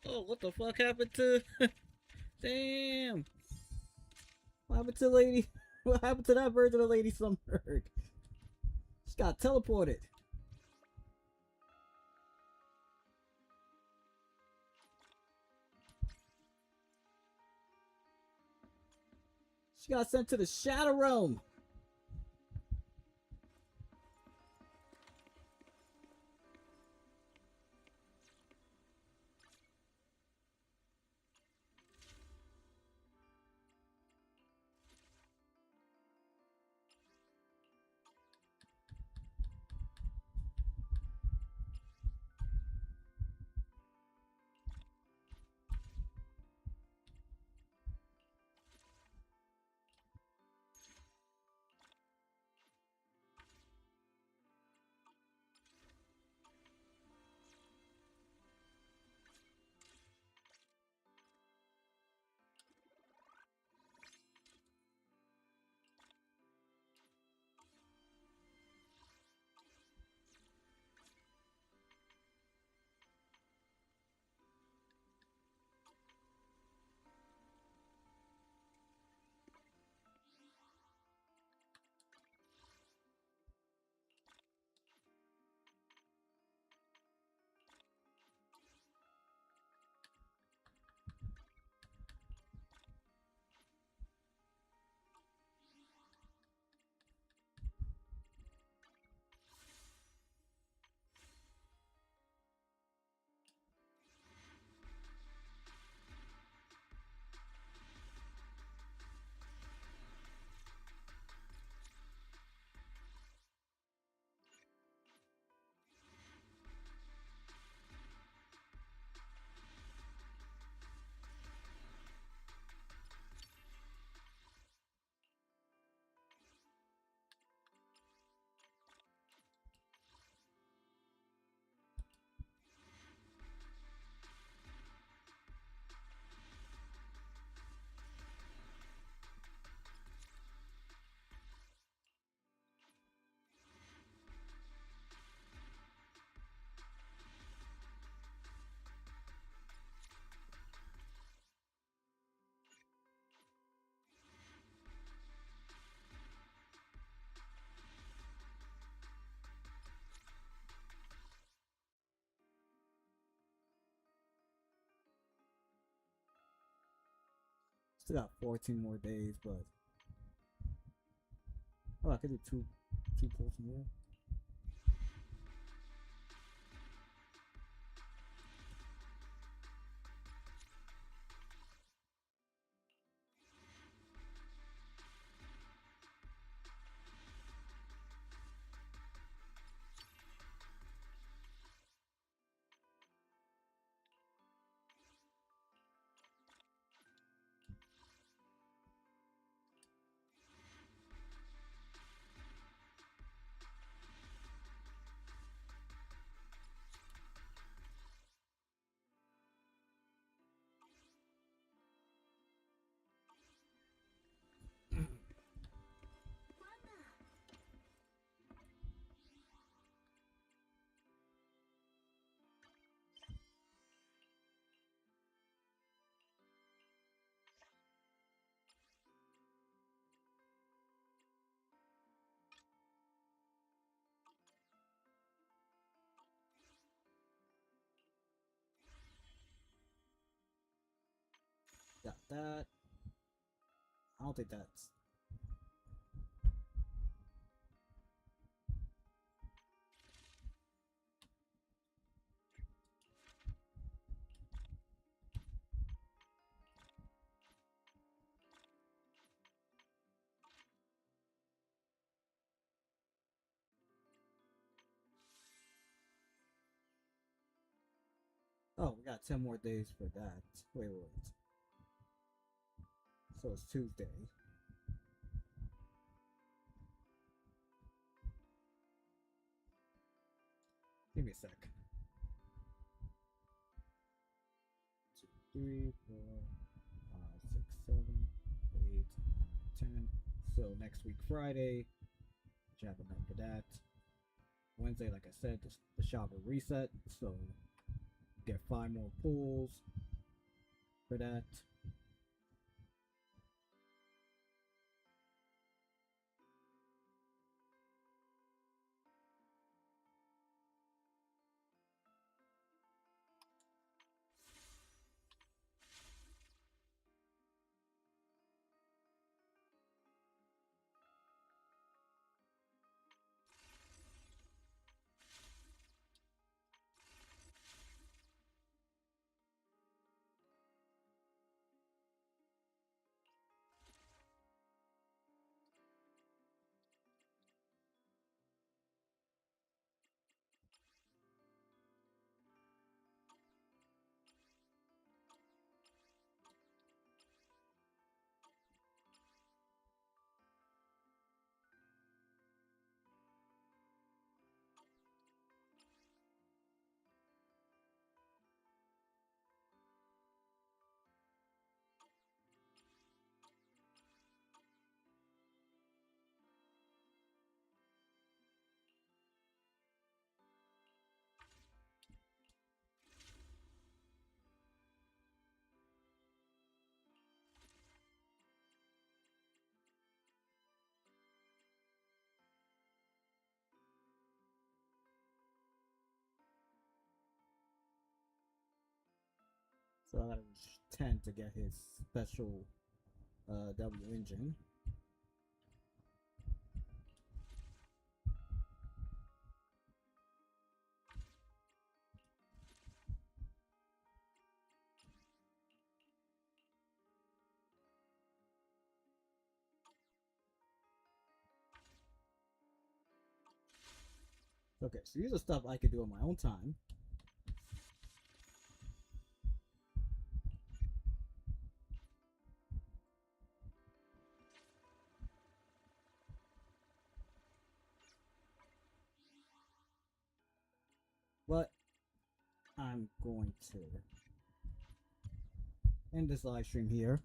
Oh, what the fuck happened to... Damn! What happened to Lady... What happened to that version of Lady Slumberg? She got teleported. She got sent to the Shadow Realm. Still got 14 more days, but oh, I could do two pulls more. that. I don't think that's. Oh, we got 10 more days for that. Wait. So it's Tuesday. Give me a sec. 2, 3, 4, 5, 6, 7, 8, 9, 10. So next week, Friday, which I have enough for that. Wednesday, like I said, the shop will reset. So get 5 more pulls for that. So I gotta reach 10 to get his special W engine. Okay, so these are stuff I could do on my own time. But I'm going to end this live stream here.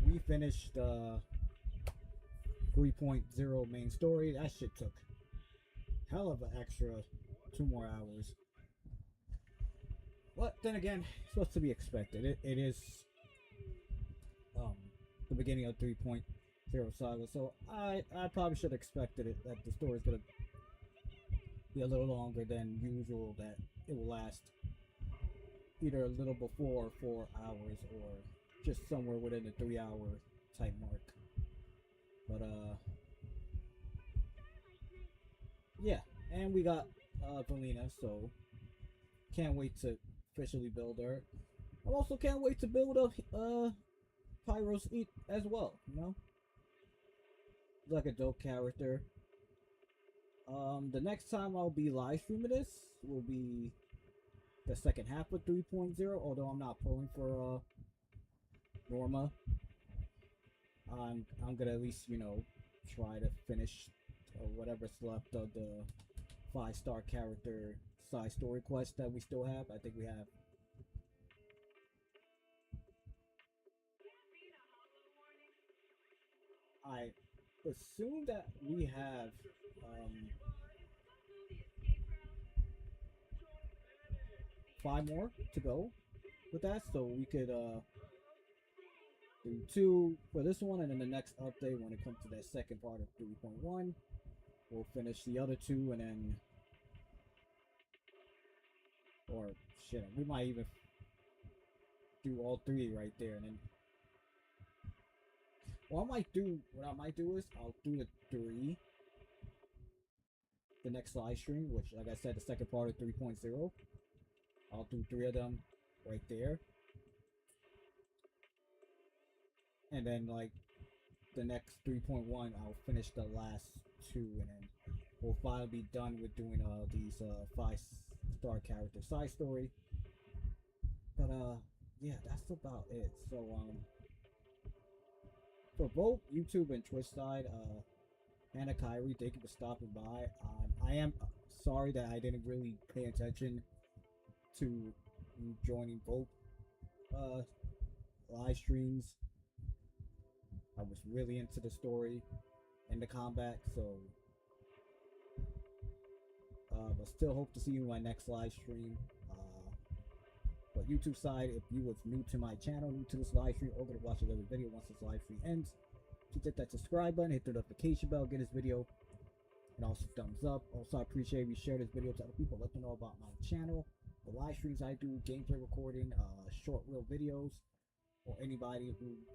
We finished 3.0 main story. That shit took hell of an extra 2 more hours. But then again, it's supposed to be expected. It is the beginning of 3.0 saga, so I probably should have expected it that the story is gonna be a little longer than usual. That it will last either a little before 4 hours or just somewhere within the 3-hour type mark. But yeah, and we got Valina, so can't wait to officially build her. I also can't wait to build up Pyros Eat as well, you know? Like a dope character. The next time I'll be live streaming this will be the second half of 3.0, although I'm not pulling for Norma. I'm gonna at least, you know, try to finish whatever's left of the 5-star character side story quest that we still have. I think we have I assume that we have 5 more to go with that, so we could do 2 for this one, and then the next update when it comes to that second part of 3.1, we'll finish the other 2, and then Or shit, we might even do all three right there, and then what I might do is I'll do the three, the next live stream, which like I said, the second part of 3.0. I'll do three of them right there, and then like the next 3.1, I'll finish the last two, and then we'll finally be done with doing these 5-star character side story. But yeah, that's about it. So for both YouTube and Twitch side, Hannah Kyrie, thank you for stopping by. I am sorry that I didn't really pay attention to joining both live streams. I was really into the story and the combat, so but still hope to see you in my next live stream. But YouTube side, if you was new to my channel, new to this live stream, or gonna watch another video once this live stream ends, please hit that subscribe button, hit the notification bell, get this video, and also thumbs up. Also, I appreciate if you share this video to other people, let them know about my channel, the live streams I do, gameplay recording, short reel videos, or anybody who's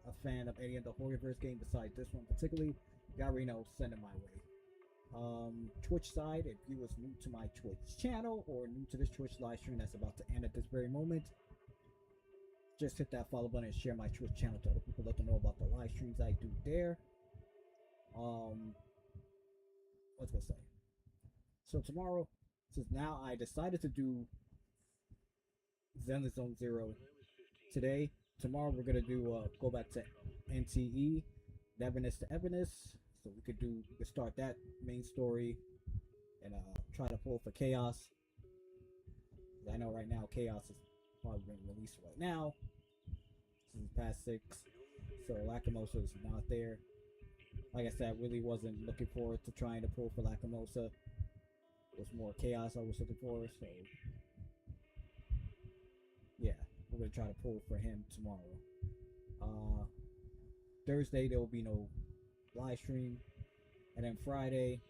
a fan of any of the Horrorverse game besides this one particularly, you already know, send it my way. Twitch side, if you was new to my Twitch channel or new to this Twitch live stream that's about to end at this very moment, just hit that follow button and share my Twitch channel to other people, let them know about the live streams I do there. What's I gonna say? So tomorrow, since now I decided to do Zenless Zone Zero today, tomorrow we're gonna do go back to NTE, Neverness to Everness. So we could start that main story and try to pull for Chaos. I know right now Chaos is probably being released right now. This is past 6, so Lacrimosa is not there. Like I said, I really wasn't looking forward to trying to pull for Lacrimosa. It was more Chaos I was looking for, so yeah, we're gonna try to pull for him tomorrow. Thursday there will be no live stream, and then Friday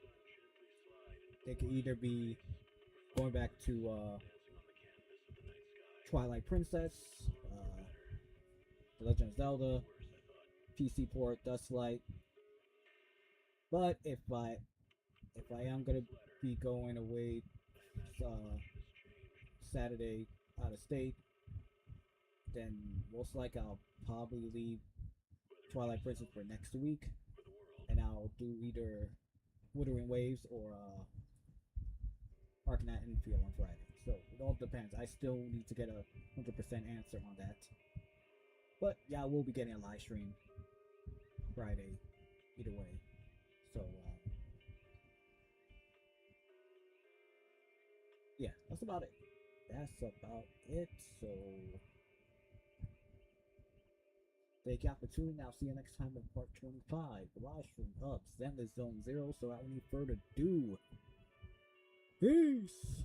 they could either be going back to Twilight Princess, The Legend of Zelda, PC port, Dustlight. But if I am gonna be going away Saturday out of state, then most likely I'll probably leave Twilight Princess for next week, and I'll do either Wuthering Waves or Arknight Infield on Friday. So it all depends. I still need to get a 100% answer on that. But yeah, I will be getting a live stream Friday either way. So yeah, that's about it. So thank y'all for tuning. I'll see you next time in part 25, the live stream of Zenless Zone Zero. So without any further ado, peace!